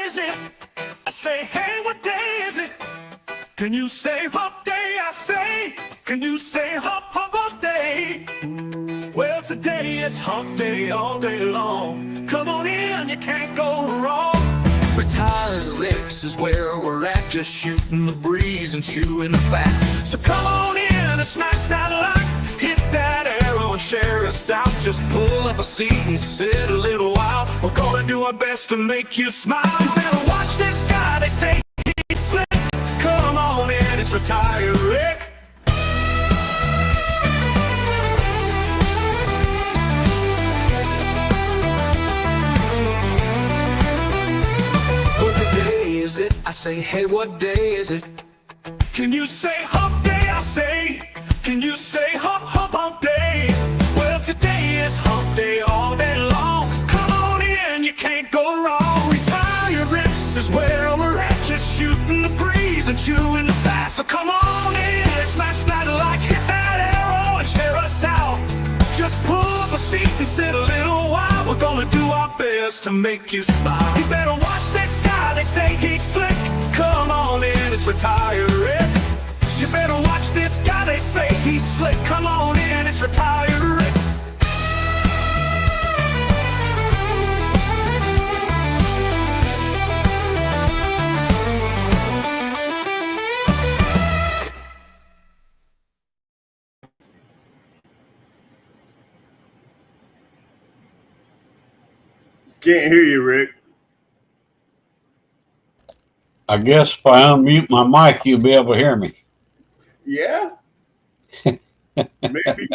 is it? I say, hey, what day is it? Can you say hump day? I say, can you say hump, hump, hump day? Well, today is hump day all day long. Come on in, you can't go wrong. Retired Licks is where we're at, just shooting the breeze and chewing the fat. So come on in and smash that like, hit that arrow and share us out. Just pull up a seat and sit a little while. We're gonna do our best to make you smile. You better watch this guy, they say he's slick. Come on in, it's Retired Rick. Is it? I say, hey, what day is it? Can you say hump day? I say, can you say hump, hump, hump day? Well, today is hump day all day long. Come on in, you can't go wrong. Retired Ricks is where we're at, just shooting the breeze and chewing the fat. So come on in, smash that like, hit that arrow and share us out. Just pull up a seat and sit a little while. We're gonna do our best to make you smile. You better watch this guy, they say he's slick. Come on in, it's Retired Rick. You better watch this guy, they say he's slick. Come on in, it's Retired Rick. Can't hear you, Rick. I guess if I unmute my mic, you'll be able to hear me. Yeah? Maybe.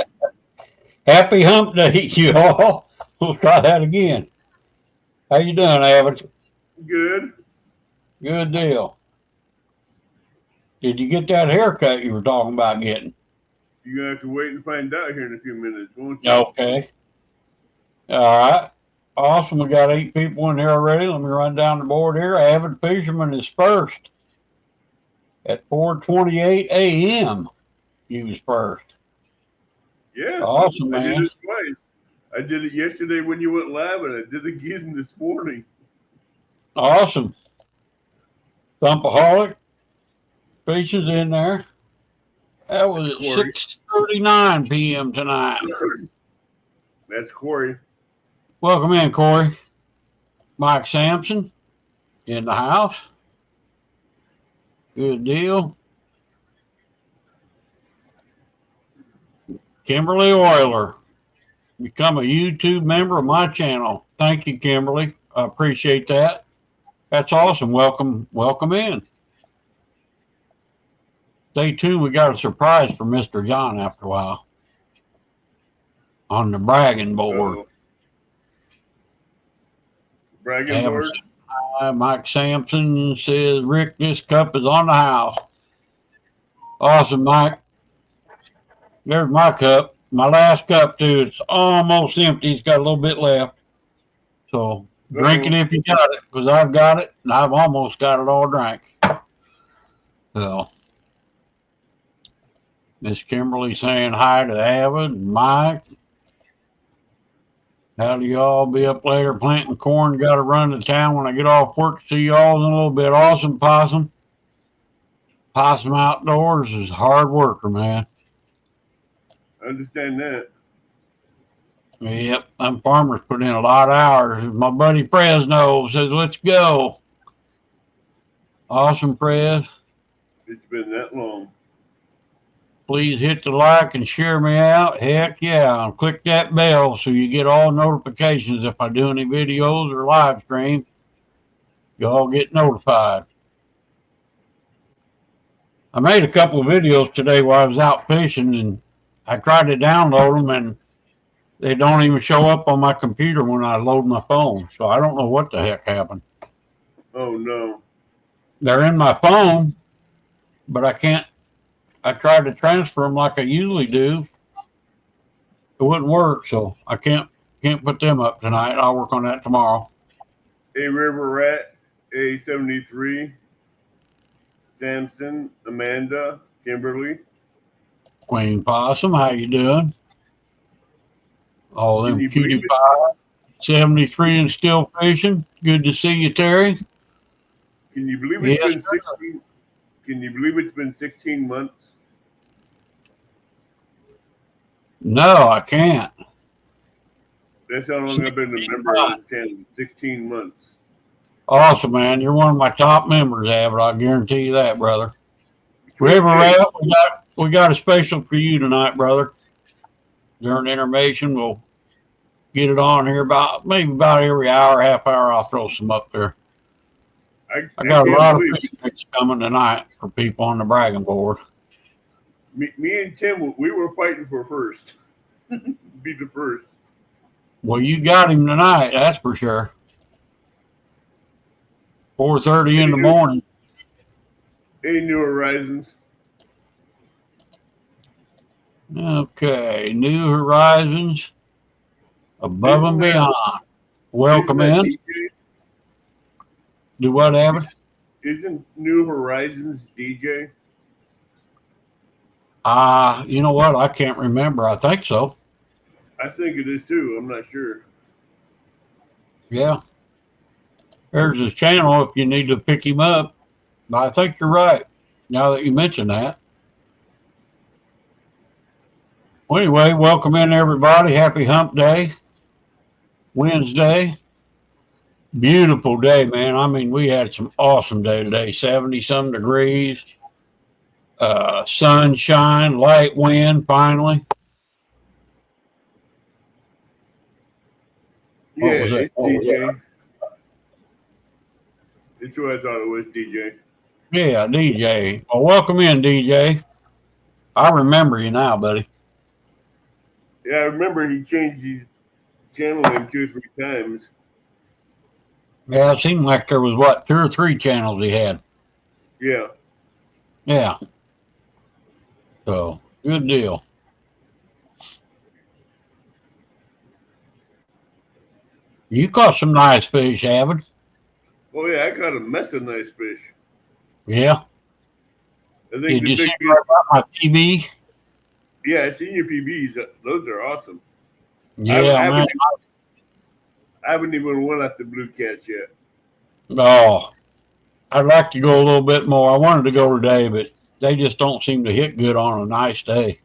Happy hump day, you all. We'll try that again. How you doing, Abbott? Good. Good deal. Did you get that haircut you were talking about getting? You're going to have to wait and find out here in a few minutes, won't you? Okay. All right. Awesome. We got 8 people in here already. Let me run down the board here. Avid Fisherman is first at 4:28 a.m. He was first. Yeah. Awesome, I man. did it twice. I did it yesterday when you went live, and I did it again this morning. Awesome. Thumpaholic Fishes in there. That was at 6:39 p.m. tonight. That's Corey. Welcome in, Corey. Mike Sampson in the house. Good deal. Kimberly Euler, become a YouTube member of my channel. Thank you, Kimberly. I appreciate that. That's awesome. Welcome in. Stay tuned. We got a surprise for Mr. John after a while on the bragging board. Bragging board. Mike Sampson says, Rick, this cup is on the house. Awesome, Mike. There's my cup. My last cup, too. It's almost empty. It's got a little bit left. So drink it if you got it, because I've got it, and I've almost got it all drank. So Miss Kimberly saying hi to Avid and Mike. How do y'all be up later planting corn? Got to run to town when I get off work. See y'all in a little bit. Awesome, Possum. Possum Outdoors is a hard worker, man. I understand that. Yep, them farmers put in a lot of hours. My buddy Fresno says, let's go. Awesome, Prez. It's been that long. Please hit the like and share me out. Heck yeah. And click that bell so you get all notifications if I do any videos or live streams. Y'all get notified. I made a couple of videos today while I was out fishing, and I tried to download them, and they don't even show up on my computer when I load my phone. So I don't know what the heck happened. Oh, no. They're in my phone, but I can't. I tried to transfer them like I usually do. It wouldn't work, so I can't put them up tonight. I'll work on that tomorrow. A River Rat, A73, Samson, Amanda, Kimberly. Queen Possum, how you doing? All them cutie pie. 73 and still fishing. Good to see you, Terry. Can you believe it's Yes, been sir. 16? Can you believe it's been 16 months? No, I can't. That's how long I've been a member of this channel. 16 months. Awesome, man. You're one of my top members, Abbott. I guarantee you that, brother. Coach River J. Rat, we got a special for you tonight, brother. During intermission, we'll get it on here maybe about every hour, half hour. I'll throw some up there. I I got a can't lot of believe fish picks coming tonight for people on the bragging board. me and Tim, we were fighting for first. Be the first. Well, you got him tonight, that's for sure. 4:30 in the morning. Any new horizons? Okay, New Horizons, above and beyond. Welcome Isn't that in. DJ? Do what, Abbott? Isn't New Horizons DJ? You know what? I can't remember. I think so. I think it is too. I'm not sure. Yeah. There's his channel if you need to pick him up. I think you're right, now that you mention that. Well, anyway, welcome in, everybody. Happy Hump Day, Wednesday. Beautiful day, man. I mean, we had some awesome day today. 70-some degrees, sunshine, light wind, finally. Yeah, What was that? it's DJ. That's what I thought it was, DJ. Yeah, DJ. Well, welcome in, DJ. I remember you now, buddy. Yeah, I remember he changed his channel name 2 or 3 times. Yeah, it seemed like there was, what, 2 or 3 channels he had. Yeah. Yeah. So, good deal. You caught some nice fish, Avid. Oh yeah, I caught a mess of nice fish. Yeah. I think Did the you see big about my PB? yeah, I seen your PBs. Those are awesome. Yeah, man. I haven't even won at the blue catch yet. Oh, I'd like to go a little bit more. I wanted to go today, but they just don't seem to hit good on a nice day.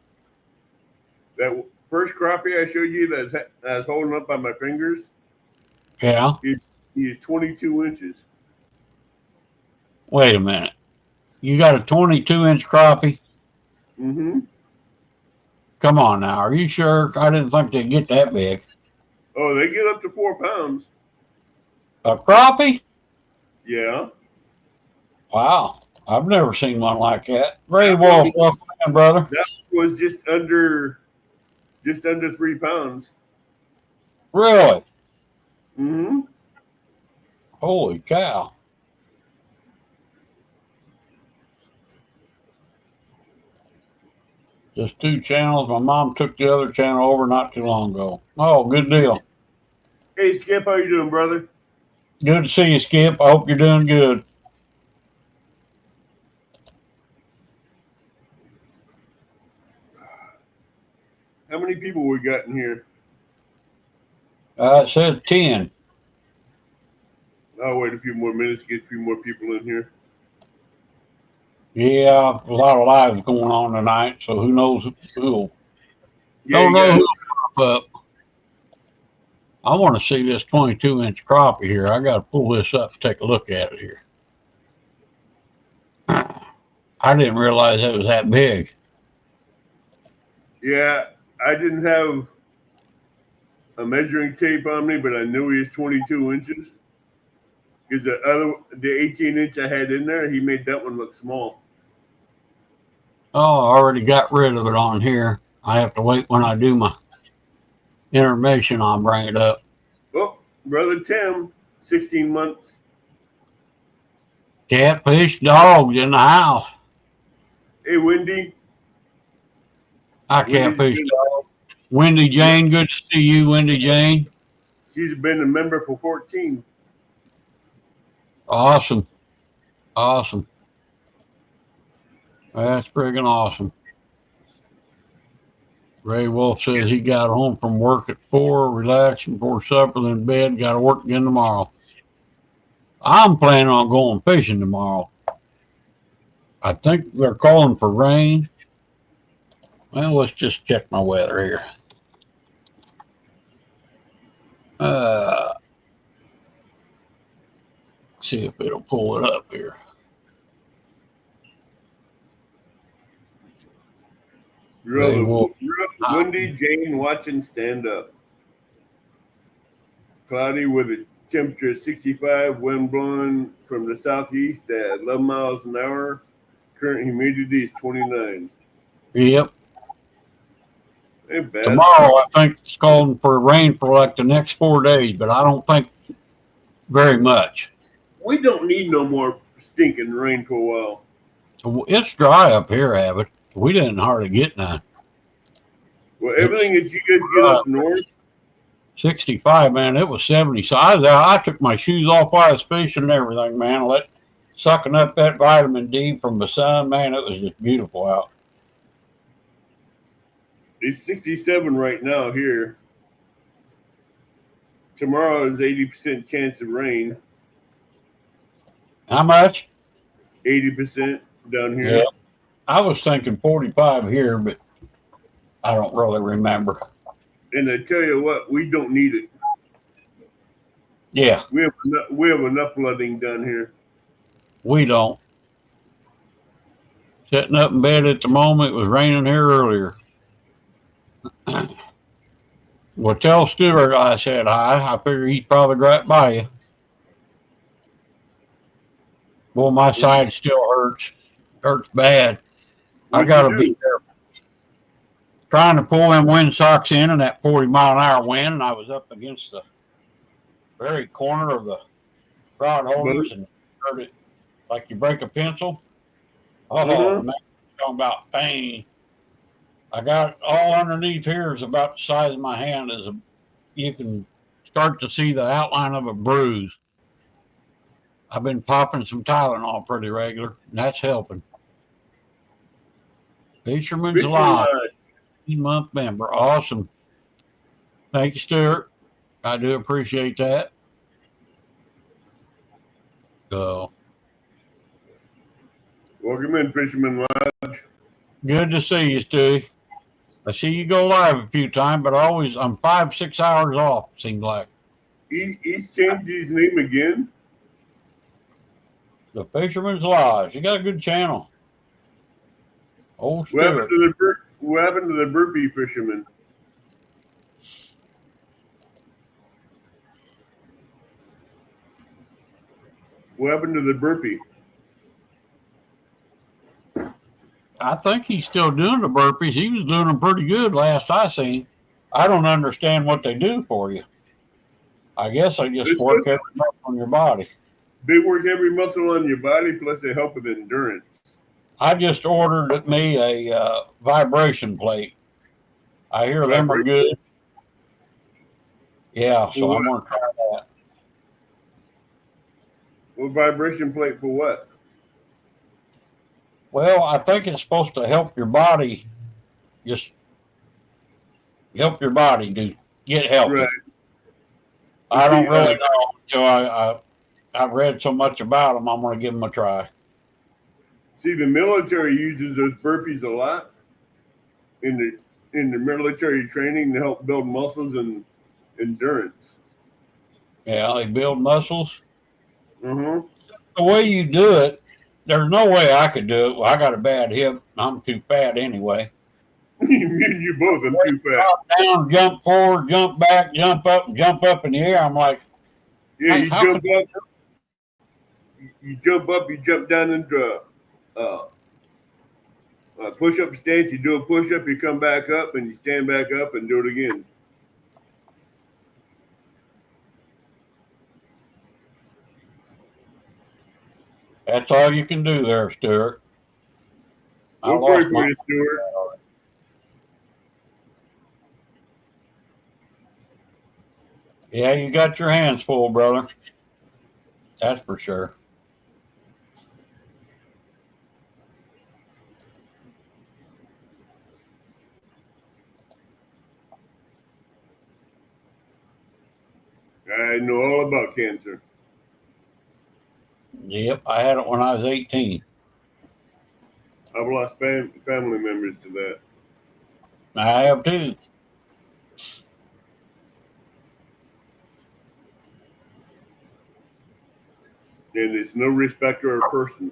That first crappie I showed you that I was holding up by my fingers, Yeah. he's 22 inches. Wait a minute. You got a 22-inch crappie? Mm-hmm. Come on now. Are you sure? I didn't think they'd get that big. Oh, they get up to 4 pounds. A crappie? Yeah. Wow. I've never seen one like that. Ray Wolf, welcome in, brother. That was just under 3 pounds. Really? Mm-hmm. Holy cow. Just 2 channels. My mom took the other channel over not too long ago. Oh, good deal. Hey Skip, how you doing, brother? Good to see you, Skip. I hope you're doing good. How many people we got in here? It says 10. I'll wait a few more minutes to get a few more people in here. Yeah, a lot of lives going on tonight, so who knows who. Yeah, Don't you know got who'll pop up. I want to see this 22-inch crappie here. I got to pull this up and take a look at it here. I didn't realize it was that big. Yeah, I didn't have a measuring tape on me, but I knew he was 22 inches. Because the 18-inch I had in there, he made that one look small. Oh, I already got rid of it on here. I have to wait when I do my intermission. I'll bring it up. Oh, brother Tim, 16 months. Catfish dogs in the house. Hey, Wendy. I catfish dogs. Wendy Jane, good to see you, Wendy Jane. She's been a member for 14. Awesome. Awesome. That's friggin' awesome. Ray Wolf says he got home from work at 4, relaxed before supper, then bed, got to work again tomorrow. I'm planning on going fishing tomorrow. I think they're calling for rain. Well, let's just check my weather here. Uh, see if it'll pull it up here. They will. Windy, Jane watching stand up. Cloudy with a temperature of 65, wind blowing from the southeast at 11 miles an hour. Current humidity is 29. Yep. Ain't bad. Tomorrow, I think it's calling for rain for like the next 4 days, but I don't think very much. We don't need no more stinking rain for a while. It's dry up here, Abbott. We didn't hardly get none. Well, everything that you guys get up north, 65, man. It was 70. So I took my shoes off while I was fishing and everything, man. Sucking up that vitamin D from the sun, man. It was just beautiful out. it's 67 right now here. Tomorrow is 80% chance of rain. How much? 80% down here. Yeah. I was thinking 45 here, but I don't really remember. And I tell you what, we don't need it. Yeah, We have enough flooding down here. we don't. Sitting up in bed at the moment. It was raining here earlier. Well, tell Stuart I said hi. I figure he's probably right by you. Boy, my side still hurts. Hurts bad. I gotta be careful. Trying to pull them wind socks in that 40-mile-an-hour wind, and I was up against the very corner of the rod holders and hurt it like you break a pencil. Oh, man, talking about pain. I got all underneath here is about the size of my hand. You can start to see the outline of a bruise. I've been popping some Tylenol pretty regular, and that's helping. Fisherman's Live, 18-month member. Awesome. Thank you, Stuart. I do appreciate that. So, Welcome in, Fisherman Lodge. good to see you, Stu. I see you go live a few times, but I'm 5-6 hours off, seems like. He's changed his name again. The Fisherman's Lodge. You got a good channel. Oh, Stuart. What happened to the burpee fisherman? What happened to the burpee? I think he's still doing the burpees. He was doing them pretty good last I seen. I don't understand what they do for you. I guess they just work every muscle on your body. They work every muscle on your body, plus they help with endurance. I just ordered me a vibration plate. I hear them are good. Yeah, so I'm going to try that. Well, vibration plate for what? Well, I think it's supposed to help your body, just help your body to get healthy. Right. I don't really know until I've read so much about them. I'm going to give them a try. See, the military uses those burpees a lot in the military training to help build muscles and endurance. Yeah, they build muscles. Mm-hmm. The way you do it, there's no way I could do it. Well, I got a bad hip. I'm too fat anyway. You both are too fat. Drop down, jump forward, jump back, jump up in the air. I'm like, yeah, you jump up, you jump down into a push-up stance. You do a push-up, you come back up, and you stand back up and do it again. That's all you can do there, Stuart. We'll pray for you, Stuart. Yeah, you got your hands full, brother. That's for sure. I know all about cancer. Yep, I had it when I was 18. I've lost family members to that. I have too. And it's no respecter of person.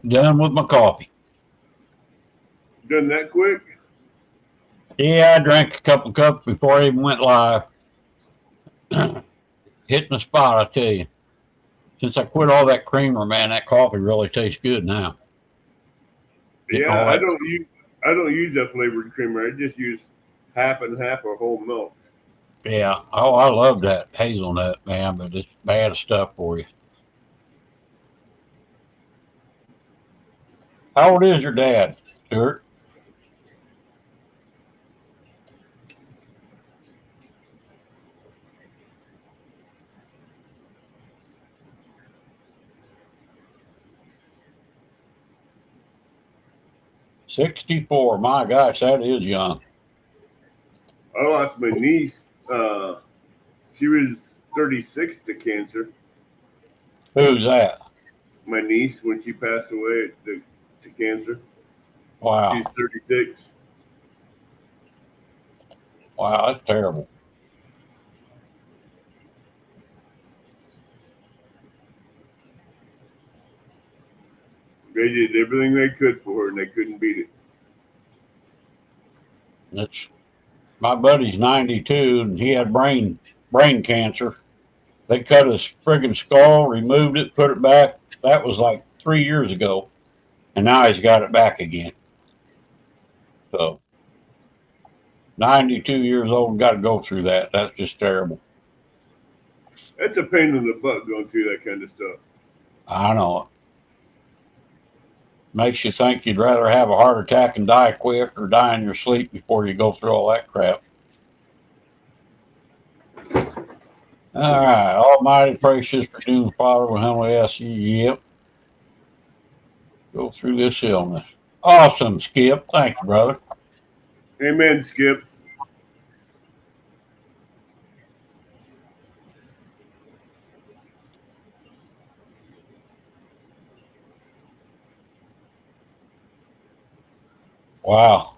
Done with my coffee. Done that quick? Yeah, I drank a couple cups before I even went live. Hitting the spot, I tell you. Since I quit all that creamer, man, that coffee really tastes good now. Getting Yeah, all that. I don't use that flavored creamer. I just use half and half or whole milk. Yeah. Oh, I love that hazelnut, man, but it's bad stuff for you. How old is your dad, Stuart? '64. My gosh, that is young. I lost my niece. She was 36 to cancer. Who's that? My niece, when she passed away to cancer, Wow. she's 36. Wow, that's terrible. They did everything they could for her, and they couldn't beat it. That's my buddy's 92, and he had brain cancer. They cut his friggin' skull, removed it, put it back. That was like 3 years ago, and now he's got it back again. So 92 years old and got to go through that. That's just terrible. That's a pain in the butt going through that kind of stuff. I know it. Makes you think you'd rather have a heart attack and die quick or die in your sleep before you go through all that crap. All right. Almighty, precious, redeemed Father, we humbly ask you, yep, go through this illness. Awesome, Skip. Thank you, brother. Amen, Skip. Wow.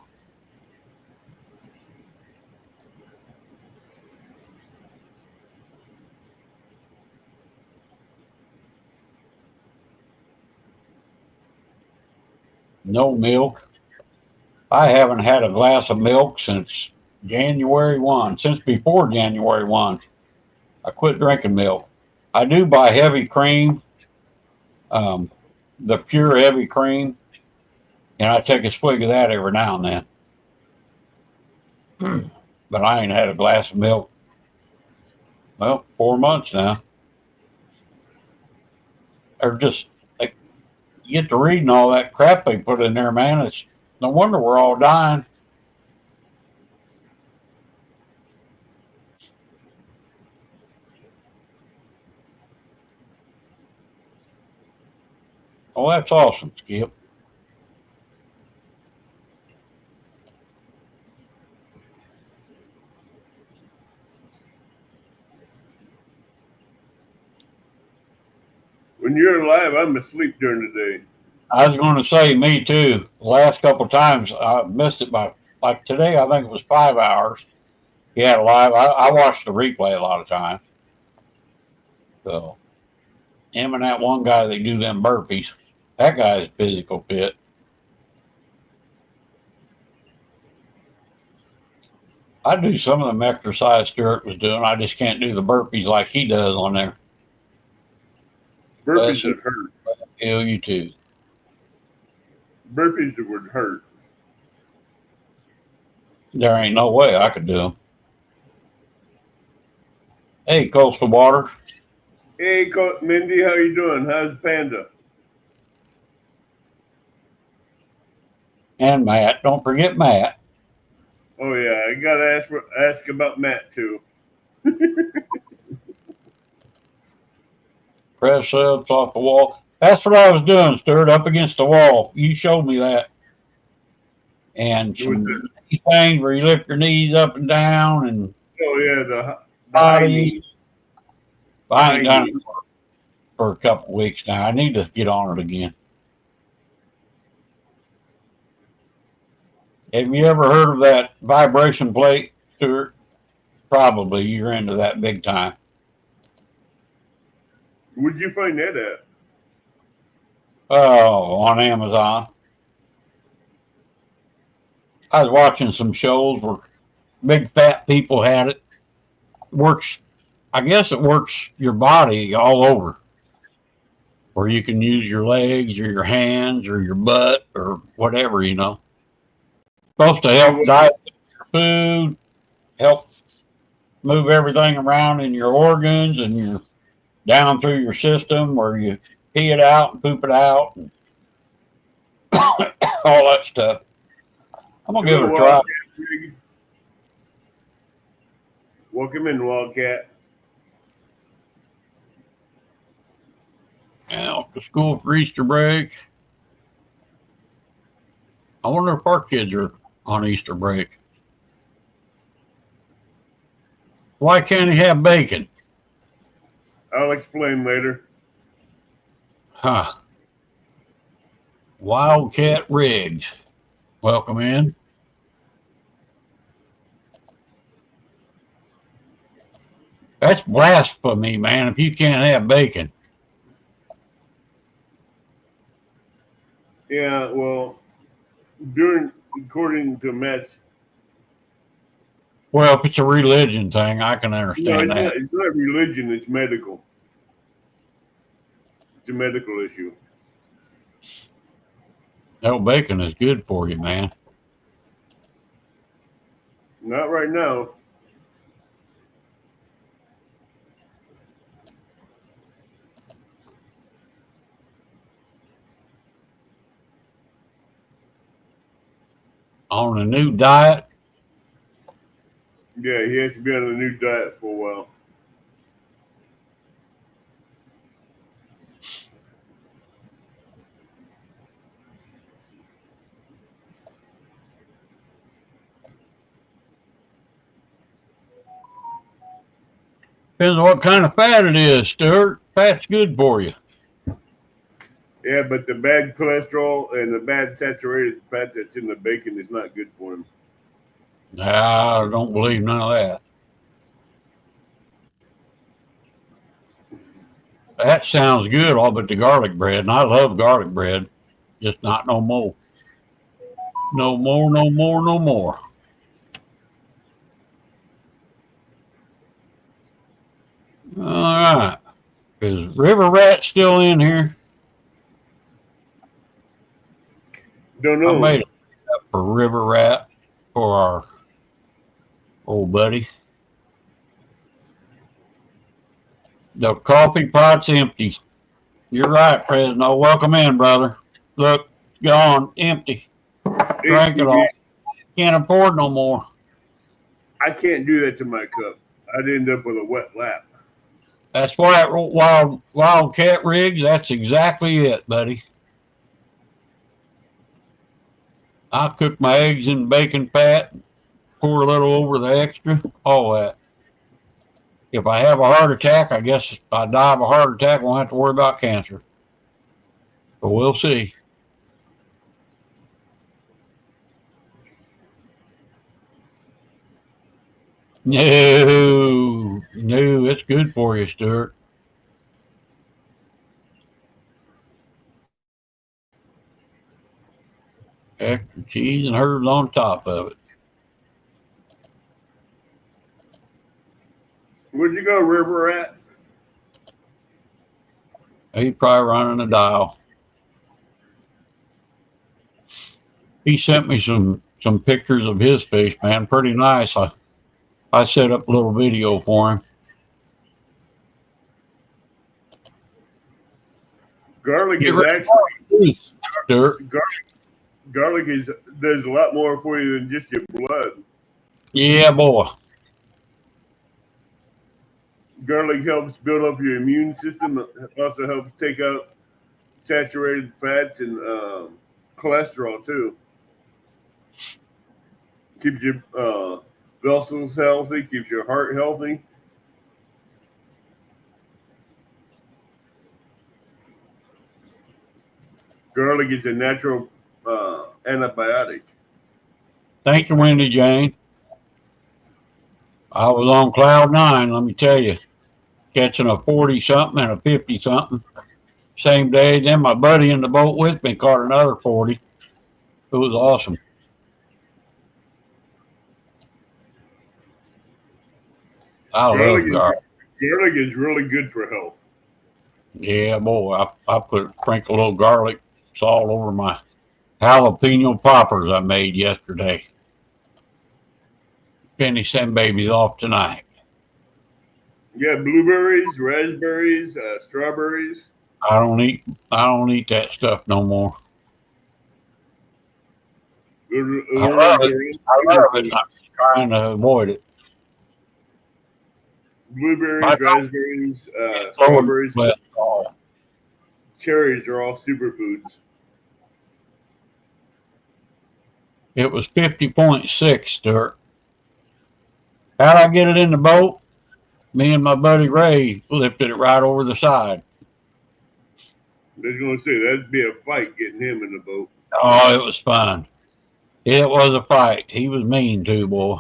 No milk. I haven't had a glass of milk since January 1, since before January 1. I quit drinking milk. I do buy heavy cream, um, the pure heavy cream, and I take a swig of that every now and then. But I ain't had a glass of milk, well, 4 months now. They're just, they, you get to reading all that crap they put in there, man. It's no wonder we're all dying. Oh, that's awesome, Skip. When you're alive, I'm asleep during the day. I was going to say, me too. The last couple of times I missed it by, like today, I think it was 5 hours. He had a live. I watched the replay a lot of times. So, him and that one guy that do them burpees, that guy's physical fit. I do some of them exercise Stuart was doing. I just can't do the burpees like he does on there. Burpees would hurt. Kill you too. Burpees would hurt. There ain't no way I could do them. Hey, Coastal Water. Hey, Mindy, how you doing? How's Panda? And Matt. Don't forget Matt. Oh yeah, I gotta ask about Matt too. Press ups off the wall. That's what I was doing, Stuart, up against the wall. You showed me that. And some things where you lift your knees up and down and Oh yeah, the body. I ain't done it. for a couple weeks now. I need to get on it again. Have you ever heard of that vibration plate, Stuart? Probably you're into that big time. Where'd you find that at? Oh, on Amazon. I was watching some shows where big fat people had it. Works, I guess it works your body all over. Where you can use your legs or your hands or your butt or whatever, you know. Supposed to help diet your food, help move everything around in your organs and your down through your system where you pee it out and poop it out and all that stuff. I'm gonna give it a try. Welcome in, Wildcat. Out to school for Easter break. I wonder if our kids are on Easter break. Why can't he have bacon? I'll explain later. Huh. Wildcat Riggs. Welcome in. That's blasphemy, man, if you can't have bacon. Yeah, well, according to Matt's. Well, if it's a religion thing, I can understand that. It's not religion, it's medical. It's a medical issue. No, bacon is good for you, man. Not right now. On a new diet. Yeah, he has to be on a new diet for a while. Depends on what kind of fat it is, Stuart. Fat's good for you. Yeah, but the bad cholesterol and the bad saturated fat that's in the bacon is not good for him. Nah, I don't believe none of that. That sounds good, all but the garlic bread, and I love garlic bread. Just not no more. No more, no more, no more. All right. Is River Rat still in here? Don't know. I made it up for River Rat for our old buddy. The coffee pot's empty. You're right, Fresno. Welcome in, brother. Look, gone, empty. Drank it all. Can't afford no more. I can't do that to my cup. I'd end up with a wet lap. That's why it wrote Wildcat Riggs. That's exactly it, buddy. I cook my eggs in bacon fat, pour a little over the extra, all that. If I have a heart attack, I guess if I die of a heart attack, I won't have to worry about cancer. But we'll see. No, it's good for you, Stuart. Extra cheese and herbs on top of it. Where'd you go, River Rat? He's probably running a dial. He sent me some pictures of his fish, man. Pretty nice. I set up a little video for him. Garlic is actually garlic does a lot more for you than just your blood. Yeah, boy. Garlic helps build up your immune system. It also helps take out saturated fats and cholesterol too. Keeps your vessels healthy. Keeps your heart healthy. Garlic is a natural antibiotic. Thank you, Wendy Jane. I was on cloud nine, let me tell you, catching a 40 something and a 50 something same day. Then my buddy in the boat with me caught another 40. It was awesome. I love garlic. Garlic is really good for health. Yeah, boy, I put sprinkle a little garlic salt over my jalapeno poppers I made yesterday. Finish them babies off tonight. Yeah, blueberries, raspberries, strawberries. I don't eat that stuff no more. I love it. I'm just trying to avoid it. Blueberries, raspberries, strawberries, cherries are all superfoods. It was 50.6, Stuart. How'd I get it in the boat? Me and my buddy Ray lifted it right over the side. I was going to say, that'd be a fight getting him in the boat. Oh, it was fun. It was a fight. He was mean too, boy.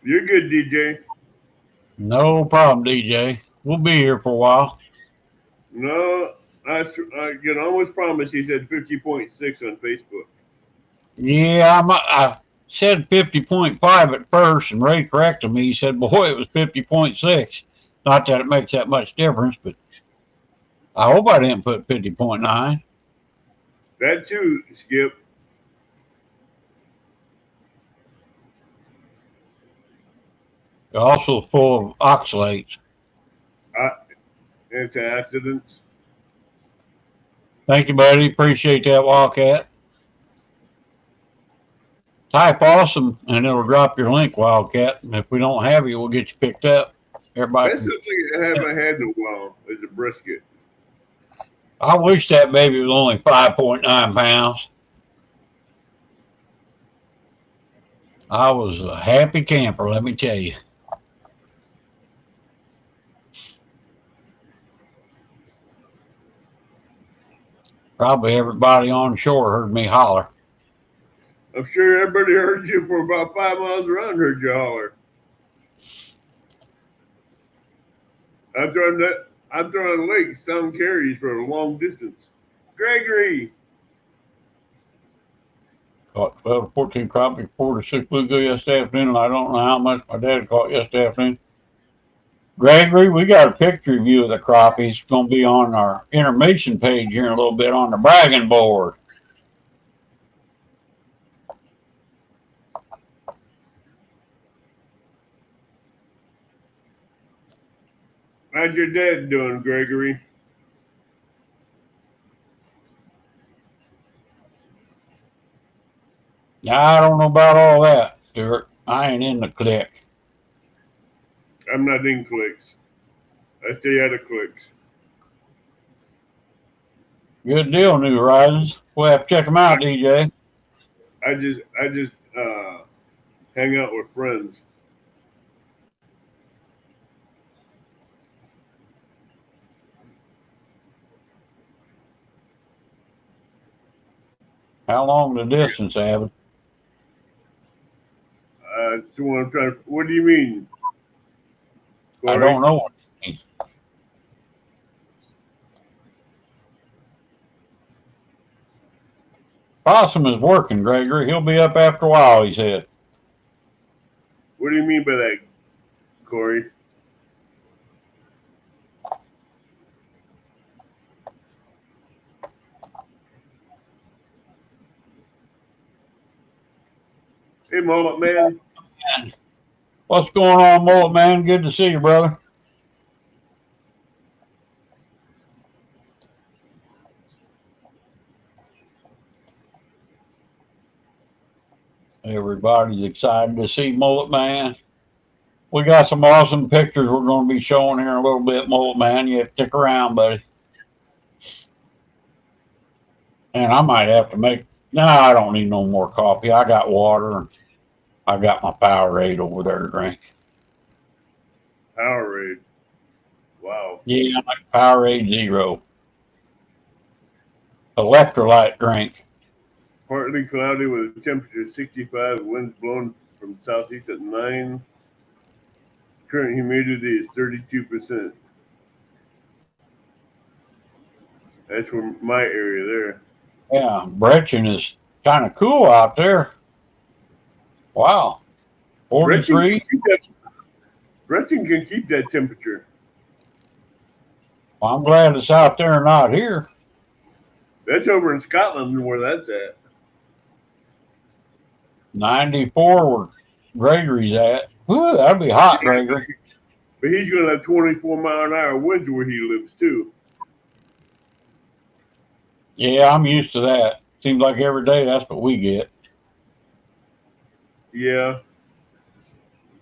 You're good, DJ. No problem, DJ. We'll be here for a while. No, I can almost promise he said 50.6 on Facebook. Yeah, I said 50.5 at first, and Ray corrected me. He said, boy, it was 50.6. Not that it makes that much difference, but I hope I didn't put 50.9. That too, Skip. They're also full of oxalates. Antioxidants. Thank you, buddy. Appreciate that, Wildcat. Type awesome, and it'll drop your link, Wildcat. And if we don't have you, we'll get you picked up. Everybody. That's something I haven't had in a while, is a brisket. I wish that baby was only 5.9 pounds. I was a happy camper, let me tell you. Probably everybody on shore heard me holler. I'm sure everybody heard you for about 5 miles around, heard you holler. I'm throwing lakes, sound carries for a long distance. Gregory! Caught 12 to 14 crappie, 4 to 6 bluegill yesterday afternoon, and I don't know how much my dad caught yesterday afternoon. Gregory, we got a picture of you of the crappie. It's going to be on our information page here in a little bit on the bragging board. How's your dad doing, Gregory? I don't know about all that, Stuart. I ain't in the clique. I'm not in clicks. I stay out of clicks. Good deal, New Horizons. We'll have to check them out, DJ. I just hang out with friends. How long the distance, Abbott? That's the one I'm trying to. What do you mean? Corey? I don't know what it means. Possum is working, Gregory. He'll be up after a while, he said. What do you mean by that, Corey? Hey, Mullet Man. What's going on, Mullet Man? Good to see you, brother. Everybody's excited to see Mullet Man. We got some awesome pictures we're going to be showing here in a little bit, Mullet Man. You have to stick around, buddy. And I might have to make... No, I don't need no more coffee. I got water. I got my Powerade over there to drink. Powerade. Wow. Yeah, I like Powerade Zero. Electrolyte drink. Partly cloudy with a temperature 65. Winds blowing from southeast at 9. Current humidity is 32%. That's from my area there. Yeah, Brechin is kind of cool out there. Wow. Breton can 43. keep that. Breton can keep that temperature. Well, I'm glad it's out there and not here. That's over in Scotland where that's at. 94 where Gregory's at. Ooh, that'd be hot, Gregory. But he's going to have 24-mile-an-hour winds where he lives too. Yeah, I'm used to that. Seems like every day that's what we get. Yeah.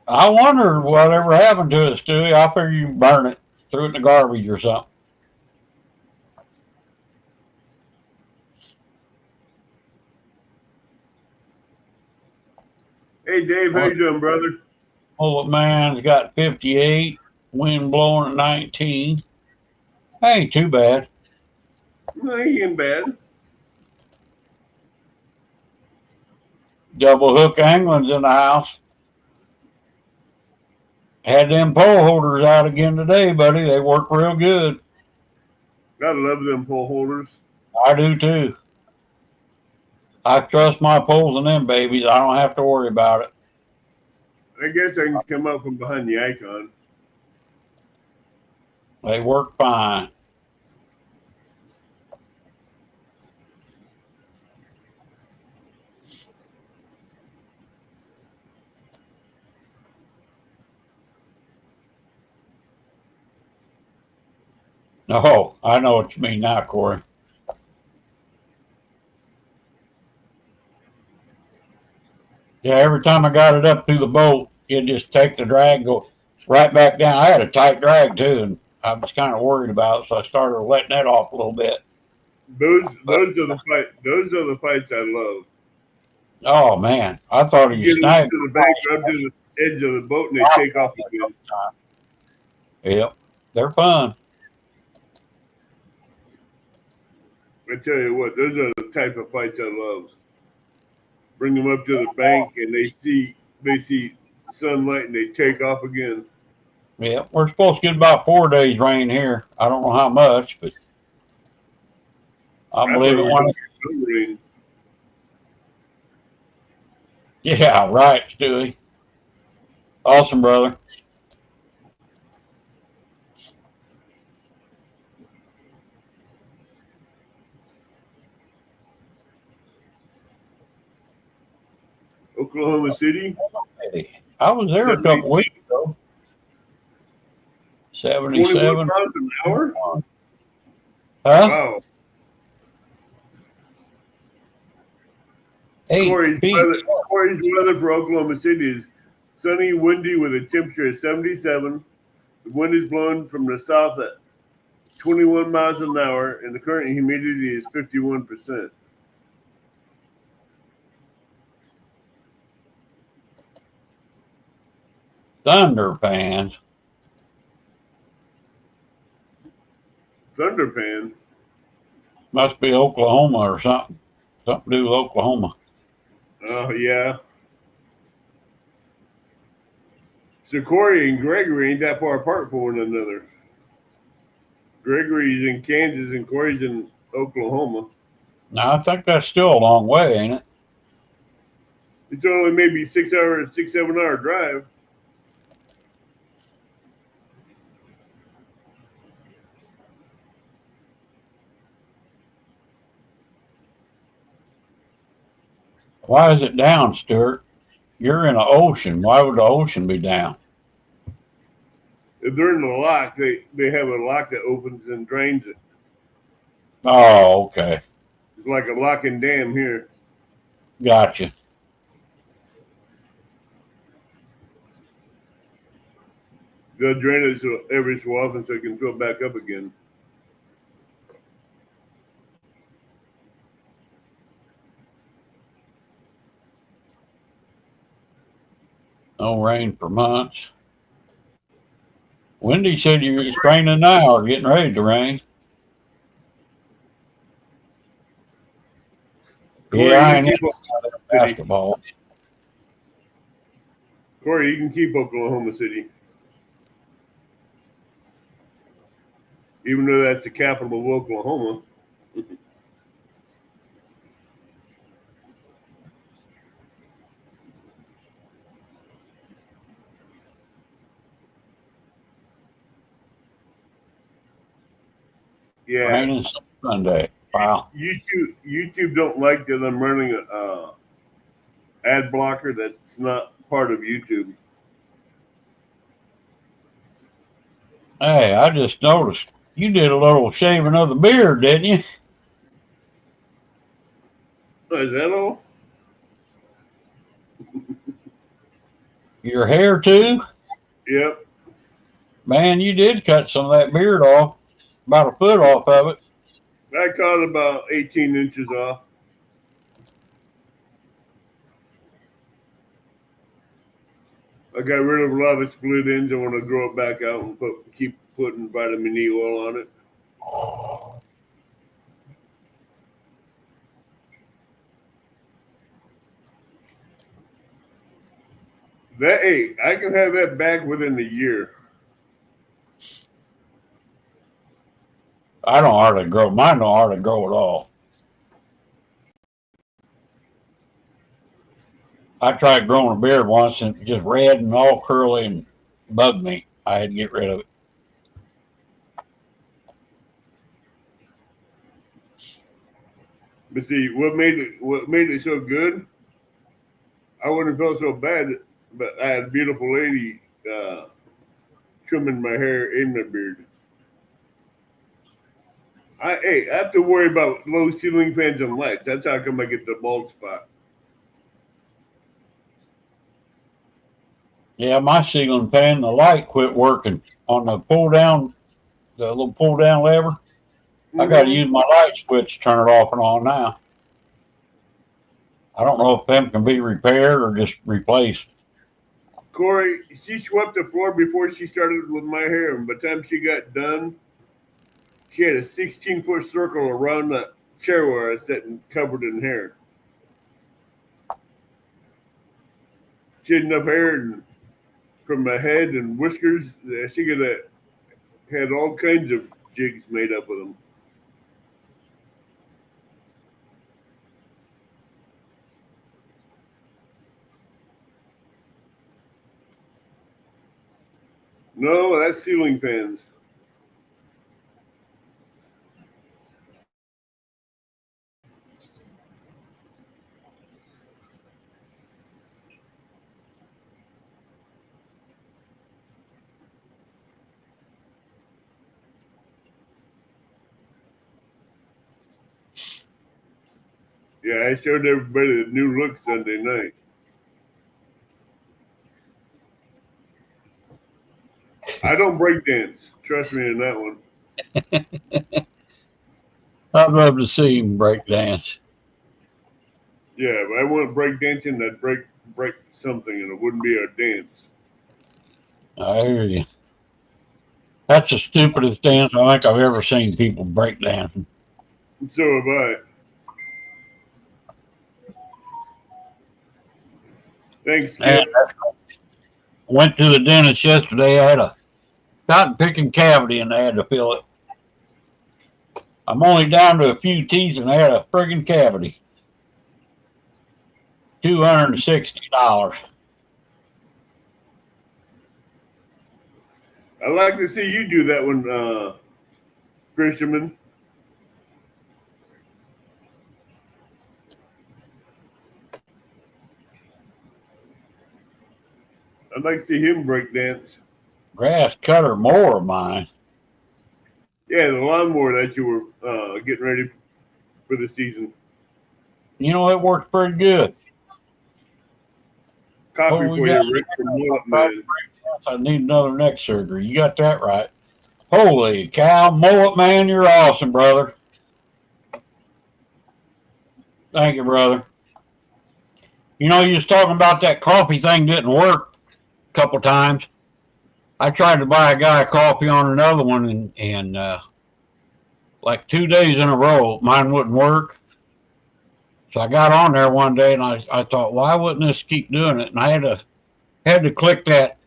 I wonder whatever happened to it, Stewie. I figure you burn it, threw it in the garbage or something. Hey, Dave, how you doing, brother? Bullet Man's got 58, wind blowing at 19. Ain't too bad. No, he ain't bad. Double hook angling's in the house. Had them pole holders out again today, buddy. They work real good. Gotta love them pole holders. I do too. I trust my poles and them babies. I don't have to worry about it. I guess I can come up from behind the icon. They work fine. Oh, I know what you mean now, Corey. Yeah, every time I got it up through the boat, it'd just take the drag, go right back down. I had a tight drag too, and I was kind of worried about it, so I started letting that off a little bit. Those are the fight. Those are the fights I love. Oh man, I thought You he get them snagged. to the bank, up to the edge of the boat, and they take off again. Yep, they're fun. I tell you what, those are the type of fights I love. Bring them up to the bank, and they see sunlight, and they take off again. Yeah, we're supposed to get about 4 days rain here. I don't know how much, but I I thought believe we it were when going it. to get rain. Yeah, right, Stewie. Awesome, brother. Oklahoma City, Hey, I was there a 70, couple weeks ago. 21 77. miles an hour. Huh? Wow. Eight feet. Corey's weather for Oklahoma City is sunny, windy with a temperature of 77. The wind is blowing from the south at 21 miles an hour, and the current humidity is 51%. Thunderpans. Thunderpan. Must be Oklahoma or something. Something to do with Oklahoma. Oh, yeah. So Corey and Gregory ain't that far apart from one another. Gregory's in Kansas and Corey's in Oklahoma. Now, I think that's still a long way, ain't it? It's only maybe 7 hour drive. Why is it down, Stuart? You're in an ocean. Why would the ocean be down? If they're in the lock, they have a lock that opens and drains it. Oh, okay. It's like a lock and dam here. Gotcha. They'll drain it so every so often so it can fill back up again. No rain for months. Wendy said it's raining now or getting ready to rain. Corey, Yeah, I you ain't can keep into City. basketball. Corey, you can keep Oklahoma City, even though that's the capital of Oklahoma. Yeah, Raining Sunday. Wow. YouTube don't like that I'm running a ad blocker that's not part of YouTube. Hey, I just noticed you did a little shaving of the beard, didn't you? Oh, is that all? Your hair too? Yep. Man, you did cut some of that beard off, about a foot off of it. I caught about 18 inches off. I got rid of a lot of split ends. I want to grow it back out and keep putting vitamin E oil on it. Hey, I can have that back within a year. I don't hardly grow. Mine don't hardly grow at all. I tried growing a beard once and it just red and all curly and bugged me. I had to get rid of it. But see, what made it so good? I wouldn't have felt so bad, but I had a beautiful lady trimming my hair and my beard. I have to worry about low ceiling fans and lights. That's how come I get the bald spot. Yeah, my ceiling fan, the light quit working on the little pull down lever. I got to use my light switch to turn it off and on now. I don't know if them can be repaired or just replaced. Corey, she swept the floor before she started with my hair, and by the time she got done, she had a 16-foot circle around the chair where I was sitting covered in hair. She had enough hair from my head and whiskers. She could have had all kinds of jigs made up with them. No, that's ceiling fans. Yeah, I showed everybody the new look Sunday night. I don't break dance. Trust me in that one. I'd love to see him break dance. Yeah, if I want break dancing, I'd break something, and it wouldn't be a dance. I hear you. That's the stupidest dance I think I've ever seen people break dancing. And so have I. Thanks, And Skip. went to the dentist yesterday. I had a cotton picking cavity and they had to fill it. I'm only down to a few teeth and I had a friggin' cavity. $260. I'd like to see you do that one, fisherman. I'd like to see him break dance. Grass cutter mower of mine. Yeah, the lawnmower that you were getting ready for the season. You know, it works pretty good. Copy we for got you, Rick from Mullet Man. I need another neck surgery. You got that right. Holy cow, Mullet Man, you're awesome, brother. Thank you, brother. You know, you was talking about that coffee thing didn't work. couple times. I tried to buy a guy coffee on another one, and like 2 days in a row, mine wouldn't work. So I got on there one day, and I thought, why wouldn't this keep doing it? And I had to click that,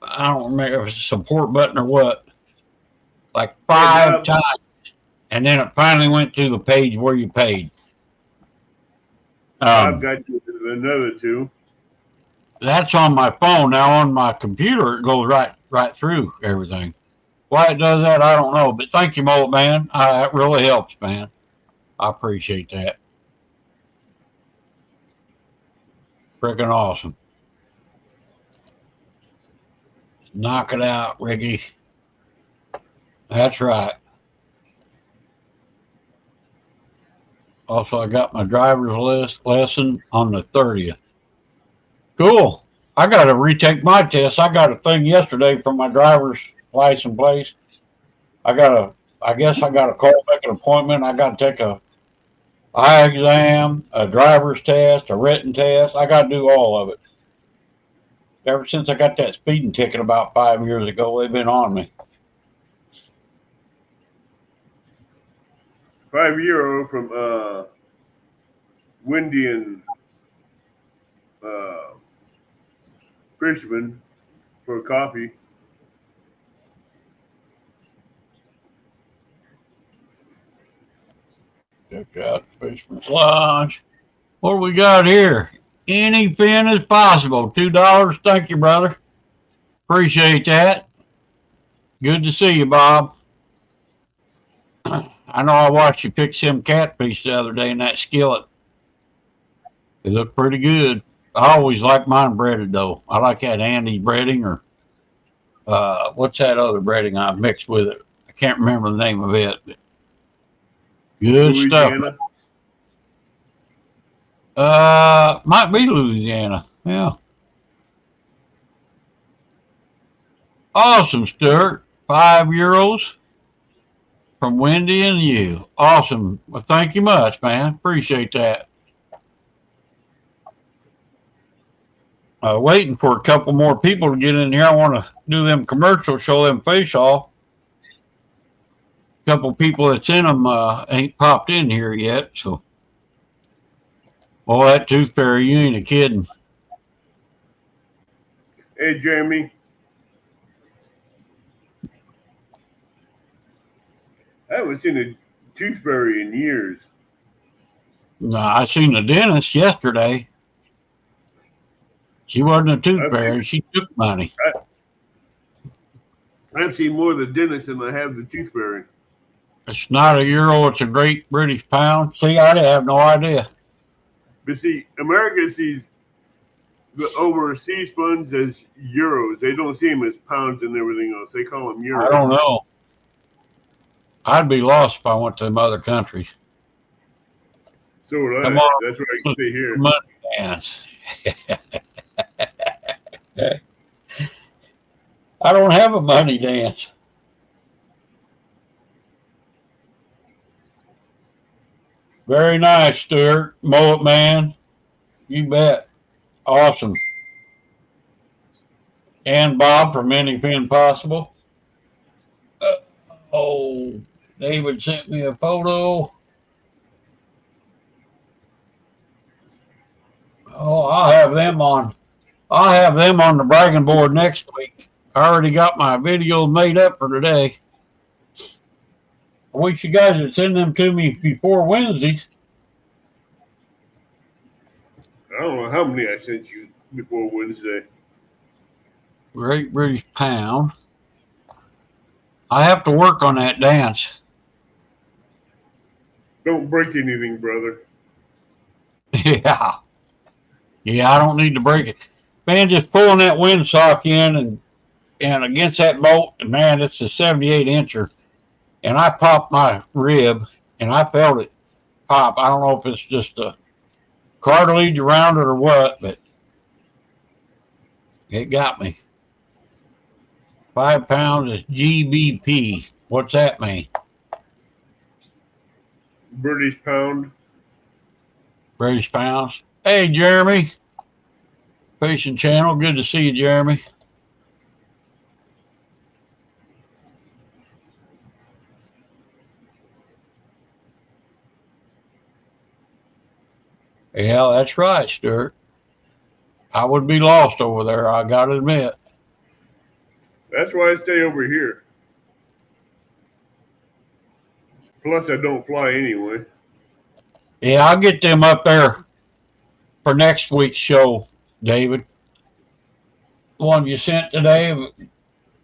I don't remember if it was a support button or what, like Hey, 5 times, and then it finally went to the page where you paid. Bob got you another two. That's on my phone. Now on my computer, it goes right through everything. Why it does that, I don't know. But thank you, Mullet Man. That really helps, man. I appreciate that. Freaking awesome. Knock it out, Ricky. That's right. Also, I got my driver's lesson on the 30th. Cool. I got to retake my test. I got a thing yesterday from my driver's license place. I guess I got to call, make an appointment. I got to take a eye exam, a driver's test, a written test. I got to do all of it. Ever since I got that speeding ticket about 5 years ago, they've been on me. 5-year-old from Wendy and Fishman for coffee. Check out Fishman's Lodge. What do we got here? Any fin is possible. $2. Thank you, brother. Appreciate that. Good to see you, Bob. I know I watched you pick some catfish the other day in that skillet. They look pretty good. I always like mine breaded, though. I like that Andy's breading, or what's that other breading I've mixed with it? I can't remember the name of it. Good Louisiana. stuff. Might be Louisiana. Yeah. Awesome, Stuart. €5 from Wendy and you. Awesome. Well, thank you much, man. Appreciate that. Waiting for a couple more people to get in here. I want to do them commercials, show them fish off. A couple people that's in them ain't popped in here yet, so. Oh, that tooth fairy, you ain't a kidding. Hey, Jeremy. I haven't seen a tooth fairy in years. No, I seen the dentist yesterday. She wasn't a tooth fairy. She took money. I've seen more of the dentist than I have the tooth fairy. It's not a euro. It's a Great British pound. See, I have no idea. But see, America sees the overseas funds as euros. They don't see them as pounds and everything else. They call them euros. I don't know. I'd be lost if I went to them other countries. So would I. Come on. That's what I can say here. Money dance. I don't have a money dance. Very nice, Stuart. Mullet Man. You bet. Awesome. And Bob from Anything Possible. Oh, David sent me a photo. Oh, I'll have them on the bragging board next week. I already got my video made up for today. I wish you guys would send them to me before Wednesdays. I don't know how many I sent you before Wednesday. Great British pound. I have to work on that dance. Don't break anything, brother. Yeah. Yeah, I don't need to break it. Man, just pulling that windsock in and against that boat, and man, it's a 78-incher. And I popped my rib, and I felt it pop. I don't know if it's just a cartilage around it or what, but it got me. 5 pounds is GBP. What's that mean? British pound. British pounds. Hey, Jeremy. Fishing Channel. Good to see you, Jeremy. Yeah, that's right, Stuart. I would be lost over there, I gotta admit. That's why I stay over here. Plus, I don't fly anyway. Yeah, I'll get them up there for next week's show, David. The one you sent today.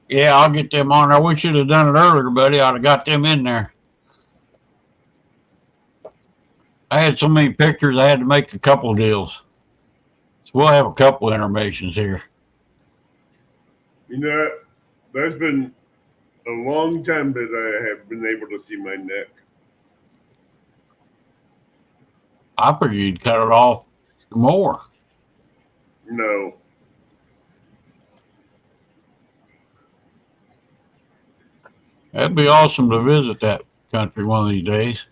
Yeah, I'll get them on there. We should have done it earlier, buddy. I'd have got them in there. I had so many pictures, I had to make a couple deals. So we'll have a couple intermissions here. You know, there's been a long time that I have been able to see my neck. I figured you'd cut it off more. No. That'd be awesome to visit that country one of these days.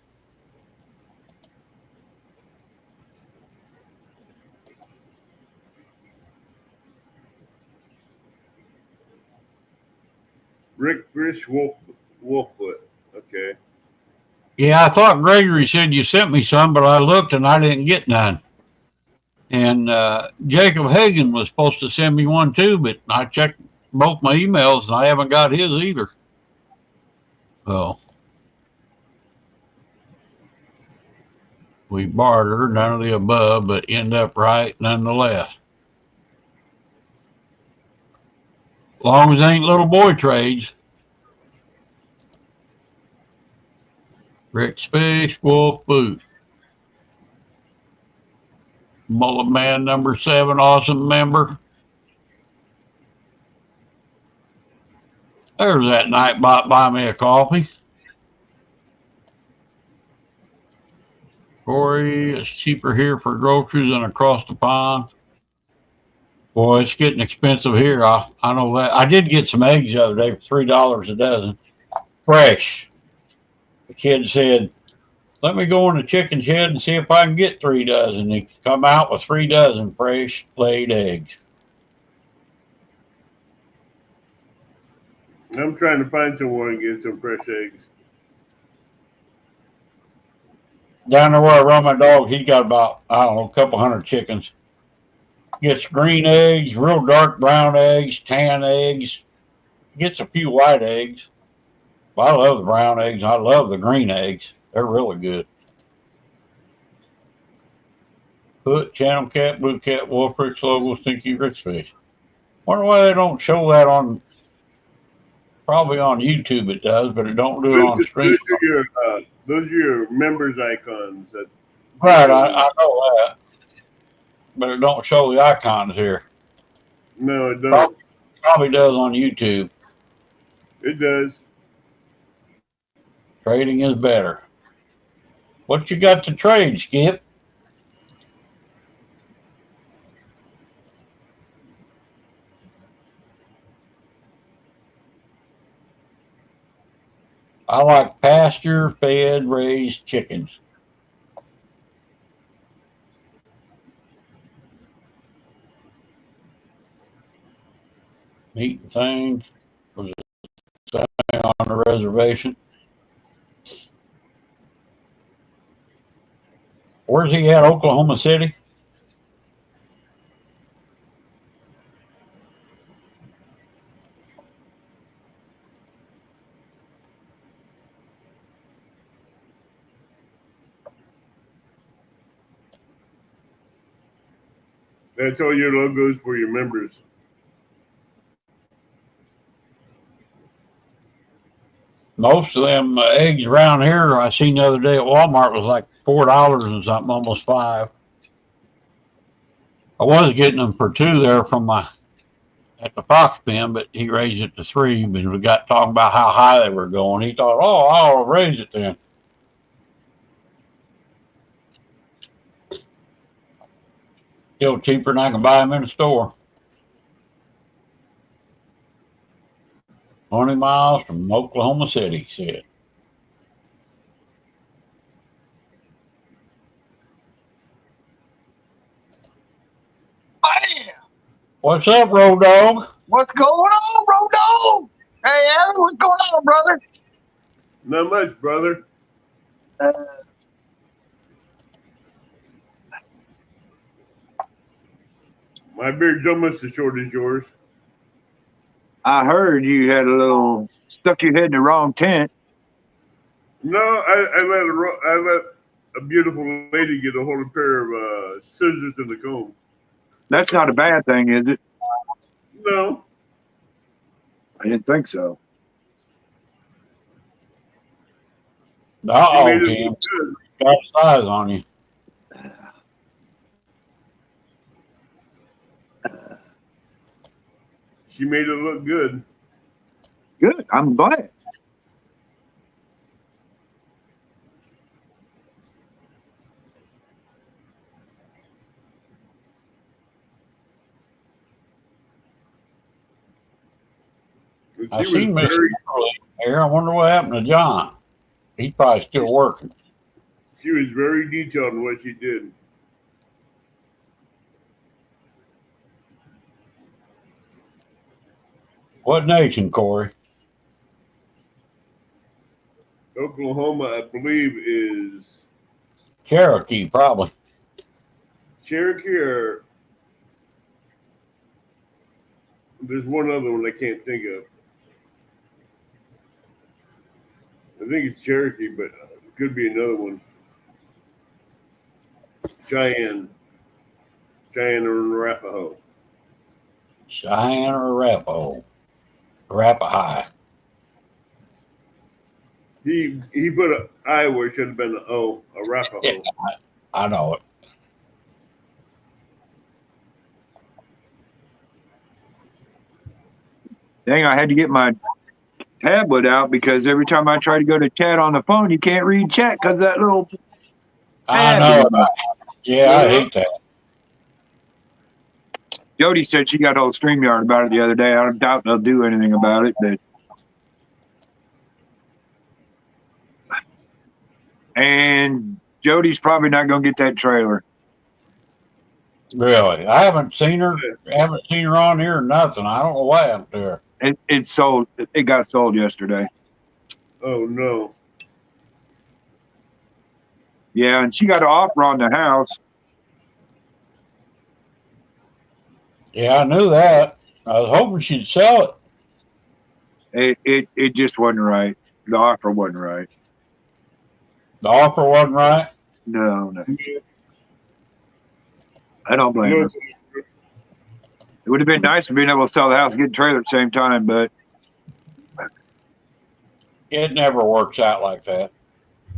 Rick Fish Wolffoot. Okay. Yeah, I thought Gregory said you sent me some, but I looked and I didn't get none. And Jacob Hagan was supposed to send me one too, but I checked both my emails and I haven't got his either. So we barter, none of the above, but end up right nonetheless. As long as it ain't little boy trades. Rick's Fish, Wolf Boot. Mullet Man number 7, awesome member. There's that Nightbot buy me a coffee. Corey, it's cheaper here for groceries than across the pond. Boy, it's getting expensive here. I know that. I did get some eggs the other day for $3 a dozen. Fresh. The kid said, let me go in the chicken shed and see if I can get 3 dozen. He come out with 3 dozen fresh laid eggs. I'm trying to find someone and get some fresh eggs. Down there where I run my dog, he got about, I don't know, a couple hundred chickens. Gets green eggs, real dark brown eggs, tan eggs. Gets a few white eggs. But I love the brown eggs. I love the green eggs. They're really good. Hood, Channel Cat, Blue Cat, Wolf Rick's logo, Stinky Rick's Fish. Wonder why they don't show that on, probably on YouTube it does, but it don't do it on screen. Those are your members icons. Right, I know that. But it don't show the icons here. No, it don't. Probably does on YouTube. It does. Trading is better. What you got to trade, Skip? I like pasture-fed raised chickens. Meat and things. Was it on the reservation? Where's he at? Oklahoma City? That's all your logos for your members. Most of them eggs around here I seen the other day at Walmart was like $4 and something, almost $5. I was getting them for 2 there from at the Fox pen, but he raised it to 3. But we got talking about how high they were going. He thought, oh, I'll raise it then. Still cheaper than I can buy them in the store. 20 miles from Oklahoma City, he said. Bam! What's up, Road Dog? What's going on, Road Dog? Hey, Evan, what's going on, brother? Not much, brother. My beard's almost as short as yours. I heard you had a little stuck your head in the wrong tent. No, I let a beautiful lady get a hold of a pair of scissors and a comb. That's not a bad thing, is it? No, I didn't think so. she Uh-oh, made it Tim. look good. Got size on you. She made it look good. Good. I'm glad. And I she seen was Miss very, Kimberly here. I wonder what happened to John. He's probably still working. she was very detailed in what she did. What nation, Corey? Oklahoma, I believe, is Cherokee, probably. Cherokee, or there's one other one I can't think of. I think it's Cherokee, but it could be another one. Cheyenne or Arapaho. Cheyenne or Arapaho? Arapahi. He put an I where it should have been an O, Arapaho. Yeah, I know it. Dang, I had to get my tablet out because every time I try to go to chat on the phone, you can't read chat because that little I tab. know. Yeah, I hate that. Jody said she got old StreamYard about it the other day. I doubt they'll do anything about it, but and Jody's probably not going to get that trailer. Really, I haven't seen her. Haven't seen her on here or nothing. I don't know what happened to her. It sold. It got sold yesterday. Oh no. Yeah, and she got an offer on the house. Yeah, I knew that. I was hoping she'd sell it. It just wasn't right. The offer wasn't right. The offer wasn't right. No. I don't blame her. It would have been nice to being able to sell the house and get the trailer at the same time, but It never works out like that.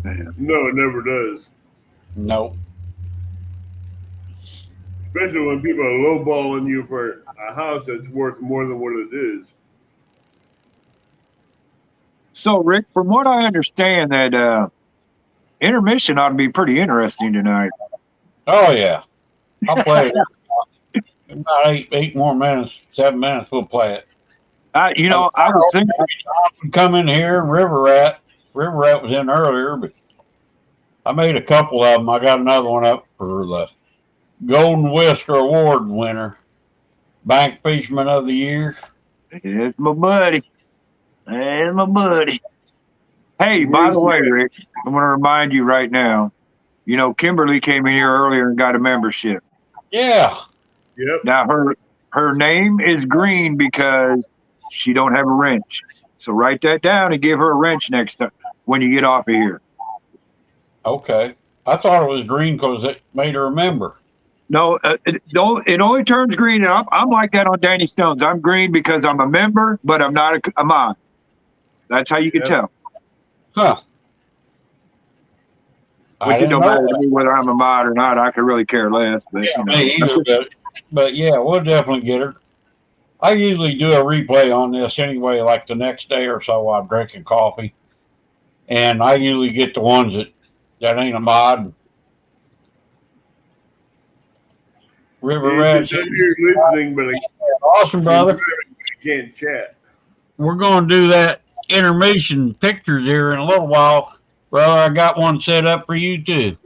No, it never does. Nope. Especially when people are lowballing you for a house that's worth more than what it is. So Rick, from what I understand, that intermission ought to be pretty interesting tonight. Oh yeah, I'll play it. About 8 more minutes, 7 minutes, we'll play it. I was thinking. Come in here, River Rat was in earlier, but I made a couple of them. I got another one up for the Golden Whisker Award winner, Bank Fisherman of the Year. It's my buddy. It's my buddy. Hey, by the way, Rick, I'm going to remind you right now. Kimberly came in here earlier and got a membership. Yeah. Yep. Now her name is Green because she don't have a wrench. So write that down and give her a wrench next time when you get off of here. Okay. I thought it was green because it made her a member. No, it only turns green. And I'm like that on Danny Stones. I'm green because I'm a member, but I'm not a mod. That's how you can tell. Huh. Which it don't matter to me whether I'm a mod or not. I could really care less. But yeah, me either, but yeah, we'll definitely get her. I usually do a replay on this anyway, like the next day or so while I'm drinking coffee. And I usually get the ones that ain't a mod. River Rat. You're listening, but Awesome, brother. I can't chat. We're going to do that intermission pictures here in a little while. Brother, I got one set up for you too.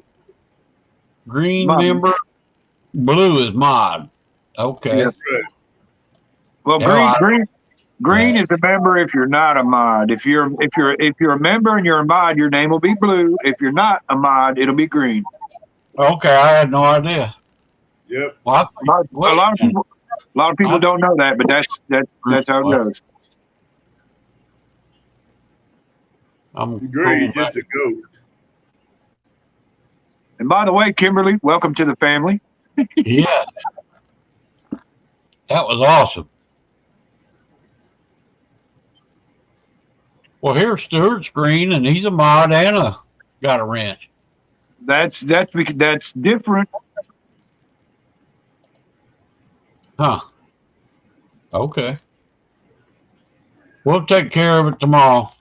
Green member, blue is mod. Okay. Yeah. Well, green is a member if you're not a mod. If you're a member and you're a mod, your name will be blue. If you're not a mod, it'll be green. Okay, I had no idea. Yep. Well, A lot of people don't know that, but that's how it goes. I'm Greg cool, is just a ghost. And by the way, Kimberly, welcome to the family. yeah, that was awesome. Well, here's Stuart's green, and he's a mod and got a wrench. That's different. Huh. Okay. We'll take care of it tomorrow.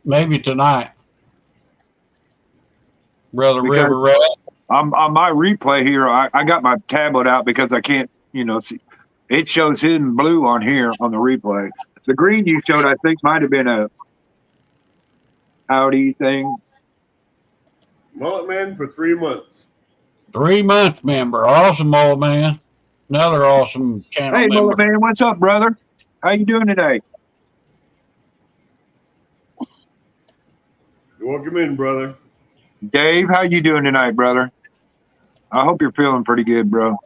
Maybe tonight. Brother Because River Rat. on my replay here, I got my tablet out because I can't, see. It shows hidden blue on here on the replay. The green you showed, I think, might have been a Audi thing. Mullet Man for 3 months. 3 month member. Awesome, old man. Another awesome channel Hey, member. Mullet Man, what's up, brother? How you doing today? Welcome in, brother. Dave, how you doing tonight, brother? I hope you're feeling pretty good, bro.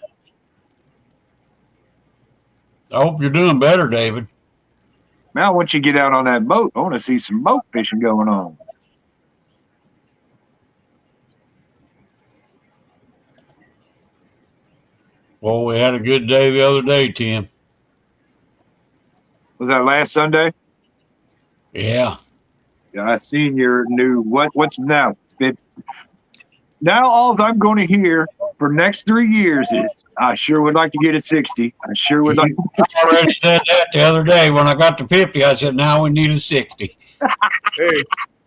I hope you're doing better, David. Now, once you get out on that boat, I want to see some boat fishing going on. Well, we had a good day the other day, Tim. Was that last Sunday? Yeah. Yeah, I seen your new what's now? Now all I'm going to hear for next 3 years is, I sure would like to get a 60. I sure would like. I already said that the other day when I got to 50. I said, now we need a 60. Hey,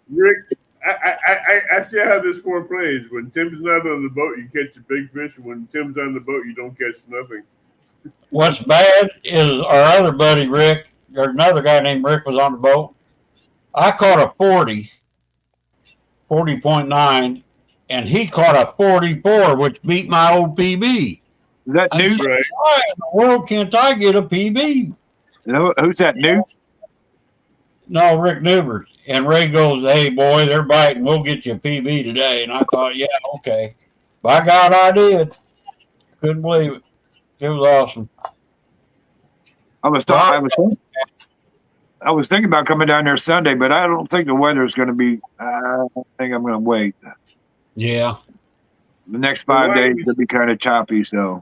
Rick, I see how this sport plays. When Tim's not on the boat, you catch a big fish. And when Tim's on the boat, you don't catch nothing. What's bad is our other buddy, Rick, there's another guy named Rick was on the boat. I caught a 40.9, and he caught a 44, which beat my old PB. Is that new? Right. Why in the world can't I get a PB? Who's that new? No, Rick Newbert. And Ray goes, hey, boy, they're biting. We'll get you a PB today. And I thought, yeah, okay. By God, I did. Couldn't believe it. It was awesome. I was thinking about coming down there Sunday, but I don't think the weather is going to be. I think I'm going to wait. Yeah. The next 5 days will be kind of choppy, so.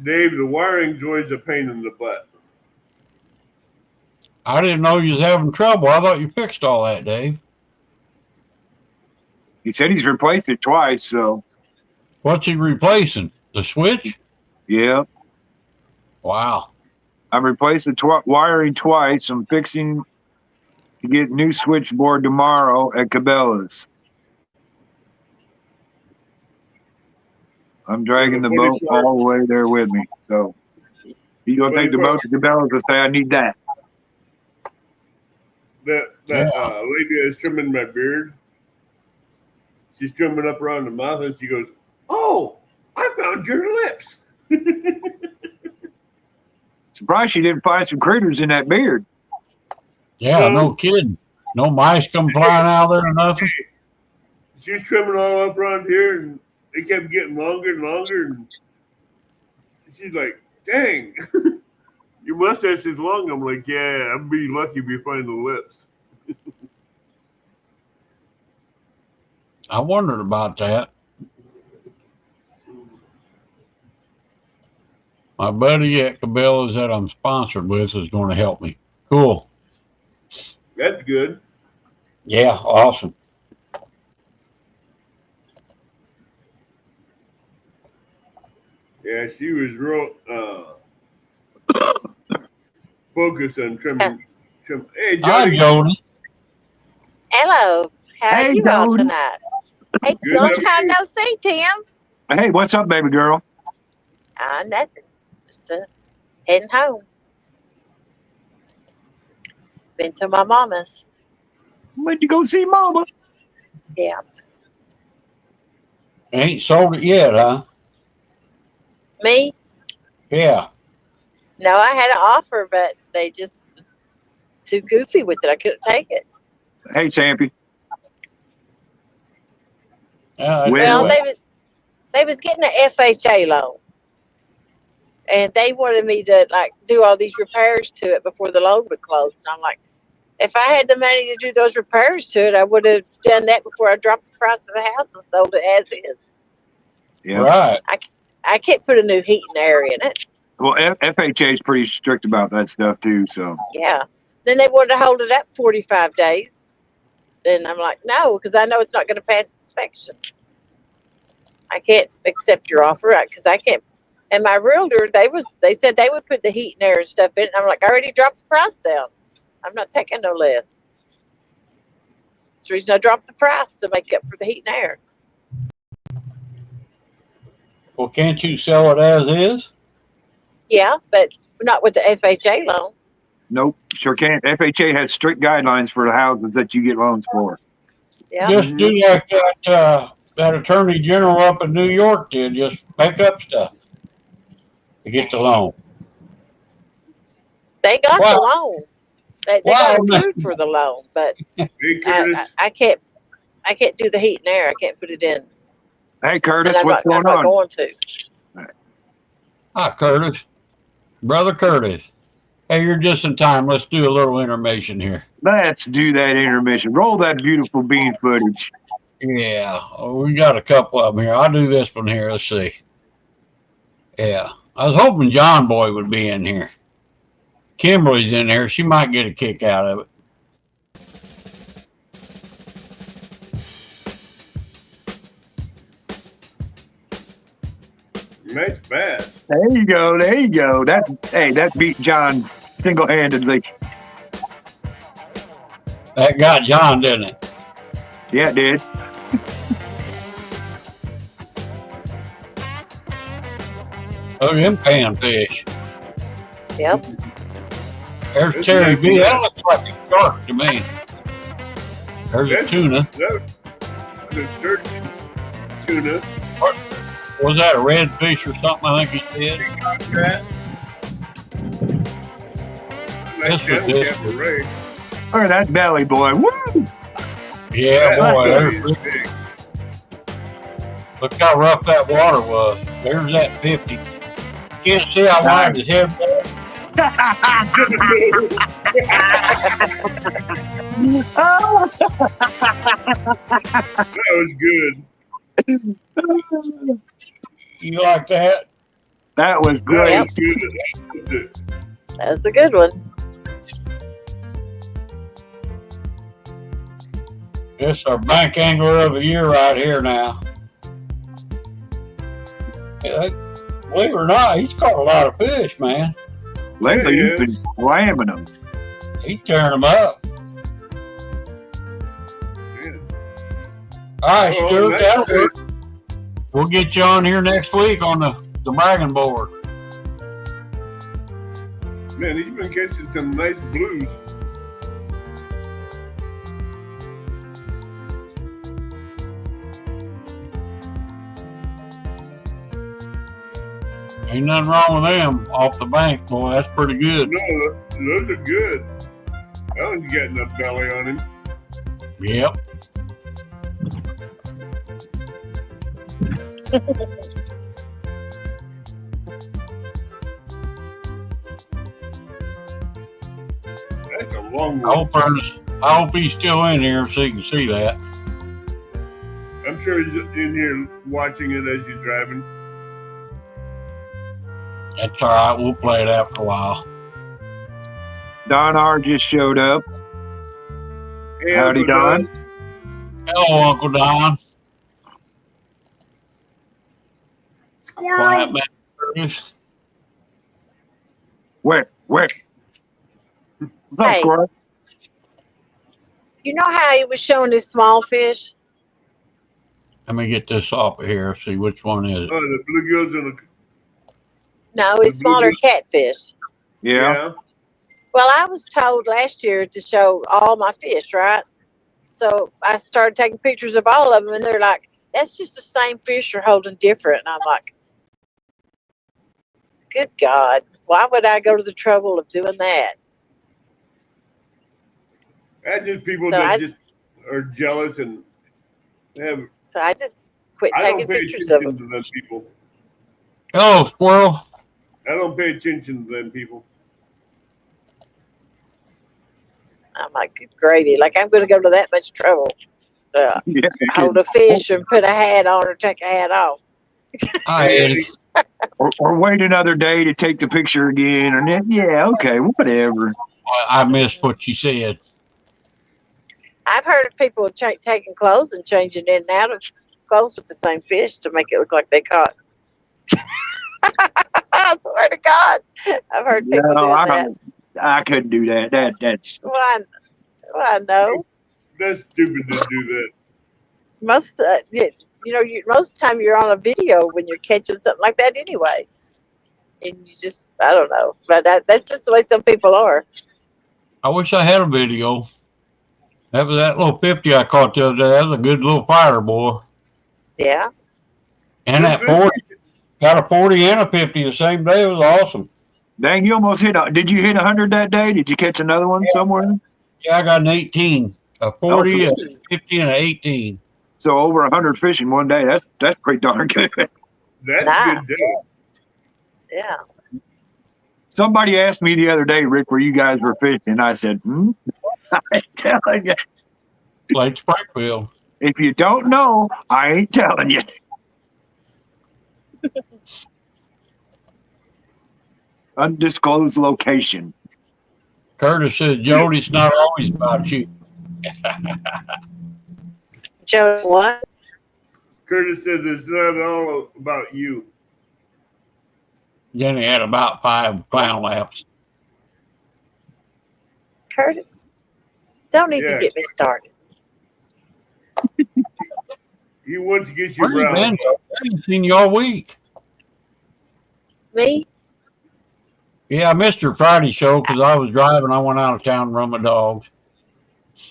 Dave, the wiring joy's a pain in the butt. I didn't know you was having trouble. I thought you fixed all that, Dave. He said he's replaced it twice, so. What's he replacing? The switch? Yeah. Wow. I'm replacing wiring twice. I'm fixing to get new switchboard tomorrow at Cabela's. I'm dragging the boat all the way there with me. So he's going to take the boat to Cabela's and say, I need that. That lady that's trimming my beard, she's trimming up around the mouth, and she goes, "Oh, I found your lips." Surprised she didn't find some critters in that beard. Yeah, no kidding. No mice come flying out there or nothing. She was trimming all up around here, and it kept getting longer and longer. And she's like, "Dang, your mustache is long." I'm like, "Yeah, I'd be lucky if you find the lips." I wondered about that. My buddy at Cabela's that I'm sponsored with is going to help me. Cool. That's good. Yeah, awesome. Yeah, she was real focused on trimming. Hey, Hi, Johnny. Jody. Hello. How are you all tonight? Hey, Good, long how are time you? no see, Tim. Hey, what's up, baby girl? Nothing. Just heading home. Been to my mama's. Went to go see Mama. Yeah. Ain't sold it yet, huh? Me? Yeah. No, I had an offer, but they just was too goofy with it. I couldn't take it. Hey, Sampy. Yeah, Well, Well, they was getting an FHA loan. and they wanted me to like do all these repairs to it before the loan would close. And I'm like, if I had the money to do those repairs to it, I would have done that before I dropped the price of the house and sold it as is. Yeah. Right. I can't put a new heat and air in it. Well, FHA is pretty strict about that stuff too. So Yeah. Then they wanted to hold it up 45 days. And I'm like, no, because I know it's not going to pass inspection. I can't accept your offer because I can't. And my realtor, they said they would put the heat and air and stuff in it. And I'm like, I already dropped the price down. I'm not taking no less. That's the reason I dropped the price, to make up for the heat and air. Well, can't you sell it as is? Yeah, but not with the FHA loan. nope, sure can't. FHA has strict guidelines for the houses that you get loans for. Yeah. Just do like that attorney general up in New York did. Just make up stuff to get the loan. They got Wow. the loan. They Wow. got approved for the loan, but Hey, Curtis. I can't do the heat and air. I can't put it in. Hey, And Curtis, I'm what's not going on? going to. Hi, Curtis. Brother Curtis. Hey, you're just in time. Let's do a little intermission here. Let's do that intermission. Roll that beautiful bean footage. Yeah, we got a couple of them here. I'll do this one here. Let's see. Yeah, I was hoping John Boy would be in here. Kimberly's in there. She might get a kick out of it. Nice bass. There you go. There you go. That beat John single-handedly. That got John, didn't it? Yeah, it did. Look at them panfish. Yep. There's This Terry is B. nice. That looks like a shark to me. There's a That's- tuna. The church tuna. Was that a redfish or something? I think he said. Bass. Nice This was channel this. cap for Ray. Oh, that belly boy. Woo! Yeah, That boy. belly There's, is big. look how rough that water was. There's that 50. Can't see how wide his head was. That was good. You like that? That was That great. Yep. was good. That's a good one. This is our bank angler of the year right here now. Yeah, believe it or not, he's caught a lot of fish, man. Lately, Yeah, he's been slamming them. He's tearing them up. Yeah. All right, Oh, Stuart, nice that'll fish. work. We'll get you on here next week on the bragging board. Man, he's been catching some nice blues. Ain't nothing wrong with them off the bank, boy. That's pretty good. No, those are good. That one's got enough belly on him. Yep. That's a long I one. I hope he's still in here so you can see that. I'm sure he's in here watching it as he's driving. That's all right. We'll play it after a while. Don R just showed up. Hey, Howdy, Uncle Don. Hello, Uncle Don. Quiet man. Curtis. Where? What's up, Hey. Squirrel? You know how he was showing his small fish? Let me get this off of here. See which one is it. Oh, the bluegills and the No, his smaller catfish. Yeah. Well, I was told last year to show all my fish, right? So I started taking pictures of all of them, and they're like, that's just the same fish you're holding different. And I'm like, good God, why would I go to the trouble of doing that? That's just people So that I- just are jealous and have. So I just quit I don't taking pay pictures of attention them. to those people. Hello, Squirrel. I don't pay attention to them people. I'm like, good gravy. Like, I'm going to go to that much trouble to Yeah, hold a fish and put a hat on or take a hat off. Hi, Eddie. or wait another day to take the picture again, and then yeah, okay, whatever. I missed what you said. I've heard of people taking clothes and changing in and out of clothes with the same fish to make it look like they caught. I swear to God, I've heard people No, doing that. I couldn't do that. That's Well, I know. That's stupid to do that. Most, most of the time you're on a video when you're catching something like that anyway. And you just, I don't know. But that's just the way some people are. I wish I had a video. That was that little 50 I caught the other day. That was a good little fire, boy. Yeah. And that 40. Got a 40 and a 50 the same day. It was awesome. dang. You almost hit. Did you hit 100 that day? Did you catch another one somewhere? Yeah, I got an 18, a 40, a 50, and an 18. So over 100 fish in one day. That's pretty darn good. That's Nice. good day. Yeah. Somebody asked me the other day, Rick, where you guys were fishing. I said, I ain't telling you. Lake Springfield. If you don't know, I ain't telling you. Undisclosed location. Curtis says, Jody, it's not always about you. Joe, what? Curtis says it's not all about you. Then he had about 5 clown laps. Curtis? Don't even Yeah. get me started. He wants to get you Where you around. been? I haven't seen you all week. Me? Yeah, I missed your Friday show because I was driving. I went out of town to run my dogs.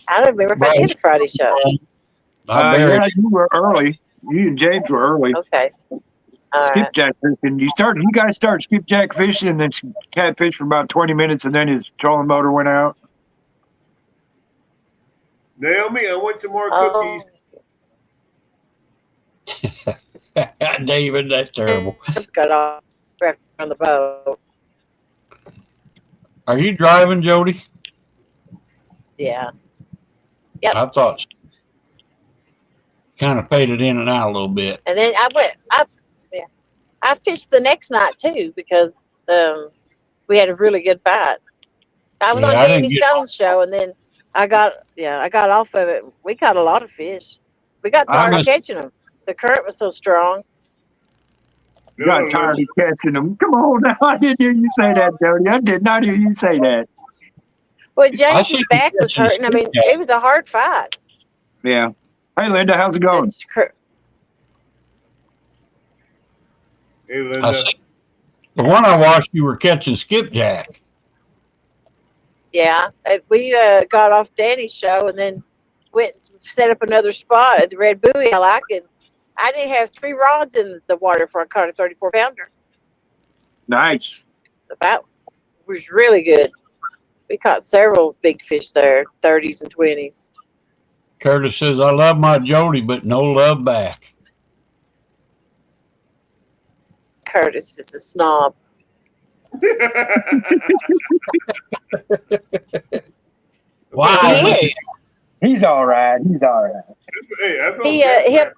I don't remember if I did a Friday show. I buried Yeah, you were early. You and James were early. Okay. All right. Skipjack fishing. You guys started skipjack fishing and then catfish for about 20 minutes and then his trolling motor went out. Naomi, I want some more Oh, cookies. David, that's terrible. just got off on the boat. Are you driving, Jody? Yeah. Yep. I thought kind of faded in and out a little bit. And then I fished the next night too because we had a really good bite. I was Yeah, on I didn't Danny get- Stone's show, and then I got off of it. We caught a lot of fish. We got I tired of missed- catching them. The current was so strong. You got tired of catching them. Come on now. I didn't hear you say that, Jody. I did not hear you say that. Well, James's seen back you was catching hurting. I mean, skipjack. it was a hard fight. Yeah. Hey, Linda, how's it going? Hey, I Linda. see- The one I watched, you were catching skipjack. Yeah, we got off Danny's show and then went and set up another spot at the Red Buoy I like, and I didn't have 3 rods in the water for I caught a 34-pounder. Nice. About was really good. We caught several big fish there, 30s and 20s. Curtis says, I love my Jody, but no love back. Curtis is a snob. Wow. He is. He's all right. He's all right. Hey, I felt He, bad.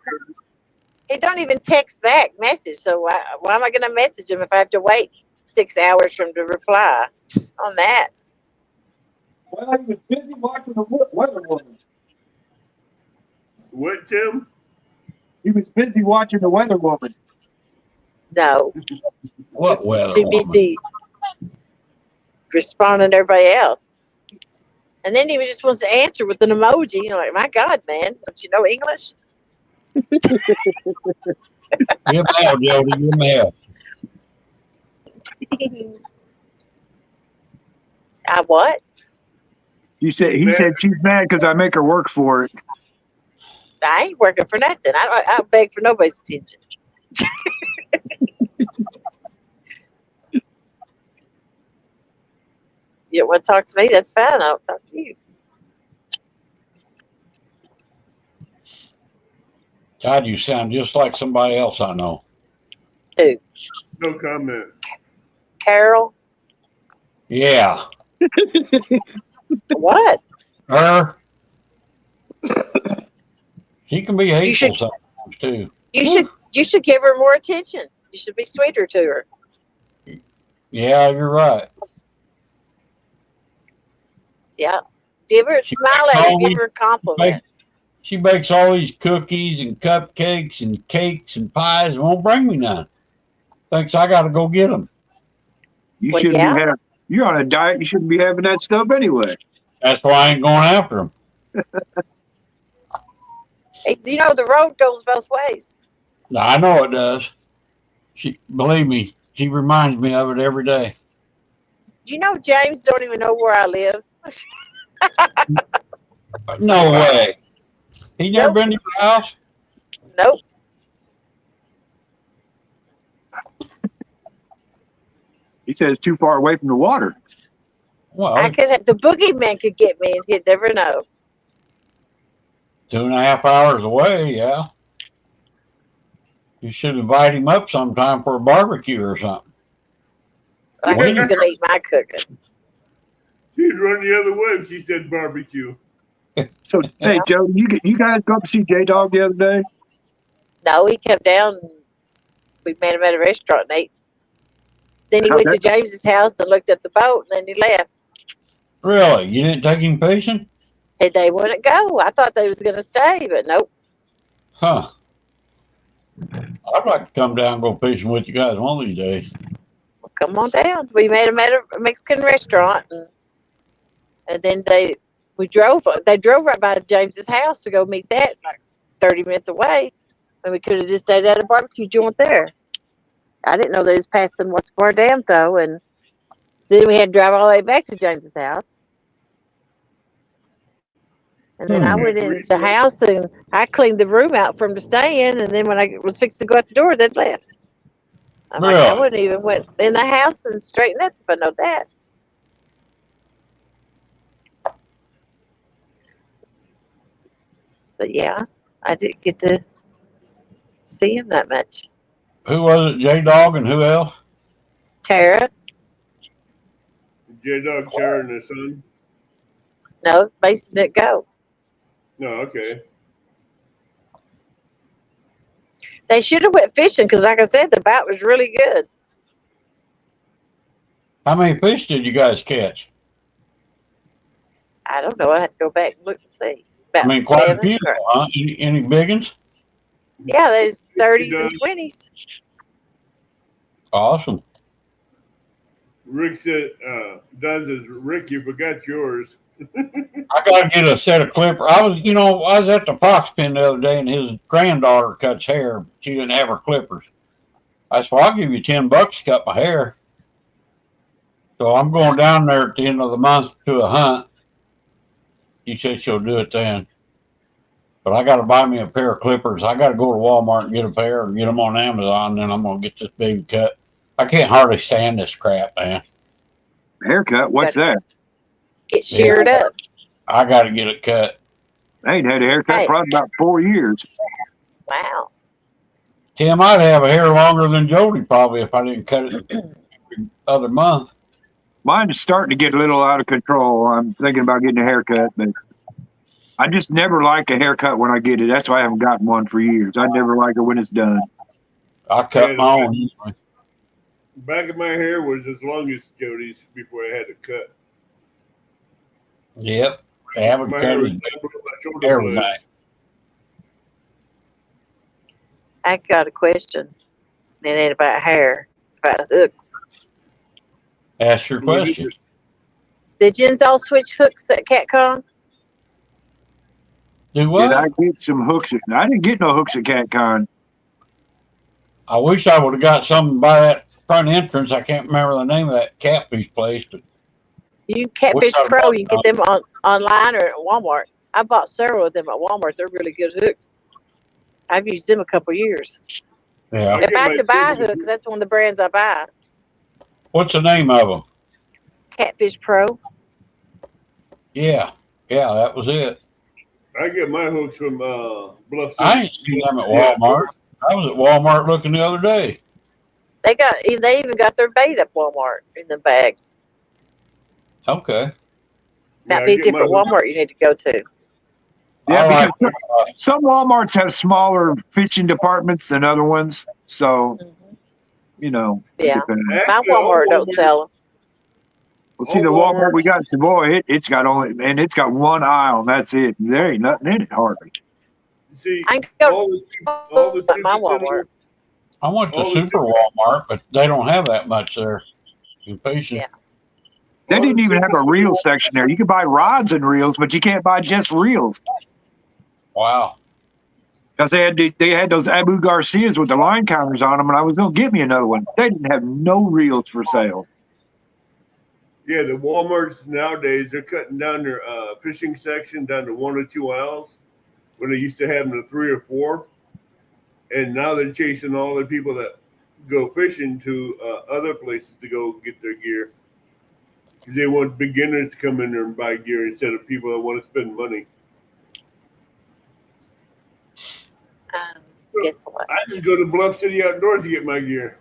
He don't even text back message. So why am I going to message him if I have to wait 6 hours for him to reply on that? Well, he was busy watching the weather woman. What, Tim? He was busy watching the weather woman. No. What He's weather? too woman? busy responding to everybody else. And then he just wants to answer with an emoji. You know, like, my God, man, don't you know English? Give him hell, Jody. Give him hell. I what? He said she's mad because I make her work for it. I ain't working for nothing. I don't beg for nobody's attention. You want to talk to me? That's fine. I'll talk to you. God, you sound just like somebody else I know. Who? No comment. Carol. Yeah. What? Her. She can be You hateful should sometimes too. you should give her more attention. You should be sweeter to her. Yeah, you're right. Yeah. Give her She smile makes at her, all give these, her a compliment. she bakes all these cookies and cupcakes and cakes and pies and won't bring me none. Thinks I got to go get them. You Well, shouldn't yeah. be having. You're on a diet. You shouldn't be having that stuff anyway. That's why I ain't going after them. Hey, you know the road goes both ways. I know it does. Believe me, she reminds me of it every day. You know James don't even know where I live. No way. He never Nope. been to your house? Nope. He says too far away from the water. Well, The boogeyman could get me and he'd never know. 2.5 hours away, yeah. You should invite him up sometime for a barbecue or something. Like What he's is- gonna eat my cooking. She'd run the other way if she said barbecue. So hey, Joe, you guys go up to see J Dog the other day? No, he came down and we met him at a restaurant and ate. Then he How'd went to James's house and looked at the boat and then he left. Really? You didn't take him fishing? And they wouldn't go. I thought they was gonna stay, but nope. Huh. I'd like to come down and go fishing with you guys one of these days. Well, come on down. We met him at a Mexican restaurant and then they drove right by James's house to go meet that like 30 minutes away. And we could have just stayed at a barbecue joint there. I didn't know they was passing what's Bar Dam though, and then we had to drive all the way back to James's house. And then I went in the house and I cleaned the room out for him to stay in. And then when I was fixing to go out the door, they'd left. I'm like, I Really? wouldn't even went in the house and straightened up if I know that. But yeah, I didn't get to see him that much. Who was it? J Dog and who else? Tara, J Dog, Tara, and their son. no, Mason didn't go. No, okay. They should have went fishing because, like I said, the bout was really good. How many fish did you guys catch? I don't know. I had to go back and look and see. About I mean, quite a 7 few. or- Huh? Any big ones? Yeah, there's 30s and 20s. Awesome. Rick said, Don says, Rick, you forgot yours. I gotta get a set of clippers. I was at the fox pen the other day, and his granddaughter cuts hair. She didn't have her clippers. I said, well, I'll give you $10 to cut my hair. So I'm going down there at the end of the month to a hunt. She said she'll do it then. But I got to buy me a pair of clippers. I got to go to Walmart and get a pair and get them on Amazon. Then I'm going to get this baby cut. I can't hardly stand this crap, man. Haircut? What's that? Get sheared up. I got to get it cut. I ain't had a haircut Hey. probably about 4 years. Wow. Tim, I'd have a hair longer than Jody probably if I didn't cut it every other month. Mine is starting to get a little out of control. I'm thinking about getting a haircut, but I just never like a haircut when I get it. That's why I haven't gotten one for years. I never like it when it's done. I cut my own usually. Back of my hair was as long as Jody's before I had to cut. Yep. I haven't My cut hair was it down below my shoulder every blades. night. I got a question. It ain't about hair. It's about hooks. Ask your question. Did Jens all switch hooks at CatCon? Do Did what? I get some hooks? I didn't get no hooks at CatCon. I wish I would have got something by that front entrance. I can't remember the name of that catfish place, but You Catfish What's Pro, our- you can get them online or at Walmart. I bought several of them at Walmart. They're really good hooks. I've used them a couple years. yeah. If get I my could buy favorite- hooks, that's one of the brands I buy. What's the name of them? Catfish Pro. Yeah, that was it. I get my hooks from Bluff City. I ain't seen them at Yeah. Walmart. I was at Walmart looking the other day. They even got their bait up Walmart in the bags. Okay. Might I be a get different my- Walmart you need to go to. Yeah, I like because some Walmarts have smaller fishing departments than other ones. So, Mhm. you know, it Yeah. depends. My Actually, all Walmart don't sell them. Well, see, the all Walmart we got in Savoy, it's got one aisle, and that's it. There ain't nothing in it hardly. See, I can go all the to my super Walmart. center, I went to all the Super Walmart, but they don't have that much there. In fishing. Yeah. They all didn't the even have a super reel center- section there. You can buy rods and reels, but you can't buy just reels Wow. because they had those Abu Garcias with the line counters on them, and I was gonna get me another one. They didn't have no reels for sale. Yeah, the Walmarts nowadays they're cutting down their fishing section down to 1 or 2 aisles when they used to have them to 3 or 4, and now they're chasing all the people that go fishing to other places to go get their gear because they want beginners to come in there and buy gear instead of people that want to spend money. Guess what? I just go to Bluff City Outdoors to get my gear.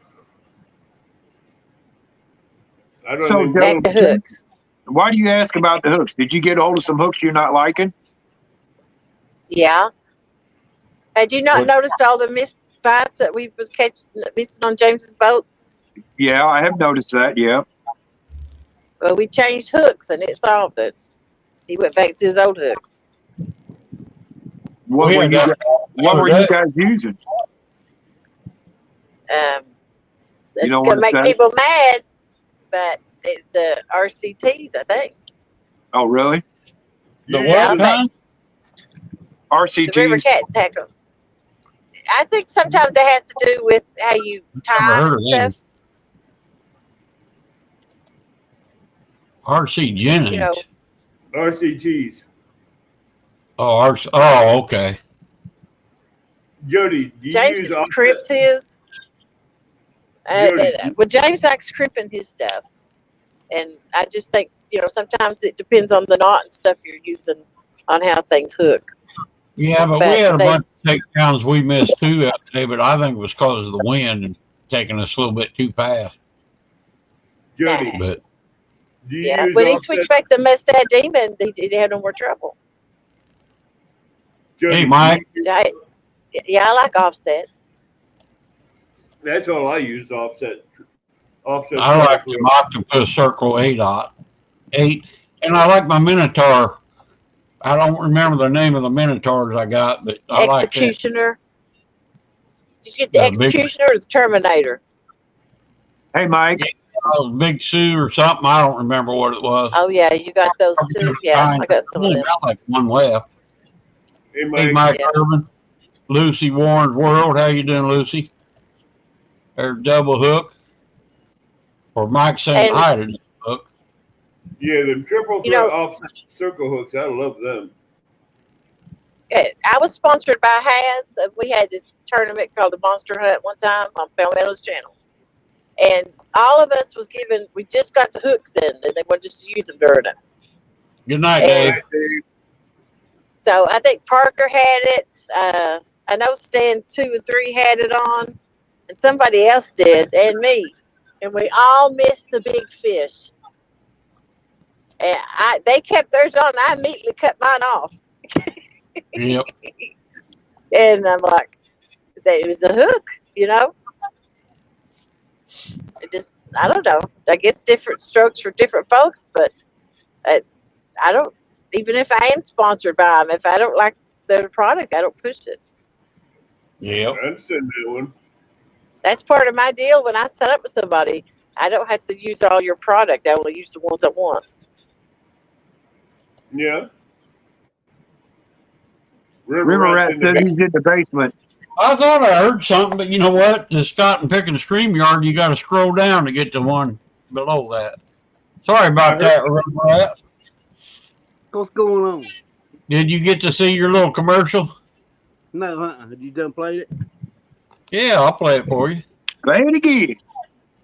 I don't So, even Back go to hooks. Why do you ask about the hooks? Did you get a hold of some hooks you're not liking? Yeah. Had you not What- noticed all the missed bites that we was missing on James's boats? Yeah, I have noticed that. Yeah. Well, we changed hooks and it solved it. He went back to his old hooks. What We were had you? that What other were you day. guys using? That's You don't gonna wanna make say? people mad, but it's RCTs, I think. Oh, really? The Yeah, what but- kind? The river RCTs. cat tackle. I think sometimes it has to do with how you tie Never heard and of them. stuff. RC Jennings. You know, RCTs. Oh, okay. Jody, do you James use just offset? crimps his. Jody, Well, James likes crimping his stuff, and I just think sometimes it depends on the knot and stuff you're using on how things hook. Yeah, but we But had a they- bunch of takedowns we missed too out there, but I think it was because of the wind and taking us a little bit too fast. Jody, But do you Yeah, use when he offset? switched back to Mustad Demon, he had no more trouble. Jody, Hey, do Mike. you- Yeah, I like offsets. that's all I use offset. Offset. I like trouble the Octopus Circle 8, and I like my Minotaur. I don't remember the name of the Minotaurs I got, but I like that. Executioner. Did you get the The big- Executioner or the Terminator? Hey, Mike. Big Sue or something. I don't remember what it was. Oh yeah, you got those too. Yeah, I got some I of only them. got like one left. Hey, Hey, Mike. Mike Yeah. Urban, Lucy Warren's World. How you doing, Lucy? There's double hook. Or Mike saying And- hi to double hook. Yeah, them triple You thread know- offset circle hooks. I love them. I was sponsored by Haas. We had this tournament called the Monster Hunt one time on Palmetto's channel, and all of us was given. We just got the hooks in, and they wanted us to use them during it. Good night, And- Dave. So I think Parker had it. I know Stan 2 and 3 had it on, and somebody else did, and me, and we all missed the big fish. And they kept theirs on. I immediately cut mine off, Yep. and I'm like, it was a hook, It just, I don't know. I guess different strokes for different folks, but I don't. Even if I am sponsored by them, if I don't like the product, I don't push it. Yep. I understand that one. That's part of my deal when I sign up with somebody. I don't have to use all your product. I only use the ones I want. Yeah. River Rat says he's in the basement. I thought I heard something, but you know what? The Scott and Pickens StreamYard, you got to scroll down to get to one below that. Sorry about that, River Rat. What's going on? Did you get to see your little commercial? No, Have you done played it? Yeah, I'll play it for you. Play it again.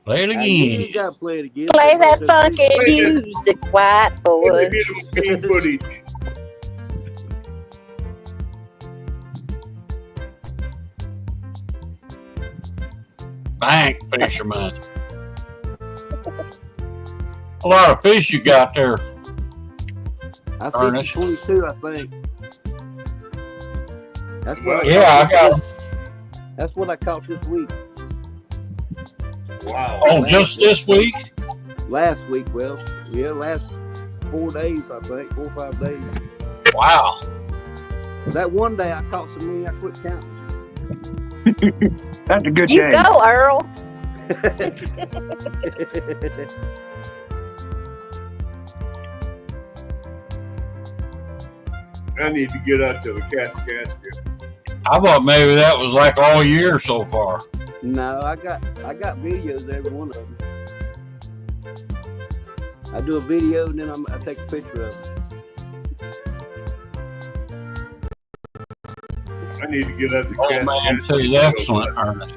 Play it You ain't again. got to play it again. Play that Because funky music, white boy. Beautiful scene footage. Bank fisherman. A lot of fish you got there. I Ernest. see 22, I think. That's what Yeah, I got. That's what I caught this week. Wow. Oh, just this week? Last week, well, yeah, last 4 days, I think, 4 or 5 days. Wow. That one day I caught so many I quit counting. That's a good You day. go, Earl. I need to get out to the Kaskaskia. I thought maybe that was like all year so far. No, I got videos of every one of them. I do a video and then I take a picture of it. I need to get out to Oh man, Kaskaskia. she's excellent, Ernest.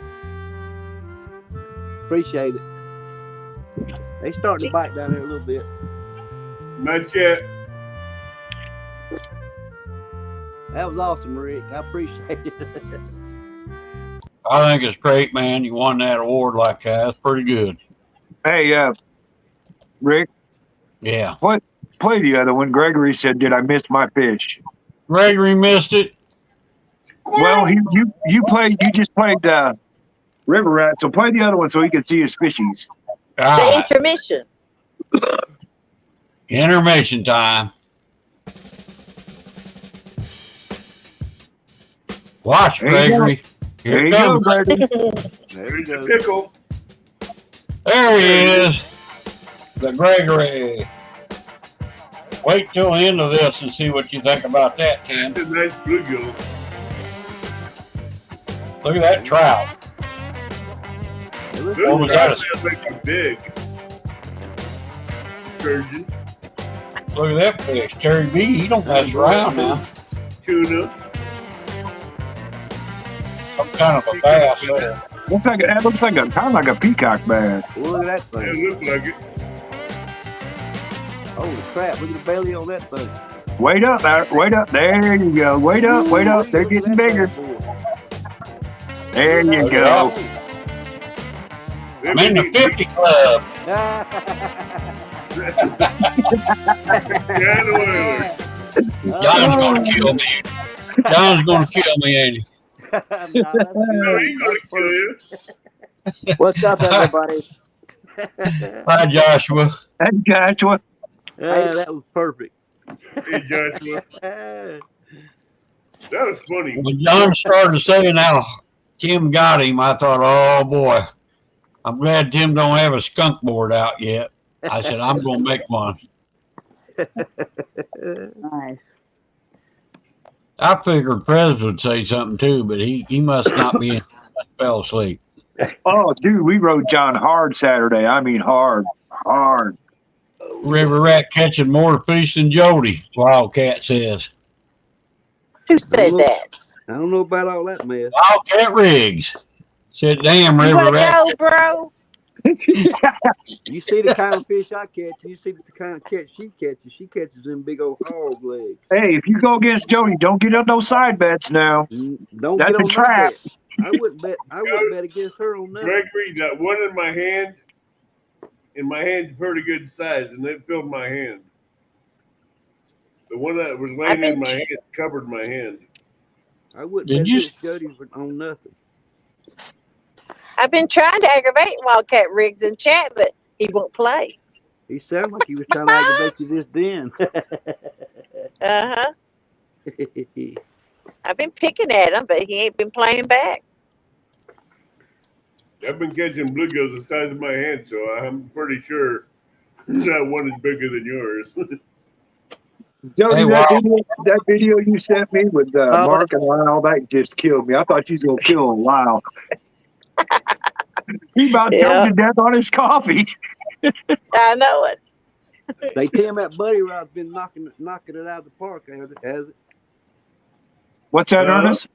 Appreciate it. They starting to bite down there a little bit. Not yet. That was awesome, Rick. I appreciate it. I think it's great, man. You won that award like that. That's pretty good. Hey, Rick, Yeah. play the other one. Gregory said, "Did I miss my fish?" Gregory missed it. Well, you just played River Rat, so play the other one so he can see his fishies. The Ah, intermission. intermission time. Watch, There you go. Gregory. There Here you it go, comes. Gregory. There we There's go. the pickle. There he is. The Gregory. Wait till the end of this and see what you think about that, Tim. That's a nice bluegill. Look at that trout. It was- Oh, we This got trout sounds like a big sturgeon, Look at that fish. Terry B, he don't mess around now. tuna. Some kind of a bass there. That looks like kind of like a peacock bass. Look at that It thing. looked like it. Holy crap, look at the belly on that thing. Wait up, wait up. There you go. Wait up, wait up. They're Look at getting that bigger. bad boy. There you Look go. at I'm in the 50 club. Jan Oiler. John's gonna kill me. John's gonna kill me, ain't he? No, he's gonna kill you. What's up, everybody? Hi, Joshua. Hey, Joshua. That was perfect. Hey, Joshua. That was funny. When John started saying how Tim got him, I thought, oh boy, I'm glad Tim don't have a skunk board out yet. I said, I'm gonna make one. Nice. I figured Prez would say something too, but he must not be in. Fell asleep. Oh, dude, we rode John hard Saturday. I mean, hard. River Rat catching more fish than Jody, Wildcat says. Who said that? I don't know about all that mess. Wildcat Riggs. Said, damn, You River wanna Rat. go, bro? You see the kind of fish I catch, you see the kind of catch she catches. She catches them big old hog legs. Hey, if you go against Jody, don't get up no side bets now. Don't That's get a on trap. that. I wouldn't bet against her on nothing. Gregory, that one in my hand's pretty good size, and it filled my hand. The one that was laying in my hand covered my hand. I wouldn't Did bet you- against Jody on nothing. I've been trying to aggravate Wildcat Riggs in chat, but he won't play. He sounded like he was trying to aggravate you just then. Uh-huh. I've been picking at him, but he ain't been playing back. I've been catching bluegills the size of my hand, so I'm pretty sure that one is bigger than yours. Jody, Hey, that video you sent me with Mark and Lyle, that just killed me. I thought you was going to kill Lyle. He about choked to death on his coffee. I know it. They tell him that buddy rod's been knocking it out of the park, has it? What's that, Ernest?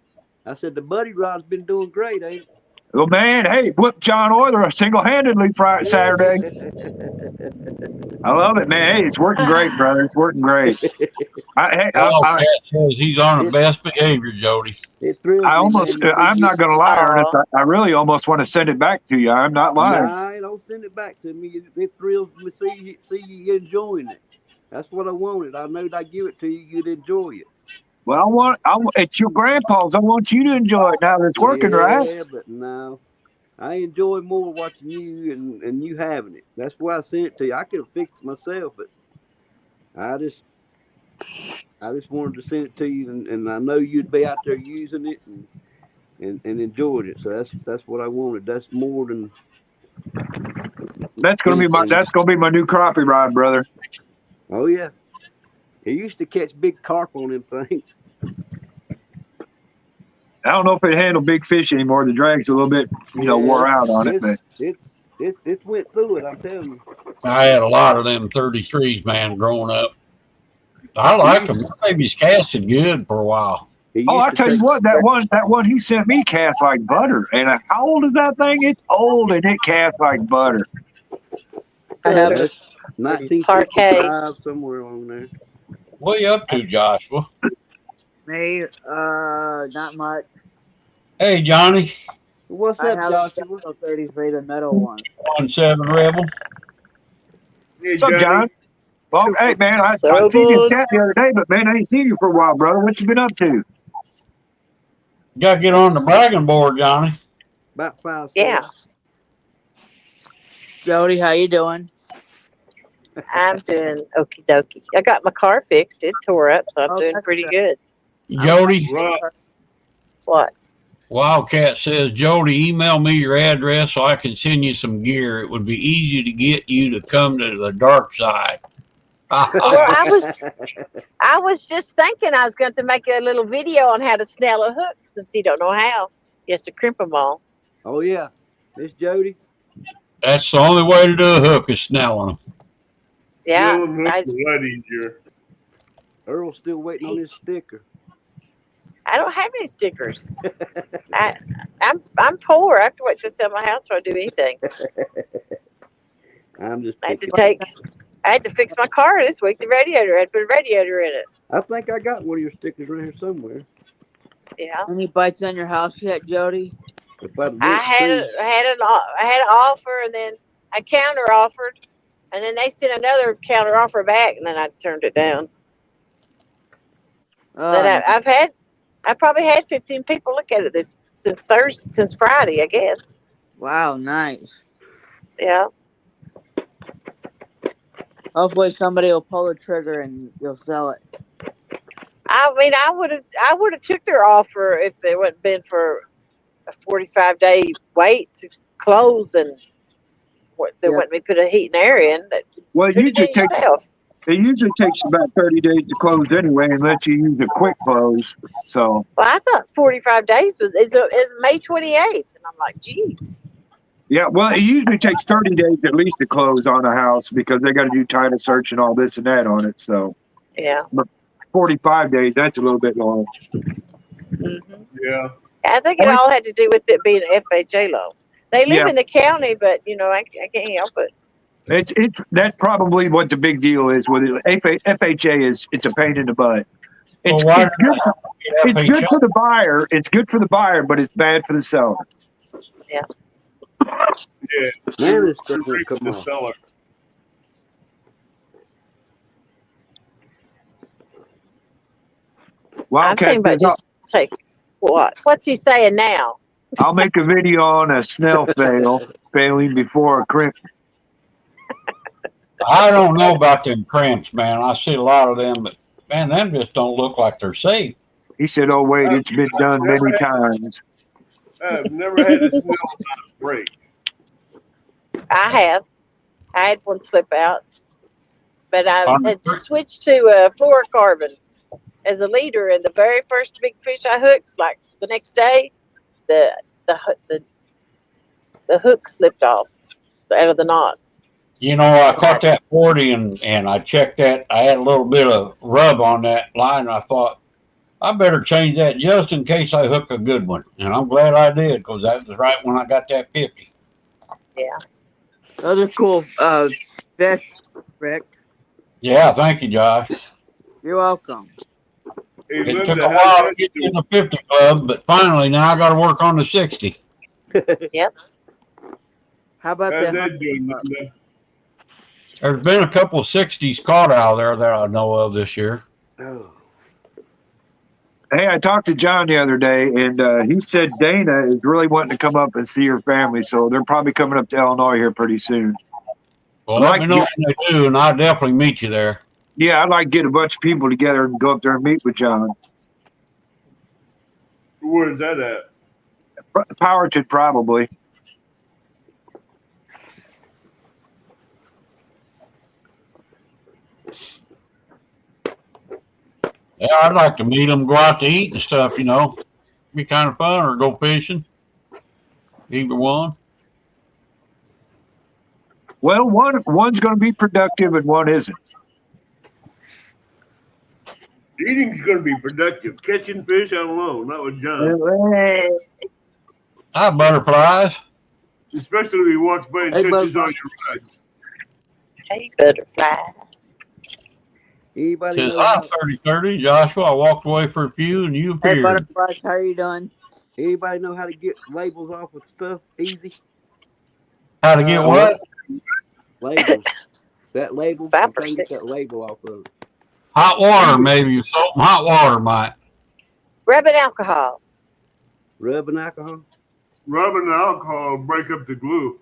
I said the buddy rod's been doing great, ain't it? Well, man, hey, whooped John Euler single-handedly Friday, Saturday. I love it, man. Hey, it's working great, brother. It's working great. Wildcat says he's on the best behavior, Jody. It thrills me, man. To see I'm not going to lie, Ernest. Aw. I really almost want to send it back to you. I'm not lying. Nah, don't send it back to me. It thrills me to see you enjoying it. That's what I wanted. I know that I give it to you, you'd enjoy it. Well, it's your grandpa's. I want you to enjoy it now that it's working, right? Yeah, but no. I enjoy more watching you and you having it. That's why I sent it to you. I could have fixed it myself, but I just wanted to send it to you, and I know you'd be out there using it and enjoyed it. So that's what I wanted. That's more than That's gonna be my new crappie rod, brother. Oh yeah. He used to catch big carp on them things. I don't know if it handle big fish anymore. The drag's a little bit, wore out on it. But It's went through it, I'm telling you. I had a lot of them 33s, man, growing up. I like them. My baby's casted good for a while. I tell you what, that one he sent me cast like butter. And how old is that thing? It's old and it casts like butter. I have it. 1965, somewhere along there. What you up to, Joshua? Me, not much. Hey, Johnny. What's I up, have Joshua? a 33, the metal one. 1-7 Rebel. Hey, What's up, John? Well, hey, man, I seen you in chat the other day, but, man, I ain't seen you for a while, brother. What you been up to? Got to get on the bragging board, Johnny. About 5 Yeah. Jody, how you doing? I'm doing okie dokie. I got my car fixed. It tore up, so I'm doing that's pretty good. good. Jody, Right. What? Wildcat says, Jody, email me your address so I can send you some gear. It would be easy to get you to come to the dark side. Well, I was just thinking I was going to make a little video on how to snell a hook since he don't know how. He has to crimp them all. Oh yeah, Miss Jody. That's the only way to do a hook is snelling them. Yeah, Still a lot easier. Earl's still waiting on his sticker. I don't have any stickers. I'm poor. I have to wait to sell my house before I do anything. I'm just. I had to fix my car this week. The radiator. I had to put a radiator in it. I think I got one of your stickers right here somewhere. Yeah. Any bites on your house yet, Jody? I had an offer, and then I counter offered, and then they sent another counter offer back, and then I turned it down. Then I probably had 15 people look at it since Friday, I guess. Wow, nice. Yeah. Hopefully somebody will pull the trigger and you'll sell it. I mean, I would have took their offer if it wouldn't been for a 45-day wait to close and they wouldn't be put a heat and air in. Well, it usually takes about 30 days to close anyway, unless you use a quick close. So. Well, I thought 45 days is May 28th, and I'm like, geez. Yeah, well, it usually takes 30 days at least to close on a house because they got to do title search and all this and that on it. So. Yeah. But 45 days, that's a little bit long. Mm-hmm. Yeah. I think it all had to do with it being an FHA loan. They live in the county, but I can't help it. That's probably what the big deal is with it. FHA it's a pain in the butt. It's good for the buyer. It's good for the buyer, but it's bad for the seller. Yeah. Yeah. Man, this stuff It come the off. seller. Well, I'm thinking about just take what? What's he saying now? I'll make a video on a snell failing before a crimp. I don't know about them crimps, man. I see a lot of them, but man, them just don't look like they're safe. He said, "Oh wait, it's been done many times." I've never had a snell break. I have. I had one slip out, but I had to switch to fluorocarbon as a leader. And the very first big fish I hooked, like the next day, the hook slipped off out of the knot. I caught that 40 and I checked that. I had a little bit of rub on that line. I thought, I better change that just in case I hook a good one. And I'm glad I did because that was right when I got that 50. Yeah. Those are cool fish, Rick. Yeah, thank you, Josh. You're welcome. Hey, It took Linda, a how's while to that get to doing? the 50 club, but finally now I got to work on the 60. Yep. How about How's the that doing, Hump? Linda? There's been a couple of 60s caught out there that I know of this year. Oh, Hey, I talked to John the other day, and he said Dana is really wanting to come up and see her family, so they're probably coming up to Illinois here pretty soon. Well, I'd let like me to know get, when they do, and I'll definitely meet you there. yeah, I'd like to get a bunch of people together and go up there and meet with John. Where's that at? Powerton, probably. Yeah, I'd like to meet them, go out to eat and stuff, you know. Be kind of fun, or go fishing. Either one. Well, one's going to be productive and one isn't. Eating's going to be productive. Catching fish, I don't know. Not with John. Hi, butterflies. Especially when he walks by and hey, touches Buzz. on your rides. Hey, butterfly. Anybody Says, know hi, how? 3030. Joshua, I walked away for a few and you Hey, appeared. butterflies, how are you doing? Anybody know how to get labels off with stuff easy? How to get What? what? Labels. That label. I'm trying to 5%. get that label off of it. Hot water, maybe. Salt and hot water might. Rubbing alcohol. Rubbing alcohol. Rubbing alcohol break up the glue.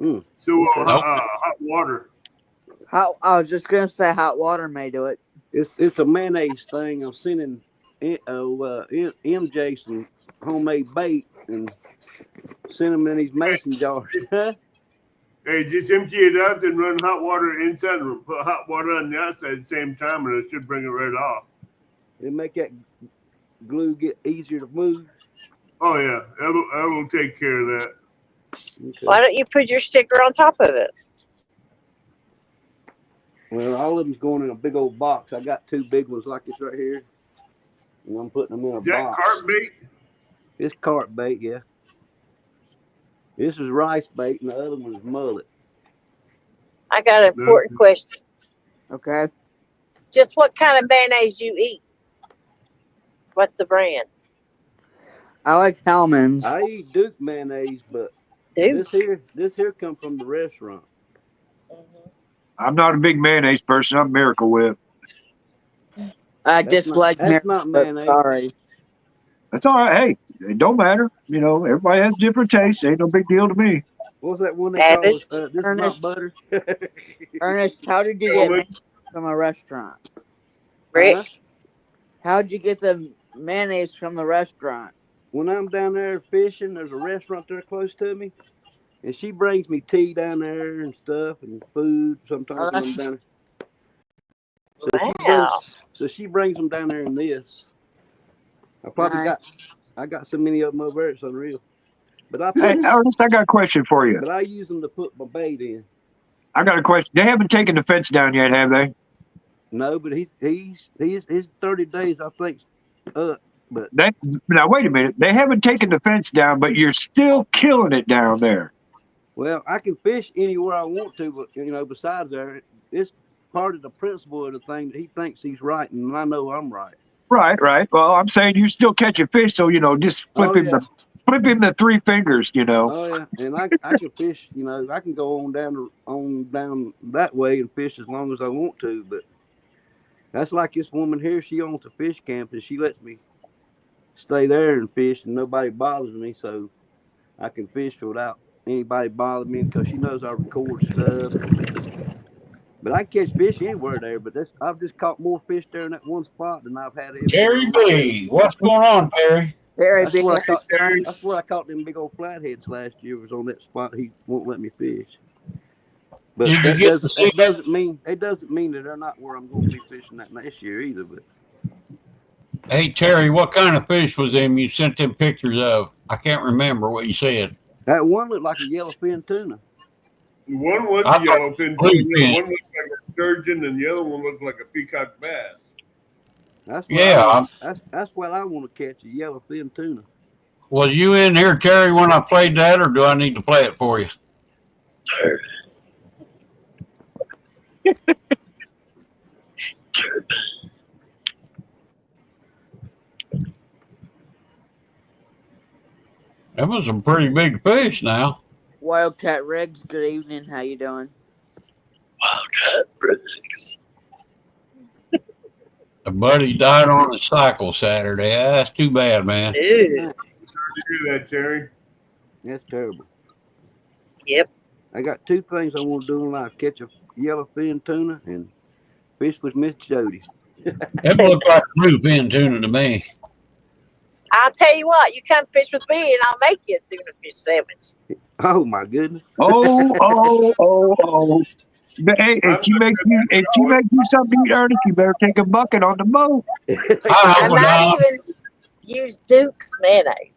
Mm. So Okay. Nope. hot water. I was just gonna say hot water may do it. It's a mayonnaise thing. I'm sending MJ some homemade bait and send them in these mason jars. Hey, just empty it out and run hot water inside and put hot water on the outside at the same time, and it should bring it right off. It make that glue get easier to move. Oh yeah, that'll take care of that. Okay. Why don't you put your sticker on top of it? Well, all of them's going in a big old box. I got two big ones like this right here, and I'm putting them in a Is that box. carp bait? It's carp bait, yeah. This is rice bait, and the other one is mullet. I got an important question. Okay. Just what kind of mayonnaise you eat? What's the brand? I like Hellman's. I eat Duke mayonnaise, but Dude. this here come from the restaurant. Mhm. I'm not a big mayonnaise person. I'm Miracle Whip. I That's dislike not Miracle Whip, mayonnaise. sorry. That's all right. Hey, it don't matter. You know, everybody has different tastes. Ain't no big deal to me. What's that one they call Savage. it? This is Ernest, not butter. Ernest, how did you get mayonnaise from a restaurant? Rick. Huh? How'd you get the mayonnaise from the restaurant? When I'm down there fishing, there's a restaurant there close to me, and she brings me tea down there and stuff and food sometimes Oh, when I'm that's down there. Wow. So she brings them down there in this. nice. I got so many of them over there, it's unreal. But Hey, Ernest, I got a question for you. but I use them to put my bait in. I got a question. They haven't taken the fence down yet, have they? No, but he's 30 days I think up. But Now wait a minute. They haven't taken the fence down, but you're still killing it down there. well, I can fish anywhere I want to, but besides there, it's part of the principle of the thing that he thinks he's right, and I know I'm right. Right, right. Well, I'm saying you still catch a fish, so just flip him the three fingers. Oh yeah, and I can fish. I can go on down that way and fish as long as I want to. But that's like this woman here. She owns a fish camp, and she lets me stay there and fish, and nobody bothers me, so I can fish without anybody bothering me because she knows I record stuff. But I can catch fish anywhere there. But I've just caught more fish there in that one spot than I've had everywhere Terry on the trip. B. What's going on, Terry? Very That's big where I caught. return. That's where I caught them big old flatheads last year. Was on that spot. He won't let me fish. But Did you that get doesn't. to see That doesn't mean. It doesn't mean that they're not where I'm going to be fishing that next year either. But Hey, Terry, what kind of fish was them you sent them pictures of? I can't remember what you said. that one looked like a yellowfin tuna. One was I a thought yellowfin bluefin. tuna, one looked like a sturgeon, and the other one looked like a peacock bass. That's what I Yeah. want. That's what I want to catch, a yellowfin tuna. Was you in here, Terry, when I played that, or do I need to play it for you? That was some pretty big fish now. Wildcat Riggs, good evening. How you doing? A buddy died on a cycle Saturday. That's too bad, man. Ew. Sorry to hear that, Terry. That's terrible. Yep. I got two things I want to do in life: catch a yellowfin tuna and fish with Miss Jody. That looked like bluefin tuna to me. I'll tell you what, you come fish with me and I'll make you a tuna fish sandwich. Oh my goodness! Oh. Hey, I'm if she makes you something to eat, Ernest, you better take a bucket on the boat. I I might even use Duke's mayonnaise.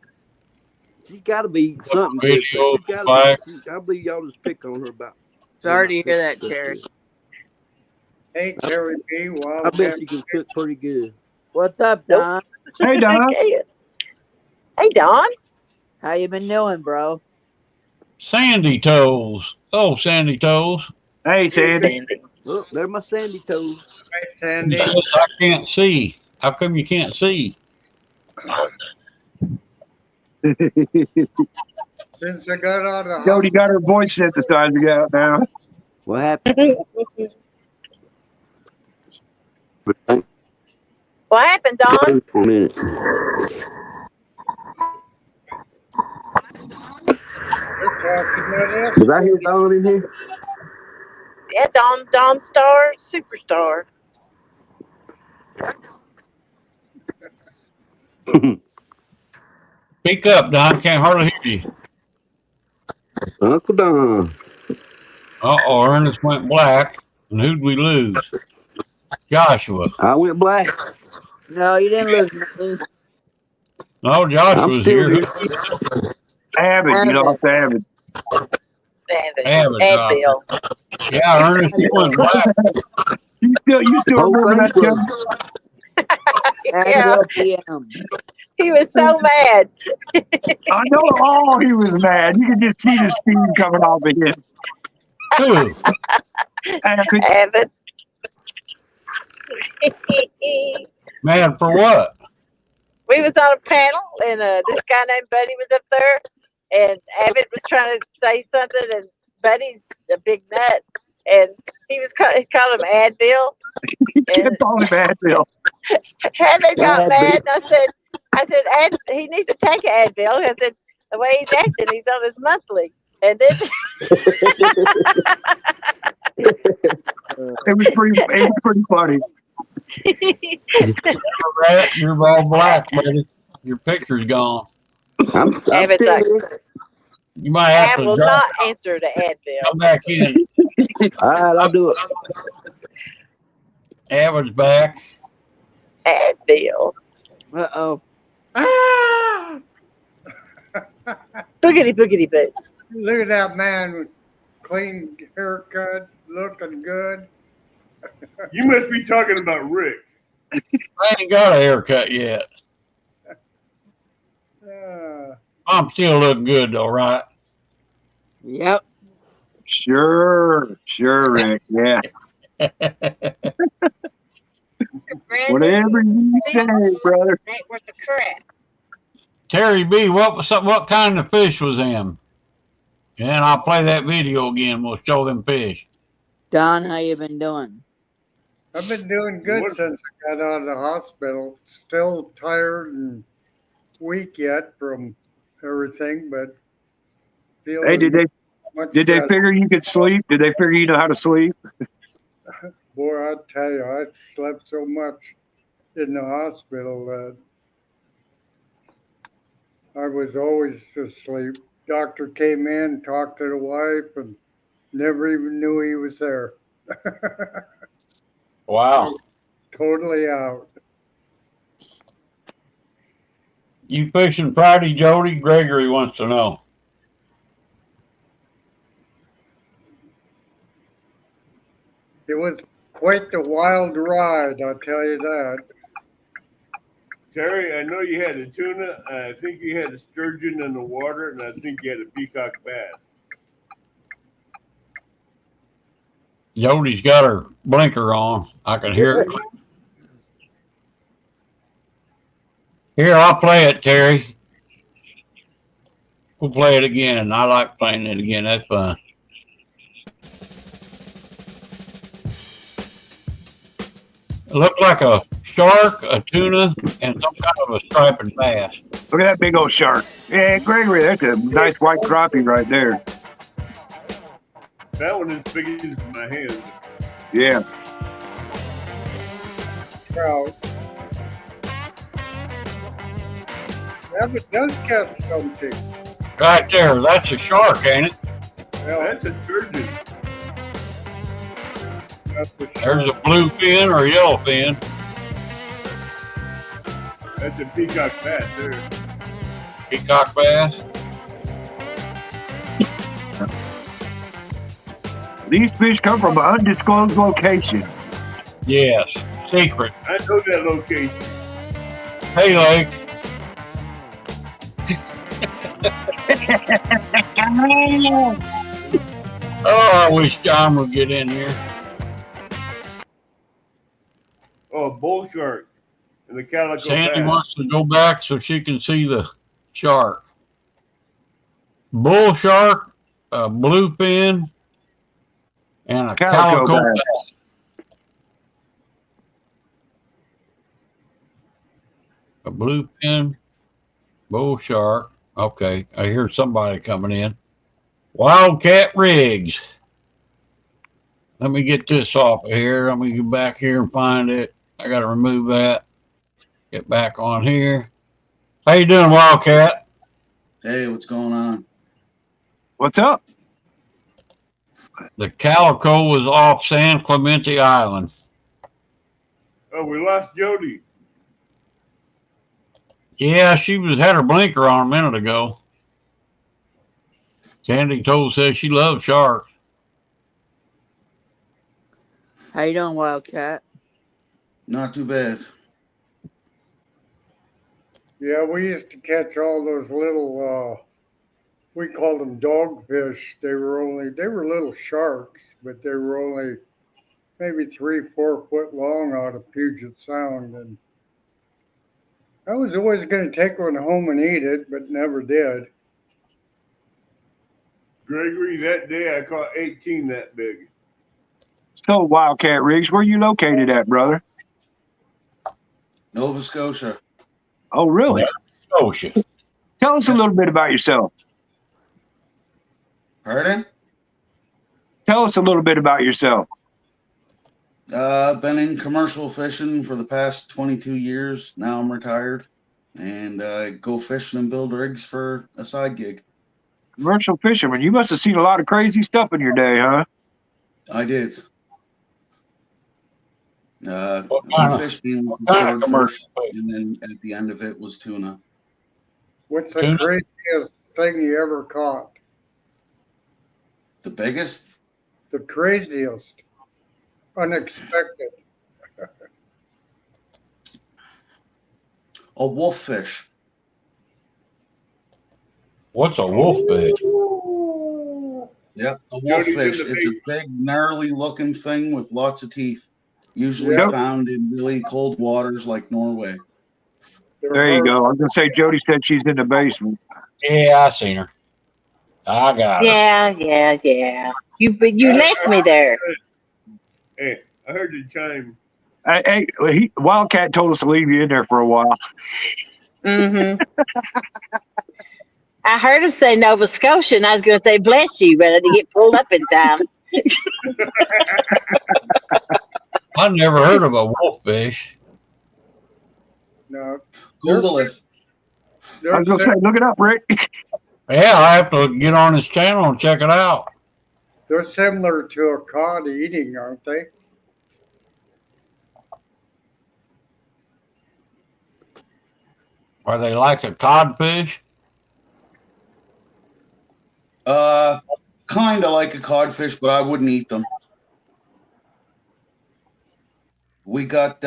She's got to be eating something good. So Video she got to back. be. I believe y'all just pick on her about. Sorry to hear that, Terry. Hey, Terry B. I Wildcat. bet she can cook pretty good. What's up, Nope. Don? Hey, Don. Hey, Don. How you been doing, bro? Sandy toes. Oh, Sandy toes. Hey, Sandy. Oh, there my sandy toes. Hey, He Sandy. says I can't see. How come you can't see? Since I got out of the Jody got her voice synthesized out now. What happened? What happened, Don? For a minute. hospital, Was I hear Don in here? Yeah, Don Star, superstar. Speak up, Don. Can't hardly hear you. Uncle Don. Uh-oh, Ernest went black. And who'd we lose? Joshua. I went black. No, you didn't lose me. No, I'm Joshua's still here. here. Abbott, you lost Abbott. Abbott, Advil. yeah, Ernest, you went black. You still Whole remember thing that, Jody? broke. Yeah, Advil PM. he was so mad. I know. Oh, he was mad. You could just see the steam coming off of him. Who? Abbott. Abbott. Mad for what? We was on a panel, and this guy named Buddy was up there, and Abbott was trying to say something, and Buddy's a big nut, and he called him Advil. He kept calling him Advil. Abbott got mad, and I said, he needs to take an Advil. I said, the way he's acting, he's on his monthly. And then It was pretty funny. You're all black, buddy. Your picture's gone. I'm Abbott's still like, here. You might have I to will not answer to Advil. come back in. All right, I'll do it. Abbott's back. Advil. Uh-oh. Ah! Boogity boogity boo. Look at that man with clean haircut, looking good. You must be talking about Rick. I ain't got a haircut yet. I'm still looking good though, right? Yep. Sure, Rick. Yeah. Whatever you say, brother. Ain't worth the crap. Terry B, what kind of fish was them? And I'll play that video again. We'll show them fish. Don, how you been doing? I've been doing good since I got out of the hospital. Still tired and weak yet from everything, but feeling Hey, did they better. figure you could sleep? Did they figure you know how to sleep? Boy, I tell you, I slept so much in the hospital that I was always asleep. Doctor came in, talked to the wife, and never even knew he was there. Wow. Totally out. You fishing Friday, Jody? Gregory wants to know. It was quite the wild ride, I'll tell you that. Terry, I know you had a tuna. I think you had a sturgeon in the water, and I think you had a peacock bass. Jody's got her blinker on. I can hear it. Here, I'll play it, Terry. We'll play it again. I like playing it again. That's fun. It looked like a shark, a tuna, and some kind of a striped bass. Look at that big old shark. Yeah, Gregory, that's a nice white crappie right there. That one is big as my hand. Yeah. Trout. That does catch something. Right there. That's a shark, ain't it? Well, That's a sturgeon. that's the There's shark. a blue fin or a yellow fin. That's a peacock bass there. Peacock bass. These fish come from an undisclosed location. Yes. Secret. I know that location. Hey, Lake. Oh, I wish John would get in here. Oh, a bull shark and the calico Sandy bass. wants to go back so she can see the shark. Bull shark, a blue fin, and a Calico calico bass. bass. A blue fin, bull shark. Okay, I hear somebody coming in. Wildcat rigs. Let me get this off of here. Let me get back here and find it. I got to remove that. Get back on here. How you doing, Wildcat? Hey, what's going on? What's up? The Calico was off San Clemente Island. Oh, we lost Jody. Yeah, she had her blinker on a minute ago. Sandy says she loves sharks. How you doing, Wildcat? Not too bad. Yeah, we used to catch all those little, we called them dogfish. They were little sharks, but they were only maybe 3-4 foot long out of Puget Sound. And I was always going to take one home and eat it, but never did. Gregory, that day I caught 18 that big. So, Wildcat Rigs, where you located at, brother? Nova Scotia. Oh, really? Ocean. Tell us a little bit about yourself. Pardon? Tell us a little bit about yourself. I've been in commercial fishing for the past 22 years. Now I'm retired. And I go fishing and build rigs for a side gig. Commercial fisherman, you must have seen a lot of crazy stuff in your day, huh? I did. What We kind of fished being with kind of swordfish, commercial fish? and then at the end of it was tuna. What's the Tuna? craziest thing you ever caught? The biggest? The craziest, unexpected. A wolffish. What's a wolffish? Yep, a Jody's in wolffish. the It's a big, gnarly looking thing with lots of teeth. Usually Yep. found in really cold waters like Norway. They're There you hard. go. I was going to say, Jody said she's in the basement. Yeah, I seen her. I got her. Yeah. You left me there. Hey, I heard the chime. Wildcat told us to leave you in there for a while. Mm-hmm. I heard him say Nova Scotia, and I was going to say bless you, but I didn't get pulled up in time. I never heard of a wolffish. No, Google it. I was going to say, look it up, Rick. Yeah, I have to get on his channel and check it out. they're similar to a cod eating, aren't they? Are they like a codfish? Kind of like a codfish, but I wouldn't eat them. We got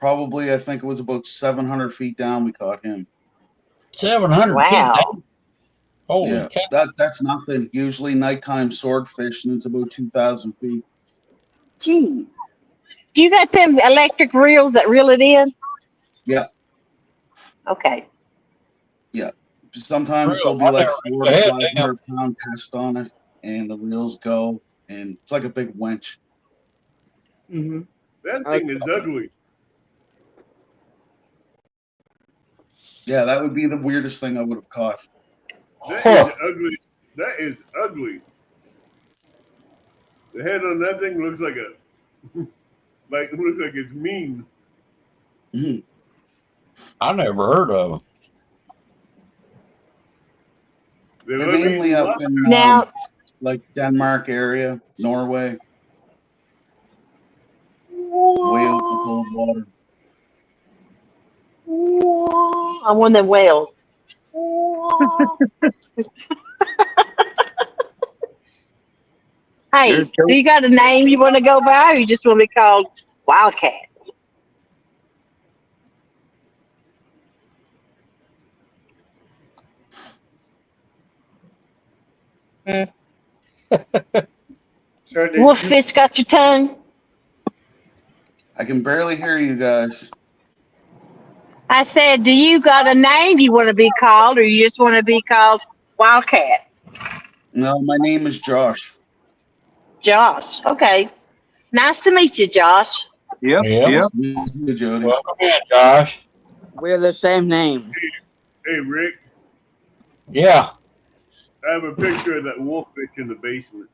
probably, I think it was about 700 feet down. We caught him. 700 feet Wow. down. Holy Yeah, cow. that's nothing. Usually nighttime swordfish, and it's about 2,000 feet. Gee. Do you got them electric reels that reel it in? Yeah, Okay. yeah. Sometimes Real. there'll be I like never four knew to they had five them. hundred pound test on it, and the reels go, and it's like a big winch. Mm-hmm. That Okay. thing is ugly. Yeah, that would be the weirdest thing I would have caught. That is Huh. ugly. That is ugly. The head on that thing looks like it looks like it's mean. Mhm. I never heard of them. They They're love mainly eating up lobster. in Now, like Denmark area, Norway, way out in the cold water. I'm one of them whales. There's Hey, do you got a name you want to go by, or you just want to be called Wildcat? Hmm. So did you Wolffish got your tongue? I can barely hear you guys. I said, do you got a name you want to be called, or you just want to be called Wildcat? No, my name is Josh. Josh. Okay. Nice to meet you, Josh. Yep, Yeah. yep. Nice to meet you, Jody. Welcome in, Josh. We're the same name. Hey Rick, Yeah. I have a picture of that wolffish in the basement.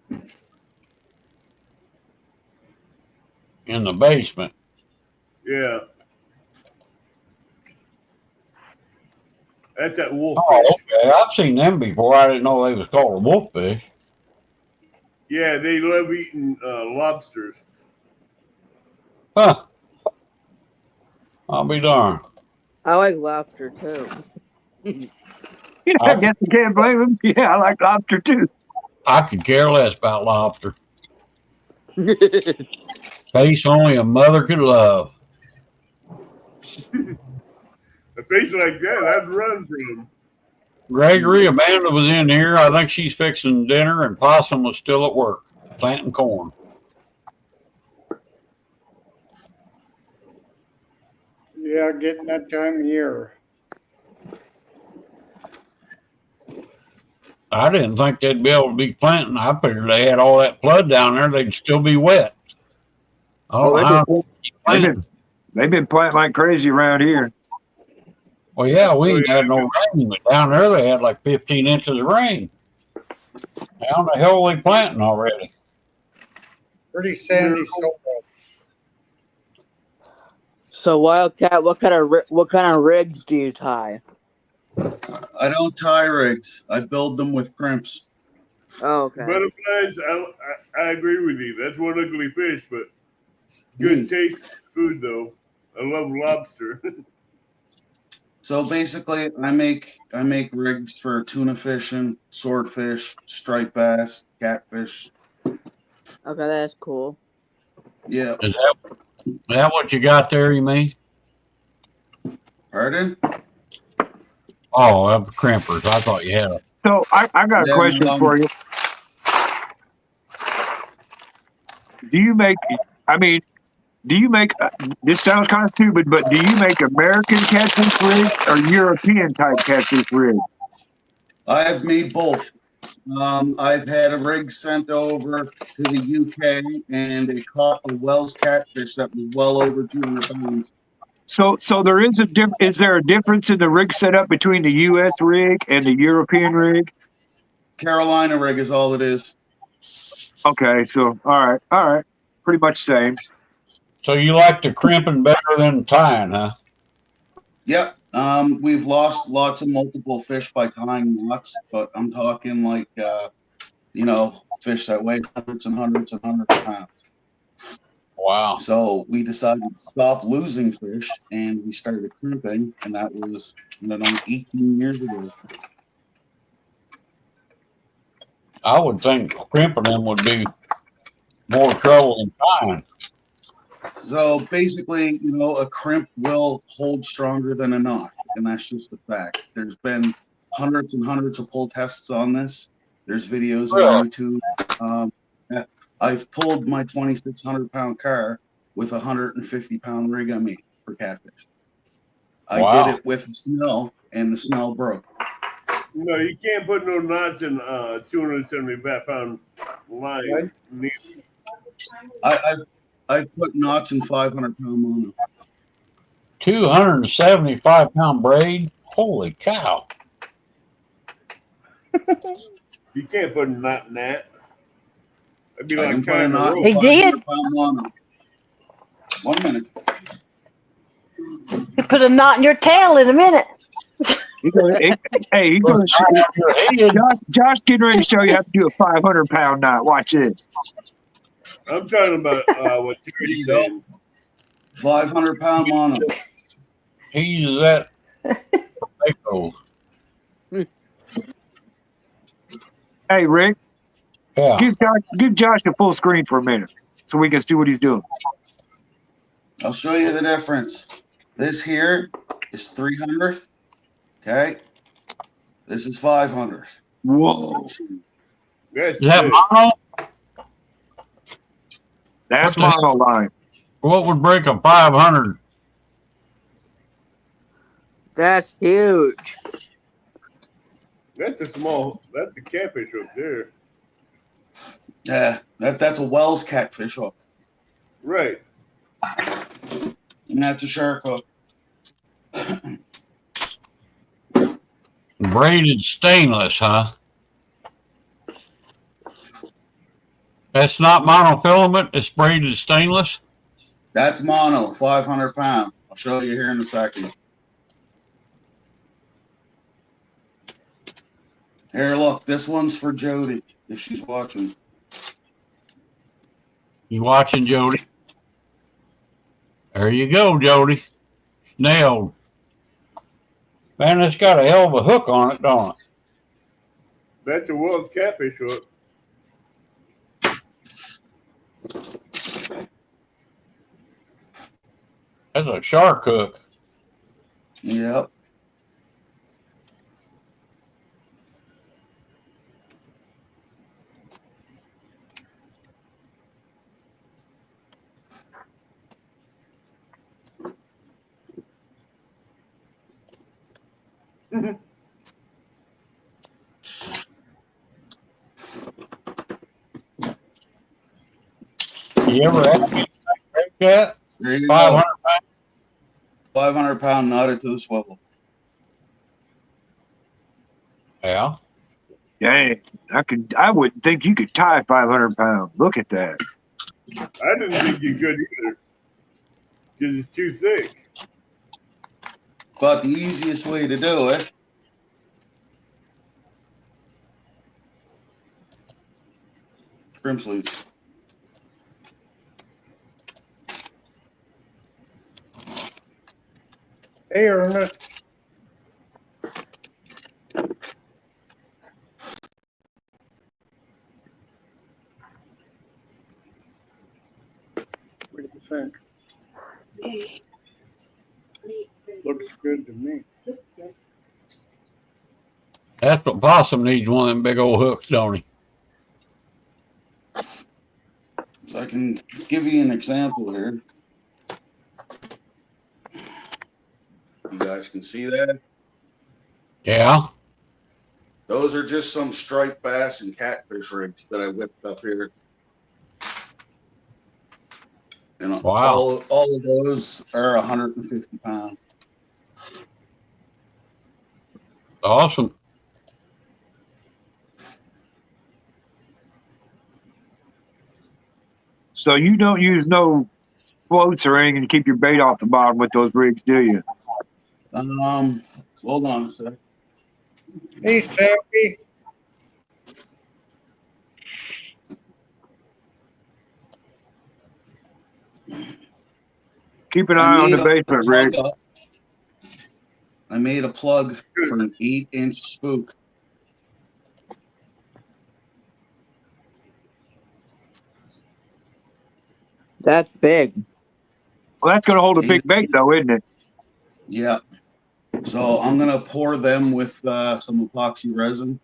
In the basement. Yeah, that's that wolffish. Oh, okay. I've seen them before. I didn't know they was called wolffish. Yeah, they love eating lobsters. Huh. I'll be darned. I like lobster too. Yeah, I I could, guess you can't blame him. Yeah, I like lobster too. I could care less about lobster. Face only a mother could love. A face like that, I'd run from him. Gregory, Amanda was in here. I think she's fixing dinner, and Possum was still at work planting corn. yeah, getting that time of year. I didn't think they'd be able to be planting. I figured they had all that flood down there, they'd still be wet. I don't Oh, know how to keep they've been planting. they've been planting like crazy around here. Well, yeah, we Oh ain't yeah, had no rain, but down there they had like 15 inches of rain. How the hell are they planting already? Pretty sandy soil. So Wildcat, what kind of rigs do you tie? I don't tie rigs. I build them with crimps. Oh, okay. butterflies. I agree with you. That's one ugly fish, but good Mm. taste food though. I love lobster. So basically, I make rigs for tuna fishing, swordfish, striped bass, catfish. Okay, that's cool. Yeah. Is that what you got there, you mean? Pardon? Oh, crimpers. I thought you had a. So I got a Yeah. question for you. Do you make? I mean, do you make? This sounds kind of stupid, but do you make American catfish rigs or European type catfish rigs? I've made both. I've had a rig sent over to the UK, and they caught a Wells catfish that was well over 200 pounds. So there is is there a difference in the rig setup between the U.S. rig and the European rig? Carolina rig is all it is. Okay, so all right, pretty much same. So you like the crimping better than tying, huh? Yep. We've lost lots of multiple fish by tying knots, but I'm talking like fish that weigh hundreds and hundreds and hundreds of pounds. Wow. So we decided to stop losing fish, and we started crimping, and that was 18 years ago. I would think crimping them would be more trouble than tying. So basically, you know, a crimp will hold stronger than a knot, and that's just a fact. There's been hundreds and hundreds of pull tests on this. There's videos on Really? YouTube. I've pulled my 2,600-pound car with a 150-pound rig I made for catfish. I did Wow. it with the snell, and the snell broke. No, you can't put no knots in 275-pound line. I've put knots in 500-pound mono. 275-pound braid. Holy cow. You can't put a knot in that. It'd be I like can put a tying a knot rope. in He did? 500-pound mono. 1 minute. You put a knot in your tail in a minute. He's gonna, hey, he's going Your head. Josh getting ready to show you how to do a 500-pound knot. Watch this. I'm talking about what Terry's There you saying. 500-pound mono. He uses that. Echo. Hey, Rick, Yeah. give Josh a full screen for a minute so we can see what he's doing. I'll show you the difference. This here is 300. Okay. This is 500. Whoa. That's Is that good. mono? That's What the- mono line. What would break a 500? That's huge. That's a catfish hook there. Yeah, that's a Wells catfish hook. Right. And that's a shark hook. Braided stainless, huh? That's not monofilament. It's braided stainless. That's mono, 500 pound. I'll show you here in a second. Here, look, this one's for Jody, if she's watching. You watching, Jody? There you go, Jody. Nailed. Man, it's got a hell of a hook on it, don't it? That's a Wells catfish hook. That's a shark hook. Yep. You ever had anything like that? There you 500 go. 500 pound knotted to the swivel. Yeah. Dang, I wouldn't think you could tie 500 pounds. Look at that. I didn't think you could either. Because it's too thick. But the easiest way to do it trim sleeves. Hey, Ernest. What do you think? Looks good to me. That's what Possum needs, one of them big old hooks, don't he? So I can give you an example here. You guys can see that? Yeah. Those are just some striped bass and catfish rigs that I whipped up here. And Wow. all of those are 150 pounds. Awesome. So you don't use no floats or anything to keep your bait off the bottom with those rigs, do you? Hold on a sec. Hey, Sammy. Keep an eye on the basement rig. I made a plug for an 8-inch spook. That's big. Well, that's going to hold a big bait, though, isn't it? Yeah. So I'm gonna pour them with some epoxy resin.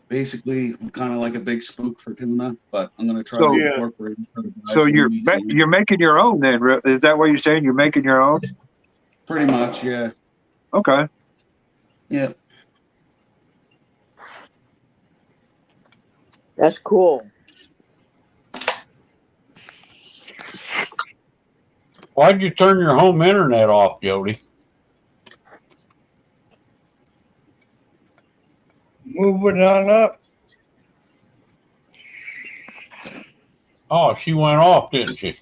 Basically, kind of like a big spook for tuna, but I'm gonna try So- to Yeah. incorporate it for the guys So in you're Louisiana. making your own then? Is that what you're saying? You're making your own? Pretty much, yeah. Okay. Yeah. That's cool. Why'd you turn your home internet off, Jody? Moving on up. Oh, she went off, didn't she?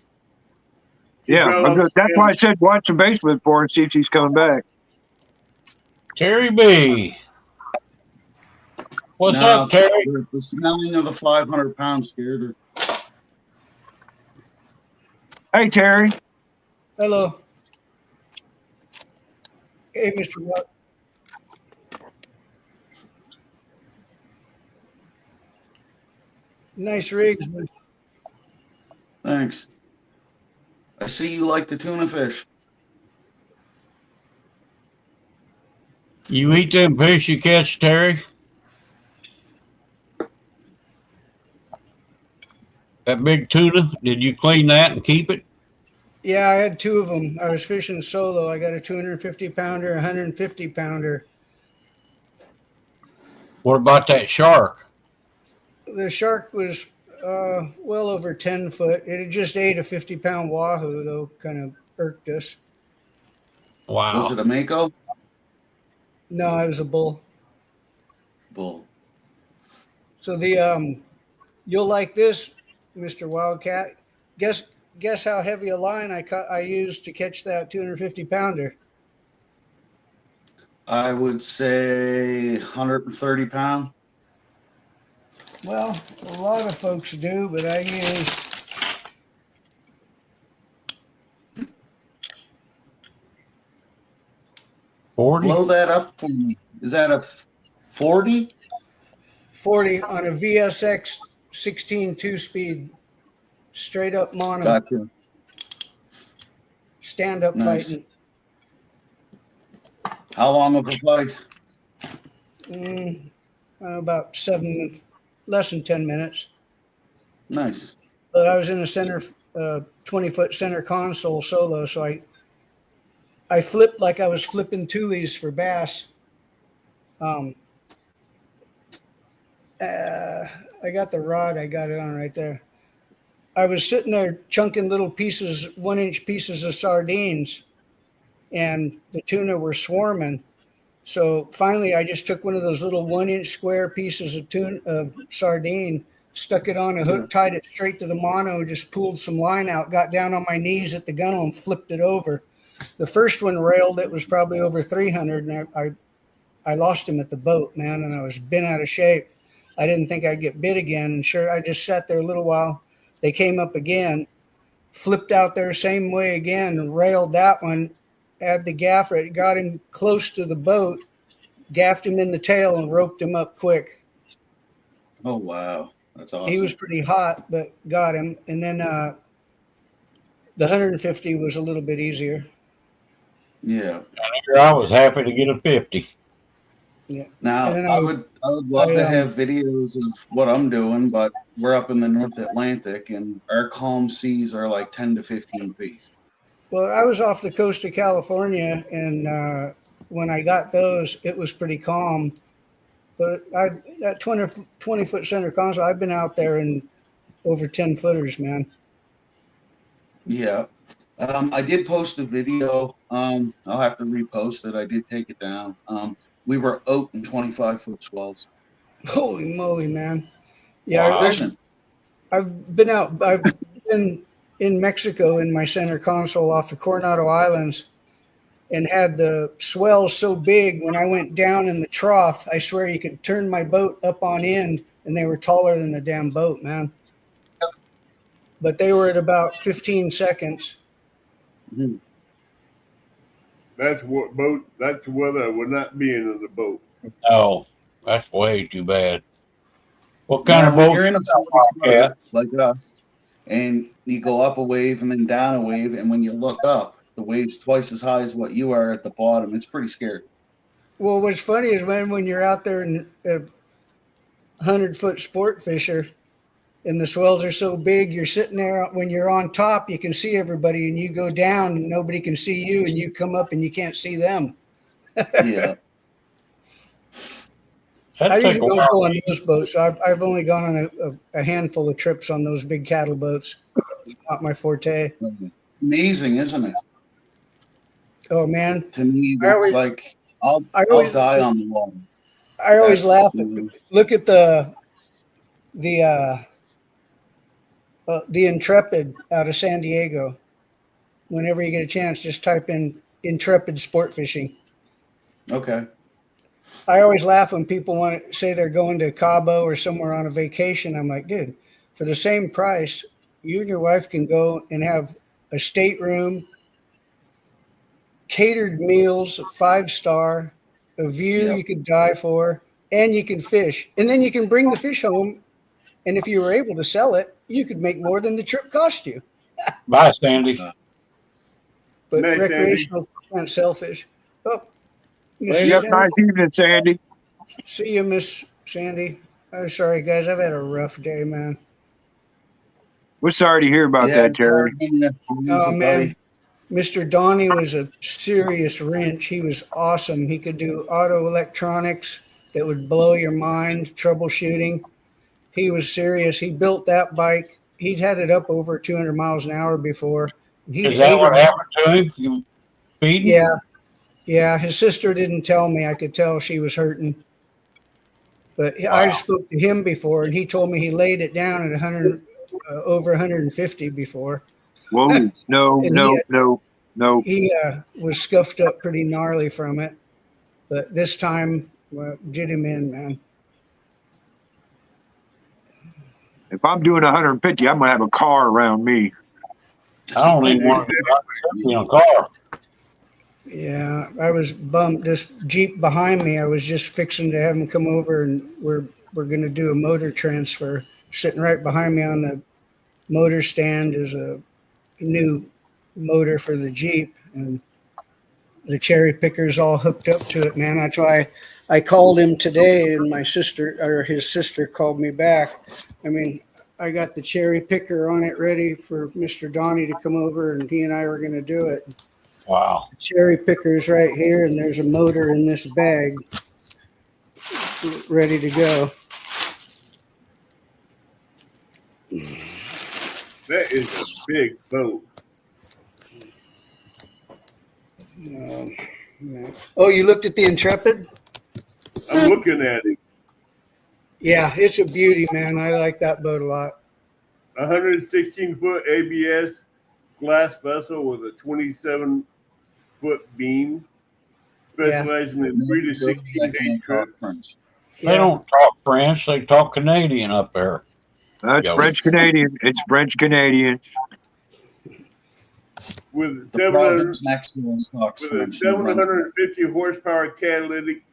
Yeah, fell off the that's why I stand. said watch the basement for her and see if she's coming back. Terry B. What's No, up, Terry? the smelling of the 500 pounds scared her. Hey, Terry. Hello. Hey, Mr. Watt. Nice rigs. Thanks. I see you like the tuna fish. You eat them fish you catch, Terry? That big tuna, did you clean that and keep it? Yeah, I had two of them. I was fishing solo. I got a 250 pounder, 150 pounder. What about that shark? The shark was well over 10 foot. It had just ate a 50-pound wahoo, though, kind of irked us. Wow. Was it a mako? No, it was a bull. Bull. So you'll like this, Mr. Wildcat. Guess how heavy a line I used to catch that 250 pounder. I would say 130 pound. Well, a lot of folks do, but I use 40? Blow that up for me. Is that a 40? 40 on a VSX 16 2-speed, straight up mono, Gotcha. stand up Nice. fighting. How long of a fight? About less than 10 minutes. Nice. But I was in a center, 20-foot center console solo, so I flipped like I was flipping toolies for bass. I got the rod. I got it on right there. I was sitting there chunking little pieces, 1-inch pieces of sardines, and the tuna were swarming. So finally, I just took one of those little 1-inch square pieces of sardine, stuck it on a hook, tied it straight to the mono, just pulled some line out, got down on my knees at the gunnel and flipped it over. The first one railed. It was probably over 300, and I lost him at the boat, man, and I was bent out of shape. I didn't think I'd get bit again, and sure, I just sat there a little while. They came up again, flipped out there same way again, and railed that one. Had the gaffer, it got him close to the boat, gaffed him in the tail, and roped him up quick. Oh, wow. That's awesome. He was pretty hot, but got him. And then the 150 was a little bit easier. Yeah. I was happy to get a 50. Yeah. Now, And then I would love to have videos of what I'm doing, but we're up in the North Atlantic, and our calm seas are like 10 to 15 feet. Well, I was off the coast of California, and when I got those, it was pretty calm. But that 20-foot center console, I've been out there in over 10 footers, man. Yeah. I did post a video. I'll have to repost it. I did take it down. We were out in 25-foot swells. Holy moly, man! Yeah, Wow. Fishing. I've been out. I've been in Mexico in my center console off the Coronado Islands, and had the swells so big when I went down in the trough, I swear you could turn my boat up on end, and they were taller than the damn boat, man. But they were at about 15 seconds. Mm-hmm. That's what boat. That's the weather I would not be in the boat. Oh, that's way too bad. What kind Now, of when boat? you're in a 40 Wildcat? like us, and you go up a wave and then down a wave, and when you look up, the wave's twice as high as what you are at the bottom. It's pretty scary. Well, what's funny is when you're out there in a 100-foot sport fisher and the swells are so big, you're sitting there when you're on top, you can see everybody, and you go down and nobody can see you, and you come up and you can't see them. Yeah. I That'd usually take a don't while. go on those boats. I've only gone on a handful of trips on those big cattle boats. It's not my forte. Amazing, isn't it? Oh man, To me, I that's always, like I'll I always, die on the water. I always That's, laugh at. Look at the Intrepid out of San Diego. Whenever you get a chance, just type in Intrepid sport fishing. okay. I always laugh when people want to say they're going to Cabo or somewhere on a vacation. I'm like, dude, for the same price, you and your wife can go and have a stateroom, catered meals, 5-star, a view Yep. you could die for, and you can fish. And then you can bring the fish home. And if you were able to sell it, you could make more than the trip cost you. Bye, Sandy. But Nice, Sandy. recreational can't sell fish. Oh, Miss You have a Sandy. nice evening, Sandy. See you, Miss Sandy. I'm sorry, guys. I've had a rough day, man. We're sorry to hear about Yeah, that, Terry. Oh, man. Mr. Donnie was a serious wrench. He was awesome. He could do auto electronics that would blow your mind, troubleshooting. He was serious. He built that bike. He'd had it up over 200 miles an hour before. He Is that hated what it. happened to him? You feeding? Yeah. Yeah. His sister didn't tell me. I could tell she was hurting. But I Wow. spoke to him before, and he told me he laid it down at 100, over 150 before. Whoa, no, And no. he was scuffed up pretty gnarly from it. But this time, did him in, man. If I'm doing 150, I'm gonna have a car around me. I don't even want to be in a car. Yeah, I was bummed. This Jeep behind me, I was just fixing to have him come over, and we're going to do a motor transfer. Sitting right behind me on the motor stand is a new motor for the Jeep, and the cherry picker's all hooked up to it, man. That's why I called him today, and his sister called me back. I mean, I got the cherry picker on it ready for Mr. Donnie to come over, and he and I were going to do it. Wow. The cherry picker's right here, and there's a motor in this bag ready to go. That is a big boat. Oh, you looked at the Intrepid? I'm looking at it. Yeah, it's a beauty, man. I like that boat a lot. 116-foot ABS glass vessel with a 27-foot beam, specializing in 3 to 16 day trips. They don't talk French. They talk Canadian up there. That's Yo. French Canadian. It's French Canadian. With The province next to us talks a French. 750 horsepower catalytic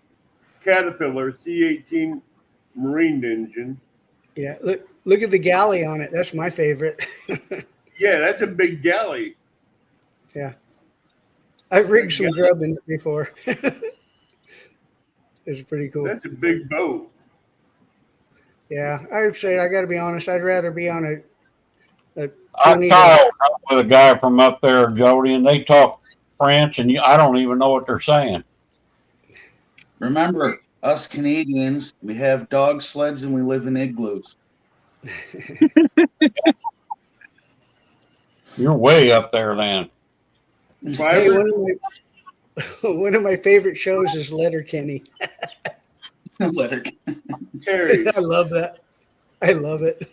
Caterpillar C18 marine engine. Yeah, look at the galley on it. That's my favorite. Yeah, that's a big galley. Yeah. I've rigged some grub in it before. It's pretty cool. That's a big boat. Yeah, I would say, I got to be honest, I'd rather be on a I 20 talked with a guy from up there, Jody, and they talk French, and I don't even know what they're saying. Remember, us Canadians, we have dog sleds and we live in igloos. You're way up there, then. Hey, one of my favorite shows is Letterkenny. Terry, I love that. I love it.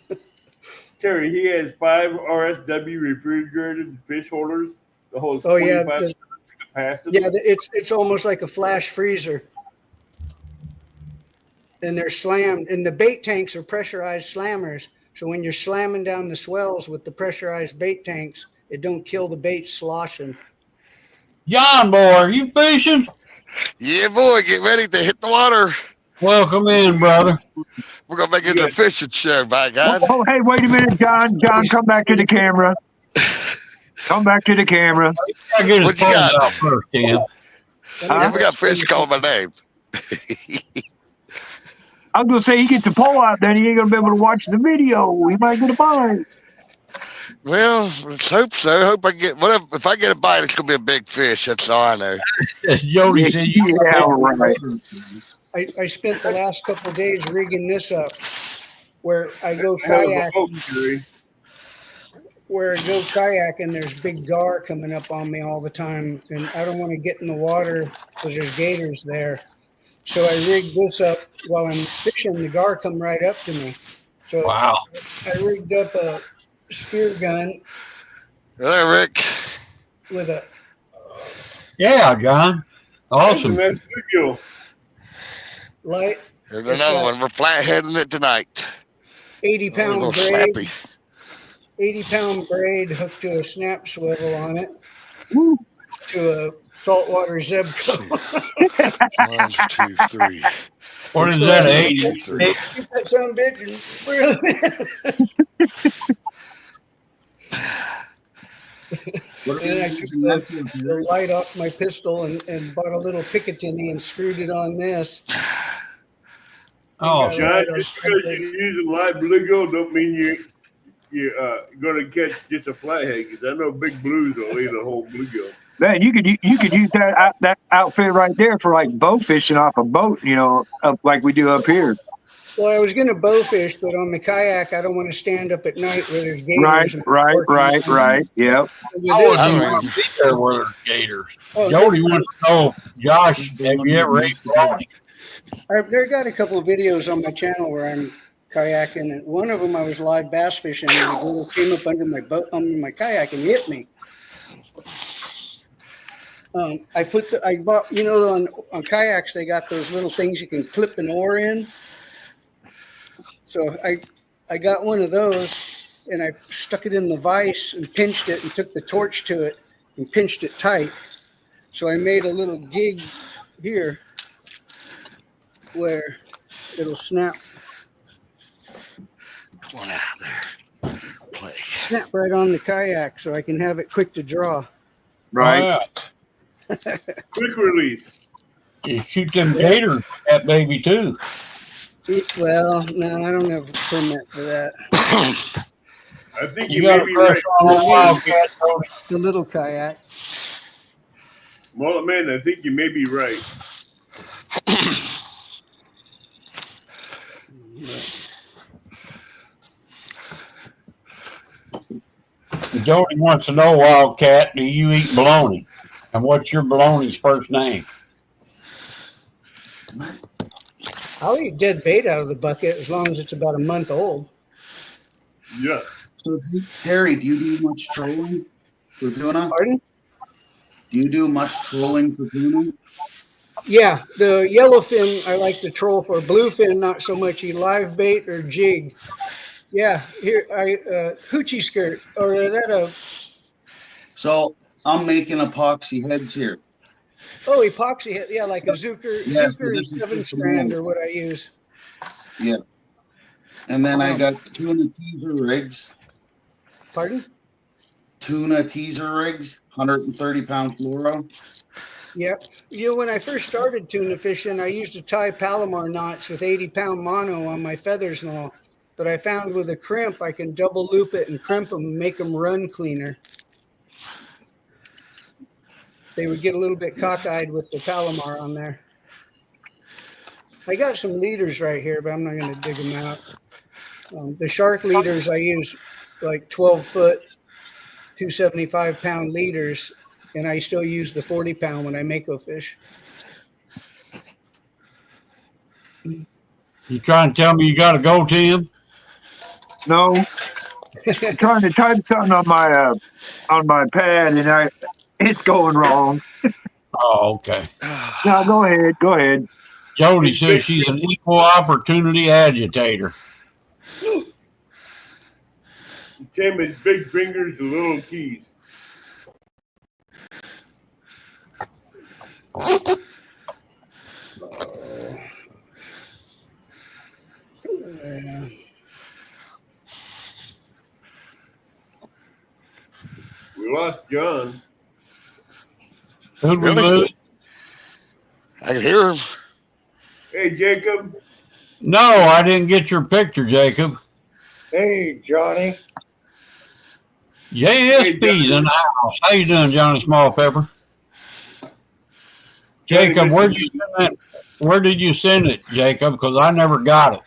Terry, he has 5 RSW refrigerated fish holders that holds Oh, yeah, 25 capacity. Yeah, it's almost like a flash freezer. And they're slammed, and the bait tanks are pressurized slammers. So when you're slamming down the swells with the pressurized bait tanks, it don't kill the bait sloshing. John, boy, are you fishing? Yeah, boy, get ready to hit the water. Welcome in, brother. We're gonna make it a fishing show, by God. Oh, hey, wait a minute, John. John, come back to the camera. Come back to the camera. I get his What you phones got? out first, Tim. Yeah, we got fish calling my name. I was gonna say he gets a pole out there and he ain't gonna be able to watch the video. He might get a bite. Well, let's hope so. Hope I get whatever. If I get a bite, it's gonna be a big fish. That's all I know. Jody said you Yeah, right. I spent the last couple of days rigging this up, where I go Hell of a kayaking. boat, Jerry. Where I go kayaking, there's big gar coming up on me all the time, and I don't want to get in the water because there's gators there. So I rigged this up while I'm fishing. The gar come right up to me. So Wow. I rigged up a spear gun Hello, Rick. with a Yeah, John. Awesome. That's video. light Here's It's another got- one. We're flatheading it tonight. 80-pound little braid, slappy. 80-pound braid hooked to a snap swivel on it, Woo. to a saltwater Zebco. 1, 2, 3. What is that? 80? 2, 3. Keep that son of a bitch and reel it in. And then I took the light off my pistol and bought a little Picatinny and screwed it on this. Oh, And got a John, light on just because you're using live bluegill don't mean you're going to catch just a flathead. Because I know big blues will eat a whole bluegill. Man, you could use that outfit right there for like bow fishing off a boat, you know, up like we do up here. Well, I was going to bow fish, but on the kayak, I don't want to stand up at night where there's gators. Right, and right, working right, on right. Yep. it. With I this, wouldn't I even mean- be there where there's gators. oh, Jody wants to know, Josh, have you ever ate bologna? There got a couple of videos on my channel where I'm kayaking, and one of them I was live bass fishing, and a girl came up under my boat, under my kayak, and hit me. I bought, you know, on kayaks they got those little things you can clip an oar in. So I got one of those, and I stuck it in the vise and pinched it, and took the torch to it and pinched it tight. So I made a little gig here where it'll snap Come on out there. Play. snap right on the kayak, so I can have it quick to draw. Right. Oh, Quick release. yeah. You shoot them gators with that baby too. Well, no, I don't have a permit for that. I think You you got may a be crush right. on a wildcat, Jody? The little kayak. Mullet Man, I think you may be right. Jody wants to know, Wildcat, do you eat bologna? And what's your bologna's first name? I'll eat dead bait out of the bucket as long as it's about a month old. Yeah. So, Harry, do you do much trolling for tuna? Pardon? Do you do much trolling for tuna? Yeah, the yellowfin I like to troll for. Bluefin, not so much. Eat live bait or jig. Yeah, here hoochie skirt or that So I'm making epoxy heads here. epoxy head. Yeah, like a Zucker, Yeah, so Zucker and this is 7 just a strand mold. or what I use. Yeah. And then I got tuna teaser rigs. Pardon? Tuna teaser rigs, 130-pound fluoro. Yep. You know, when I first started tuna fishing, I used to tie Palomar knots with 80-pound mono on my feathers and all. But I found with a crimp, I can double loop it and crimp them and make them run cleaner. They would get a little bit cockeyed with the Palomar on there. I got some leaders right here, but I'm not going to dig them out. The shark leaders, I use like 12-foot, 275-pound leaders, and I still use the 40-pound when I mako fish. You trying to tell me you got to go, Tim? No. I'm trying to type something on my pad and it's going wrong. Oh, okay. No, go ahead. Go ahead. Jody says she's an equal opportunity agitator. Tim, his big fingers, the little keys. We lost John. Who'd we Really? lose? I can hear him. Hey, Jacob. No, I didn't get your picture, Jacob. Hey, Johnny. JSP's in the house. How you doing, Johnny Small Pepper? Jacob, where did you send that? Where did you send it, Jacob? Because I never got it.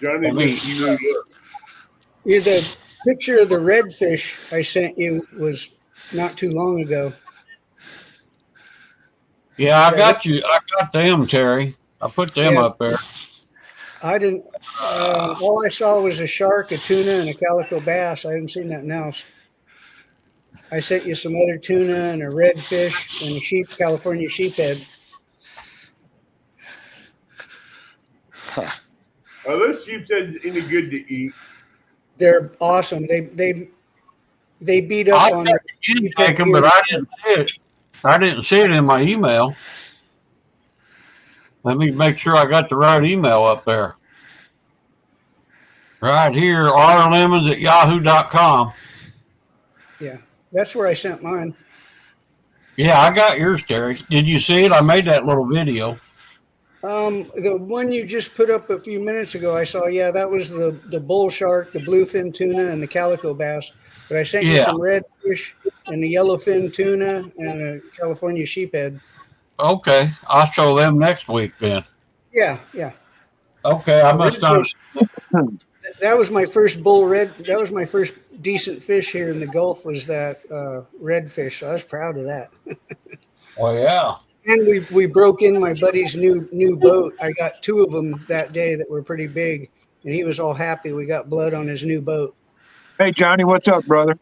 Johnny, Yeah, the picture of the redfish I sent you was not too long ago. Yeah, I got you. I got them, Terry. I put them Yeah. up there. I didn't. All I saw was a shark, a tuna, and a calico bass. I haven't seen nothing else. I sent you some other tuna and a redfish and a California sheephead. Are those sheepheads any good to eat? They're awesome. They beat up I on got you, Jacob, but I didn't see it. I didn't see it in my email. Let me make sure I got the right email up there. Right here, rlemons@yahoo.com. Yeah, that's where I sent mine. Yeah, I got yours, Terry. Did you see it? I made that little video. The one you just put up a few minutes ago, I saw. Yeah, that was the bull shark, the bluefin tuna, and the calico bass. But I sent you some redfish and the yellowfin tuna and a California sheephead. Okay, I'll show them next week then. Yeah. Okay, I must not. That was my first that was my first decent fish here in the Gulf, was that redfish. So I was proud of that. Oh yeah. And we broke in my buddy's new boat. I got 2 of them that day that were pretty big, and he was all happy. We got blood on his new boat. Hey, Johnny, what's up, brother?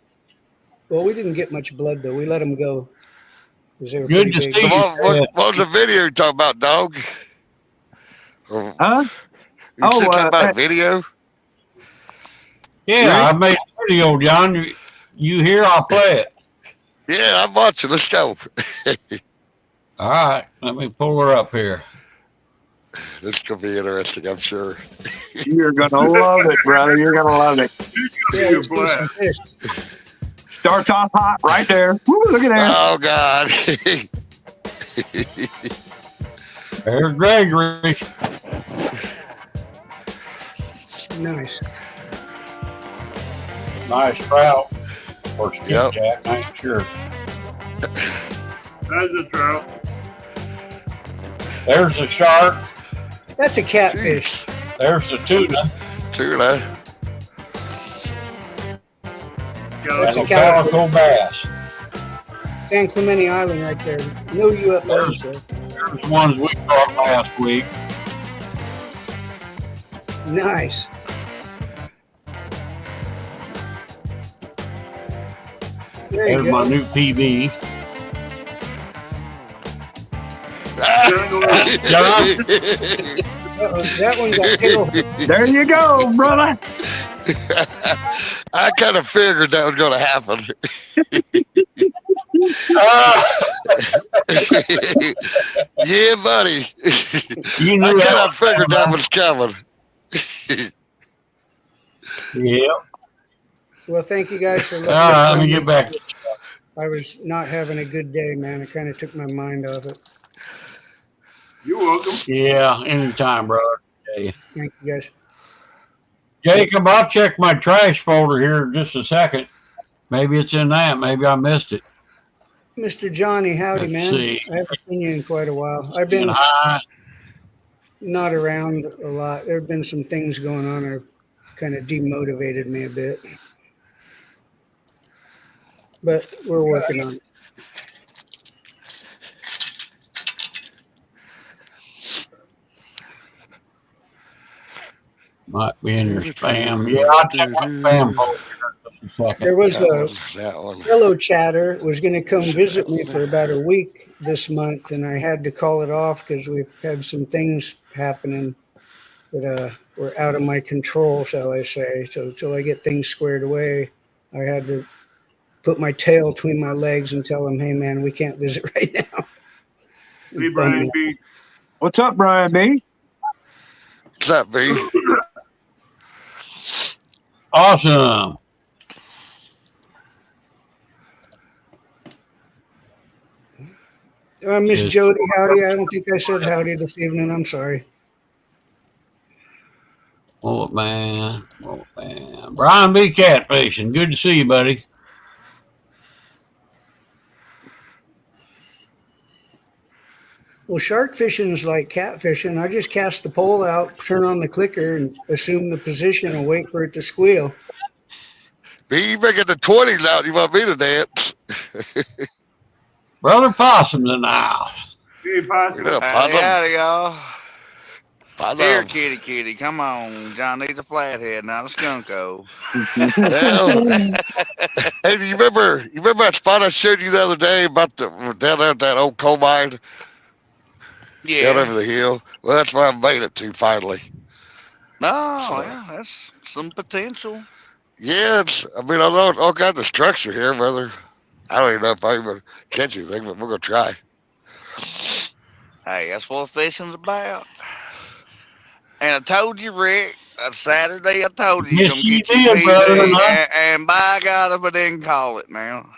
Well, we didn't get much blood though. We let them go because they were Good pretty to big. see So you. what was the video you talking about, dog? Huh? You said something about a video? Yeah, I made a video, John. You hear? I'll play it. Yeah, I'm watching. Let's go. All right, let me pull her up here. This is gonna be interesting, I'm sure. You're gonna love it, brother. You're gonna love it. Yeah, let's do some fish. Starts off hot right there. Woo, look at that. Oh God. There's Gregory. Nice. Nice trout. Or Yep. skipjack, I ain't sure. That's a trout. There's the shark. That's a catfish. There's the tuna. Tuna. That's And a a calico bass. San Clemente Island right there. No UFOs. There's ones we caught last week. Nice. There you There's go. my new PB. John? That one got terrible. There you go, brother. I kind of figured that was going to happen. Yeah, buddy. You knew I that kind of was figured that coming. was coming. Yeah. Well, thank you guys for All right, let me get back. I was not having a good day, man. It kind of took my mind off it. You're welcome. Yeah, anytime, brother. Yeah. Thank you guys. Jacob, I'll check my trash folder here in just a second. Maybe it's in that. Maybe I missed it. Mr. Johnny, howdy, Let's man. see. I haven't seen you in quite a while. I've been Hi. not around a lot. There have been some things going on that have kind of demotivated me a bit. But we're working on it. Might be in your spam. Yeah, I'll check my spam folder in just a second. There was That one. fellow chatter was going to come visit me for about a week this month, and I had to call it off because we've had some things happening that were out of my control, shall I say. So until I get things squared away, I had to put my tail between my legs and tell him, hey, man, we can't visit right now. Hey, Brian B. What's up, Brian B? What's up, B? Awesome. Miss Just- Jody, howdy. I don't think I said howdy this evening. I'm sorry. Oh man. Oh man. Brian B. Catfishing. Good to see you, buddy. Well, shark fishing is like catfishing. I just cast the pole out, turn on the clicker, and assume the position and wait for it to squeal. Be you bringing the 20s out, you want me to dance? Brother Possum's in the house. Hey, Possum. You're Howdy, Possum. howdy, y'all. Here, Possum. kitty. Come on. John needs a flathead, not a skunko. Well, hey, do you remember that spot I showed you the other day about down there at that old coal mine down Yeah. over the hill? Well, that's where I made it to finally. Oh, yeah, that's some potential. Yeah, I mean, I know all kinds of structure here, brother. I don't even know if I even catch anything, but we're gonna try. Hey, that's what fishing's about. And I told you, Rick, that Saturday I told you Yes, gonna you get your did, brother. and by God, if I didn't call it now.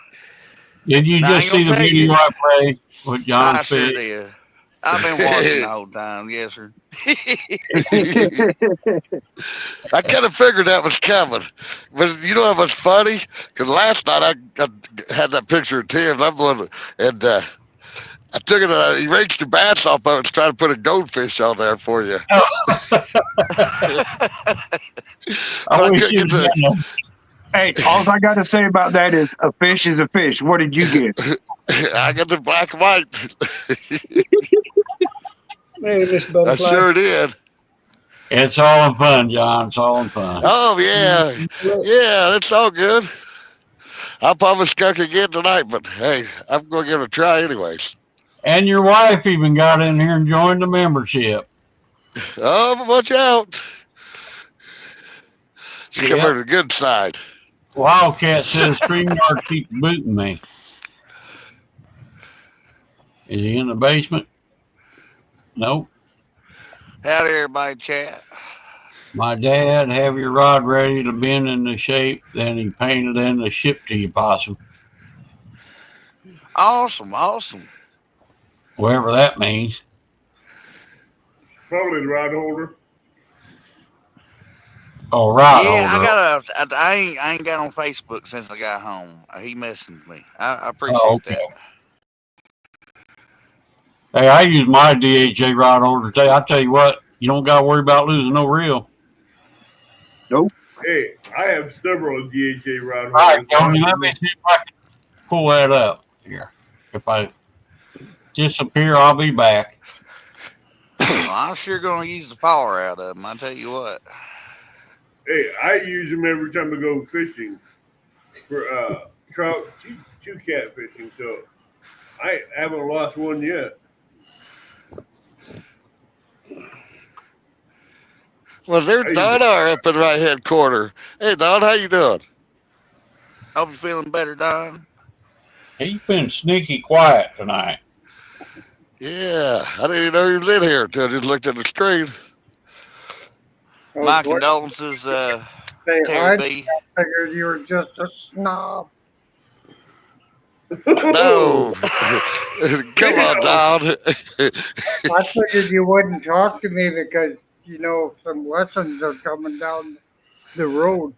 Did you Now, I just ain't see gonna the tell you. video I played with John I sure Fish? did. I've been watching the whole time, yes, sir. I kind of figured that was coming, but you know what was funny? Because last night I had that picture of Tim, and I took it. He raked the bats off of it and tried to put a goldfish on there for you. I wish you was in there. Hey, all I got to say about that is a fish is a fish. What did you get? I got the black and white. Hey, Miss I Butterfly. sure did. It's all in fun, John. It's all in fun. Oh yeah, yeah, it's all good. I'll probably skunk again tonight, but hey, I'm gonna give it a try anyways. And your wife even got in here and joined the membership. Oh, but watch out. She come Yep. over to the good side. Wildcat says StreamYard keeps booting me. Is he in the basement? Nope. Howdy, everybody, chat. My dad have your rod ready to bend into shape, then he painted in the ship to you, Possum. Awesome. Whatever that means. Probably the rod holder. Oh, right. Yeah, I ain't got on Facebook since I got home. He messaged me. I appreciate okay. that. Hey, I use my DHA rod holder today. I tell you what, you don't got to worry about losing no reel. Nope. Hey, I have several DHA rod All right, holders. Tony, let me see if I can pull that up here. If I disappear, I'll be back. Well, I'm sure gonna use the power out of them. I tell you what. Hey, I use them every time I go fishing for trout, two cat fishing. So I haven't lost one yet. Well, there's Don R up in the right hand corner. Hey, Don, how you doing? Hope you're feeling better, Don. He's been sneaky quiet tonight. Yeah, I didn't even know you was in here until I just looked at the screen. My condolences, Say Terry hi. B. I figured you were just a snob. No. Come on, Don. I figured you wouldn't talk to me because you know some lessons are coming down the road.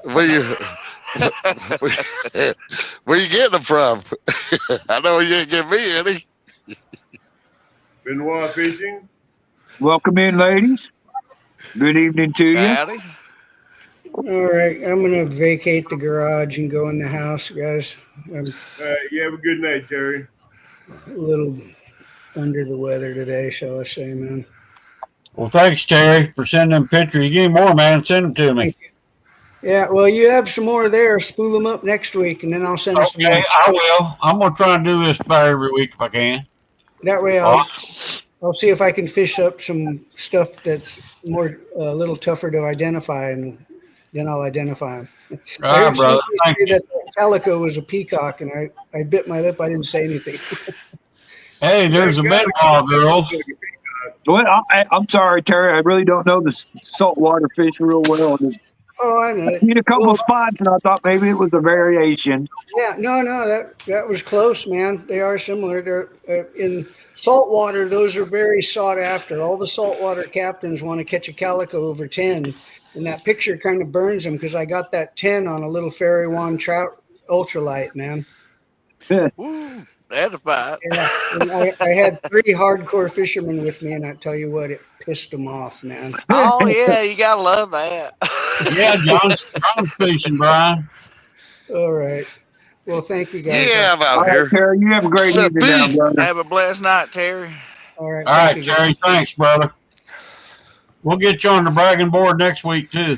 Where you getting them from? I know you ain't give me any. Benoit fishing. Welcome in, ladies. Good evening to you. Howdy. All right, I'm gonna vacate the garage and go in the house, guys. I'm You have a good night, Terry. a little under the weather today, shall I say, man. Well, thanks, Terry, for sending them pictures. You give me more, man. Send them to me. Yeah, well, you have some more there. Spool them up next week, and then I'll send us some more. Okay, I will. I'm going to try and do this about every week if I can. That way, I'll see if I can fish up some stuff that's more a little tougher to identify, and then I'll identify them. All I right, heard brother. somebody say that the calico was a peacock, and I bit my lip. I didn't say anything. Hey, there's a Benoit girls. Well, I'm sorry, Terry. I really don't know the saltwater fish real well. Oh, I know. I seen a couple Well, spots, and I thought maybe it was a variation. yeah, no, that was close, man. They are similar. They're in saltwater. Those are very sought after. All the saltwater captains want to catch a calico over 10, and that picture kind of burns them because I got that 10 on a little Fairy Wand trout ultralight, man. Woo, edified. Yeah, and I had 3 hardcore fishermen with me, and I tell you what, it pissed them off, man. Oh yeah, you gotta love that. Yeah, John's fishing, Brian. All right. Well, thank you guys. Yeah, I'm All out right, here. Terry, you have a great Sup, evening now, B? brother. Have a blessed night, Terry. All right. All Thank right, you, guys. Terry. Thanks, brother. We'll get you on the bragging board next week too.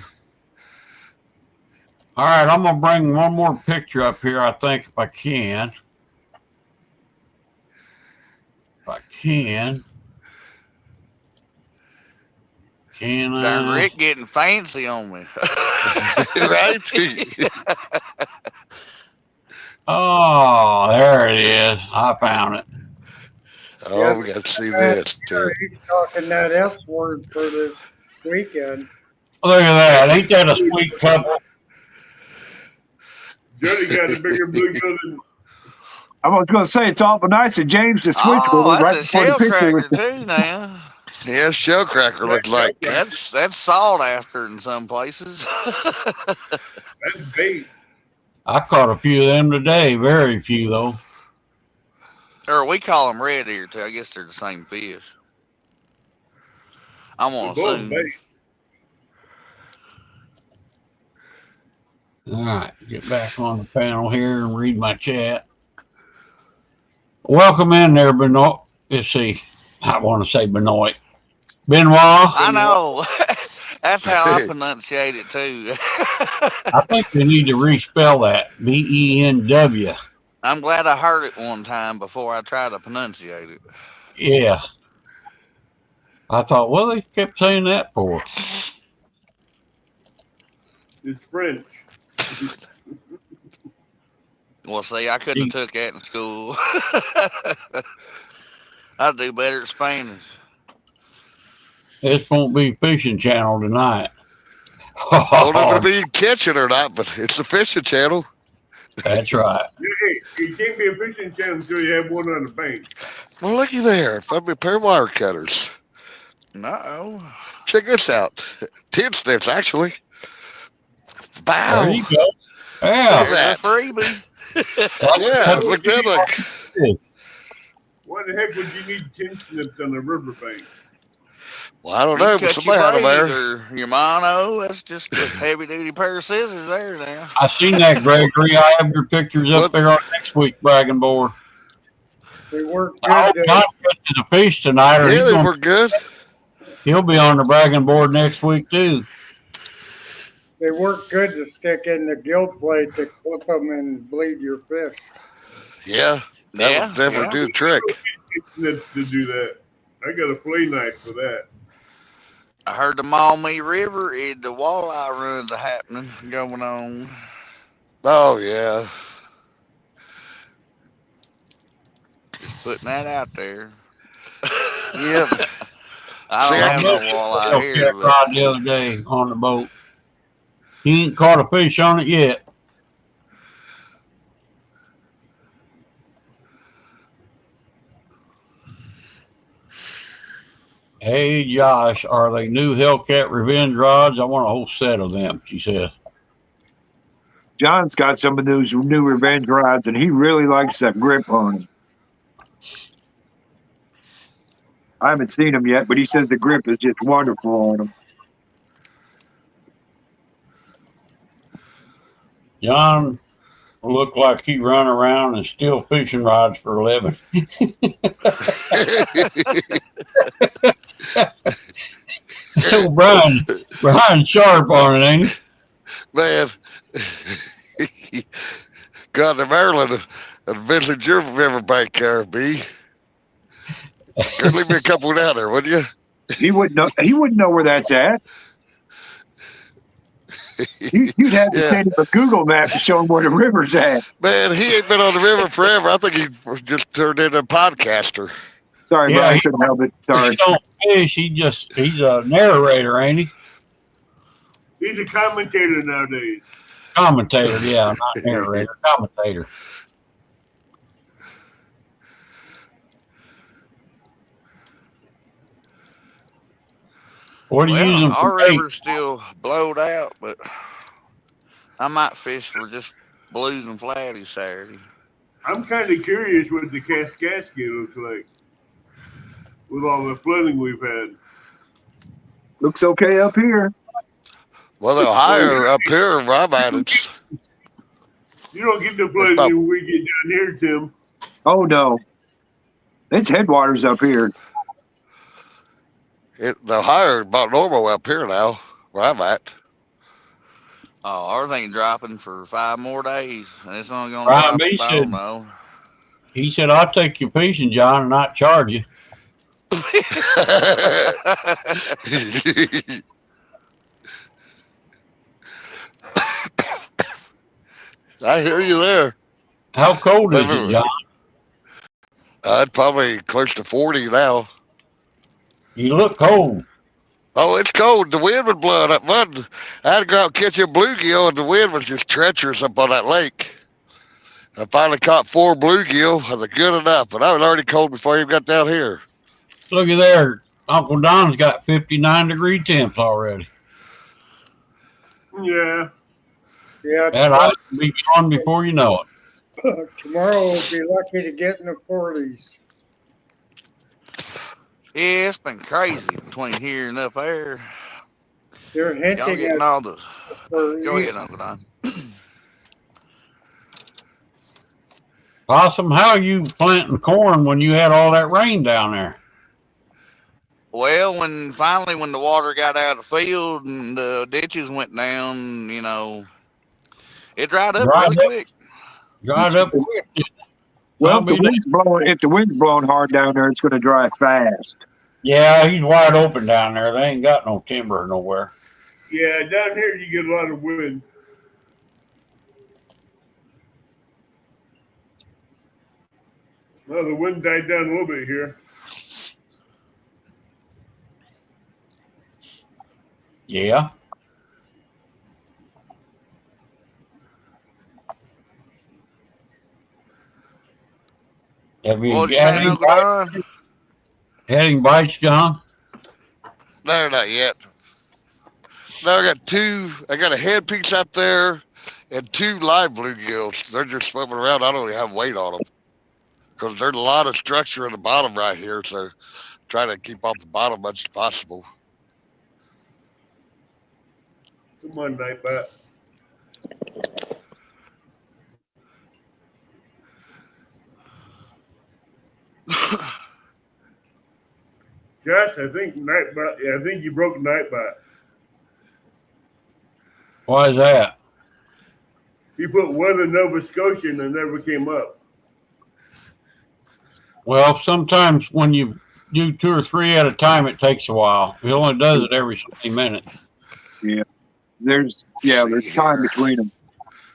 All right, I'm gonna bring one more picture up here. I think if I can. If I can. Can Darn I? Rick getting fancy on me. Right? Oh, there it is. I found it. Oh, we got to see this too. He's talking that S word for this weekend. Look at that. Ain't that a sweet couple? Jody got a bigger bluegill than I was going to say it's awful nice of James to switch Oh, with it that's right a before the shell picture. cracker too now. Yeah, shell cracker looked like. That's sought after in some places. that's bait. I caught a few of them today. Very few though. Or we call them red ear too. I guess they're the same fish. I'm They're gonna both assume. bait. All right, get back on the panel here and read my chat. Welcome in there, Benoit. Let's see. I want to say Benoit. Benoit. I know. That's how I pronunciate it too. I think we need to respell that. BENW. I'm glad I heard it one time before I try to pronunciate it. Yeah. I thought, well, they kept saying that for. It's French. Well, see, I couldn't have took that in school. I'd do better at Spanish. This won't be Fishing Channel tonight. I don't know if it'll be catching or not, but it's the fishing channel. That's right. It can't be a fishing channel until you have one on the bank. Well, looky there. Found me a pair of wire cutters. No. Check this out. 10 snips, actually. Bow. There you go. Look Yeah. at that. There's a freebie. Yeah, look at that. Like, Why the heck would you need 10 snips on a riverbank? well, I don't You know, but cut somebody your had them there. blade or your mono. That's just a heavy duty pair of scissors there now. I seen that, Gregory. I have your pictures up there on next week's bragging board. They work I hope good. John catches a fish tonight, or Yeah, they were good. he'll be on the bragging board next week too. They work good to stick in the gill plate to clip them and bleed your fish. Yeah, that would definitely do the trick. Snips to do that. I got a play knife for that. I heard the Maumee River and the walleye runs are happening going on. Oh, yeah. Just putting that out there. Yep. I don't have no walleye here. But Rod the other day on the boat. He ain't caught a fish on it yet. Hey, Josh, are they new Hellcat Revenge rods? I want a whole set of them, she says. John's got some of those new revenge rods, and he really likes that grip on them. I haven't seen them yet, but he says the grip is just wonderful on them. John looked like he run around and steal fishing rods for a living. So Brian sharp on it, ain't he? Man, got to Maryland and visit your riverbank there, B. Go leave me a couple down there, wouldn't you? He wouldn't know. He wouldn't know where that's at. You'd have to send him a Google map to show him where the river's at. Man, he ain't been on the river forever. I think he just turned into a podcaster. Sorry, Yeah, Brian, I he- couldn't help it. Sorry. He don't fish. He's a narrator, ain't he? He's a commentator nowadays. Commentator, yeah, not narrator, commentator. What do you use Well, them for our bait? river's still blowed out, but I might fish for just blues and flatties Saturday. I'm kind of curious what the Kaskaskia looks like with all the flooding we've had. Looks okay up here. Well, they're higher up here where I'm at. You don't get the It's flooding about when we get down here, Tim. Oh no, it's headwaters up here. they're higher about normal up here now where I'm at. Oh, ours ain't dropping for 5 more days, and it's only gonna Brian drop. B I don't said, know. he said, I'll take you fishing, John, and not charge you. I hear you there. How cold is it, But, John? I'd probably close to 40 now. You look cold. Oh, it's cold. The wind was blowing up. Mud. I had to go out and catch a bluegill, and the wind was just treacherous up on that lake. I finally caught 4 bluegill. I was good enough, but I was already cold before I even got down here. Look at there. Uncle Don's got 59-degree temps already. Yeah. Yeah, That ice will be gone before you know it. tomorrow we'll be lucky to get in the 40s. Yeah, it's been crazy between here and up there. They're Y'all hinting getting at all the. for Go east. ahead, Uncle Don. Possum, how are you planting corn when you had all that rain down there? Well, when the water got out of the field and the ditches went down, it dried up Dried really up, quick. dried up quick. Well, I'll if the be there. wind's blowing, hard down there, it's going to dry fast. Yeah, he's wide open down there. They ain't got no timber nowhere. Yeah, down here you get a lot of wind. Well, the wind died down a little bit here. Yeah. Have you What you had saying, any Uncle Don? bites, John? No, not yet. No, I got 2. I got a headpiece out there and 2 live bluegills. They're just swimming around. I don't even have weight on them because there's a lot of structure in the bottom right here. So try to keep off the bottom much as possible. Come on, Nightbot. Josh, I think Nightbot. Yeah, I think you broke Nightbot. Why is that? You put Weather Nova Scotia and it never came up. Well, sometimes when you do 2 or 3 at a time, it takes a while. He only does it every so many minutes. Yeah, there's time between them.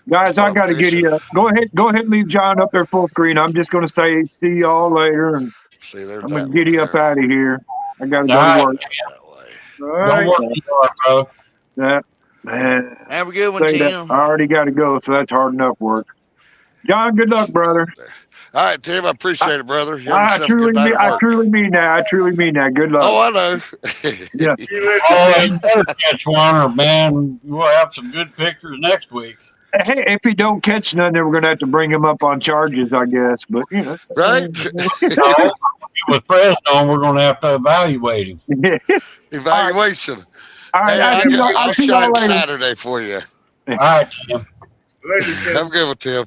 Guys, So I I'm got to get fishing. you. Go ahead and leave John up there full screen. I'm just going to say see y'all later, and See, there's I'm that going to one get you up there. out of here. I got to All go to right. work. That way. All Don't right. work too hard, brother. That man, Have a good one, say that. Tim. I already got to go, so that's hard enough work. John, good luck, brother. All right, Tim. I appreciate it, brother. You have I yourself a good night at I work. truly mean that. I truly mean that. Good luck. Oh, I know. Yeah. See you later, Oh, Tim. you better catch one, or man, we'll have some good pictures next week. Hey, if he don't catch none, then we're going to have to bring him up on charges, I guess. But Right? No, with Fresno, we're going to have to evaluate him. Evaluation. All right, Hey, I'll I'll see shine y'all later. Saturday for you. All right, Tim. Later, Tim. Have a good one, Tim.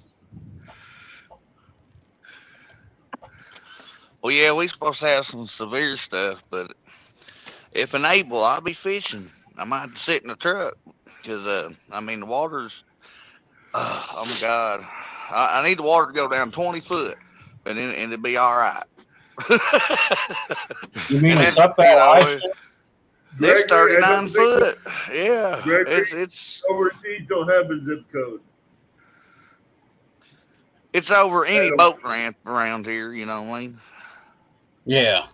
Well, yeah, we supposed to have some severe stuff, but if enabled, I'll be fishing. I might have to sit in the truck because, the water's. Oh my God, I need the water to go down 20 foot, and then it'll be all right. You mean And it's that's up that high? it's Gregory, 39 foot. Yeah, Gregory, it's overseas don't have a zip code. it's over any boat ramp around here. You know what I mean? Yeah.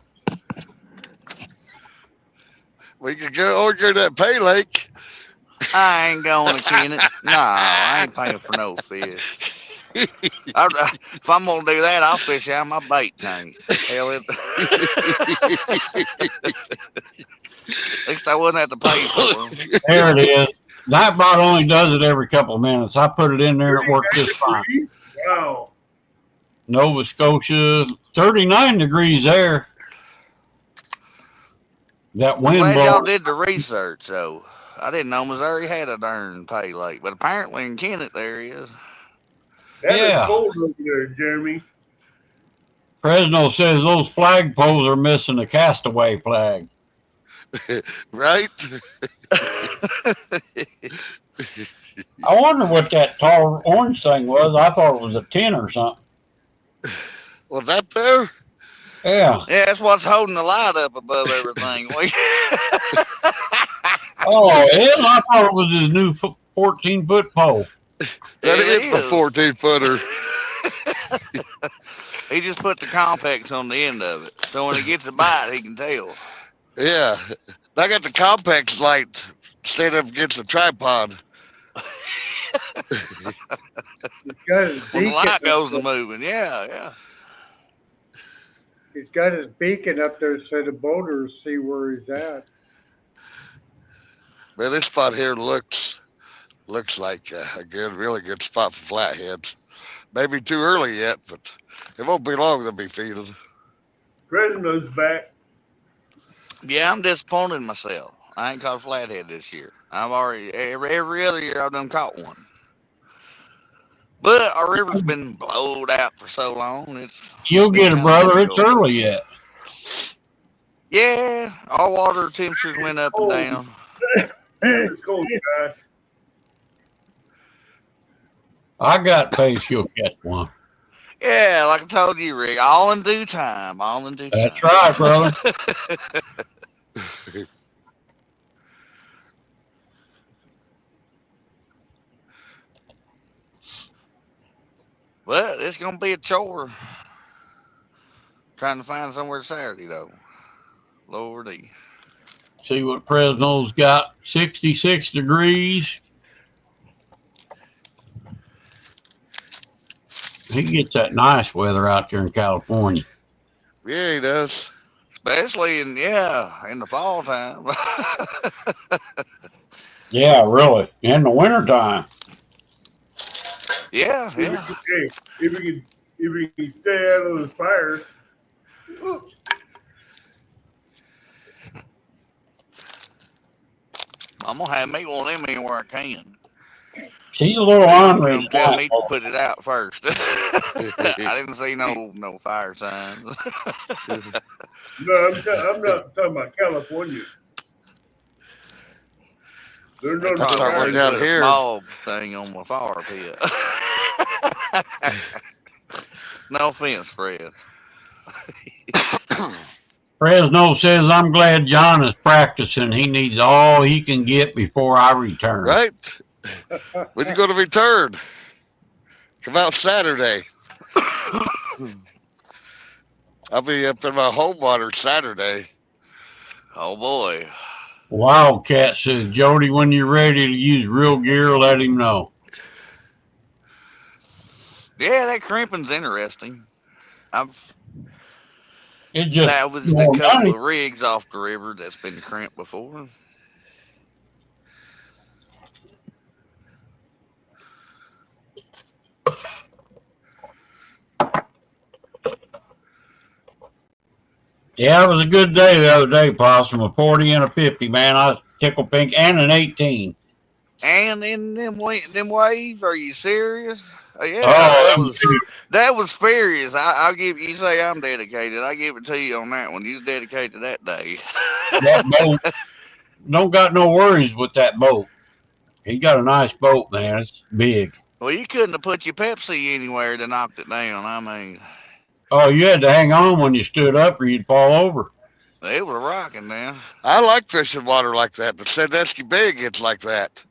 We could go to that Pay Lake. I ain't going to Kennett. No, I ain't paying for no fish. If I'm gonna do that, I'll fish out my bait tank. Hell, at least I wouldn't have to pay for them. There it is. Nightbot only does it every couple of minutes. I put it in there and it worked just fine. Wow. Nova Scotia, 39 degrees there. That I'm wind glad y'all blowing. did the research, though. I didn't know Missouri had a darn pay lake, but apparently in Kennett there is. That Yeah. is cold over there, Jeremy. Fresno says those flagpoles are missing the castaway flag. Right? I wonder what that tall orange thing was. I thought it was a tin or something. Was that there? Yeah. Yeah, that's what's holding the light up above everything. Oh, yeah, I thought it was his new 14-foot pole. That is the 14-footer. He just put the complex on the end of it, so when he gets a bite, he can tell. Yeah. I got the complex light stayed up against the tripod. When the light goes to moving, yeah. He's got his beacon up there so the boaters see where he's at. Man, this spot here looks like a good, really good spot for flatheads. Maybe too early yet, but it won't be long they'll be feeding. Fresno's back. Yeah, I'm disappointed in myself. I ain't caught a flathead this year. I've already every other year I've done caught one. But our river's been blowed out for so long. You'll get it, brother. It's early yet. Yeah, our water temperatures went up and down. It's cold, guys. I got faith you'll catch one. Yeah, like I told you, Rick, all in due time. All in due time. That's right, brother. But it's gonna be a chore. Trying to find somewhere Saturday though. Lordy. See what Fresno's got. 66 degrees. He gets that nice weather out there in California. Yeah, he does. Especially in the fall time. Yeah, really. In the wintertime. Yeah. If we can stay out of those fires. I'm gonna have me one of them anywhere I can. She's a little ornery. Come tell me to put it out first. I didn't see no fire signs. No, I'm not talking about California. There's no start one down here. Small thing on my fire pit. No offense, Fred. Fresno says, I'm glad John is practicing. He needs all he can get before I return. Right? When you going to return? Come out Saturday. I'll be up in my home water Saturday. Oh, boy. Wildcat says, Jody, when you're ready to use real gear, let him know. Yeah, that crimping's interesting. I've It just salvaged a couple of rigs off the river that's been crimped before. Yeah, it was a good day the other day, Possum. A 40 and a 50, man. I was tickled pink, and an 18. And in them waves, are you serious? Yeah, Oh, that was furious. I'll give you say I'm dedicated. I give it to you on that one. You was dedicated that day. That boat, don't got no worries with that boat. He got a nice boat, man. It's big. Well, you couldn't have put your Pepsi anywhere to knocked it down. I mean, Oh, you had to hang on when you stood up or you'd fall over. they were rocking, man. I like fishing water like that, but Sandusky Bay gets like that.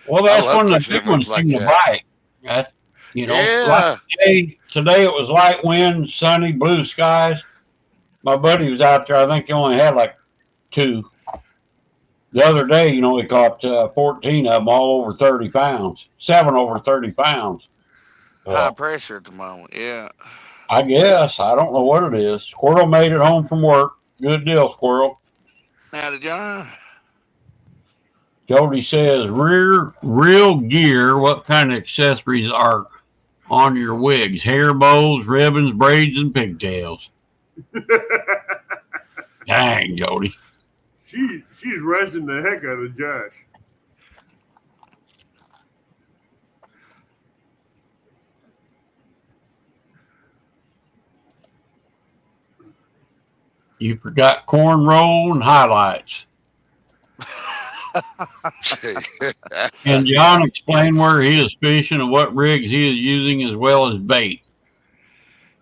Well, that's I love when the fishing big ones like seem to that. bite. That, you know, Yeah. like today it was light wind, sunny, blue skies. My buddy was out there. I think he only had like 2. The other day, you know, we caught 14 of them, all over 30 pounds. 7 over 30 pounds. High pressure at the moment. Yeah. I guess. I don't know what it is. Squirrel made it home from work. Good deal, Squirrel. Now, did John? Jody says, real gear, what kind of accessories are on your wigs? Hair bows, ribbons, braids, and pigtails. Dang, Jody. She's resting the heck out of Josh. You forgot cornrow and highlights. Can John explain where he is fishing and what rigs he is using as well as bait?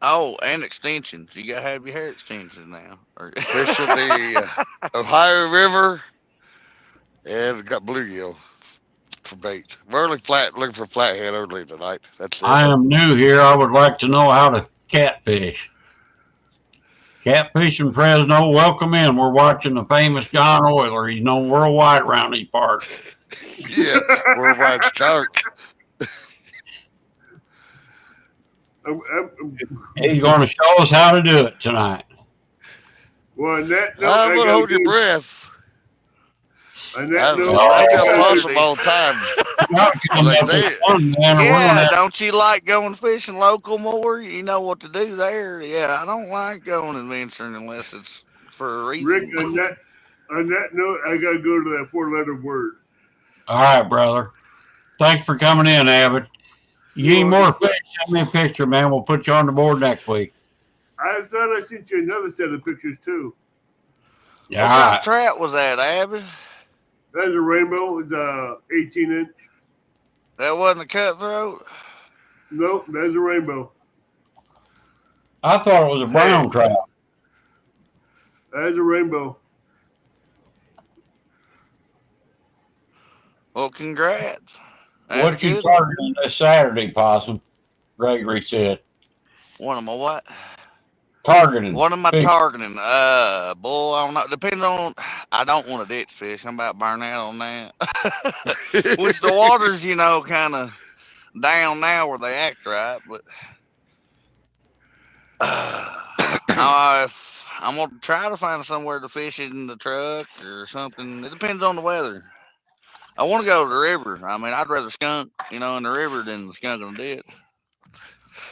Oh, and extensions. You gotta have your hair extensions now. Fishing the Ohio River and got bluegill for bait. We're looking for flathead only tonight. That's it. I am new here. I would like to know how to catfish. Catfish in Fresno, welcome in. We're watching the famous John Oyler. He's known worldwide around these parts. Yeah, worldwide shark. He's going to show us how to do it tonight. Well, on that note, I'm gonna hold your breath. On that note, I tell Possum all the time. Yeah, don't you like going fishing local more? You know what to do there. Yeah, I don't like going adventuring unless it's for a reason. Rick, on that note, I gotta go to that 4-letter word. All right, brother. Thanks for coming in, Abbott. You need more fish? Send me a picture, man. We'll put you on the board next week. I thought I sent you another set of pictures too. Yeah, what kind of trout was that, Abbott? That's a rainbow. It's 18-inch. That wasn't a cutthroat? Nope, that's a rainbow. I thought it was a brown trout. That's a rainbow. Well, congrats. What you targeting this Saturday, Possum? Gregory said. What am I what? Targeting. What am I targeting? Boy, I don't know. Depends on. I don't want to ditch fish. I'm about burnt out on that. Which the water's, you know, kind of down now where they act right, but I'm gonna try to find somewhere to fish it in the truck or something. It depends on the weather. I want to go to the river. I mean, I'd rather skunk, you know, in the river than skunk in the ditch.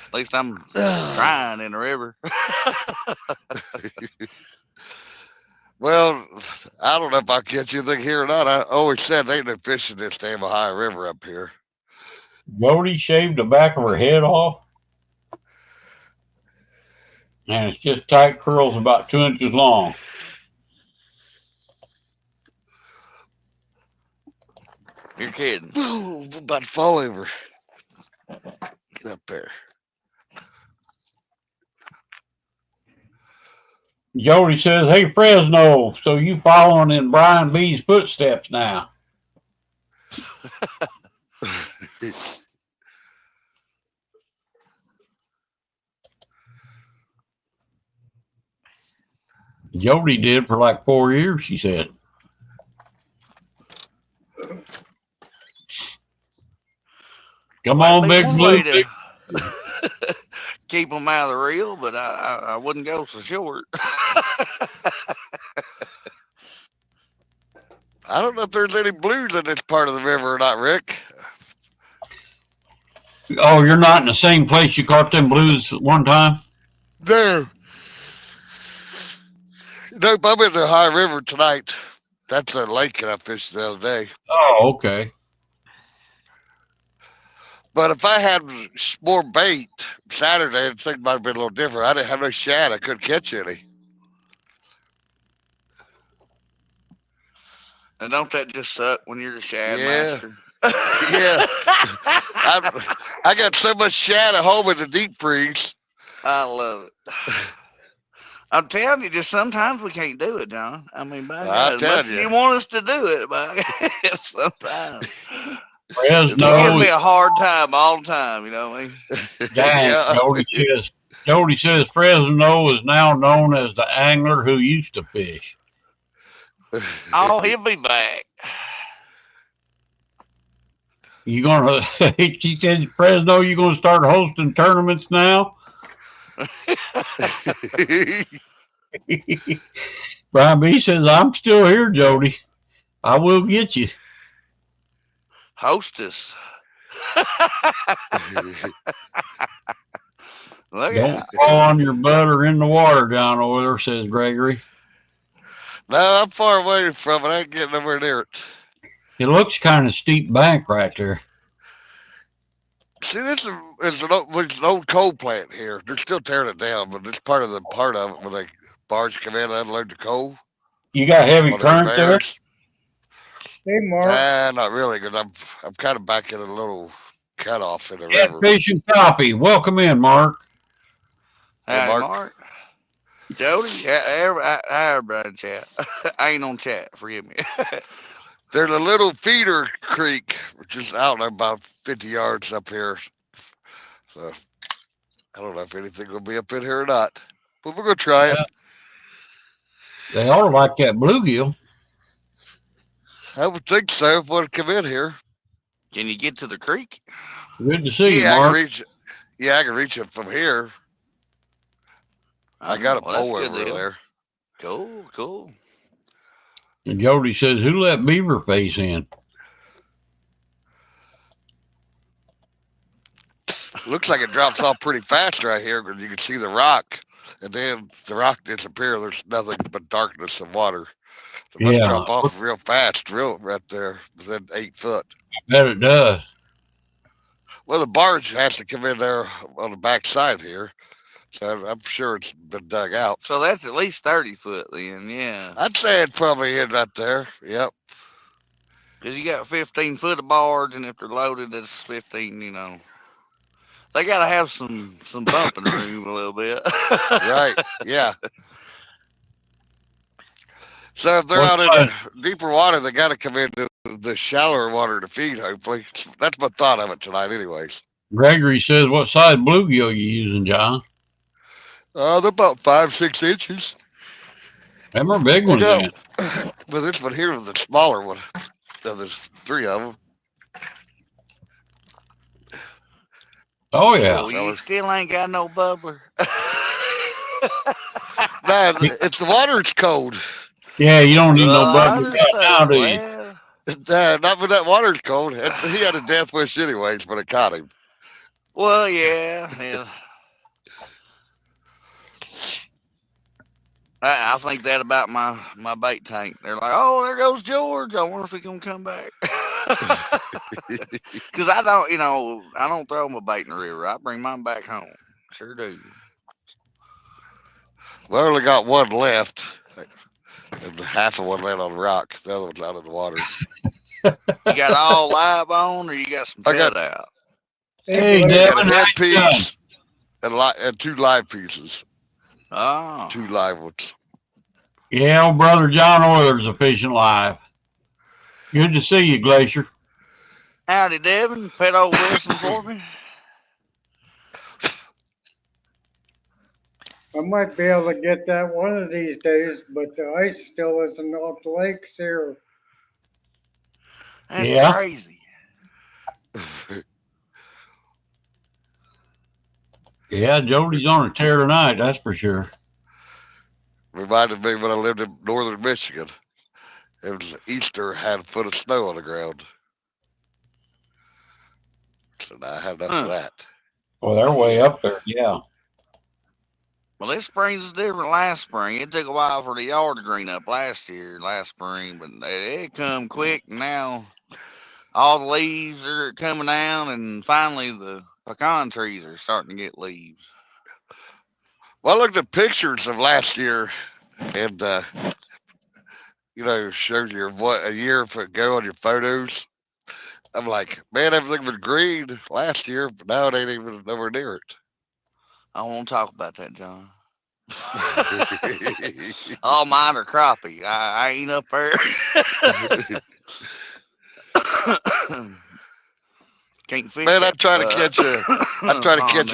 At least I'm trying in the river. Well, I don't know if I'll catch anything here or not. I always said they ain't no fishing this damn Ohio River up here. Jody shaved the back of her head off. And it's just tight curls about 2 inches long. You're kidding. Oh, I'm about to fall over. Get up there. Jody says, hey, Fresno, so you following in Brian B's footsteps now. Jody did for like 4 years, she said. Come on, Big Blue. Keep them out of the reel, but I wouldn't go so short. I don't know if there's any blues in this part of the river or not, Rick. Oh, you're not in the same place you caught them blues one time? No. Nope, I'm in the Ohio River tonight. That's a lake that I fished the other day. Oh, okay. But if I had more bait Saturday, I think it might have been a little different. I didn't have no shad. I couldn't catch any. And don't that just suck when you're the shad master? Yeah. I got so much shad at home in the deep freeze. I love it. I'm telling you, just sometimes we can't do it, John. I mean, by God, you want us to do it, but sometimes. Fresno gives me a hard time all the time, you know what I mean? Dang, Jody says Fresno is now known as the angler who used to fish. Oh, he'll be back. You gonna? She said, Fresno, you gonna start hosting tournaments now? Brian B says, I'm still here, Jody. I will get you. Hostess. Look Don't out. fall on your butt or in the water down over there, says Gregory. No, I'm far away from it. I ain't getting nowhere near it. It looks kind of steep bank right there. See, this is an old coal plant here. They're still tearing it down, but it's part of it when they barge come in and unload the coal You got heavy on the current there? conveyors. Hey, Mark. Not really, because I'm kind of back in a little cutoff in the river. Catfish and copy. Welcome in, Mark. Hey, Howdy, Mark. Mark. Jody, everybody in chat. I ain't on chat. Forgive me. There's a little feeder creek, which is, I don't know, about 50 yards up here. So I don't know if anything will be up in here or not. But we're going to try it. They all like that bluegill. I would think so if one come in here. Can you get to the creek? Good to see you, I Mark. can reach it. Yeah, I can reach it from here. I got a pole over there. Cool, cool. And Jody says, who let Beaver Face in? Looks like it drops off pretty fast right here because you can see the rock. And then the rock disappears. There's nothing but darkness and water. It must drop off real fast, real right there, within 8 foot. I bet it does. Well, the barge has to come in there on the back side here. So I'm sure it's been dug out. So that's at least 30 foot then, yeah. I'd say it's probably in right there. Yep. Because you got 15 foot of barge, and if they're loaded, it's 15, you know. They got to have some bumping room a little bit. Right, yeah. So if they're out in the deeper water, they got to come into the shallower water to feed, hopefully. That's my thought of it tonight, anyways. Gregory says, what size bluegill you using, John? They're about 5-6 inches. Them are big ones, then. But this one here is the smaller one. So there's 3 of them. Oh, yeah. So you still ain't got no bubbler? No, it's the water. It's cold. Yeah, you don't need no bubbler now, do you? Not when that water's cold. He had a death wish anyways, but it caught him. Well, yeah. I think that about my bait tank. They're like, oh, there goes George. I wonder if he's going to come back. Because I don't throw my bait in the river. I bring mine back home. Sure do. We only got one left. And half of one laying on the rock. The other one's out in the water. You got all live on, or you got some cut out? Hey, I Devin, got a head piece and 2 live pieces. Oh. 2 live ones. Yeah, old brother John Oiler's a fishing live. Good to see you, Glacier. Howdy, Devin. Pet old Wilson for me. I might be able to get that one of these days, but the ice still isn't off the lakes here. That's crazy. Yeah, Jody's on a tear tonight, that's for sure. Reminded me when I lived in northern Michigan. It was Easter, had a foot of snow on the ground. So now I had enough of that. Well, they're way up there, yeah. Well, this spring's different last spring. It took a while for the yard to green up last spring, but it come quick. And now all the leaves are coming down, and finally the pecan trees are starting to get leaves. Well, I looked at pictures of last year, and shows you what a year ago on your photos. I'm like, man, everything was green last year, but now it ain't even nowhere near it. I won't talk about that, John. All mine are crappie. I ain't up there. Can't fish. Man, I'm trying to catch a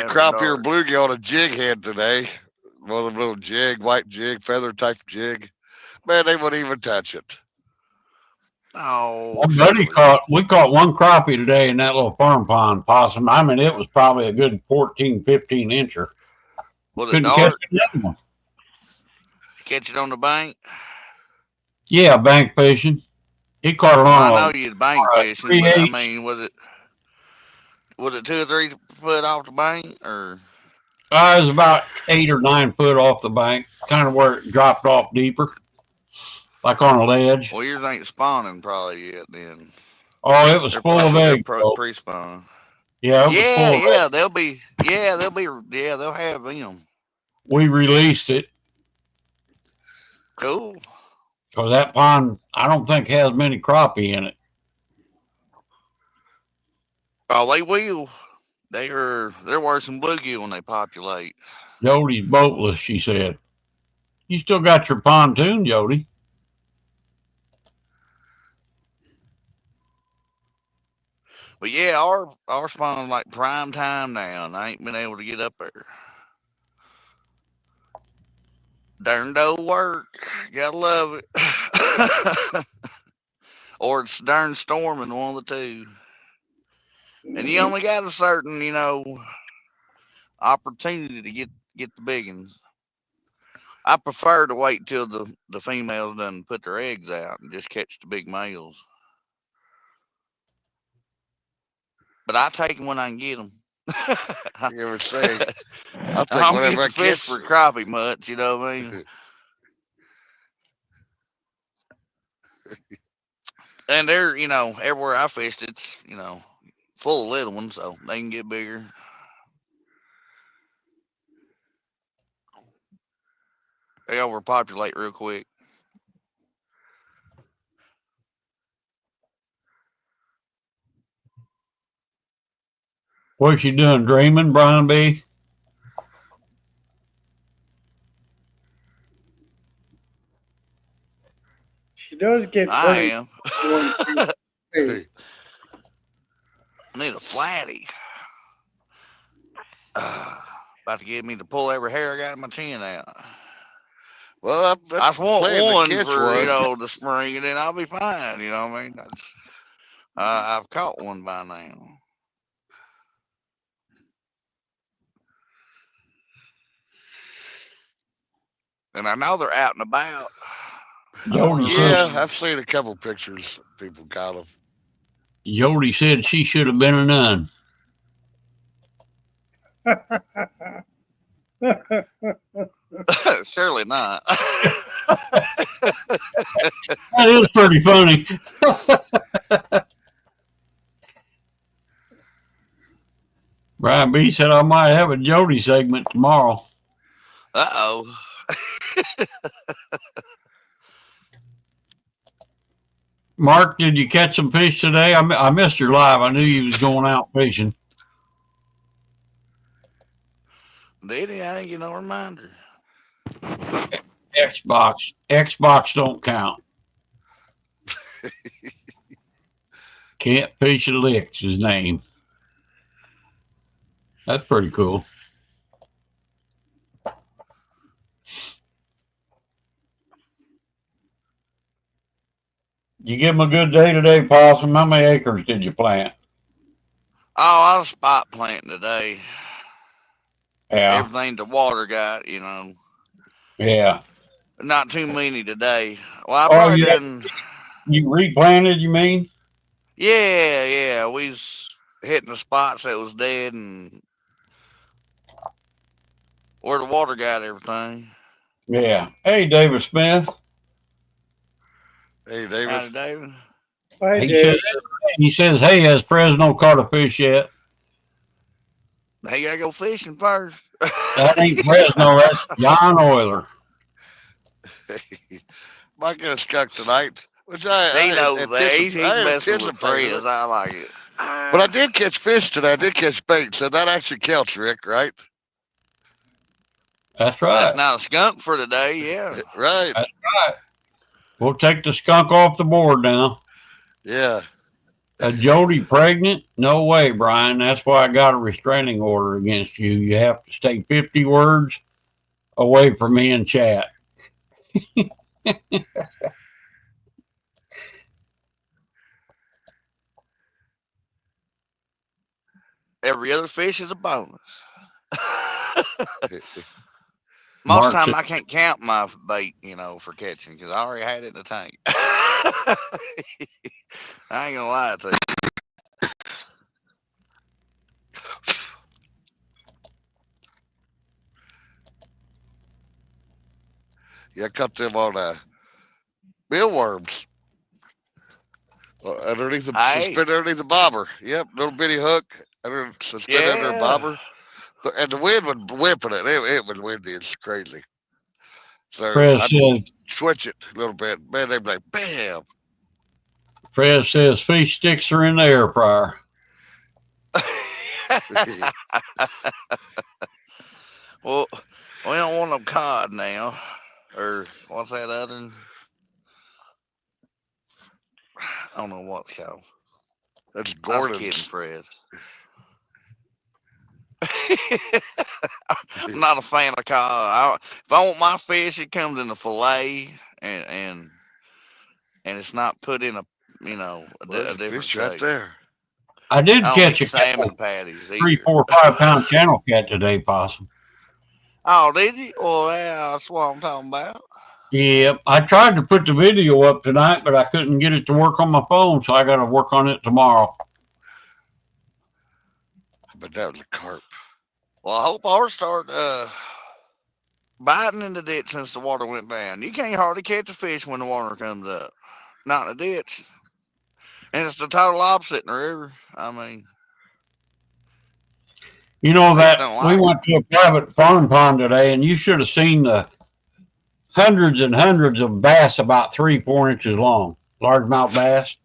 crappie or bluegill on a jig head today. One of them little jig, white jig, feather type jig. Man, they wouldn't even touch it. Oh, My buddy Shirley. we caught one crappie today in that little farm pond possum. I mean, it was probably a good 14, 15 incher. Was it Couldn't catch dark? another one. Catch it on the bank? Yeah, bank fishing. He caught it Well, I on know you'd bank a fishing, but I 3/8. mean, was it 2 or 3 foot off the bank, or It was about 8 or 9 foot off the bank, kind of where it dropped off deeper, like on a ledge. well, yours ain't spawning probably yet. Then Oh, it was they're full of probably they're eggs, though. pre-spawn. Yeah, it was Yeah, full of eggs. yeah, they'll have them. We released it Cool. because that pond, I don't think has many crappie in it. Oh, they will. They're worse than bluegill when they populate. Jody's boatless, she said. You still got your pontoon, Jody. But yeah, our spawn's like prime time now, and I ain't been able to get up there. Darn old work, gotta love it. Or it's darn storming, one of the two. And you only got a certain, opportunity to get the big ones. I prefer to wait till the females done put their eggs out and just catch the big males. But I take them when I can get them. You ever say? I'll I take don't whatever get I to fish catch. for crappie much, you know what I mean? And they're, everywhere I fished, it's, full of little ones, so they can get bigger. They overpopulate real quick. What's she doing? Dreaming, Brian B? She does get I pretty. am. Hey, I need a flatty. About to get me to pull every hair I got in my chin out. Well, I just want plan to one catch for, one. the spring, and then I'll be fine, you know what I mean? I've caught one by now. And I know they're out and about. Jody said, Yeah, I've seen a couple pictures. People got them. Jody said she should have been a nun. Surely not. That is pretty funny. Brian B said I might have a Jody segment tomorrow. Uh-oh. Mark, did you catch some fish today? I missed your live. I knew you was going out fishing. Did he? I ain't get no reminder. Xbox don't count. Can't fish a lick's his name. That's pretty cool. You give him a good day today, Possum. How many acres did you plant? Oh, I was spot planting today. Yeah. Everything the water got, Yeah. Not too many today. Well, I probably done. You replanted, you mean? Yeah. We was hitting the spots that was dead and where the water got everything. Yeah. Hey, David Smith. Hey, David. Howdy, David. Hi, Dave. He says, hey, has Fresno caught a fish yet? They gotta go fishing first. That ain't Fresno. That's John Euler. Might get a skunk tonight. Which He knows that. He's messing with anticipated friends. I like it. But I did catch fish today. I did catch bait, so that actually counts, Rick, right? That's right. That's not a skunk for today, yeah. Right. That's right. We'll take the skunk off the board now. Yeah. Jody pregnant? No way, Brian. That's why I got a restraining order against you. You have to stay 50 words away from me in chat. Every other fish is a bonus. Most of Mark the time, said, I can't count my bait, for catching because I already had it in the tank. I ain't gonna lie to you. Yeah, I caught them on mealworms underneath the Hey, suspended underneath the bobber. Yep, little bitty hook suspended under a yeah. bobber, and the wind was whipping it. It was windy. It's crazy. So Fred I'd says, switch it a little bit. Man, they'd be like, bam. Fred says fish sticks are in the air fryer. Well, we don't want no cod now. Or what's that other? I don't know what's called. That's I was kidding, Gordon's. Fred. I'm not a fan of cod. If I want my fish, it comes in a fillet, and it's not put in a Well, there's a a different fish right shape. there. I did I don't catch eat a couple salmon patties 3, either. 4, 5 pound channel cat today, possum. Oh, did you? Well, yeah, that's what I'm talking about. Yep. I tried to put the video up tonight, but I couldn't get it to work on my phone, so I got to work on it tomorrow. But that was a carp. Well, I hope ours start biting in the ditch since the water went down. You can't hardly catch a fish when the water comes up. Not in the ditch. And it's the total opposite in the river. I mean, You know they just that don't we like it. went to a private farm pond today, and you should have seen the hundreds and hundreds of bass about 3, 4 inches long, largemouth bass.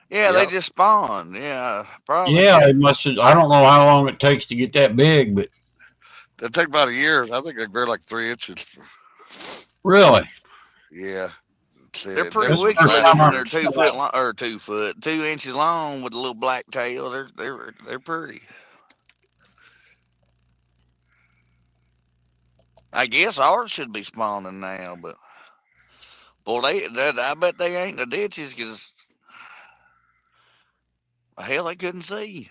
Yeah, they Yep. just spawn. Yeah, probably. Yeah, it must have. I don't know how long it takes to get that big, but It'd take about a year. I think they grow like 3 inches. really, Yeah. They're See, pretty that's them the wicked first looking time when I they're flatbirds. 2 foot long, or 2 foot, 2 inches long with a little black tail. They're pretty. I guess ours should be spawning now, but boy, I bet they ain't in the ditches because hell, they couldn't see.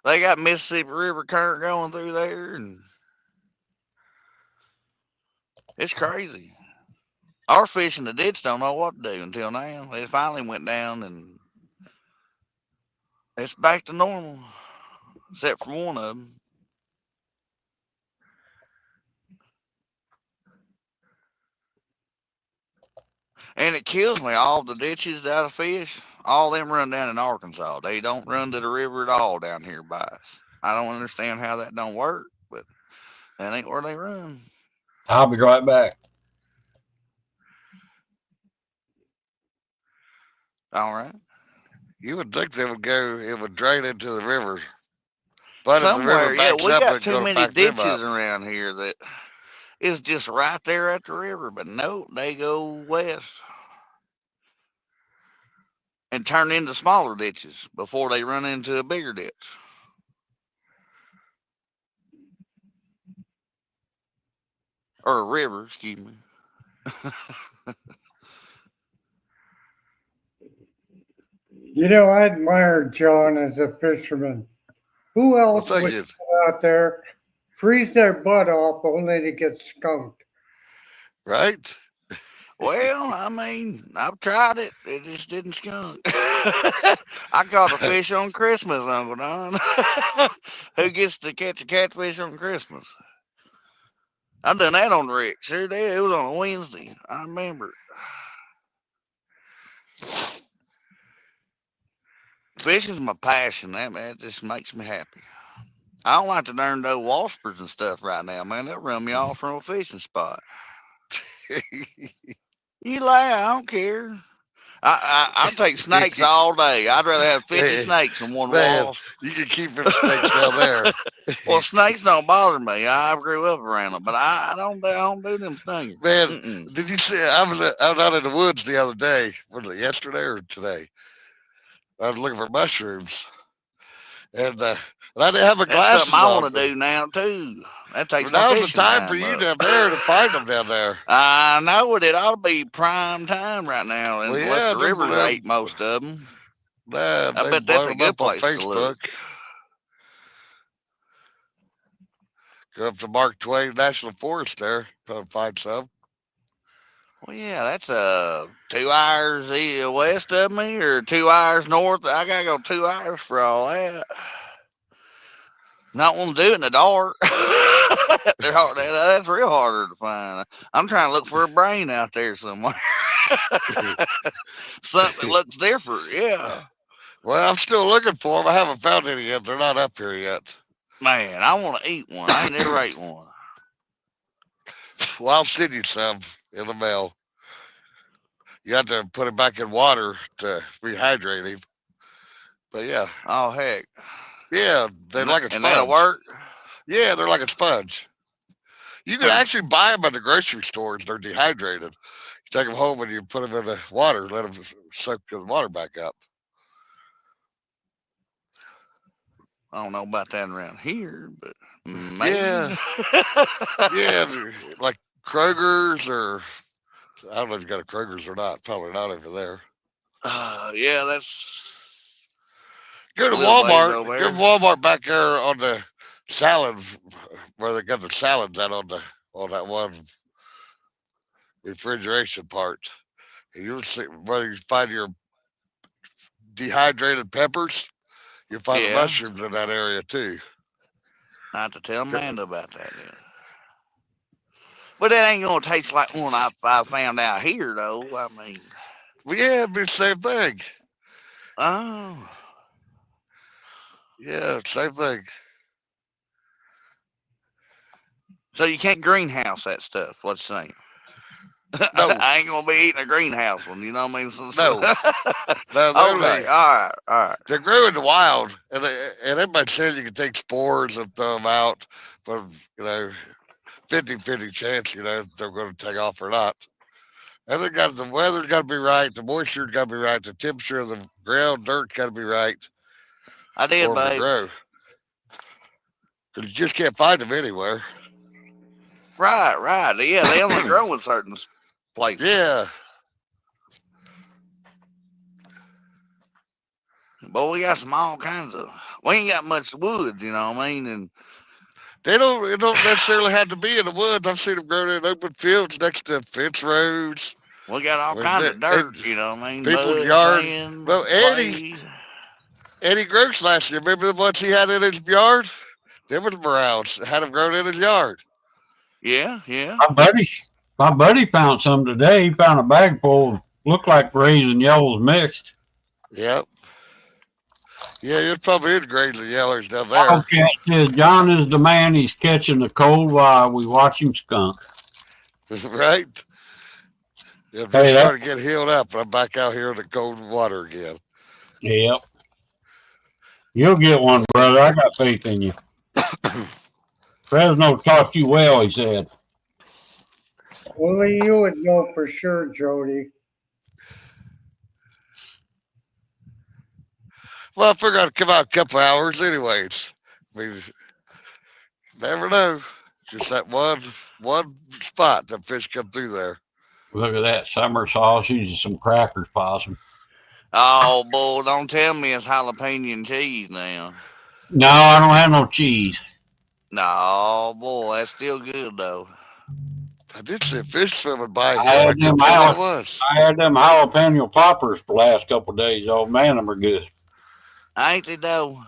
They got Mississippi River current going through there, and it's crazy. Our fish in the ditch don't know what to do until now. It finally went down, and it's back to normal, except for one of them. And it kills me. All the ditches out of fish, all them run down in Arkansas. They don't run to the river at all down here by us. I don't understand how that don't work, but that ain't where they run. I'll be right back. All right. You would think they would go, it would drain into the river. But if the river Somewhere, yeah, backs we up, got it's too going to many back them ditches up. around here that is just right there at the river, but no, they go west and turn into smaller ditches before they run into a bigger ditch. Or a river, excuse me. You know, I admire John as a fisherman. Who Well, else thank would you. go out there, freeze their butt off only to get skunked? Right? Well, I mean, I've tried it. It just didn't skunk. I caught a fish on Christmas, Uncle Don. Who gets to catch a catfish on Christmas? I done that on Rick. Sure did. It was on a Wednesday. I remember. Fishing's my passion. That just makes me happy. I don't like the darn old waspers and stuff right now, man. They'll run me off from a fishing spot. You lie, I don't care. I'll take snakes all day. I'd rather have 50 Hey, snakes than one man, wasp. you can keep them snakes down there. Well, snakes don't bother me. I grew up around them, but I don't do them stingers. Man, Mm-mm. did you see? I was out in the woods the other day. Was it yesterday or today? I was looking for mushrooms, and And I didn't have my That's something glasses I on. want to do now too. That takes my Now's the fishing time for time you up. down there to find them down there. I know it. It ought to be prime time right now, Well, unless yeah, the rivers ate most of them. I they bet that's blowing a them good up on place to look. Facebook. Go up to Mark Twain National Forest there, try to find some. Well, yeah, that's 2 hours west of me, or 2 hours north. I gotta go 2 hours for all that. Not want to do it in the dark. They're hard. That's real harder to find. I'm trying to look for a brain out there somewhere. Something that looks different. Yeah. Well, I'm still looking for them. I haven't found any yet. They're not up here yet. Man, I want to eat one. I ain't never ate one. Well, I'll send you some in the mail. You have to put it back in water to rehydrate him. But yeah. Oh, heck. Yeah, they're like a And that'll sponge. work? Yeah, they're like a sponge. You can actually buy them at the grocery stores. They're dehydrated. You take them home and you put them in the water, let them soak the water back up. I don't know about that around here, but maybe. Yeah. Yeah, like Kroger's or I don't know if you got a Kroger's or not. Probably not over there. Yeah, that's Go to a little ways Walmart. over Go to there. Walmart back there on the salad where they got the salads out on that one refrigeration part. And you'll see whether you find your dehydrated peppers, you'll find the Yeah. mushrooms in that area too. I have to tell Amanda about that then. But that ain't gonna taste like one I found out here though. I mean, Well, yeah, it'd be the same thing. oh, Yeah, same thing. so you can't greenhouse that stuff. Let's say. No, I ain't gonna be eating a greenhouse one. You know what I mean? no, no. Okay, all right. They grew in the wild, and everybody says you can take spores and throw them out, but 50-50 chance, they're going to take off or not. And they got the weather's got to be right, the moisture's got to be right, the temperature of the ground, dirt's got to be right I did, for them to babe. grow. Because you just can't find them anywhere. Right. Yeah, they only grow in certain places. Yeah. But we got some all kinds of. We ain't got much woods, you know what I mean? And It don't necessarily have to be in the woods. I've seen them grown in open fields next to fence roads. we got all kinds of dirt, you know what I mean? People's Mud, yard. sand, Well, clay. Eddie Gross last year, remember the ones he had in his yard? Them was Browns. Had them grown in his yard. Yeah. My buddy found some today. He found a bag full, looked like grays and yellows mixed. Yep. Yeah, it probably is grays and yellows down there. Okay, says John is the man. He's catching the cold while we watch him skunk. Right? Yeah, just started to get healed up, and I'm back out here in the cold water again. Yep. You'll get one, brother. I got faith in you. Fresno taught you well, he said. Only you would know for sure, Jody. Well, I figured I'd come out a couple hours anyways. I mean, never know. Just that one spot that fish come through there. Look at that summer sausage and some crackers, possum. Oh, boy, don't tell me it's jalapeno and cheese now. No, I don't have no cheese. No, boy, that's still good, though. I did see a fish swimming by I here. I had couldn't them tell what it was. I had them jalapeno poppers the last couple of days. Oh, man, them are good. Ain't they, though?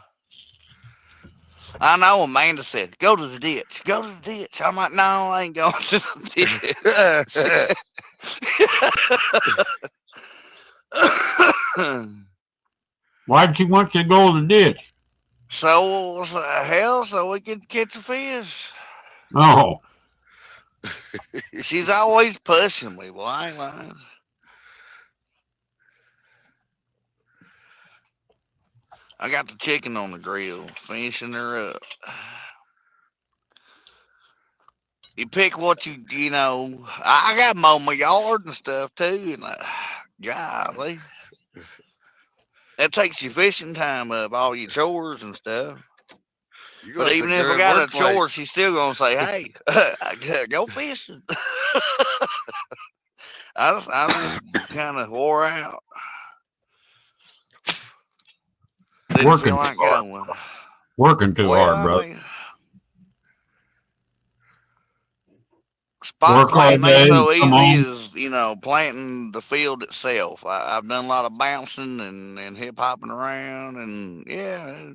I know Amanda said, go to the ditch. Go to the ditch. I'm like, no, I ain't going to the ditch. Why did you want to go to the ditch? So we could catch a fish. Oh. She's always pushing me. Well, I ain't lying. I got the chicken on the grill, finishing her up. You pick what you know. I got mow my yard and stuff too, and golly, that takes your fishing time up, all your chores and stuff. You But got even the if I good got a work plate. chore, she's still gonna say, "Hey, go fishing." I just kind of wore out. Didn't Working feel too like hard. going. Working too Well, hard, I brother. mean, spot Work all planting ain't day, so come easy home. as planting the field itself. I've done a lot of bouncing and hip hopping around, and yeah,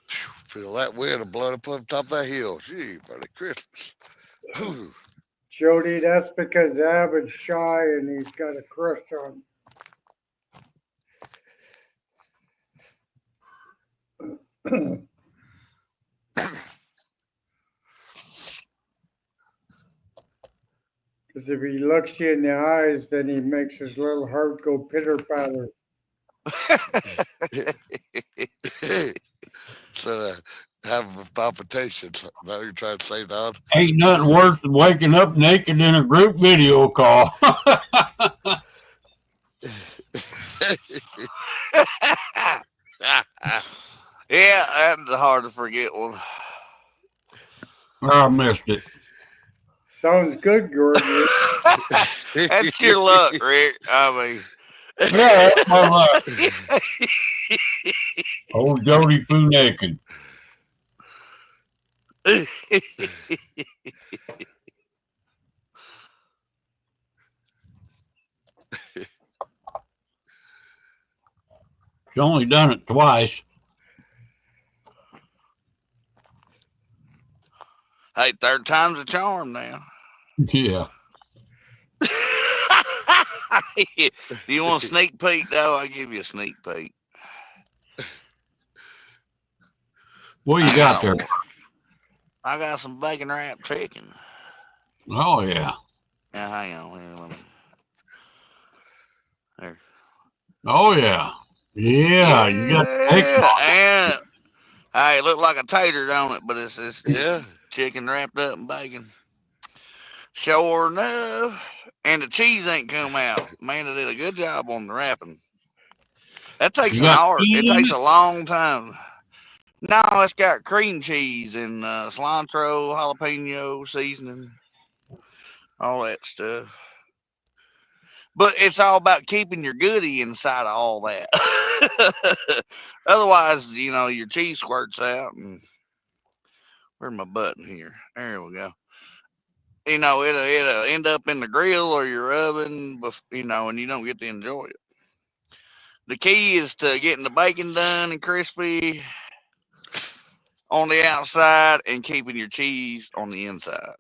Feel that wind blowing up on top of that hill. Gee, buddy, Christmas. Whew. Jody, that's because Abbott's shy and he's got a crush on. Because if he looks you in the eyes, then he makes his little heart go pitter patter. So have palpitations. Is that what you're trying to say, Don? Ain't nothing worse than waking up naked in a group video call. yeah, that's hard to forget one. I missed it. Sounds good, George. That's your luck, Rick. I mean, Yeah, that's my luck. Old Jody Poo naked. She's only done it twice. Hey, third time's a charm now. Yeah. Do you want a sneak peek, though? I'll give you a sneak peek. What you got there? I got some bacon wrapped chicken. Oh, yeah. Now, hang on here. Let me. There. Oh, yeah. Yeah, you got bacon on it. And hey, it looked like a tater on it, but it's Yeah. chicken wrapped up in bacon. Sure enough. And the cheese ain't come out. Man, they did a good job on the wrapping. That takes You an got art. It cheese in takes it? a long time. No, it's got cream cheese and cilantro, jalapeno seasoning, all that stuff. But it's all about keeping your goodie inside of all that. Otherwise, your cheese squirts out. And where's my button here? There we go. It'll end up in the grill or your oven, and you don't get to enjoy it. The key is to getting the bacon done and crispy on the outside and keeping your cheese on the inside.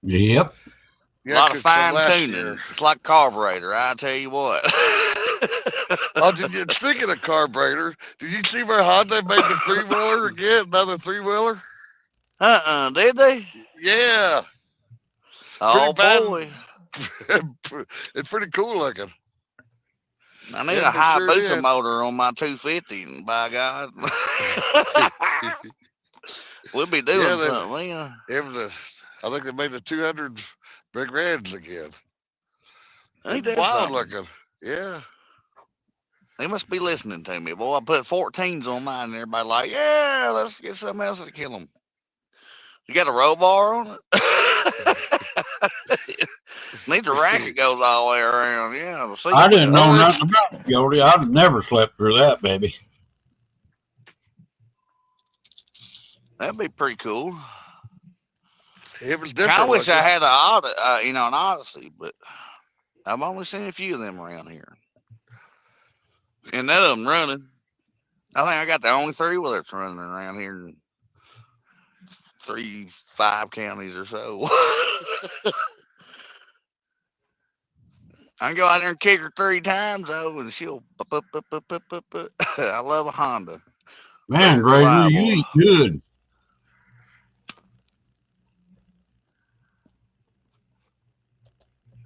Yep. A lot of fine tuning. It's like a carburetor, I tell you what. Speaking of carburetor, did you see where Honda made the 3-wheeler again? Another 3-wheeler? Did they? Yeah. Oh, boy. It's pretty cool looking. I need a Hayabusa motor on my 250, by God. We'll be doing something. Yeah. I think they made the 200 Big Reds again. Ain't that wild something? looking. Yeah. They must be listening to me. Boy, I put 14s on mine and everybody like, yeah, let's get something else to kill them. You got a roll bar on it? Needs a racket goes all the way around. Yeah. I didn't know nothing about it, Jody. I've never slept through that, baby. That'd be pretty cool. It was different. I wish I had an Odyssey, but I've only seen a few of them around here. And none of them running. I think I got the only 3-wheeler that's running around here in 5 counties or so. I can go out there and kick her 3 times, though, and she'll. I love a Honda. Man, Grazer, you eat good.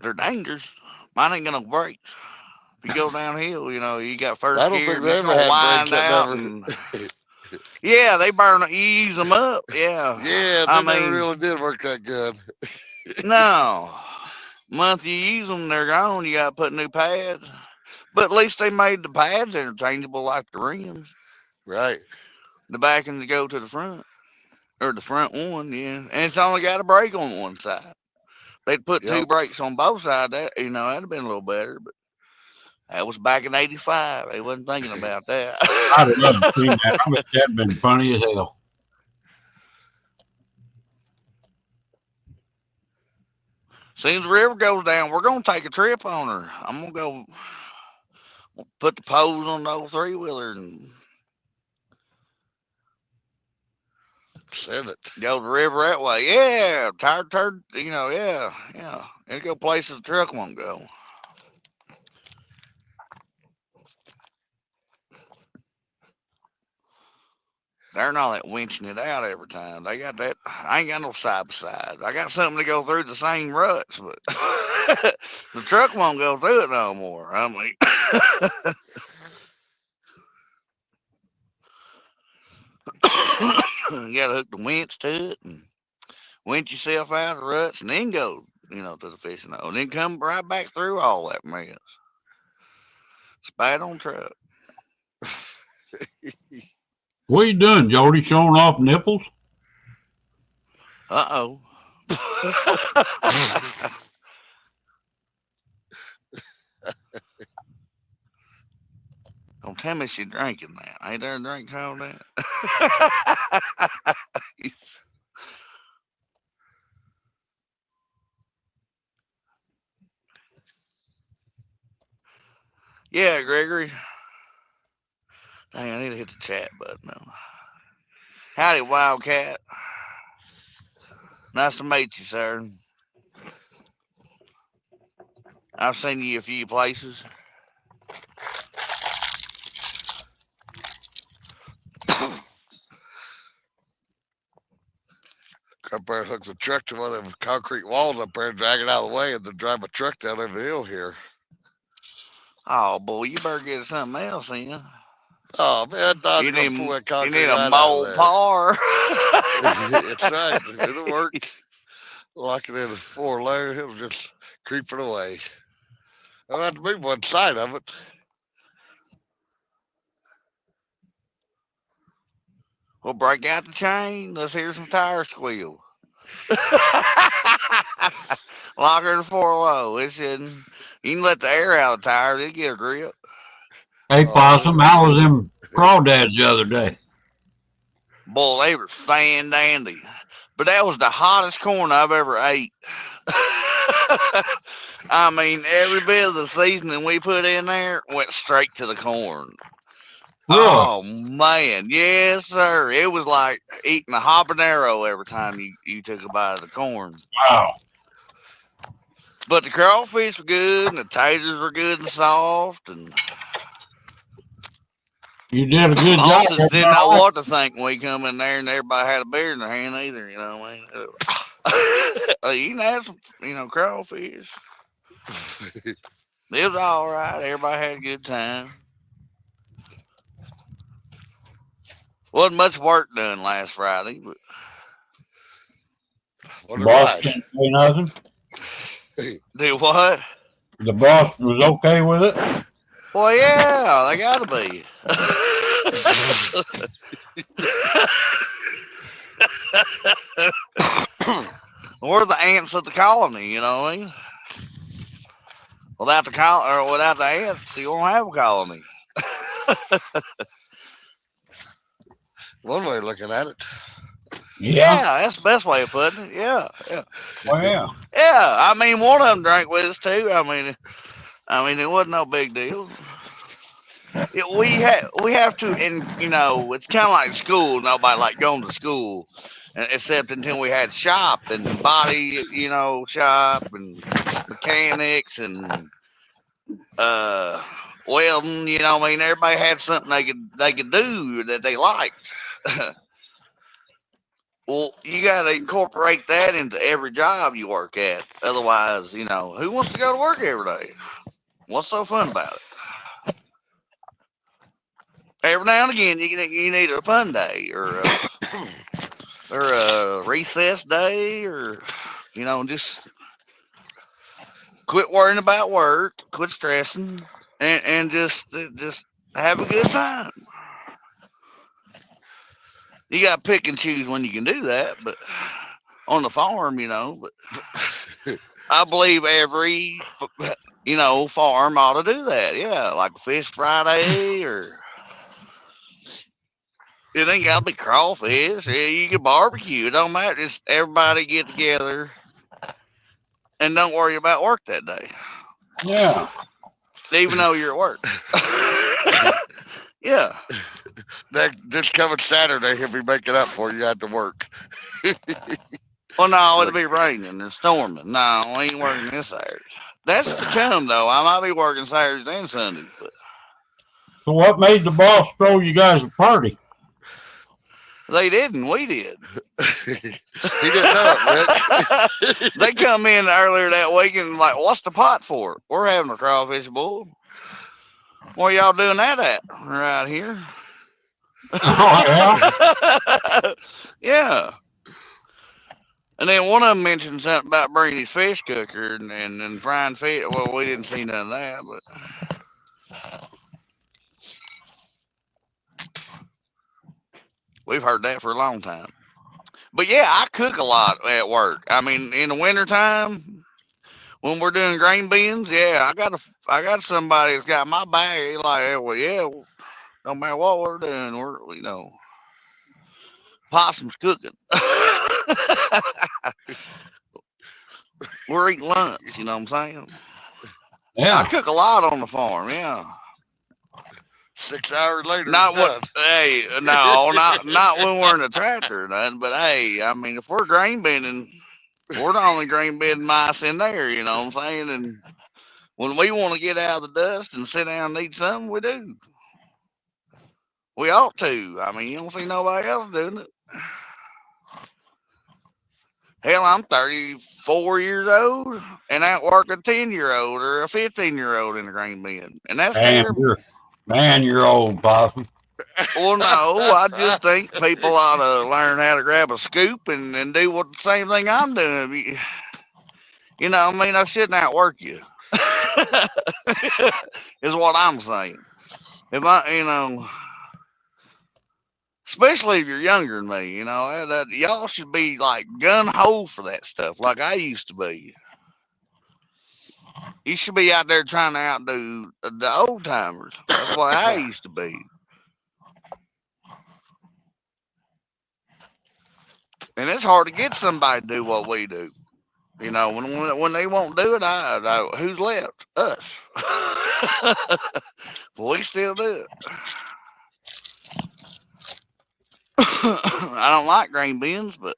They're dangerous. Mine ain't gonna break. If you go downhill, you got first I don't gear. think they ever gonna had wind brakes out. Yeah, they burn. You use them up. Yeah. Yeah, they never really did work that good. No. Month you use them, they're gone. You got to put new pads. But at least they made the pads interchangeable like the rims. Right. The back end to go to the front. Or the front one, yeah. And it's only got a brake on one side. They'd put two Yep. brakes on both sides. That'd have been a little better. But that was back in '85. They wasn't thinking about that. I'd have loved to see that. I bet that'd been funny as hell. Soon as the river goes down, we're gonna take a trip on her. I'm gonna go put the poles on the old 3-wheeler and Send it. go to the river that way. Yeah, tired turd. Yeah. And go places the truck won't go. They're not that winching it out every time. They got that. I ain't got no side by side. I got something to go through the same ruts, but the truck won't go through it no more. I mean, you got to hook the winch to it and winch yourself out of the ruts and then go, to the fishing hole. And then come right back through all that mess. It's bad on truck. What you doing, Jody? Showing off nipples? Uh-oh. Don't tell me she drinking that. Ain't there a drink called that? Yeah, Gregory. Dang, I need to hit the chat button now. Howdy, Wildcat. Nice to meet you, sir. I've seen you a few places. Up there, hook the truck to one of them concrete walls up there and drag it out of the way and then drive my truck down over the hill here. Oh, boy, you better get something else in. Oh, man, I thought You you're going to pull need, that you concrete need a right out of mold there. par. It's right. It'll work. Lock it in a 4-layer. It'll just creep it away. I'll have to move one side of it. We'll break out the chain. Let's hear some tire squeal. Lock her to 4-low. It shouldn't. You can let the air out of the tire. It'll get a grip. Hey, Possum, how was them crawdads the other day? Boy, they were fan dandy. But that was the hottest corn I've ever ate. I mean, every bit of the seasoning we put in there went straight to the corn. Really? Oh, man. Yes, sir. It was like eating a habanero every time you took a bite of the corn. Wow. But the crawfish were good, and the taters were good and soft, and You did a good job. Moses didn't know what to think when we come in there, and everybody had a beer in their hand either. You know what I mean? You can have some, crawfish. It was all right. Everybody had a good time. Wasn't much work done last Friday, but The boss didn't say nothing. do what? The boss was okay with it. Well, yeah, they gotta be. We're the ants of the colony, you know what I mean? Without the ants, you won't have a colony. One way of looking at it. Yeah, that's the best way of putting it. Yeah. Well, yeah. Yeah, I mean, one of them drank with us too. I mean, it wasn't no big deal. We have to, and it's kind of like school. Nobody like going to school, except until we had shop and body, shop and mechanics and welding. Everybody had something they could do that they liked. Well, you got to incorporate that into every job you work at. Otherwise, who wants to go to work every day? What's so fun about it? Every now and again, you need a fun day or a recess day or, just quit worrying about work, quit stressing, and just have a good time. You got to pick and choose when you can do that, but on the farm, but I believe every, farm ought to do that. Yeah, like Fish Friday, or it ain't got to be crawfish. Yeah, you can barbecue. It don't matter. Just everybody get together and don't worry about work that day. Yeah. Even though you're at work. Yeah. This coming Saturday, he'll be making up for you after work. Well, no, it'll be raining and storming. No, I ain't working this Saturday. That's to come, though. I might be working Saturdays and Sundays. But So what made the boss throw you guys a party? they didn't. We did. He didn't know it, Rick. They come in earlier that week and like, what's the pot for? We're having a crawfish boil. Where y'all doing that at? Right here. Oh, yeah? Yeah. And then one of them mentioned something about bringing his fish cooker and frying fish. Well, we didn't see none of that, but we've heard that for a long time. But yeah, I cook a lot at work. I mean, in the wintertime, when we're doing grain bins, yeah, I got somebody that's got my bag. Like, hey, well, yeah, no matter what we're doing, possum's cooking. We're eating lunch, you know what I'm saying? Yeah. I cook a lot on the farm, yeah. 6 hours later, Not it's what? done. Hey, no, not when we're in a tractor or nothing. But hey, I mean, if we're grain binning, we're the only grain bin mice in there. You know what I'm saying? And when we want to get out of the dust and sit down and eat something, we do. We ought to. I mean, you don't see nobody else doing it. Hell, I'm 34 years old and I work a 10-year-old or a 15-year-old in a grain bin, and that's terrible. You're old, Possum. Well, no, I just think people ought to learn how to grab a scoop and do what the same thing I'm doing. You know, I mean, I shouldn't outwork you. Is what I'm saying. If especially if you're younger than me, y'all should be like gun ho for that stuff, like I used to be. You should be out there trying to outdo the old timers. That's what I used to be. And it's hard to get somebody to do what we do. When they won't do it, who's left? Us. But we still do it. I don't like grain bins, but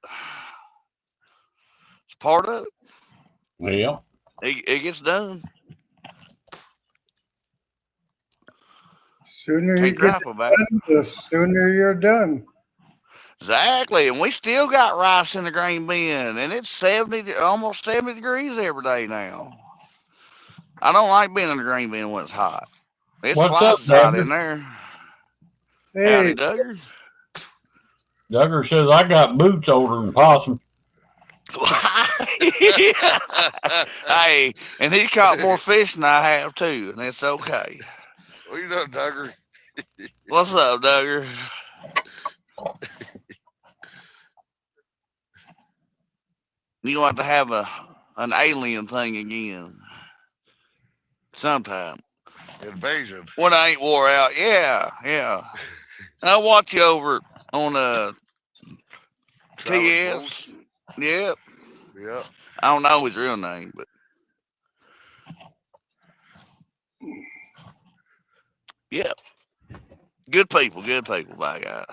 it's part of it. Yeah. It gets done. Sooner you Can't get grapple about it. done, the sooner you're done. Exactly. And we still got rice in the grain bin, and it's almost 70 degrees every day now. I don't like being in the grain bin when it's hot. It's What's up, twice as hot in Duggar? there. Hey, Howdy, Duggar. Duggar says I got boots older than Possum. Hey, and he caught more fish than I have too, and it's okay. Well, you know, Duggar. What's up, Duggar? You want to have an alien thing again sometime. Invasion. When I ain't wore out, yeah. I'll watch you over on Travis TS. Yep. Yep. I don't know his real name, but yeah. Good people, by God.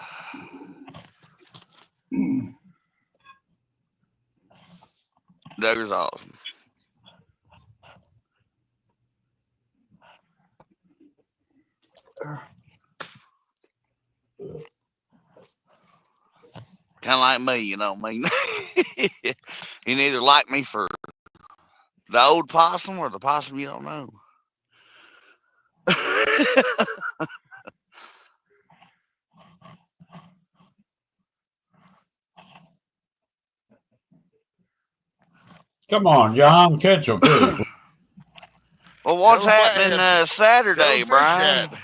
Duggar's awesome. Kind of like me, you know what I mean? You neither like me for the old possum or the possum you don't know. Come on, John, catch a fish. Well, what's Tell happening Tell Saturday, Fish Brian? Hat.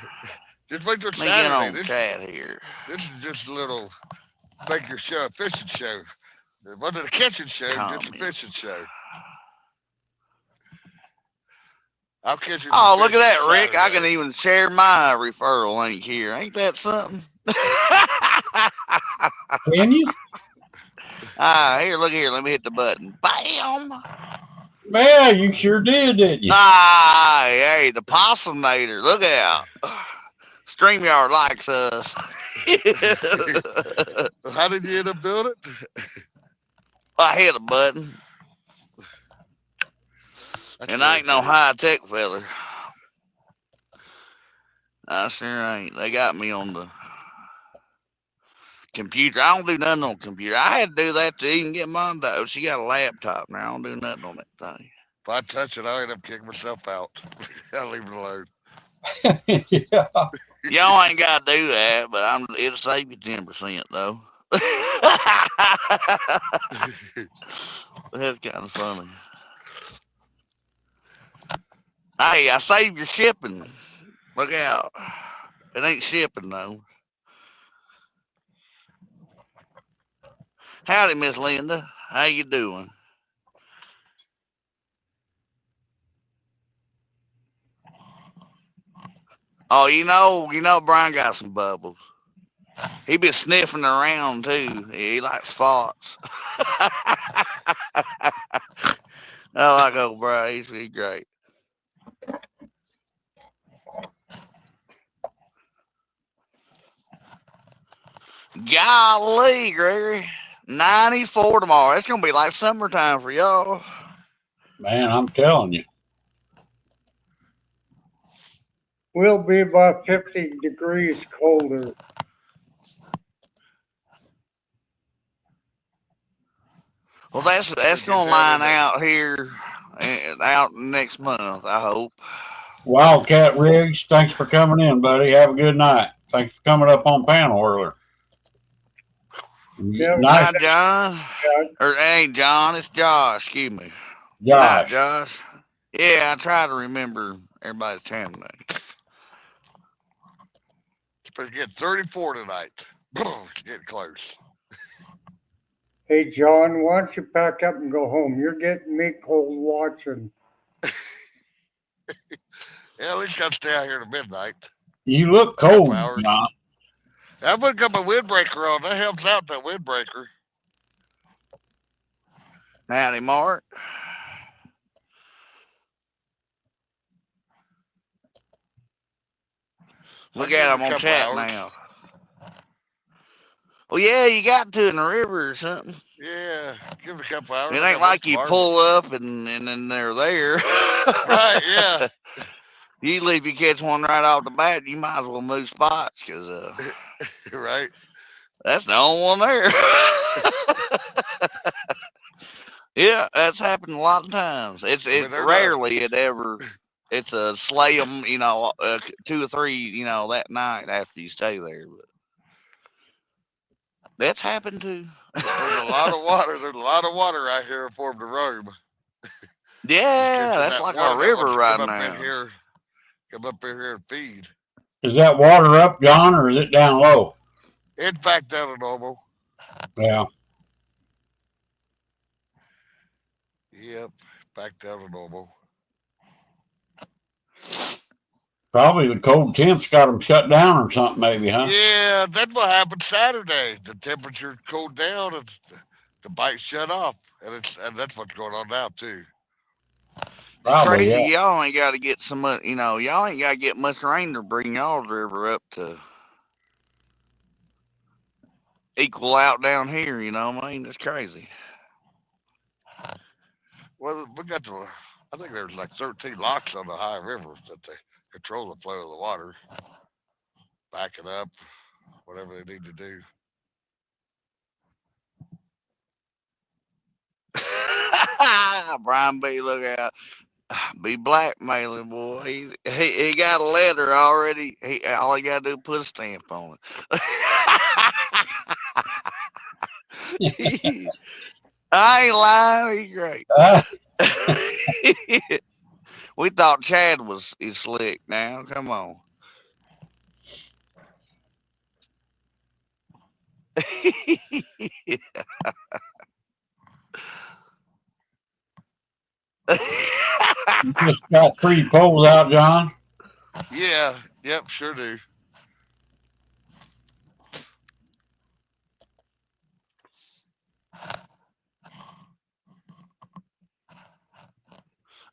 Just wait till Let me get Saturday. on chat here. This is just a little figure show, fishing show. It wasn't a catching show, just a Comment. fishing show. I'll catch you some Oh, look fish at that, Rick. I Saturday. can even share my referral link here. Ain't that something? Can you? Here, look here. Let me hit the button. Bam! Yeah, you sure did, didn't you? Hey, the Possumator. Look out. StreamYard likes us. How did you end up doing it? I hit a button. That's And I good, ain't no Steve. high-tech feller. I sure ain't. They got me on the computer. I don't do nothing on the computer. I had to do that to even get mine though. She got a laptop now. I don't do nothing on that thing. If I touch it, I'll end up kicking myself out. I'll leave it alone. Yeah. Y'all ain't got to do that, but it'll save you 10% though. That's kind of funny. Hey, I saved your shipping. Look out. It ain't shipping though. Howdy, Miss Linda. How you doing? Oh, you know, Brian got some bubbles. He been sniffing around too. He likes farts. I like old Brian. He's great. Golly, Gregory. 94 tomorrow. It's gonna be like summertime for y'all. Man, I'm telling you. We'll be about 50 degrees colder. Well, that's gonna line out here out next month, I hope. Wildcat Riggs, thanks for coming in, buddy. Have a good night. Thanks for coming up on panel earlier. Yeah, Nice. Night, John. Or ain't John, it's Josh. Excuse me. Josh. Night, Josh. Yeah, I try to remember everybody's channel name. It's supposed to get 34 tonight. It's getting close. Hey, John, why don't you pack up and go home? You're getting me cold watching. Yeah, at least got to stay out here to midnight. You look cold, John. I put a windbreaker on. That helps out, that windbreaker. Howdy, Mark. Look at him on chat now. Well, yeah, you got to in the river or something. Yeah, give it a couple hours. It ain't like you pull up and then they're there. Right, yeah. Usually if you catch one right off the bat, you might as well move spots because right. That's the only one there. Yeah, that's happened a lot of times. It's rarely it's a slay them, 2 or 3, that night after you stay there. But that's happened too. There's a lot of water. There's a lot of water right here for them to roam. Yeah, that's like a river right now. Come up in here and feed. Is that water up, John, or is it down low? It's back down to normal. Yeah. Yep, back down to normal. Probably the cold temps got them shut down or something, maybe, huh? Yeah, that's what happened Saturday. The temperature cooled down and the bite shut off, and that's what's going on now too. It's crazy. Yeah. Y'all ain't got to get so much. Y'all ain't got to get much rain to bring y'all's river up to equal out down here. I mean, it's crazy. Well, I think there's like 13 locks on the high river that they control the flow of the water, back it up, whatever they need to do. Brian B, look out. Be blackmailing, boy. He got a letter already. All he got to do is put a stamp on it. I ain't lying. He's great. We thought Chad is slick. Now, come on. You just got 3 poles out, John. Yeah. Yep. Sure do.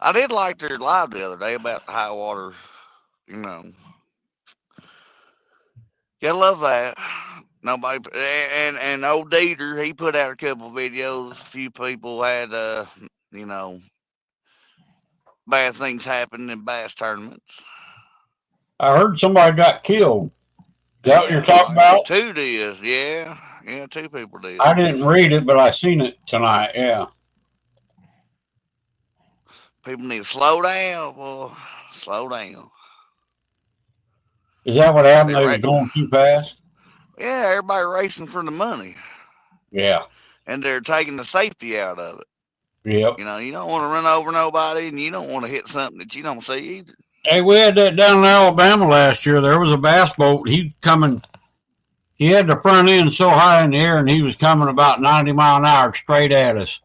I did like their live the other day about high water. You know, you love that. Nobody and old Dieter, he put out a couple of videos. A few people had you know, bad things happen in bass tournaments. I heard somebody got killed. Is that what you're talking about? 2 did, yeah, 2 people did. I didn't read it, but I seen it tonight. Yeah. People need to slow down, boy. Slow down. Is that what happened? They was going too fast. Yeah, everybody racing for the money. Yeah. And they're taking the safety out of it. Yep. You know, you don't want to run over nobody, and you don't want to hit something that you don't see either. Hey, we had that down in Alabama last year. There was a bass boat. He had the front end so high in the air, and he was coming about 90 mile an hour straight at us.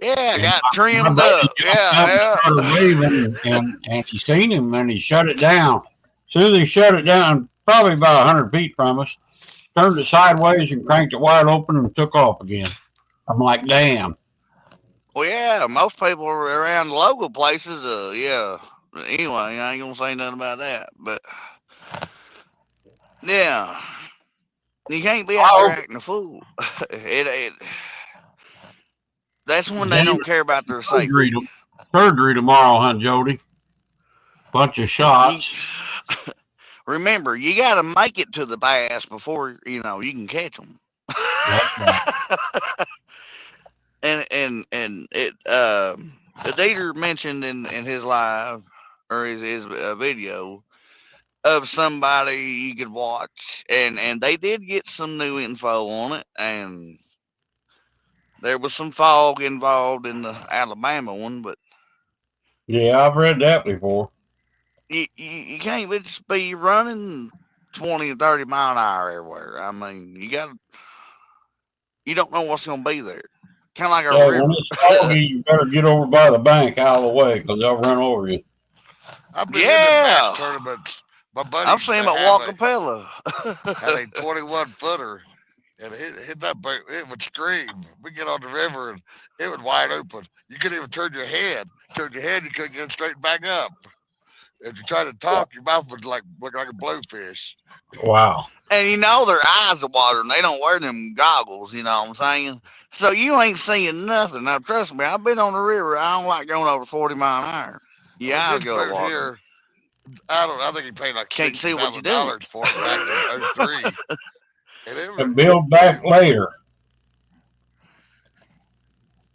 Yeah, got trimmed up. Yeah. Started waving, and he seen him, and he shut it down. As soon as he shut it down, probably about 100 feet from us, turned it sideways and cranked it wide open and took off again. I'm like, damn. Well, yeah, most people are around the local places. Yeah. Anyway, I ain't gonna say nothing about that, but yeah, you can't be out there acting a fool. That's when they don't care about their safety. Surgery tomorrow, huh, Jody? Bunch of shots. Remember, you got to make it to the bass before you can catch them. and it Dieter mentioned in his live or his video of somebody you could watch, and they did get some new info on it, and there was some fog involved in the Alabama one, but yeah, I've read that before. You can't just be running 20 and 30 mile an hour everywhere. I mean, you don't know what's going to be there. Kind of like a river. When it's foggy, you better get over by the bank out of the way because they'll run over you. I've been in the bass tournaments. My buddy, I've seen him at Walkapella. Had a 21 footer, and hit that boat. It would scream. We get on the river, and it would wide open. You couldn't even turn your head. Turn your head, you couldn't get straight back up. If you try to talk, your mouth would look like a blowfish. Wow. And their eyes are watering. They don't wear them goggles, you know what I'm saying? So you ain't seeing nothing. Now, trust me, I've been on the river. I don't like going over 40 mile an hour. Yeah, I go water. Here, I think he paid like $60,000 for it back in 03. And build back later.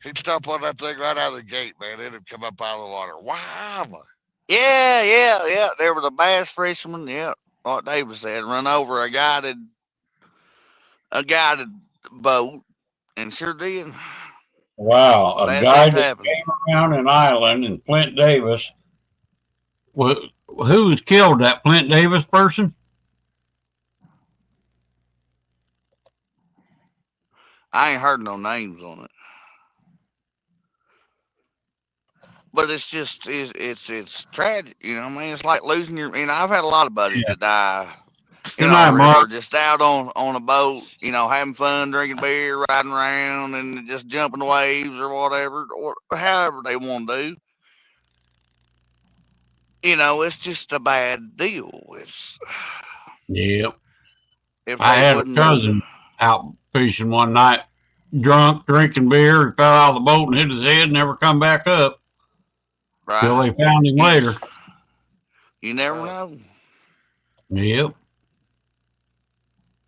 He'd stop on that thing right out of the gate, man. It'd come up out of the water. Wow. Yeah. There was a bass fisherman. Yeah, like David said, run over a guided boat, and sure did. Wow, a guy that came around an island in Flint Davis. Who's killed that Flint Davis person? I ain't heard no names on it. But it's just it's tragic, you know what I mean? It's like losing your I've had a lot of buddies that die. River, just out on a boat, having fun, drinking beer, riding around, and just jumping the waves or whatever, or however they want to do. It's just a bad deal. Yep. I had a cousin out fishing one night, drunk, drinking beer, he fell out of the boat and hit his head, never come back up. Right. Till they found him later. You never know. Yep.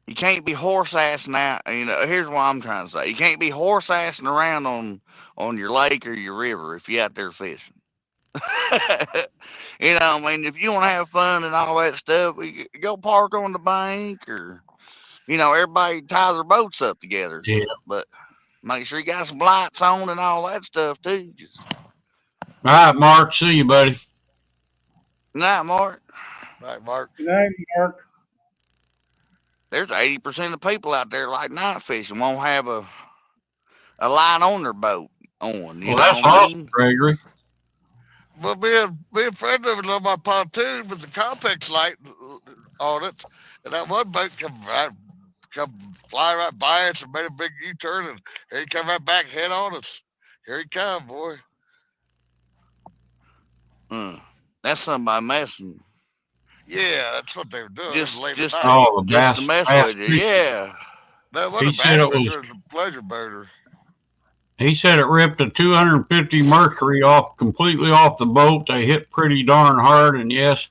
You can't be horse-assing out. Here's what I'm trying to say. You can't be horse-assing around on your lake or your river if you're out there fishing. If you want to have fun and all that stuff, you go park on the bank or, everybody tie their boats up together. Yeah. But make sure you got some lights on and all that stuff, too. All right, Mark. See you, buddy. Night, Mark. Right, Mark. Good night, Mark. There's 80% of people out there like night fishing won't have a line on their boat on. You Well, know that's what I awesome, mean? Gregory. Well, me and friend of it on my pontoon with the complex light on it, and that one boat come fly right by us and made a big U-turn, and here he come right back, head on us. Here he come, boy. That's somebody messing. Yeah, that's what they were doing. It was late at Just night. Oh, the just to bass mess bass with you. fishing. Yeah. That He wasn't a said bass it was. fisher, it was a pleasure boater. He said it ripped a 250 Mercury off completely off the boat. They hit pretty darn hard, and yes,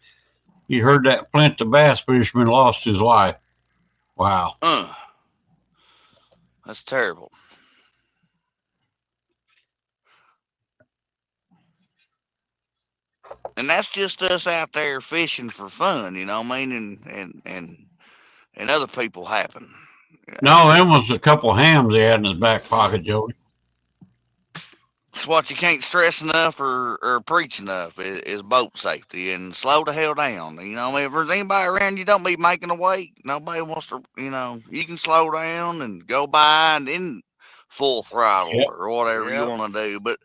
he heard that Flint the bass fisherman lost his life. Wow. That's terrible. And that's just us out there fishing for fun, you know what I mean? And other people happen. No, them was a couple hams he had in his back pocket, Jody. It's what you can't stress enough or preach enough is boat safety and slow the hell down. You know, if there's anybody around you, don't be making a wake. Nobody wants to, you can slow down and go by and then full throttle Yep. or whatever you Yep. want to do. But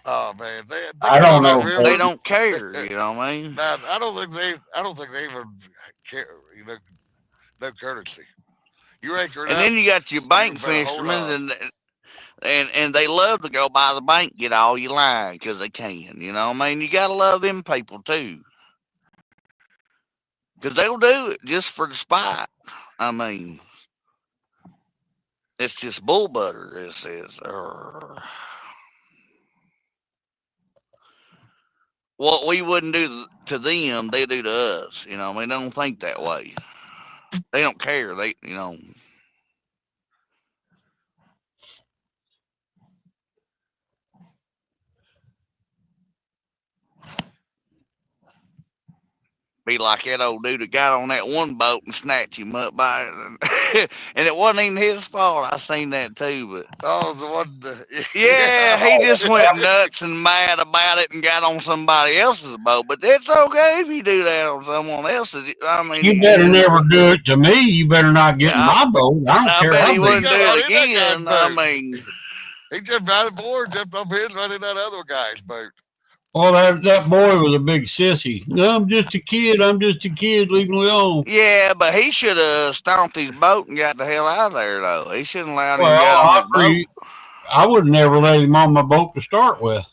Oh man, they I get don't on that know, river. they don't care, you know what I mean? Nah, I don't think they even care. No courtesy. You're anchored And up. then you got your bank better hold fishermen on. and they love to go by the bank, get all your line because they can. You know what I mean? You got to love them people too. Because they'll do it just for the spite. I mean, it's just bull butter. It says. What we wouldn't do to them, they do to us. You know, I mean, they don't think that way. They don't care. Be like that old dude that got on that one boat and snatched him up by it. And it wasn't even his fault. I seen that too, but Oh, the one. yeah, he just went nuts and mad about it and got on somebody else's boat. But it's okay if you do that on someone else's. I mean, You better never do it to me. You better not get in my boat. I don't I care bet how he big. wouldn't do got it on that guy's again. boat. I mean, He jumped out of board, jumped up his, running that other guy's boat. Well, that boy was a big sissy. No, I'm just a kid. I'm just a kid. Leave me alone. yeah, but he should have stomped his boat and got the hell out of there, though. He shouldn't allowed him to Well, get on I his boat. agree. I would never let him on my boat to start with.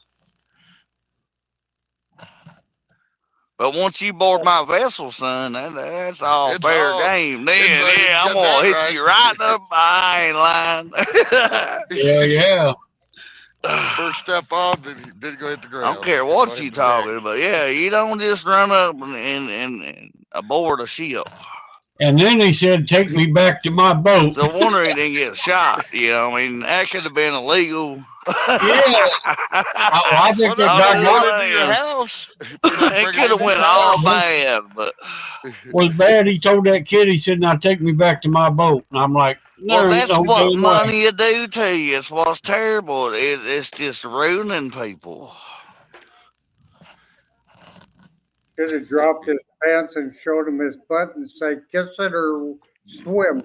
But once you board my vessel, son, that's all It's fair all- game. Then, it's yeah, I'm got gonna that hit you right up. I ain't lying. Yeah. First step on, then go hit the ground. I don't care Go what hit you the deck. talking about. Yeah, you don't just run up and aboard a ship. And then he said, "Take me back to my boat." So wonder he didn't get shot. You know, I mean, that could have been illegal. Yeah. I think Well, that that's guy going into your house. It could have went all bad, but was bad. He told that kid, he said, "Now take me back to my boat." And I'm like, well, "There ain't that's no what damn money way." will do to you. It's what's terrible. It's just ruining people. Should have dropped his pants and showed him his butt and say, kiss it or swim.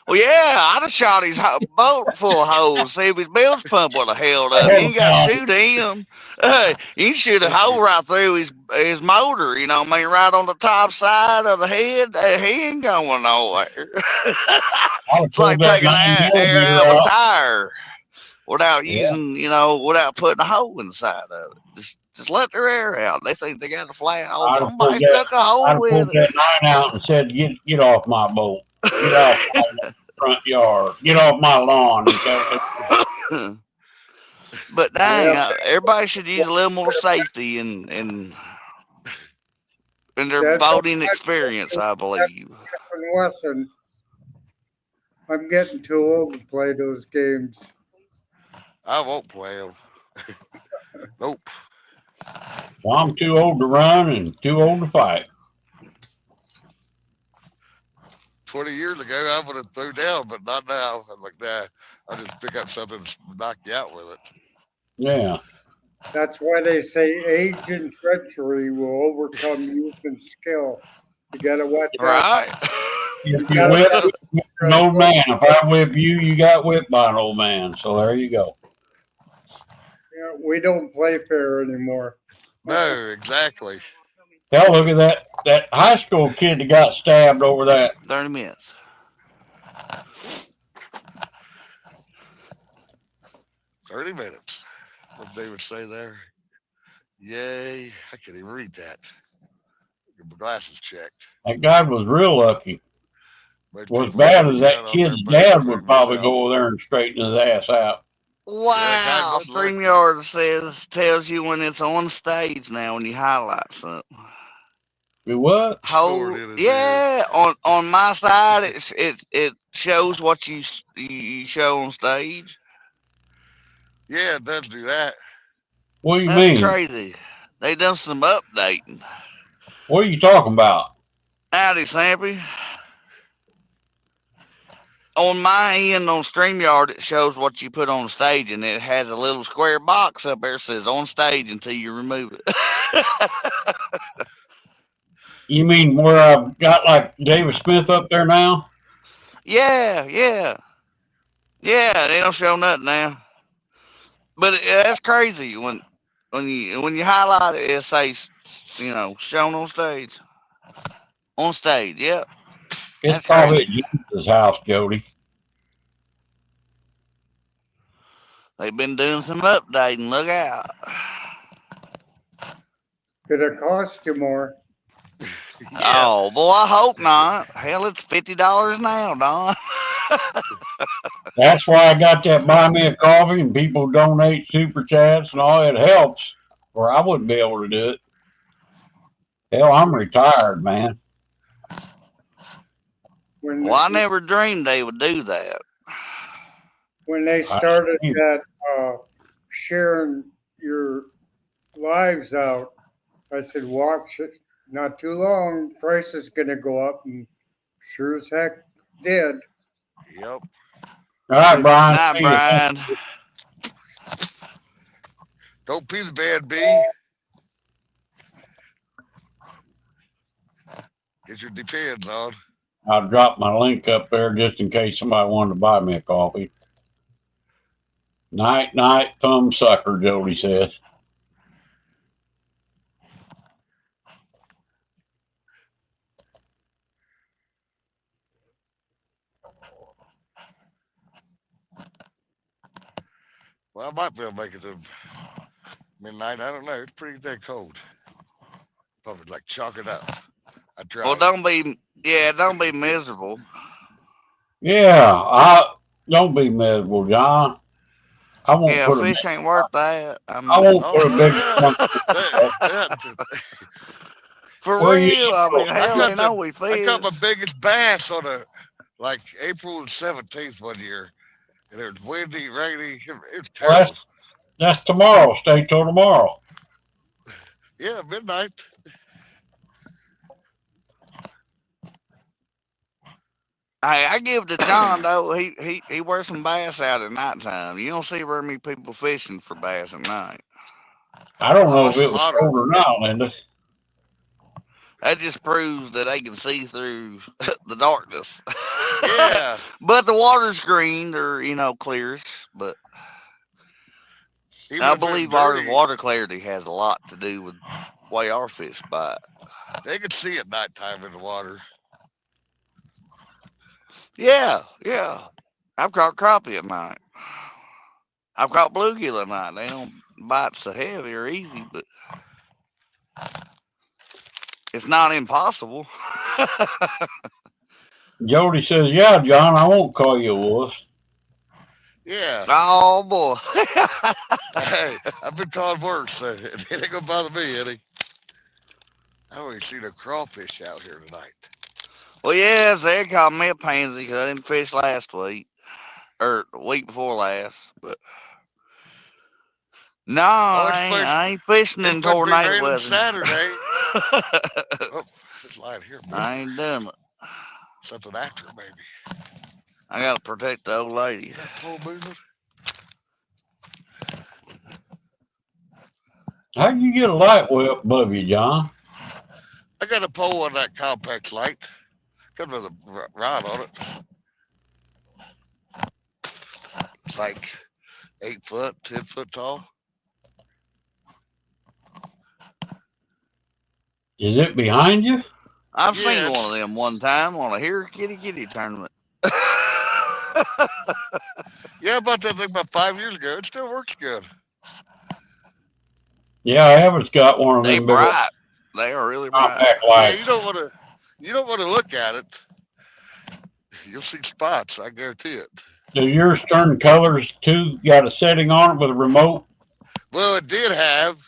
Well, yeah, I'd have shot his boat full of holes. See if his bilge pump would have held up. You ain't got to shoot him. You can shoot a hole right through his motor. You know what I mean? Right on the top side of the head. He ain't going nowhere. It's like taking air out of a tire without using, without putting a hole inside of it. Just let their air out. They think they got a flat hole. I'd have Somebody pulled stuck a hole pulled in it. that 9 out and said, "Get off my boat. Get off my front yard. Get off my lawn." But dang, everybody should use a little more safety in their boating experience, I believe. Wesson, I'm getting too old to play those games. I won't play them. Nope. Well, I'm too old to run and too old to fight. 20 years ago, I would have threw down, but not now. I'm like, nah, I'll just pick up something and knock you out with it. Yeah. That's why they say age and treachery will overcome youth and skill. You gotta watch out. Right? If You you gotta whip watch an old man, if I whip you, you got whipped by an old man. So there you go. we don't play fair anymore. No, exactly. Hell, look at that high school kid that got stabbed over that. 30 minutes. 30 minutes. What they would say there. Yay. I can't even read that. Get my glasses checked. That guy was real lucky. Most Was people bad got a as that gun on their kid's boat, dad would including probably go myself. over there and straighten his ass out. Yeah, that guy Wow. was lucky. StreamYard tells you when it's on stage now when you highlight something. You what? Snored in his ear. Yeah, on my side it shows what you show on stage. Yeah, it does do that. What do you That's mean? crazy. They done some updating. What are you talking about? Howdy, Sampy. On my end on StreamYard, it shows what you put on stage, and it has a little square box up there that says on stage until you remove it. You mean where I've got like David Smith up there now? Yeah, yeah. Yeah, they don't show nothing now. But that's crazy when you highlight it, it says shown on stage. On stage, yep. It's That's probably at crazy. Jesus' house, Jody. They've been doing some updating. Look out. Could it cost you more? Yeah. Oh boy, I hope not. Hell, it's $50 now, Don. That's why I got that buy me a coffee and people donate super chats and all. It helps, or I wouldn't be able to do it. Hell, I'm retired, man. When Well, I never dreamed they would do that. when they I started see. that sharing your lives out, I said, watch it. Not too long, price is gonna go up, and sure as heck did. Yep. All right, Brian. Night, See you. Brian. Don't be the bad bee. Get your depends on. I'll drop my link up there just in case somebody wanted to buy me a coffee. Night, night, thumb sucker, Jody says. Well, I might be able to make it to midnight. I don't know. It's pretty dang cold. Probably like chalk it up. I tried. Well, don't be miserable. Yeah, don't be miserable, John. I won't Yeah, put a fish ain't worth that. I I mean, won't Oh put a big well, chunk yeah. in that. for Well, real. I mean, I hell, they got know we I caught my fish. biggest bass on like April 17th one year, and it was windy, rainy. It was Well, terrible. that's tomorrow. Stay till tomorrow. Yeah, midnight. Hey, I give to John though. He wears some bass out at nighttime. You don't see very many people fishing for bass at night. I don't Oh, know I if it was slaughtered. cold or not, Linda. That just proves that they can see through the darkness. Yeah. But the water's green or clears. But Even I if it's believe our dirty, water clarity has a lot to do with the way our fish bite. they can see at nighttime in the water. Yeah, yeah. I've caught crappie at night. I've caught bluegill at night. They don't bite so heavy or easy, but it's not impossible. Jody says, "Yeah, John, I won't call you a wuss." Yeah. Oh boy. Hey, I've been called worse. So it ain't gonna bother me, Eddie. I don't even see no crawfish out here tonight. Well, yeah, Zed called me a pansy because I didn't fish last week or the week before last. But no, Oh, I ain't fishing it's in supposed to be tornado raining weather. Saturday. Oh, it's lying here. I ain't done it. Something after maybe. I gotta protect the old lady. Is that pole moving? How do you get a light way up above you, John? I got a pole on that complex light. Comes with a rod on it. It's like 8 foot, 10 foot tall. Is it behind you? I've Yeah, seen one it's- of them one time on a Here Kitty Kitty tournament. Yeah, I bought that thing about 5 years ago. It still works good. Yeah, I haven't got one of They them big bright. They are really bright. compact Yeah, lights. you don't want to look at it. You'll see spots. I guarantee it. Do yours turn colors too? Got a setting on it with a remote? Well, it did have,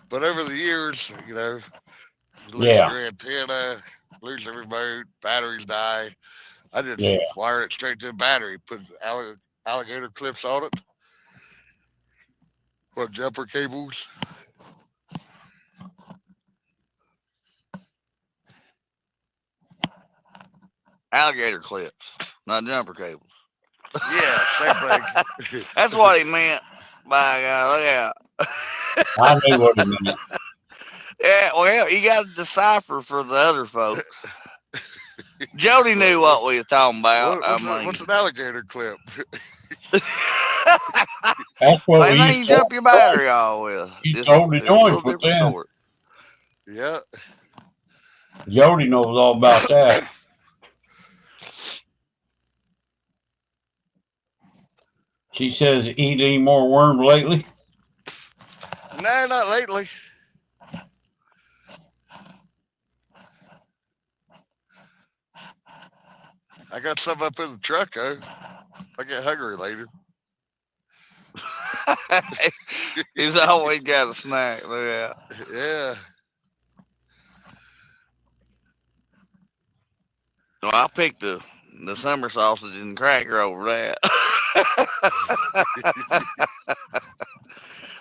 but over the years, you know, you lose Yeah. your antenna, lose the remote, batteries die. I just Yeah. wire it straight to the battery, put alligator clips on it, put jumper cables. Alligator clips, not jumper cables. Yeah, same thing. That's what he meant. By God, look out. I knew what he meant. Yeah, well, you got to decipher for the other folks. Jody knew what we was talking about. What's an alligator clip? That's what Same we thing used you to jump your battery off with. You Just told the a little joint with different them. sort. Yeah. Jody knows all about that. She says, eat any more worms lately? No, not lately. I got some up in the truck, though. I get hungry later. He's always got a snack. Look out. Yeah. Well, I picked the summer sausage and cracker over that.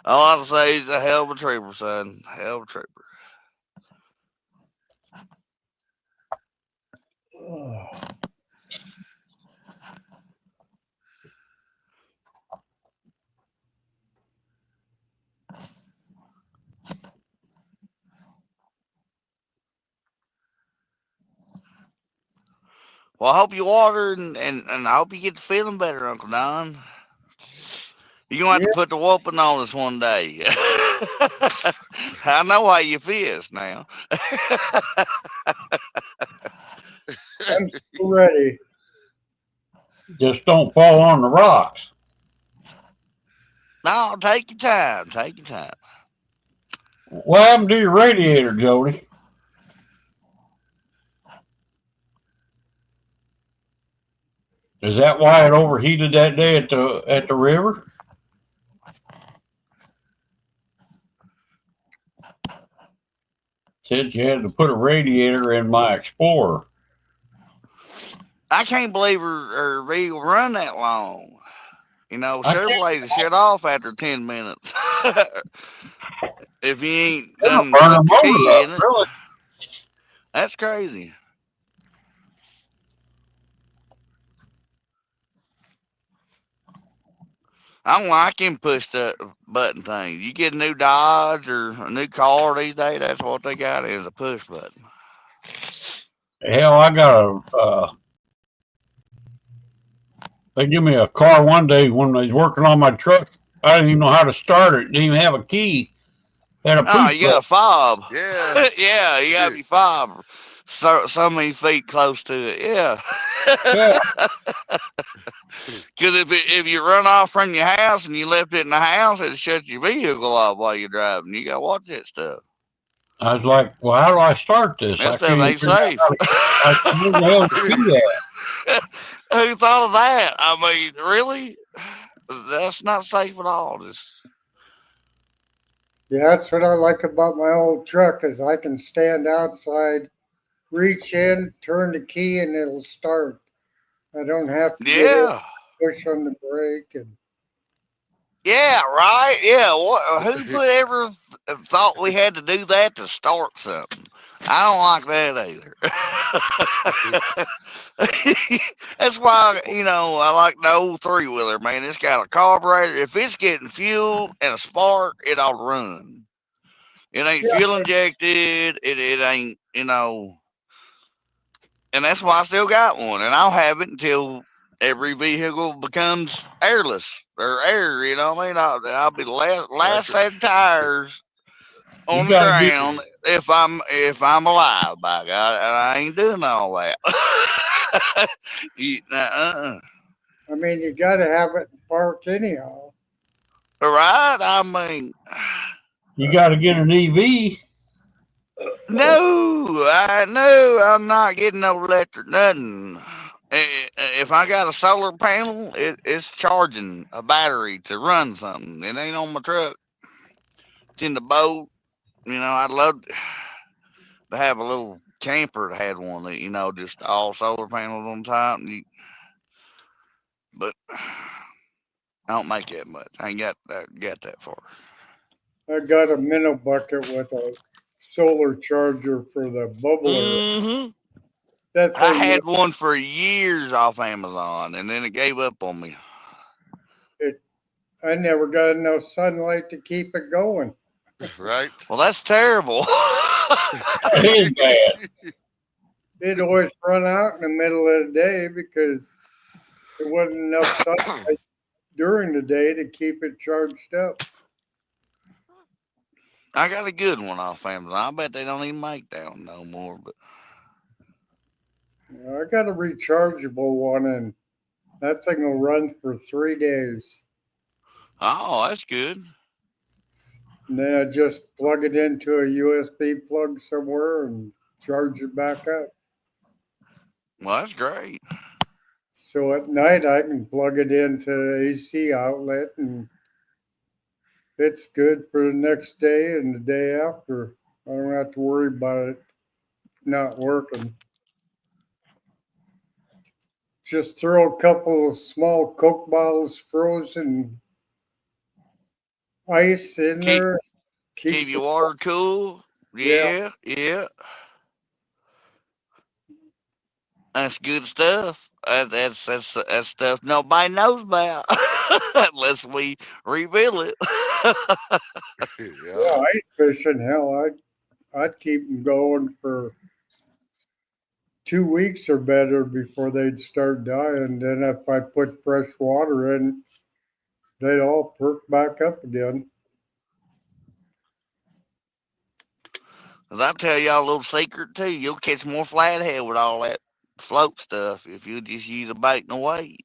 All I can say is a hell of a trooper, son. Hell of a trooper. Well, I hope you water and I hope you get to feeling better, Uncle Don. You're going to have to put the whooping on us one day. I know how you feel now. I'm ready. Just don't fall on the rocks. No, take your time. Take your time. What happened to your radiator, Jody? Is that why it overheated that day at the river? Said you had to put a radiator in my Explorer. I can't believe her vehicle run that long. You know, Chevrolet to shut off after 10 minutes. If you ain't done Burn put them your over key in up, it. really. That's crazy. I don't like him push the button thing. You get a new Dodge or a new car these days, that's what they got is a push button. Hell, I got they give me a car one day when they was working on my truck. I didn't even know how to start it. Didn't even have a key. Had a push Oh, you got a fob. Yeah. Yeah, you got your fob. So many feet close to it. Yeah. Yeah. Because if you run off from your house and you left it in the house, it'll shut your vehicle off while you're driving. You got to watch that stuff. I was like, well, how do I start this? That I stuff can't ain't figure out safe. how to, I said, where the hell is the key at? Who thought of that? I mean, really? That's not safe at all. Yeah, that's what I like about my old truck is I can stand outside, reach in, turn the key, and it'll start. I don't have to get in, Yeah. push on the brake, and Yeah, right. Yeah. What? Who put ever thought we had to do that to start something? I don't like that either. That's why I like the old 3-wheeler, man. It's got a carburetor. If it's getting fuel and a spark, it ought to run. It ain't Yeah, fuel injected. It ain't and that's why I still got one, and I'll have it until every vehicle becomes airless or air. You know what I mean? I'll be the last set of tires You on the gotta get ground if I'm alive. By God, and I ain't doing all that. I mean, you got to have it in park anyhow. Right? I mean, you gotta get an EV. no, I'm not getting no electric nothing. If I got a solar panel, it's charging a battery to run something. It ain't on my truck. It's in the boat. I'd love to have a little camper that had one that just all solar panels on top. But I don't make that much. I ain't got that far. I got a minnow bucket with a solar charger for the bubbler. Hmm That I thing, had one for years off Amazon, and then it gave up on me. it, I never got enough sunlight to keep it going. Right? Well, that's terrible. It is bad. It'd always run out in the middle of the day because there wasn't enough sunlight during the day to keep it charged up. I got a good one off Amazon. I bet they don't even make that one no more. But I got a rechargeable one, and that thing will run for 3 days. oh, that's good. And then I just plug it into a USB plug somewhere and charge it back up. Well, that's great. So at night I can plug it into the AC outlet and it's good for the next day and the day after. I don't have to worry about it not working. Just throw a couple of small Coke bottles frozen ice in Keep there. keep Keeps it, your water cool. yeah. Yeah, yeah. That's good stuff. That's stuff nobody knows about unless we reveal it. Yeah. Yeah, ice fishing, hell, I'd keep them going for 2 weeks or better before they'd start dying. Then if I put fresh water in, they'd all perk back up again. 'Cause I'll tell y'all a little secret too. You'll catch more flathead with all that float stuff if you just use a bait and a weight.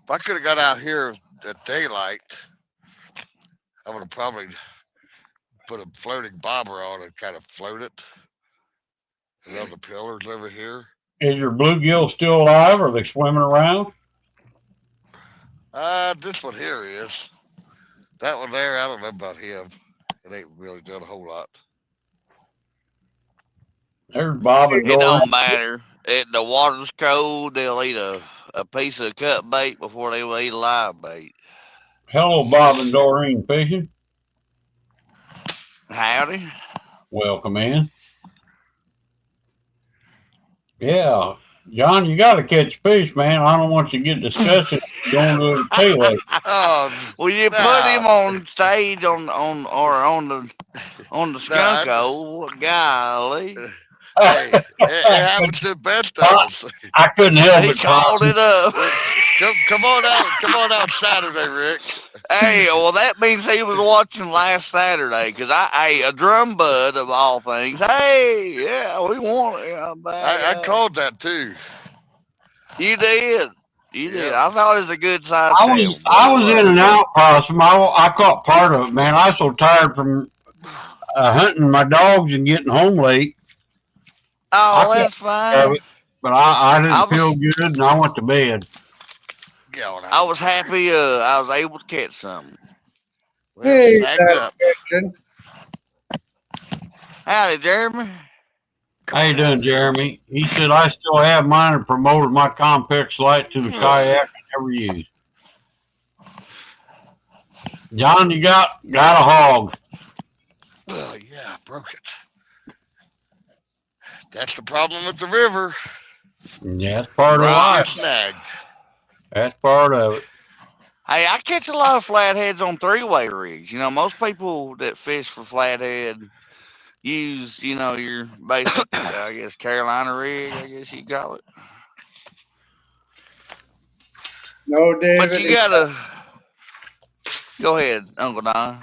If I could have got out here at daylight, I would have probably put a floating bobber on and kind of float it around the pillars over here. Is your bluegill still alive? Are they swimming around? This one here is. That one there, I don't know about him. It ain't really doing a whole lot. There's Bob and It Doreen. don't matter. The water's cold. They'll eat a piece of cut bait before they will eat a live bait. Hello, Bob and Doreen fishing. Howdy. Welcome in. Yeah, John, you got to catch fish, man. I don't want you to get disgusted. Don't do it pay late. Oh, Well, you put him nah, on stage on the nah. skunko. Golly, Hey, it I, happens to the best of us. I couldn't help he it, called Possum. it up. Come on out. Come on out Saturday, Rick. Hey, well, that means he was watching last Saturday because a drum bud of all things. Hey, yeah, we want it. I called that too. You did. You did. Yep. I thought it was a good sized channel, boy. I It was in was. and out, Possum. I caught part of it, man. I was so tired from hunting my dogs and getting home late. I Oh, caught that's part of fine. it, but I I didn't feel was good, and I went to bed. Get on I out. was happy. I was able to catch something. Well, Hey, snag that up. fishing. Howdy, Jeremy. How you doing, Jeremy? He said I still have mine and promoted my complex light to the kayak I never used. John, you got a hog. Oh, yeah, I broke it. That's the problem with the river. Yeah, that's part of You Right. get life. snagged. That's part of it. Hey, I catch a lot of flatheads on three-way rigs. You know, most people that fish for flathead use, you know, your basic, I guess, Carolina rig, I guess you call it. No, But David. you gotta go ahead, Uncle Don.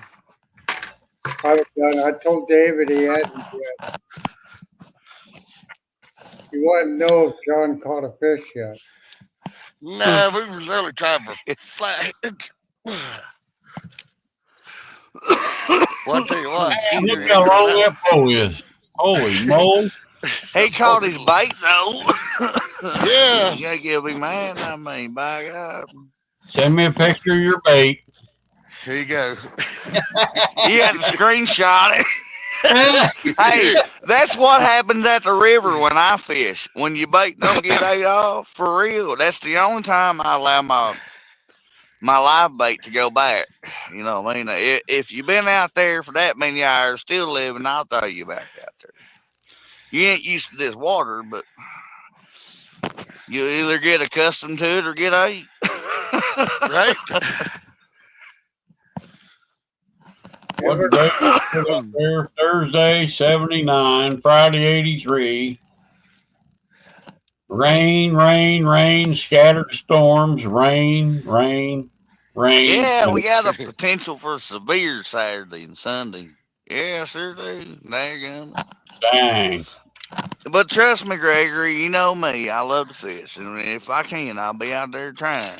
I was done. I told David he hadn't yet. He wanted to know if John caught a fish yet. Nah, we was only trying for flathead. Well, I tell you what, Man, you look ain't how gonna long know. that pole is. Holy moly. He caught his bait though. Yeah. You gotta give him man. I mean, by God. Send me a picture of your bait. Here you go. You had to screenshot it. Hey, that's what happens at the river when I fish. When your bait don't get ate off, for real. That's the only time I allow my live bait to go back. You know what I mean? If you've been out there for that many hours still living, I'll throw you back out there. You ain't used to this water, but you either get accustomed to it or get ate. Right? What day was it up there? Thursday, 79. Friday, 83. Rain, scattered storms. Rain. Yeah, we got a potential for severe Saturday and Sunday. Yeah, sure do. Daggum. Dang. But trust me, Gregory, you know me. I love to fish. And if I can, I'll be out there trying.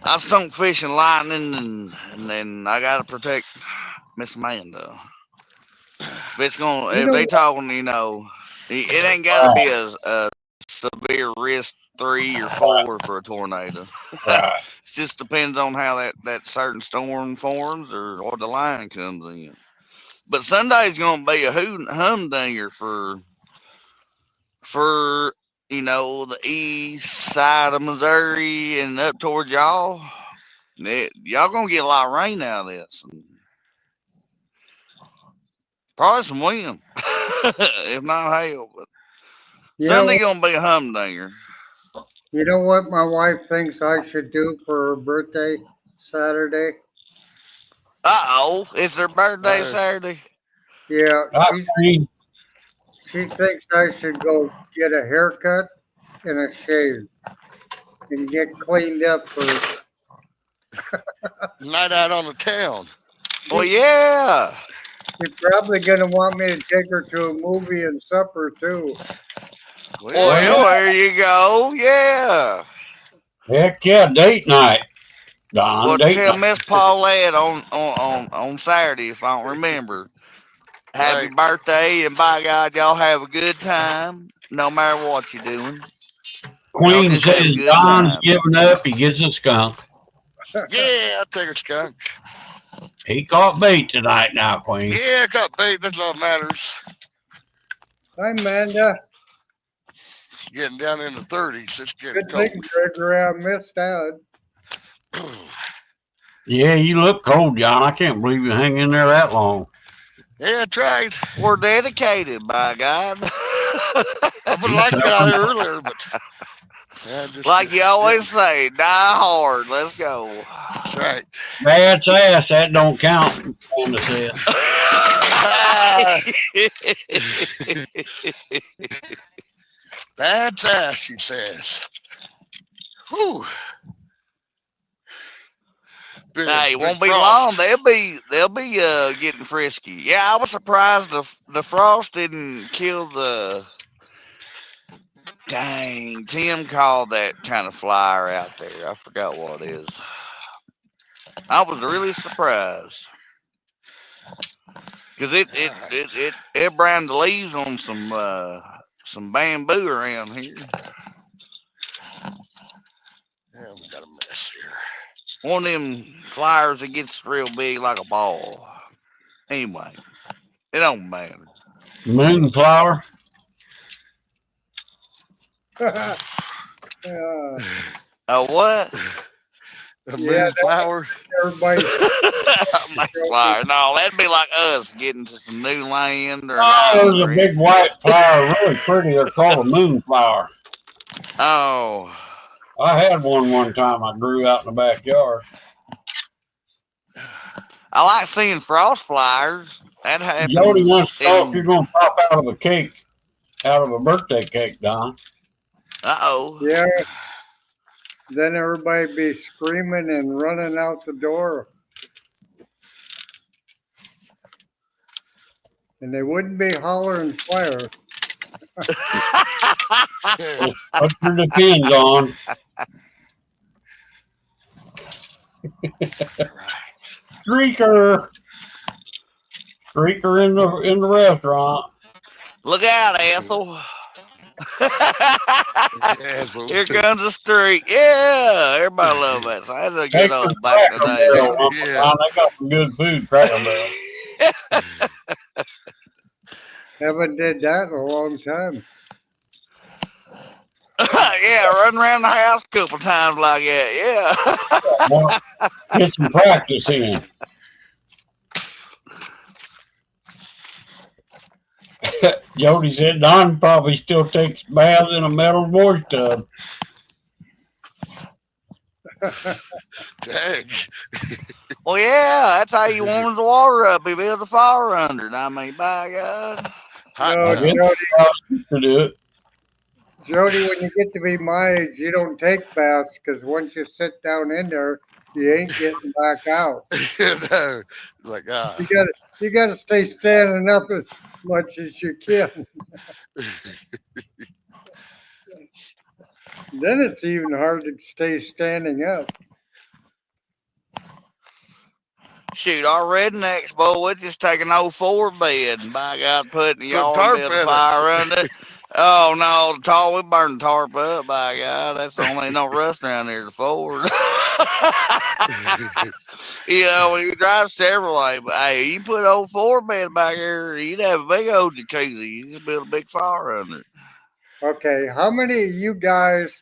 I just don't fish in lightning, and then I got to protect Miss Amanda. If they talking, you know, it ain't got to be a severe risk 3 or 4 for a tornado. Right. It just depends on how that certain storm forms or the line comes in. But Sunday's gonna be a humdinger for you know the east side of Missouri and up towards y'all. Y'all gonna get a lot of rain out of this. And probably some wind, if not hail. But You know, Sunday gonna be a humdinger. you know what my wife thinks I should do for her birthday Saturday? It's their birthday Saturday. Yeah, I mean, she thinks I should go get a haircut and a shave and get cleaned up for. Night out on the town. Well, yeah. She's probably gonna want me to take her to a movie and supper too. Well, there you go. Yeah. heck yeah, date night. Don, Well, date tell night. Miss Paulette on Saturday if I don't remember. Happy birthday, and by God, y'all have a good time. No matter what you're doing, y'all Queen just have says a good Don's time. giving up. He gets a skunk. Yeah, I'll take a skunk. He caught bait tonight now, Queen. Yeah, I got bait. That's all that matters. Hi, Amanda. Getting down in the 30s. It's getting Good cold. thing, Gregory, I missed out. Yeah, you look cold, John. I can't believe you hang in there that long. Yeah, I tried. We're dedicated, by God. I would like to get out here earlier, but like you always say, die hard. Let's go. That's right. That's ass. That don't count, Amanda said. That's ass, she says. Whew. Hey, it won't be long. They'll be getting frisky. Yeah, I was surprised the frost didn't kill the. Dang, Tim called that kind of flyer out there. I forgot what it is. I was really surprised because it browned the leaves on some bamboo around here. Yeah, we got a mess here. One of them flyers that gets real big like a ball. Anyway, it don't matter. Moonflower. Yeah, What? A yeah, moonflower. everybody. Mayflower. No, that'd be like us getting to some new land or an Oh, island there's or a big anything. white flower, really pretty. They're called a moonflower. Oh, I had one time. I grew out in the backyard. I like seeing frost flyers. That Jody happens wants to know if you're in. going to pop out of a cake, out of a birthday cake, Don. Uh-oh. Yeah, then everybody be screaming and running out the door, and they wouldn't be hollering fire. Just put your depends on. Streaker. Streaker in the restaurant. Look out, Ethel. Here comes a streak. Yeah, everybody love that. So that's a good Take some old back in the Cracker day Barrel, there. Uncle Don. They got some good food, Cracker Barrel. Haven't did that in a long time. Yeah, run around the house a couple times like that. Yeah. Well, get some practice in. Jody said Don probably still takes baths in a metal wash tub. Dang. Well, yeah, that's how you warm the water up. You build a fire under it. I mean, by God. Hot No, I tub. guess I to do it. Jody, when you get to be my age, you don't take baths because once you sit down in there, you ain't getting back out. No. Like You gotta stay standing up as much as you can. Then it's even hard to stay standing up. Shoot, our rednecks, boy, we'd just take an old 4 bed and by God, put in the put yard and tarp build in a it. fire under it. Oh, no, we burned the tarp up, by God. That's the only no rust around here, the 4. You know, when you drive Chevrolet, but hey, you put old 4 bed back here, you'd have a big old jacuzzi. You just build a big fire under it. Okay, how many of you guys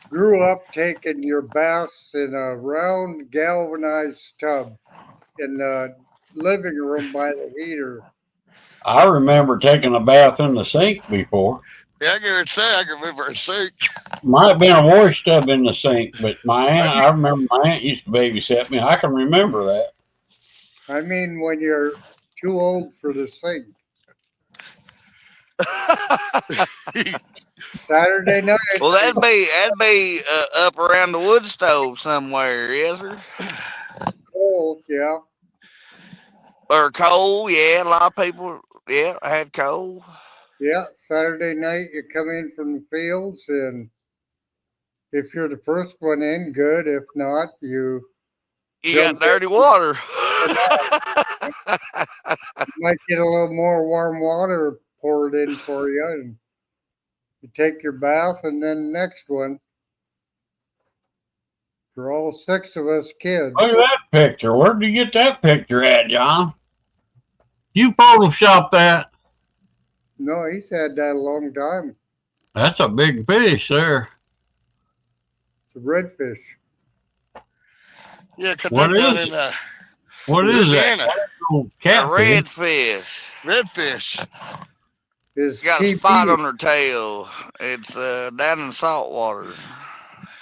grew up taking your baths in a round galvanized tub in the living room by the heater? I remember taking a bath in the sink before. Yeah, I can say I can remember a sink. Might have been a wash tub in the sink, but I I remember my aunt used to babysit me. I can remember that. mean when you're too old for the sink. Saturday night. Well, that'd be up around the wood stove somewhere, yes, sir. Cold, yeah. Or coal, yeah. A lot of people, yeah, had coal. Yeah, Saturday night you come in from the fields, and if you're the first one in, good. If not, you got dirty water. You might get a little more warm water poured in for you, and you take your bath, and then next one. For all 6 of us kids. Look at that picture. Where did you get that picture at, John? You Photoshop that? No, he's had that a long time. That's a big fish there. It's a redfish. Yeah, because What they're down is in it? What is Louisiana. that? A Catfish. redfish. Redfish. Is Got a TP. spot on their tail. It's down in salt water.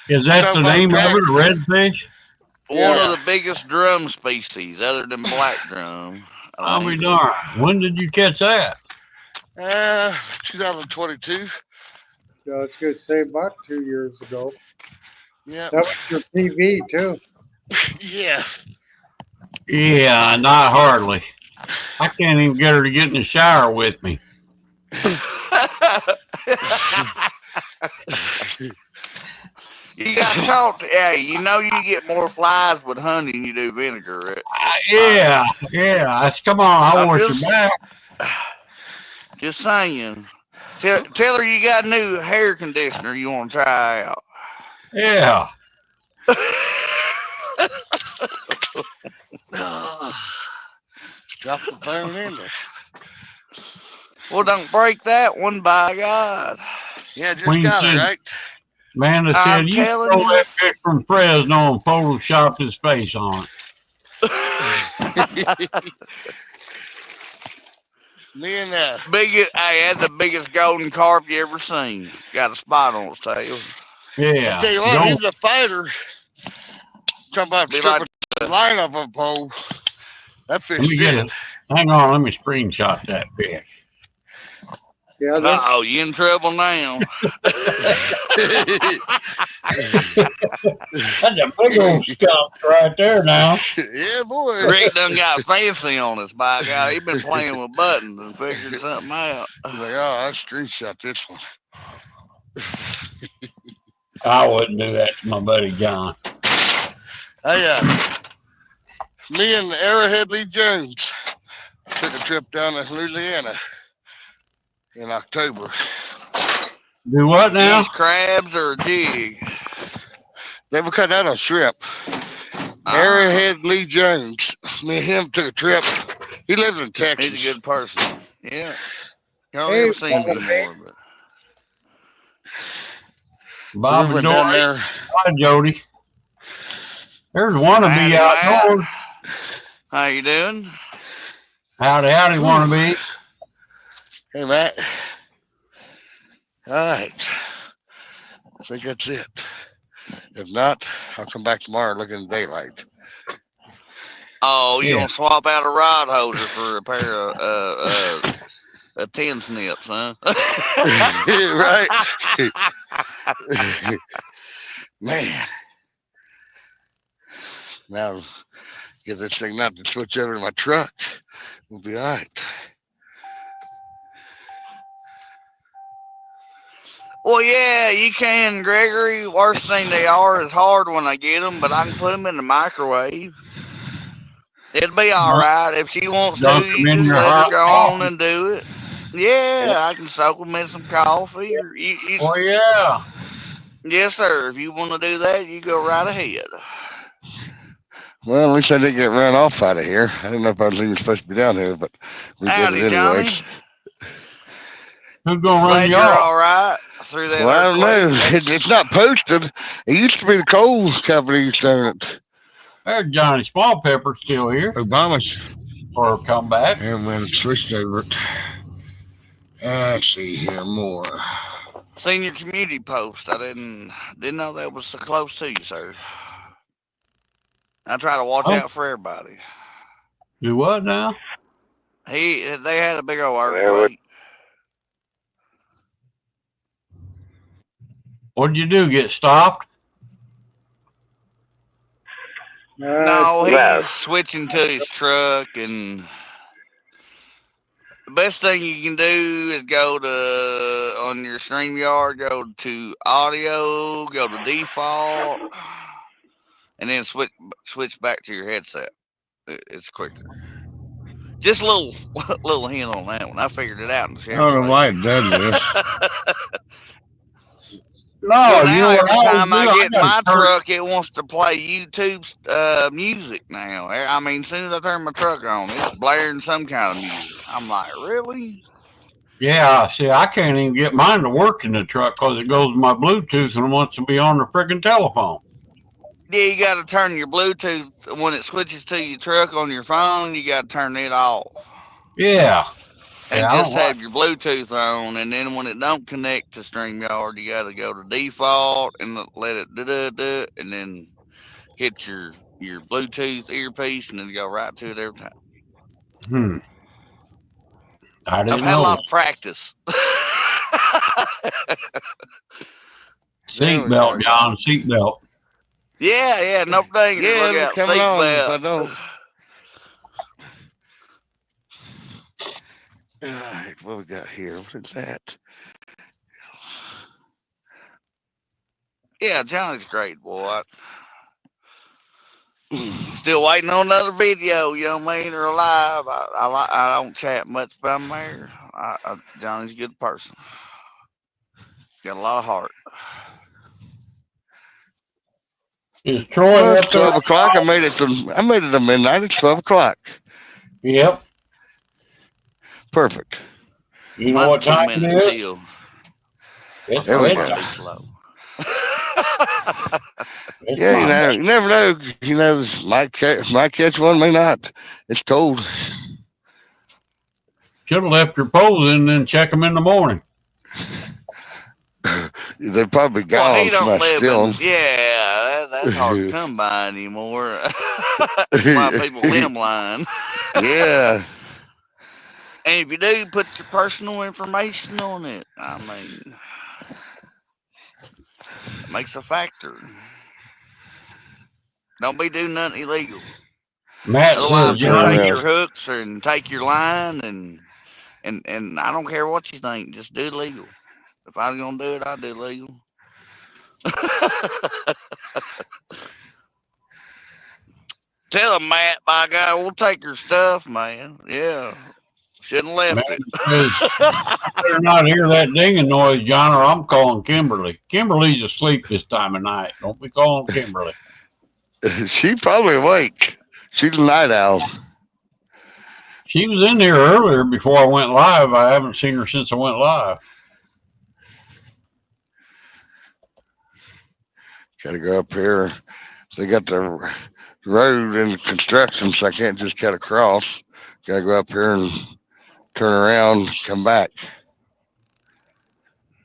Is that the name of it, a redfish? One of the biggest drum species, other than black drum. I'll be darned. When did you catch that? 2022. I was going to say about 2 years ago. Yeah. That was your TV too. Yeah. Yeah, not hardly. I can't even get her to get in the shower with me. You got to talk to, yeah, you know you get more flies with honey than you do vinegar. Right? Yeah. Come on, I want you back. Just saying. Tell her you got a new hair conditioner you want to try out. Yeah. Drop the phone in there. Well, don't break that one, by God. Yeah, just Queen got it, said, right? Amanda I'm said, you telling stole you. that pic from Fresno and photoshopped his face on it. Me and Biggest, I had the biggest golden carp you ever seen. Got a spot on its tail. I Yeah. tell you what, he Go. was a fighter. Talking about Be like, stripping the line off a pole. That Let fish me get did. it. Hang on. Let me screenshot that pic. Yeah, oh, you in trouble now. That's a big old skunk right there now. Yeah, boy. Rick done got fancy on us, by God. He been playing with buttons and figured something out. He's like, oh, I screenshot this one. I wouldn't do that to my buddy John. Me and Arrowhead Lee Jones took a trip down to Louisiana in October. Do what now? Use crabs or a jig? They were cut out on shrimp. Arrowhead Lee Jones. Me and him took a trip. He lives in Texas. He's a good person. Yeah. You don't Hey, ever see him anymore. But Bob we and went down Dory. there. Hi, Jody. There's wannabe howdy, outdoors. Matt. How you doing? Howdy, howdy, wannabe. Hey, Matt. All right. I think that's it. If not, I'll come back tomorrow looking in daylight. Oh, you Yeah. gonna swap out a rod holder for a pair of 10 snips, huh? Right? Man. Now, get this thing not to switch over to my truck. We'll be all right. Well, yeah, you can, Gregory. Worst thing they are is hard when I get them, but I can put them in the microwave. It'll be all right. If she wants to, Dunk them you in just your let her hot go coffee. on and do it. Yeah, I can soak them in some coffee. Or Oh, yeah. yes, sir. If you want to do that, you go right ahead. Well, at least I didn't get run off out of here. I didn't know if I was even supposed to be down here, but we Howdy, did it Johnny. anyways. Who's going to run Glad you you're off? all right through that Well, I don't know. earthquake. It's not posted. It used to be the coal company used to own it. There's Johnny Small Pepper still here. Obama's. Or come back. And when it switched over it. Let's see here more. Senior community post. I didn't know that was so close to you, sir. I try to watch out for everybody. Do what now? They had a big old earthquake. What'd you do? Get stopped? No, he's switching to his truck, and the best thing you can do is go to on your StreamYard, go to audio, go to default, and then switch back to your headset. It's quicker. Just a little hint on that one. I figured it out in the shower. I don't know why it does this. No, Well, you know now what every I time I do? get my turn- truck, it wants to play YouTube music now. I mean, as soon as I turn my truck on, it's blaring some kind of music. I'm like, really? Yeah, see, I can't even get mine to work in the truck because it goes to my Bluetooth and it wants to be on the freaking telephone. Yeah, you got to turn your Bluetooth when it switches to your truck on your phone. You got to turn it off. Yeah. And Yeah, I just don't have your Bluetooth on, and then when it don't connect to StreamYard, you got to go to default and let it do, and then hit your Bluetooth earpiece, and then go right to it every time. I didn't I've had know. a lot of practice. Seatbelt, John. Seatbelt. Yeah, no thing. Yeah, Look it'll out, come on if I seatbelt. don't. All right, what we got here? What is that? Yeah, Johnny's great, boy. Still waiting on another video, you know what I mean, or live. I don't chat much about him there. Johnny's a good person. Got a lot of heart. Is Troy Well, up it's there? 12 o'clock. I made it to midnight. It's 12 o'clock. Yep. Perfect. You know Mine's what 2 time minutes it is? till. My It's There we phone go. might be bedtime. slow. It's Yeah, my you never know. This might catch one, may not. It's cold. should have left your poles in and then check them in the morning. They're probably Well, gone. he don't Somebody live steal in. Yeah, that's hard to them. come by anymore. That's why people limb line. Yeah. And if you do, put your personal information on it. I mean, it makes a factor. Don't be doing nothing illegal. Matt Otherwise, says, I'm gonna Fair Johnny, take enough. your hooks and take your line, and I don't care what you think. Just do it legal. If I was gonna do it, I'd do it legal. Tell him, Matt, by God, we'll take your stuff, man. Yeah. Shouldn't have Matt left it. says, better not hear that dinging noise, John, or I'm calling Kimberly. Kimberly's asleep this time of night. Don't be calling Kimberly. She probably awake. She's a night owl. She was in there earlier before I went live. I haven't seen her since I went live. Got to go up here. They got the road in construction, so I can't just cut across. Got to go up here and turn around, come back.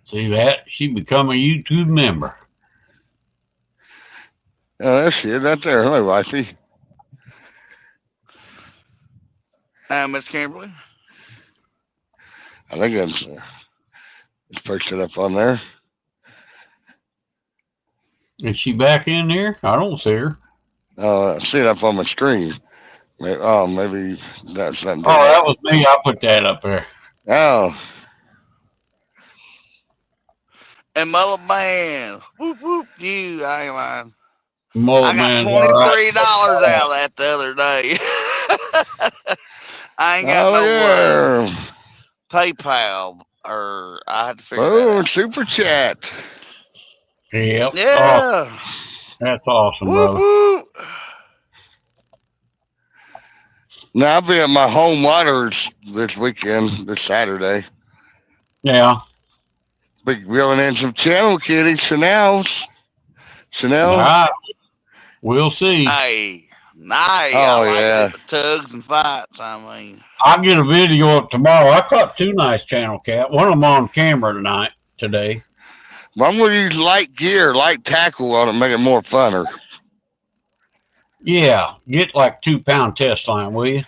See that? She become a YouTube member. Oh, there she is, right there. Hello, wifey. Miss Kimberly. I think it's posted up on there. Is she back in here? I don't see her. Oh, I see it up on my screen. Maybe that's something Oh, different. that was me. I put that up there. Oh, And Mullet Man. Whoop, whoop, you. I ain't lying. Mullet I got Man's all $23 right. out of that the other day. I ain't got oh no yeah. PayPal, or I had to figure that Oh, out. super chat. Yep. Oh, Yeah. that's awesome, Whoop, brother. whoop. Now I'll be at my home waters this weekend, this Saturday. Yeah. Be grilling in some channel kitty Chanel's. All Chanel. right. We'll see. Hey. I Oh like yeah. the tugs and fights. I mean, I'll get a video up tomorrow. I caught two nice channel cat. One of them on camera today. Well, I'm gonna use light gear, light tackle on it, make it more funner. Yeah. Get like 2-pound test line, will you?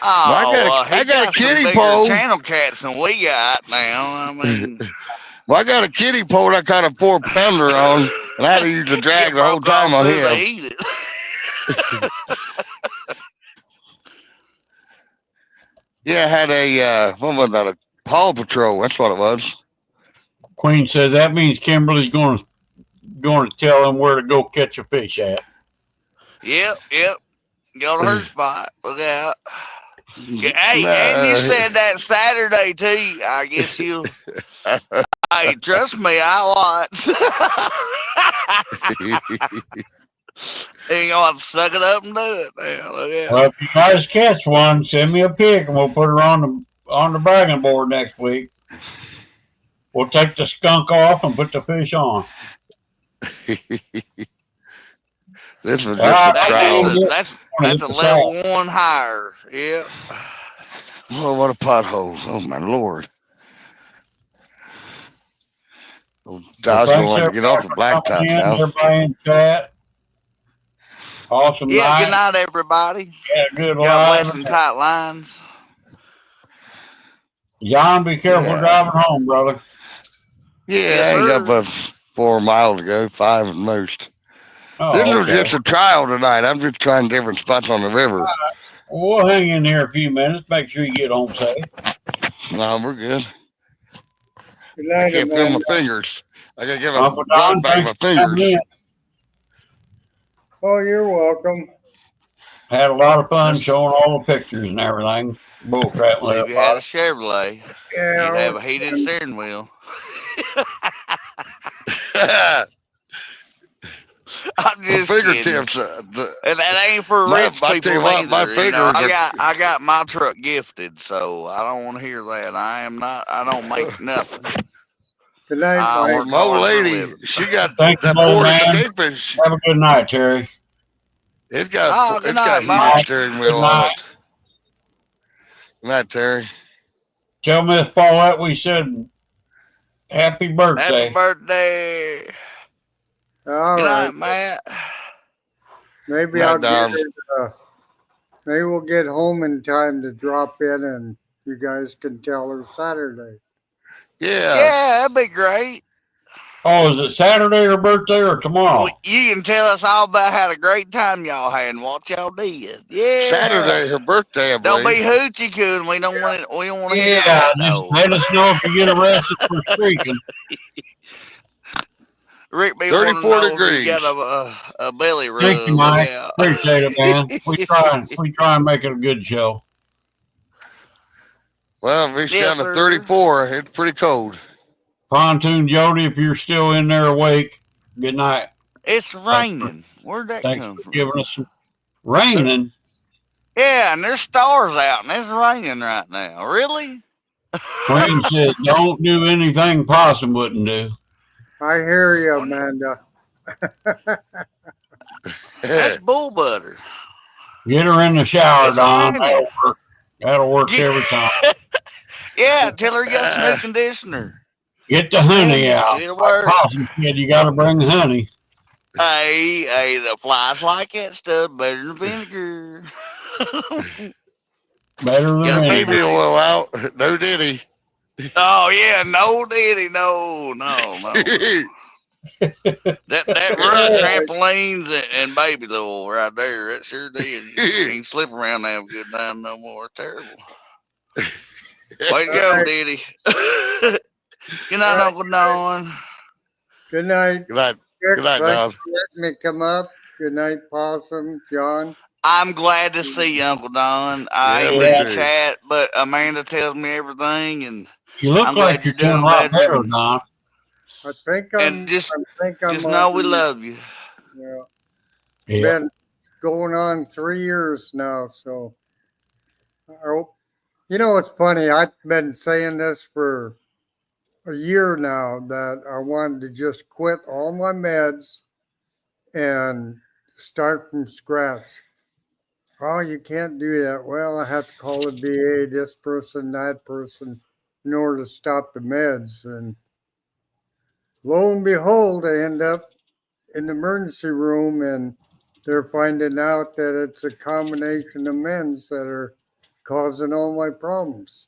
oh, I he got a got some kitty bigger pole. channel cats than we got now. I mean, Well, I got a kitty pole that I caught a 4-pounder on, and I had to use the drag get the whole broke off time on soon they him. eat it. Yeah, I had what was that? A Paw Patrol. That's what it was. Queen said that means Kimberly's going to tell them where to go catch a fish at. Yep. Go to her spot. Look out. Hey, and you said that Saturday too. I guess you. Hey, trust me, I watch. You gonna have to suck it up and do it. Man, look out. Well, if you guys catch one, send me a pic and we'll put her on the bragging board next week. We'll take the skunk off and put the fish on. This was just a trial. That's a level 1 higher. Yep. Oh, what a pothole. Oh, my Lord. Dodge don't like to get off the blacktop now. Everybody in chat. Awesome Yeah, night. good night, everybody. Yeah, good God live. bless and tight lines. John, be careful driving home, brother. Yeah, Yes, I ain't got sir. but 4 miles to go, 5 at most. Oh, This was okay. just a trial tonight. I'm just trying different spots on the river. We'll hang in here a few minutes. Make sure you get home safe. No, we're good. Good night, I can't feel my Amanda. fingers. I gotta give Uncle a blood Don, back my thanks for coming fingers. in. Oh, you're welcome. Had a lot of fun showing all the pictures and everything. Bull crap. See, if you had a Chevrolet, Yeah, you'd have a heated steering wheel. I'm My just kidding. fingertips. And that ain't for rich I people tell you what, my either. You know, fingers are. I got my truck gifted, so I don't want to hear that. I don't make nothing. Good night, I Mike. work My old hard for a lady, living. she got Thank you, that brother Ford man. Escape, and Have a good night, Terry. it's Good got a night, heated Mike. steering Good wheel on night. it. Good night, Terry. Tell Miss Paulette we said happy Happy birthday. birthday. All Good right. night, Matt. Maybe Night, I'll get Don. it. Maybe we'll get home in time to drop in, and you guys can tell her Saturday. Yeah. Yeah, that'd be great. Oh, is it Saturday her birthday or tomorrow? Well, you can tell us all about how a great time y'all had and what y'all did. Yeah. Saturday, her birthday, I Don't be believe. hoochie cooing. We don't want it. We don't want to hear Yeah, that. just No. let us know if you get arrested for streaking. Rick be wanting to 34 know if you degrees. got a belly rub. Thank you, Look Mike. out. Appreciate it, man. We try and make it a good show. Well, if it's Yes, down to sir. 34, it's pretty cold. Pontoon Jody, if you're still in there awake, good night. It's raining. Where'd that Thanks come for from? giving us some raining. Yeah, and there's stars out, and it's raining right now. Really? Queen says, don't do anything Possum wouldn't do. I hear you, Amanda. That's bull butter. Get her in the shower, It's Don. raining. That'll work. That'll work every time. Yeah, tell her you got some new conditioner. Get the honey And out. it'll Like work. Possum said, you got to bring the honey. Hey, the flies like that stuff better than vinegar. Better than Gotta Baby vinegar. oil out. No diddy. Oh yeah, no diddy, no. That run trampolines and baby oil right there. That sure did. You ain't slip around and have a good time no more. Terrible. Way to go, Diddy. Good night, Uncle Don. Good night. Good night. Rick, Good night, thanks Don. for letting me come up. Good night, Possum, John. I'm glad to see you, Uncle Don. I Yeah, ain't me get to too. chat, but Amanda tells me everything, and You look I'm like glad you're you're doing a doing lot better. better, Don. I think And I'm just on know we love you. Yeah. Yeah. Been going on 3 years now, so I hope. You know, it's funny. I've been saying this for a year now that I wanted to just quit all my meds and start from scratch. Oh, you can't do that. Well, I have to call the VA, this person, that person, in order to stop the meds. And lo and behold, I end up in the emergency room and they're finding out that it's a combination of meds that are causing all my problems.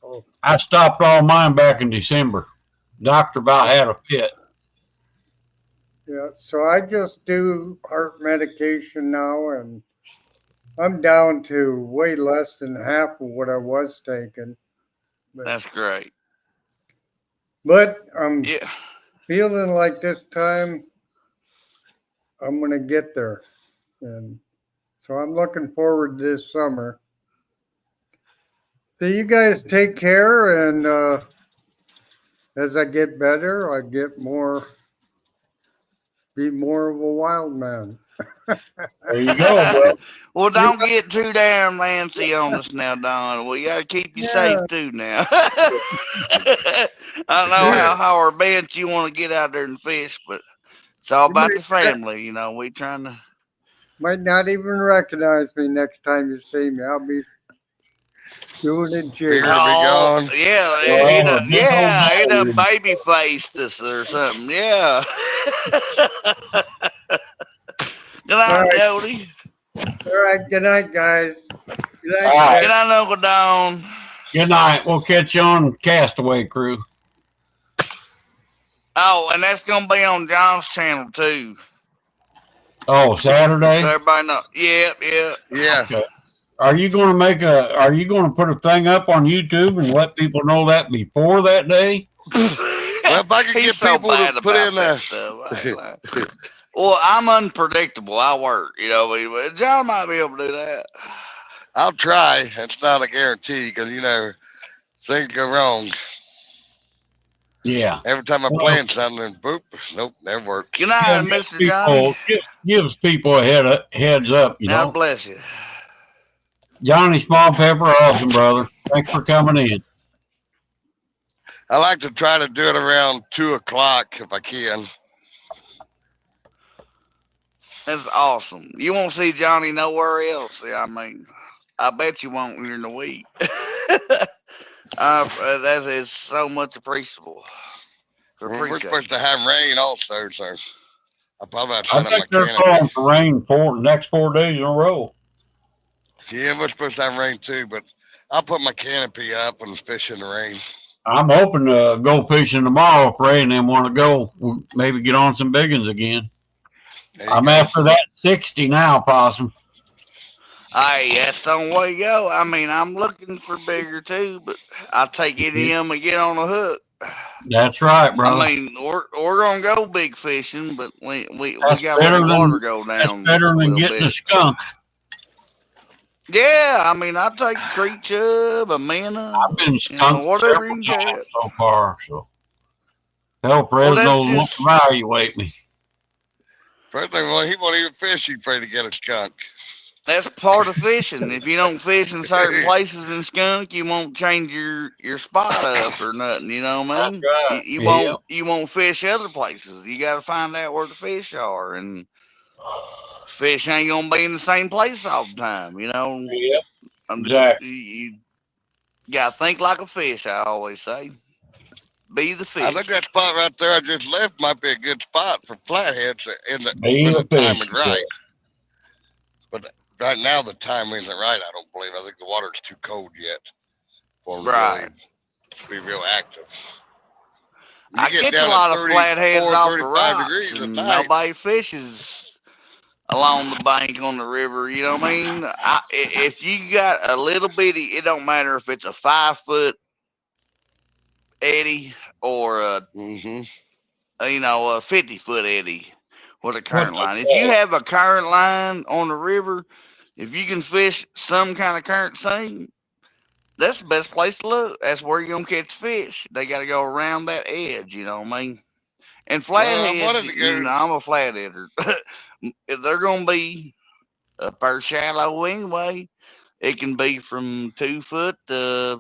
So, I stopped all mine back in December. Doctor about had a fit. yeah, so I just do heart medication now, and I'm down to way less than half of what I was taking. That's great. But I'm Yeah. feeling like this time I'm going to get there. And so I'm looking forward to this summer. So you guys take care, and as I get better, I get be more of a wild man. There you go, bro. Well, don't get too damn Nancy on us now, Don. We got to keep you safe Yeah, too now. I don't know how hard bent you want to get out there and fish, but it's all you about the family. You know, we trying to. might not even recognize me next time you see me. I'll be doing a jig. Beard will be Oh gone. yeah, Oh, a big old he done beard. baby faced us or something. Yeah. Good All night, right, Jody. all right. Good night, guys. Good All night, right. Good night, Uncle Don. Good night. We'll catch you on Castaway Crew. Oh, and that's gonna be on John's channel too. Oh, So Saturday? everybody know. Yep. Yeah. Okay. Are you going to put a thing up on YouTube and let people know that before that day? Well, if I could He's get so people bad to put about in that stuff. I ain't lying. Well, I'm unpredictable. I work, you know. But John might be able to do that. I'll try. It's not a guarantee because, things go wrong. Yeah. Every time I Well, plan something, boop, nope, never works. Good yeah, night, Mr. Johnny. gives people a heads up, you God know. bless you. Johnny Small Pepper, awesome brother. Thanks for coming in. I like to try to do it around 2 o'clock if I can. That's awesome. You won't see Johnny nowhere else. I mean, I bet you won't during the week. That is so much appreciable. We're Appreciate supposed it. to have rain also, so I probably have to I set up think my they're canopy. calling for rain for the next 4 days in a row. Yeah, we're supposed to have rain too, but I'll put my canopy up and fish in the rain. I'm hoping to go fishing tomorrow if Ray and them want to go. We'll maybe get on some big ones again. There you I'm go. after that 60 now, Possum. Hey, that's the only way to go. I mean, I'm looking for bigger too, but I'll take any of them and get on the hook. That's right, I brother. mean, we're gonna go big fishing, but we That's gotta let better the water than go that's down better a than little getting a bit. skunk. Yeah, I mean, I'll take a creek chub, a minnow, I've been skunked whatever you several can times catch. so far, so hell, Well, that's Fresno won't just evaluate me. First thing, well, he won't even fish. He's afraid to get a skunk. that's part of fishing. If you don't fish in certain places in skunk, you won't change your spot up or nothing. You know what I That's mean? right. Yeah. You won't fish other places. You got to find out where the fish are, and fish ain't gonna be in the same place all the time. You know, Yeah. you, Exactly. you gotta think like a fish. I always say, be the I think fish. that spot right there I just left might be a good spot for flatheads Be when the the timing's fish. Yeah. right. But right now the timing isn't right. I don't believe. I think the water's too cold yet for them to really Right. be real active. When you I get catch a down to lot of flatheads 34, off the 35 rocks, degrees at and night, nobody fishes along the bank on the river. You know what I mean? If you got a little bitty, it don't matter if it's a 5 foot eddy or mm-hmm. a 50 foot eddy with a What's current that line. If you called? have a current line on the river, if you can fish some kind of current seam, that's the best place to look. That's where you're gonna catch fish. They got to go around that edge. You know what I mean? And Well, I flatheads, wanted to go. I'm a flatheader. They're gonna be per shallow anyway. It can be from 2 foot to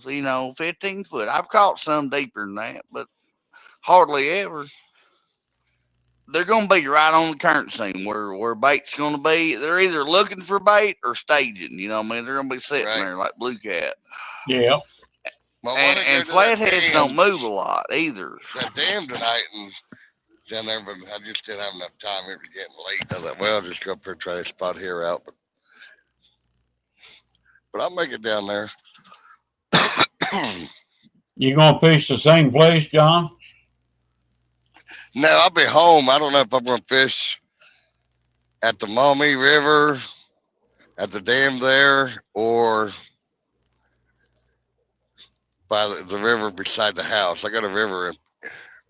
15 foot. I've caught some deeper than that, but hardly ever. They're gonna be right on the current seam where bait's gonna be. They're either looking for bait or staging. You know what I mean? They're gonna be sitting Right. there like blue cat. Yeah. Well, I And, want to go and to that flatheads don't dam, move a lot either. tonight and down there, but I just didn't have enough time. It was getting late. I thought, well, I'll just go up here and try this spot here out. But I'll make it down there. You gonna fish the same place, John? No, I'll be home. I don't know if I'm going to fish at the Maumee River, at the dam there, or by the river beside the house. I got a river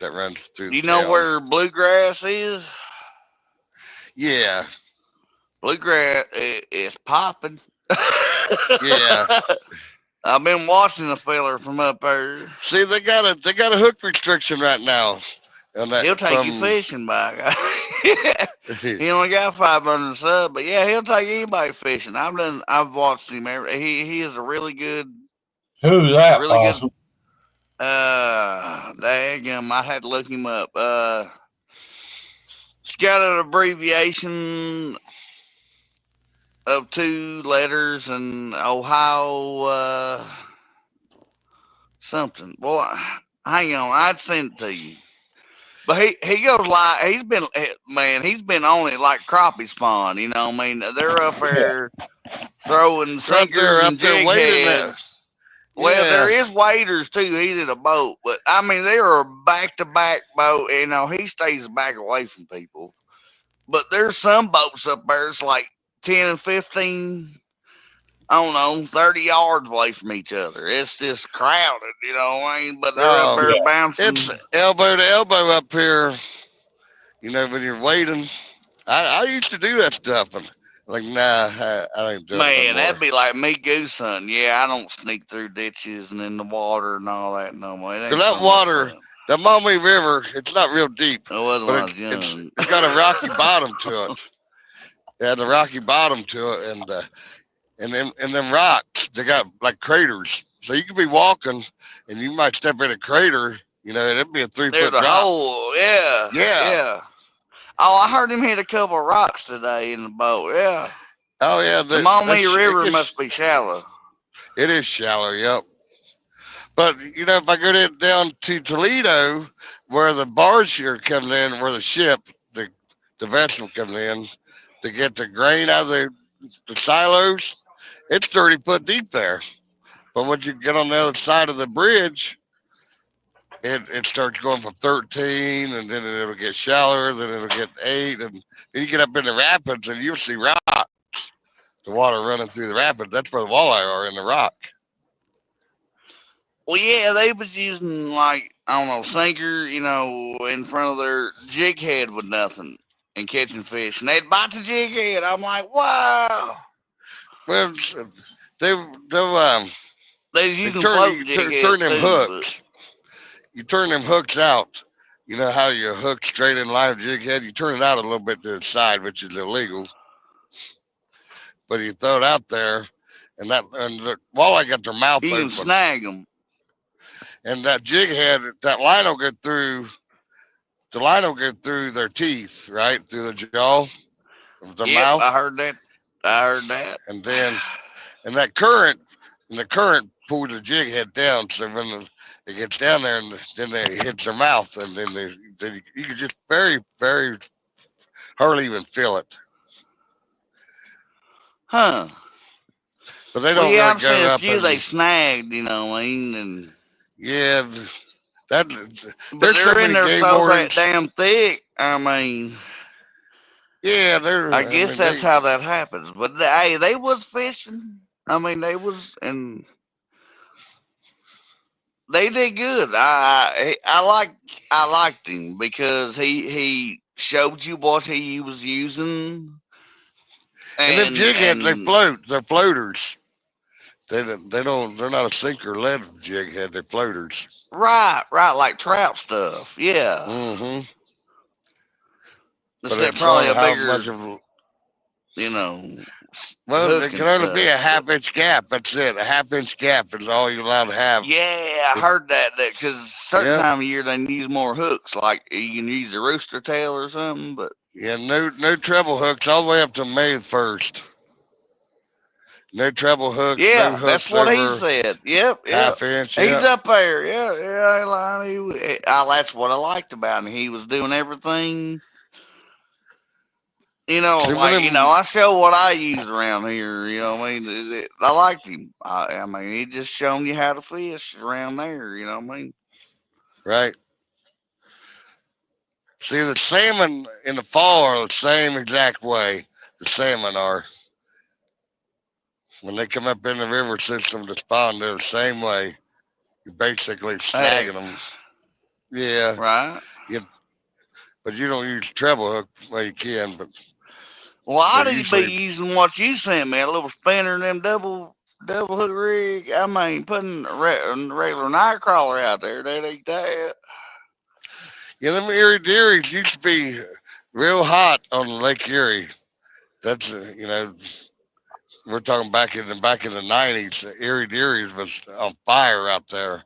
that runs through the You know town. where bluegrass is? Yeah, Bluegrass is popping. yeah. I've been watching a feller from up there. See, they got a hook restriction right now, and that He'll take you from fishing back. He only got 500 subs, but yeah, he'll take anybody fishing. I've watched him. He is a really good, Who's that, really good. Possum? Daggum, I had to look him up. It's got an abbreviation of 2 letters and Ohio something. Boy, hang on, I'd send it to you. But he goes like he's been on it like crappie spawn. You know what I mean? They're up Yeah. there throwing they're sinkers out and there jig waiting there. heads. Well, there Yeah. is waders too. He's in a boat, but I mean they are back to back boat. You know he stays back away from people. But there's some boats up there. It's like 10 and 15. I don't know, 30 yards away from each other. It's just crowded, you know what I mean? But they're up Oh, there Yeah. bouncing. it's elbow to elbow up here. You know, when you're waiting. I used to do that stuff, and like, nah, I ain't doing it no Man, more. that'd be like me goose hunting. Yeah, I don't sneak through ditches and in the water and all that no more. It ain't Cause so that much water, fun. The Maumee River, it's not real deep, It wasn't when I but was young. it's got a rocky bottom to it. It had a rocky bottom to it, and them rocks, they got like craters. So you could be walking, and you might step in a crater. You know, it'd be a three There's foot a drop. hole. Yeah, Yeah. yeah. Oh, I heard him hit a couple of rocks today in the boat. Yeah. Oh yeah. The Maumee River must be shallow. It is shallow. Yep. But you know, if I go down to Toledo, where the barge here comes in, where the ship, the vessel comes in to get the grain out of the silos, it's 30 foot deep there. But once you get on the other side of the bridge, it starts going from 13, and then it'll get shallower, then it'll get 8, and then you get up in the rapids, and you'll see rocks. The water running through the rapids. That's where the walleye are in the rock. Well, yeah, they was using like I don't know sinker, in front of their jig head with nothing and catching fish, and they'd bite the jig head. I'm like, wow. Well, they They was they using turn floating you jig turn heads them too, but hooks. You turn them hooks out. You know how you hook straight in line with jig head. You turn it out a little bit to the side, which is illegal. But you throw it out there, and the walleye got their mouth you can open, snag them. and that jig head, that line will get through. The line will get through their teeth, right through the jaw of their Yep, I mouth, heard that. I heard that. and then and that current and the current pulls the jig head down. So when it gets down there, and then it hits their mouth, and then you can just very hardly even feel it. Huh. But they Well, don't yeah, really I've seen go a up few they and snagged, what I mean, and yeah, that but there's so they're in many there game so wardens. damn thick. I mean, Yeah, I I guess mean that's how that happens. But hey, they was fishing. I mean, they was, and they did good. I liked him because he showed you what he was using, and them and jig heads they and float. They're floaters. They're not a sinker lead jig head. They're floaters. right, like trout stuff. Yeah, Mm-hmm. But instead it's probably on a how bigger, much of you know, well, hook it and can only be stuff. a But half-inch gap. That's it. A half-inch gap is all you're allowed to have. yeah, I If, heard that because certain yep. time of year they use more hooks, like you can use a rooster tail or something. But Yeah. No treble hooks all the way up to May 1st. No treble hooks. No yeah, that's hooks what he over said. Yep. half inch. He's Yep. up there. Yeah, I ain't lying. That's what I liked about him. He was doing everything. See when Like them I show what I use around here. What I mean, I liked him. I mean, he just showing you how to fish around there. You know what I mean? right. See the salmon in the fall are the same exact way. The salmon are when they come up in the river system to spawn. They're the same way. You're basically Heck, snagging them. Yeah. right. You, but you don't use treble hook. Well, you can, but Well, they're I'd be usually using what you sent me, a little spinner and them double hook rig. I mean, putting a regular night crawler out there, that ain't that. yeah. Them Erie Dearies used to be real hot on Lake Erie. That's we're talking back in the '90s. Erie Dearies was on fire out there,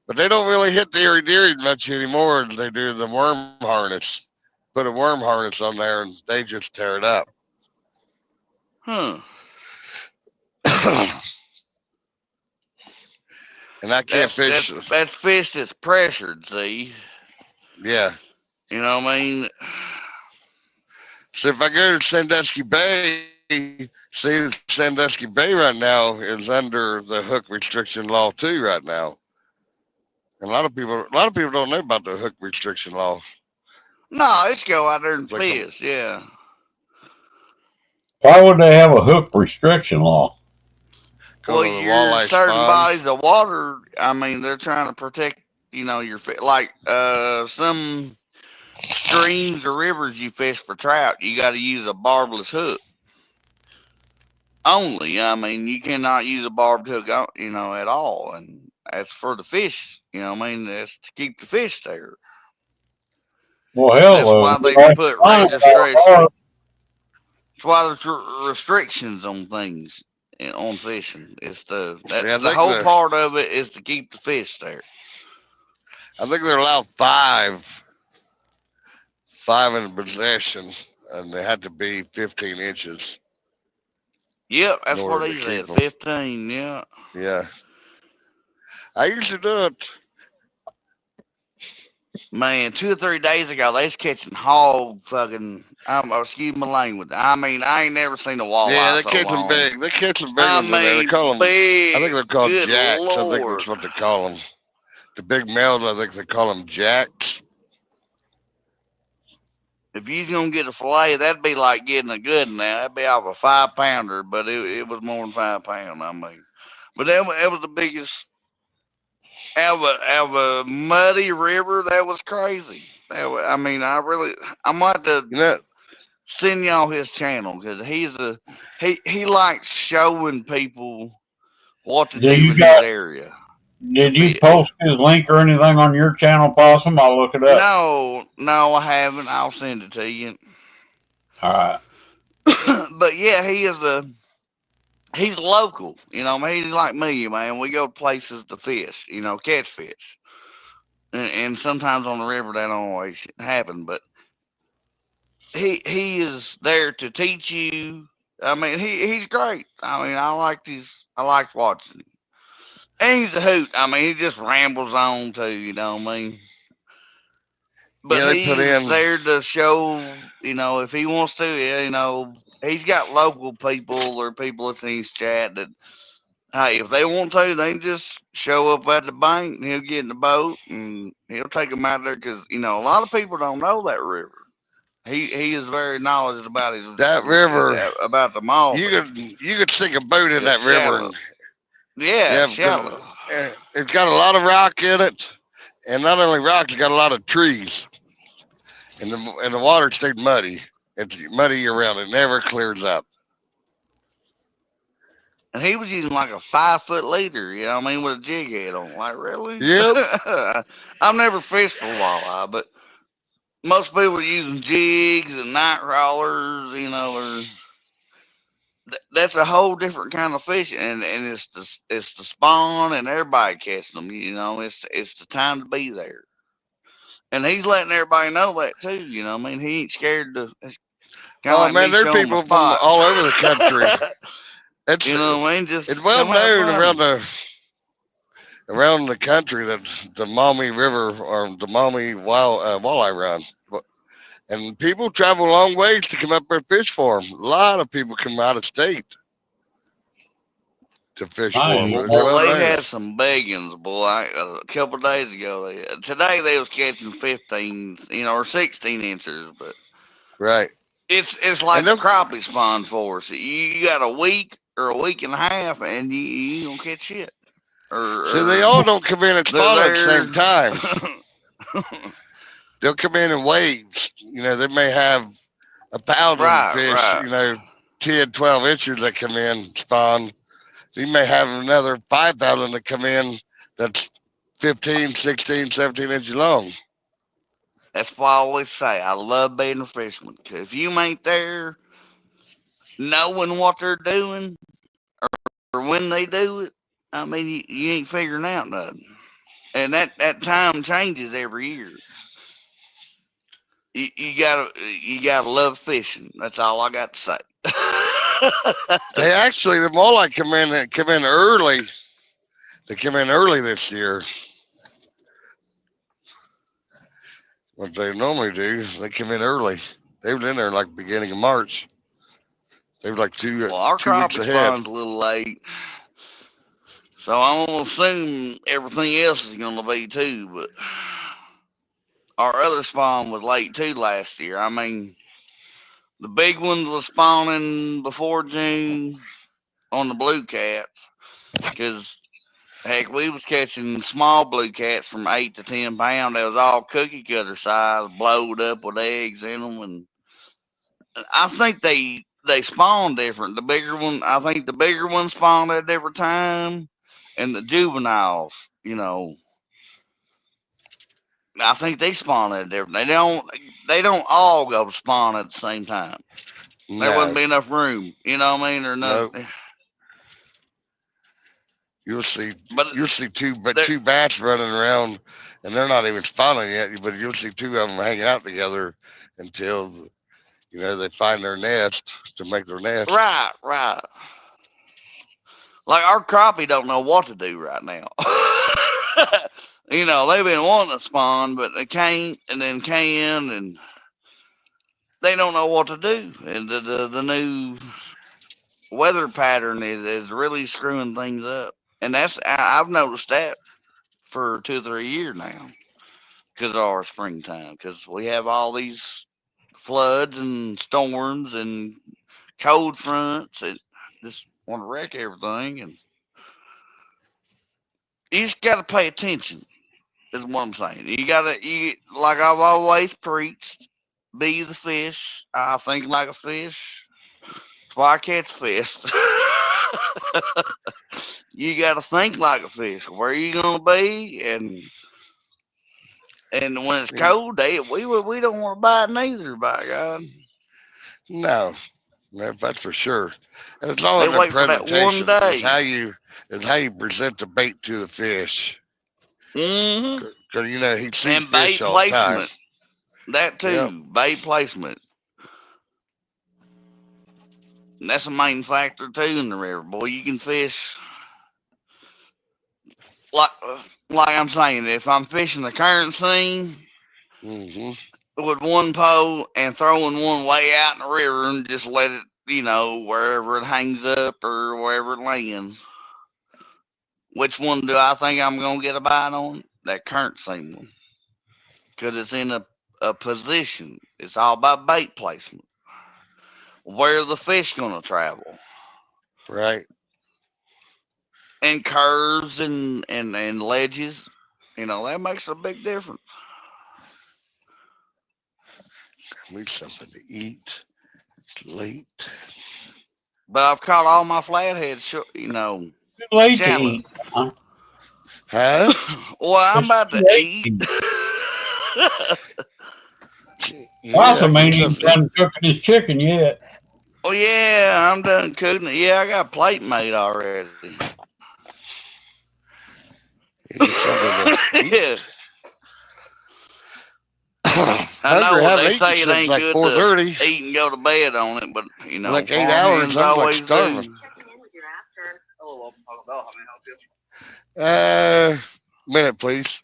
but they don't really hit the Erie Dearies much anymore as they do the worm harness. Put a worm harness on there and they just tear it up. Huh. And I can't That's fish. that's that's fish that's pressured. See, Yeah. you know what I mean? So if I go to Sandusky Bay, see Sandusky Bay right now is under the hook restriction law too. Right now, and a lot of people don't know about the hook restriction law. No, let's go out there and Like fish. Yeah. Why would they have a hook restriction law? because Well, of the your walleye certain spawn. bodies of water. I mean, they're trying to protect. Your fish. Like some streams or rivers you fish for trout, you got to use a barbless hook only. I mean, you cannot use a barbed hook, at all. And That's for the fish. You know what I mean? That's to keep the fish there. Well, That's why hell, they put registration. That's why there's restrictions on things on fishing. It's See, the whole part of it is to keep the fish there. I think they're allowed five in possession, and they had to be 15 inches. Yep, that's what order he to keep said. 'em. 15. Yeah. Yeah. I used to do it. Man, 2 or 3 days ago, they was catching hog fucking. Excuse my language. I mean, I ain't never seen a Yeah, walleye they so catch them long. big. They catch them big I ones in there. They mean, call them. I think big. they're called Good jacks. I think Lord. that's what they call them. The big males, I think they call them jacks. If you's gonna get a fillet, that'd be like getting a good one now. That'd be off a 5-pounder, but it was more than 5 pounds. I mean, but that was the biggest out of a muddy river. That was crazy. I mean, I might have You know, to send y'all his channel because he likes showing people what to Do do you in his got? area. Did you post his link or anything on your channel, Possum? I'll look it up. No, I haven't. I'll send it to you. All right. But yeah, he's local. You know, I mean, he's like me, man. We go to places to fish, catch fish. And sometimes on the river that don't always happen, but he is there to teach you. I mean, he's great. I mean, I liked watching him. And he's a hoot. I mean, he just rambles on too, you know what I mean? But yeah, they put he's in. there to show, if he wants to, he's got local people or people in his chat that, hey, if they want to, they can just show up at the bank and he'll get in the boat and he'll take them out there because, a lot of people don't know that river. He is very knowledgeable about That river. about the mall. You could sink a boat in that river. And, yeah, because shallow. it's got a lot of rock in it, and not only rock, it's got a lot of trees, and the water stayed muddy. It's muddy year round. It never clears up. And he was using like a 5-foot leader, you know what I mean, with a jig head on. Like, really? Yep. I've never fished for walleye, but most people are using jigs and night crawlers, or that's a whole different kind of fishing, and it's the spawn, and everybody catching them. It's the time to be there, and he's letting everybody know that too. I mean, he ain't scared to. It's kind of Oh like man, me there's showing my people from spots. all over the country. It's You know what I mean? Just it's well come have known fun. around the country that the Maumee River or the Maumee walleye run. And people travel long ways to come up there and fish for them. A lot of people come out of state to fish for them, but it's Boy, well they known. had some biggins, boy. A couple of days ago, today they was catching 15s, or 16 inches, but Right. it's like the crappie spawn for us. You got a week or a week and a half, and you don't catch shit. So they all don't come in and spawn at the same time. time. They'll come in waves. They may have 1,000 fish, Right. 10, 12 inches that come in, spawn. You may have another 5,000 that come in that's 15, 16, 17 inches long. That's why I always say I love being a fisherman. Cause if you ain't there knowing what they're doing or when they do it, I mean, you ain't figuring out nothing. And that time changes every year. You gotta love fishing. That's all I got to say. The walleye come in early. They come in early this year. What they normally do, they come in early. They were in there like beginning of March. They were like Well, our 2 weeks crappie ahead. spawn's a little late. So I'm gonna assume everything else is gonna be too, but our other spawn was late too last year. I mean, the big ones was spawning before June on the blue cats, because heck, we was catching small blue cats from 8 to 10 pounds. That was all cookie cutter size, blowed up with eggs in them, and I think they spawn different. I think the bigger ones spawn at a different time, and the juveniles, you know, I think they spawn at different. They don't all go spawn at the same time. There wouldn't No, be enough room. You know what I mean? Or no. no. You'll see But two bats running around, and they're not even spawning yet. But you'll see two of them hanging out together until they find their nest to make their nest. right. Like our crappie don't know what to do right now. They've been wanting to spawn, but they can't, and then can, and they don't know what to do. And the new weather pattern is really screwing things up. And I've noticed that for 2 or 3 years now because of our springtime. Because we have all these floods and storms and cold fronts that just want to wreck everything. And you just got to pay attention. Is what I'm saying. Like I've always preached, be the fish. I think like a fish. That's why I catch fish. You got to think like a fish. Where are you gonna be? And when it's cold, we don't want to bite neither. By God, No, that's for sure. And it's all they in the wait for that one presentation. day. It's how you present the bait to the fish. Mm-hmm. Because he sees And fish bait all the time. placement. That too. Yep. Bait placement. And that's a main factor too in the river. Boy, you can fish like I'm saying. If I'm fishing the current scene Hmm. with one pole and throwing one way out in the river and just let it, wherever it hangs up or wherever it lands. Which one do I think I'm gonna get a bite on? That current scene one, because it's in a position. It's all about bait placement. Where the fish gonna travel? Right. And curves and ledges, that makes a big difference. Need something to eat. It's late. But I've caught all my flatheads, Too late to shallow. eat. Huh? Huh? Well, I'm It's about too to late eat. to eat. Yeah, Possum get ain't even something to eat. done cooking his chicken yet. Oh yeah, I'm done cooking it. Yeah, I got a plate made already. Get something to Yeah, eat. I Hungry. I know haven't they eaten say it since ain't like good to 4:30. eat and go to bed on it, but Like 8 hours. farmhands I'm like always starving. do. Minute, please.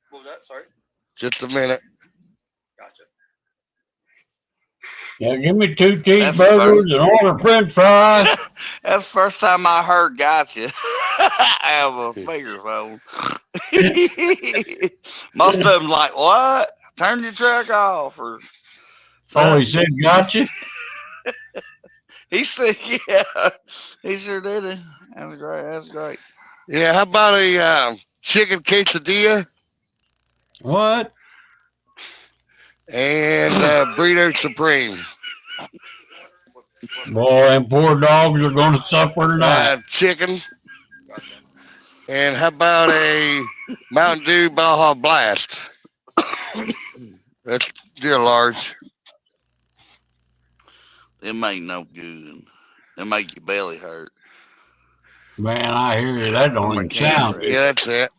What was that? Sorry. Just a minute. Gotcha. Yeah, give me 2 That's the first. cheeseburgers and order French fries. That's the first time I heard "gotcha" out of a speakerphone. Most of them like, "What? Turn your truck off," or Oh, he something. said gotcha. He said, "Yeah." He sure did it. That's great. That's great. Yeah. How about a chicken quesadilla What? and burrito supreme? Boy, them poor dogs are going to suffer tonight. Chicken. And how about a Mountain Dew Baja Blast? That's still large. It ain't no good. It make your belly hurt. Man, I hear you. That don't Where my even sound camera good. at? Yeah, that's it.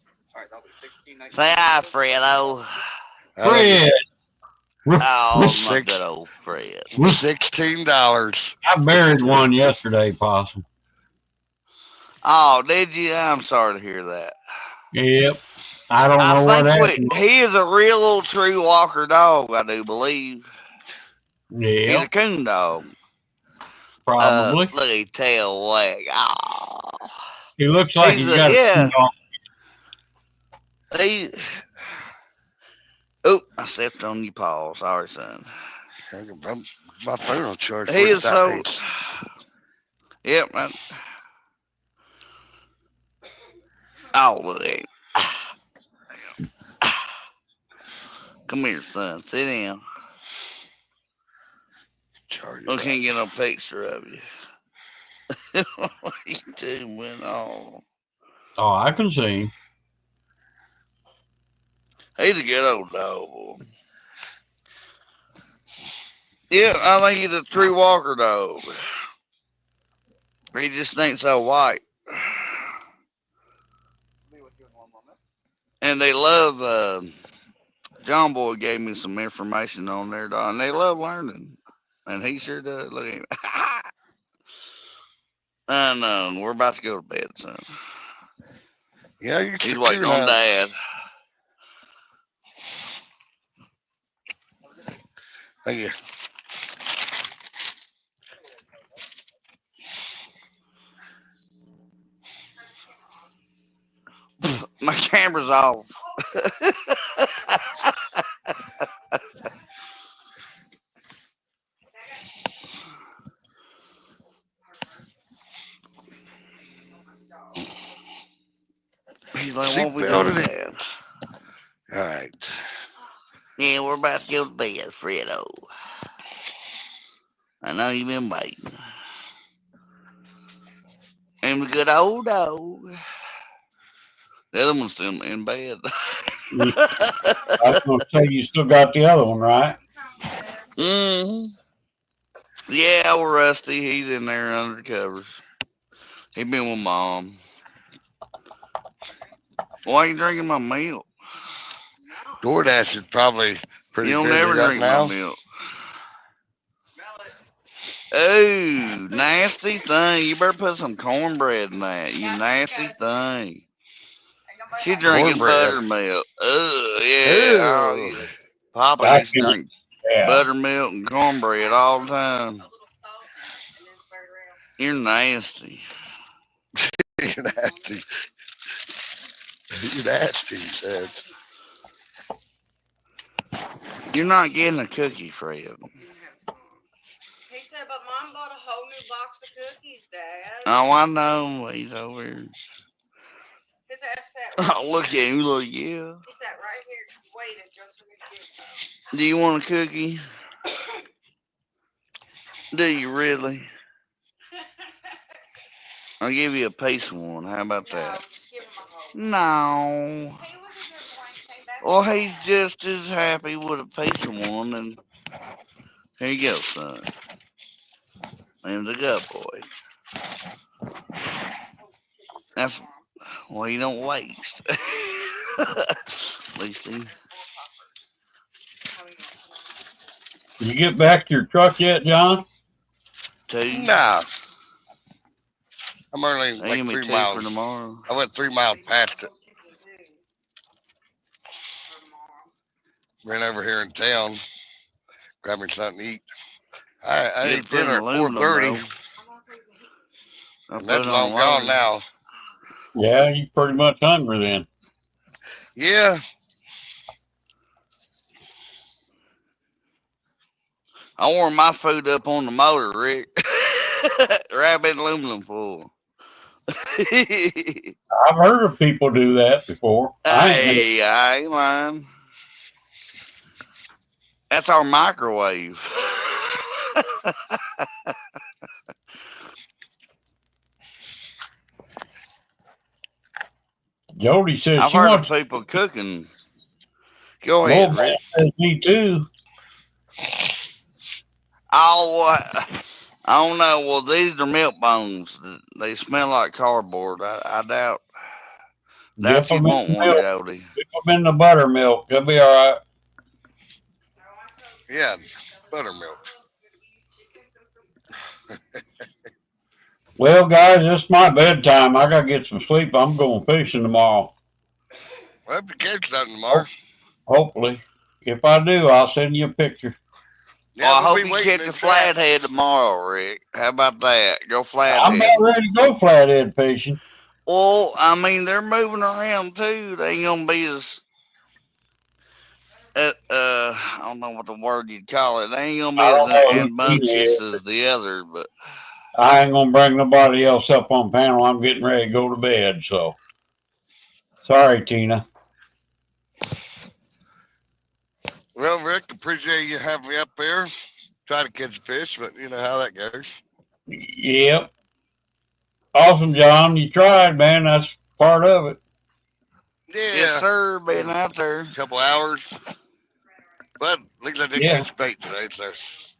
Say hi, Fredo. Fred, Oh, my Six, good old Fred. $16. I buried one yesterday, Possum. Oh, did you? I'm sorry to hear that. Yep. I don't I know what think happened. he is a real little true walker dog, I do believe. He's a Yep, coon dog. probably. Look at his tail wag. Oh. He looks like he's got a Yeah. dog. He. Oh, I stepped on your paw. Sorry, son. My phone will charge He is so. 48. Yep. Oh, look at him. Come here, son. Sit down. I can't get no picture of you. What are you doing? Oh. Oh, I can see him. He's a good old dog. Boy. Yeah, I think he's a true Walker dog. He just ain't so white. And they love. John Boy gave me some information on their dog, and they love learning. And he sure does. Look at him. I know. We're about to go to bed, son. Yeah, you He's should waiting coon on hunt. Dad. Thank you. My camera's off. He's like, what we Seatbelt doing, it. Dad? All right. Yeah, we're about to go to bed, Fredo. I know you've been waiting. And the good old dog. The other one's still in bed. I was going to say you still got the other one, right? Mm-hmm. Yeah, well, Rusty, he's in there under the covers. He been with Mom. Why are you drinking my milk? DoorDash is probably pretty You don't busy never right drink my now. milk. Oh, nasty thing. You better put some cornbread in that. You nasty thing. She drinking Cornbread. buttermilk. Oh, yeah. Oh, Ew. yeah. Papa I used to can, drink yeah. buttermilk and cornbread all the time. You're nasty. You're nasty. You're nasty, he says. You're not getting a cookie, Fred. He said, but Mom bought a whole new box of cookies, Dad. Oh, I know. He's over here. His ass sat right Oh, look at him. Look, yeah. He sat right here waiting just for me to get some. Do you want a cookie? Do you really? I'll give you a piece of one. How about that? Just give him a whole. No. He was a good boy. He came back. Well, he's just as happy with a piece of one. And here you go, son. And the gut boy. That's well, you don't waste. At least he. You get back to your truck yet, John? Two. Nah. I'm only They like give me 3 two miles. for tomorrow. I went 3 miles past it. Ran over here in town, grabbed me something to eat. I You ate put in dinner at aluminum 4:30, though. I and put that's it on long gone low. now. Yeah, you pretty much hungry then. Yeah. I warm my food up on the motor, Rick. Wrap it in aluminum foil. I've heard of people do that before. Hey, I ain't lying. That's our microwave. Jody says I've she heard of wants. people cooking. Go Well, ahead, Rick. says me too. Oh, I don't know. Well, these are milk bones. They smell like cardboard. I doubt Dip you'd them in want the one, milk. Jody. Dip them in the buttermilk. They'll be all right. Yeah. Buttermilk. Well, guys, it's my bedtime. I gotta get some sleep. I'm going fishing tomorrow. Well, if you catch something tomorrow. Hopefully. If I do, I'll send you a picture. Yeah, Well, I we'll hope be you waiting catch in a trap. flathead tomorrow, Rick. How about that? Go I'm flathead. about ready to go flathead fishing. Well, I mean, they're moving around too. They ain't gonna be as I don't know what the word you'd call it. They ain't gonna be I as don't know who Tina rambunctious is. as the other, but I ain't gonna bring nobody else up on panel. I'm getting ready to go to bed, so sorry, Tina. Well, Rick, appreciate you having me up there. Try to catch a fish, but you know how that goes. Yep. Awesome, John. You tried, man. part of it. Yeah, Yes, sir. Been out there. a couple hours. But at least I did Yeah. catch bait today, so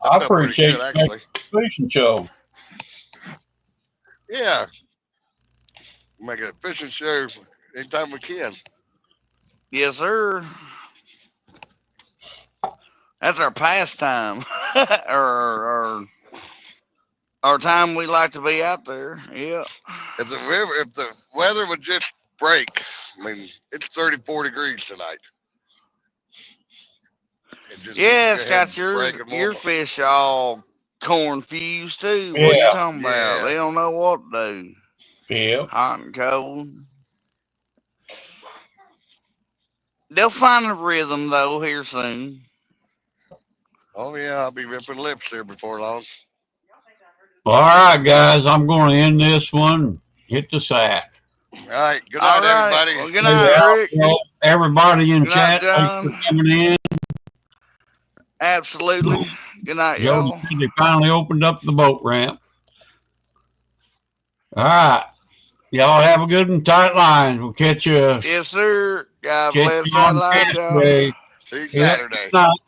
I I felt pretty appreciate good you actually. making a fishing show. Yeah, make a fishing show anytime we can. Yes, sir. That's our pastime, or our time we like to be out there. Yeah. If the weather would just break, I mean, it's 34 degrees tonight. It just needs Yeah, to it's go ahead got and break and warm your up. fish all confused too. Yeah. What are you talking about? Yeah. They don't know what to do. Yeah. Hot and cold. They'll find a rhythm though here soon. Oh yeah, I'll be ripping lips there before long. All right, guys. I'm going to end this one. Hit the sack. All right, good All night, right. everybody. Well, good night, Rick. Well, everybody in Good night, chat, thanks for John. coming in. Absolutely. Good night, Jody y'all. said they finally opened up the boat ramp. All right. Y'all have a good and tight line. We'll catch you. Yes, sir. God Catch bless you that on life, y'all. Saturday. See you Yeah, Saturday. good night.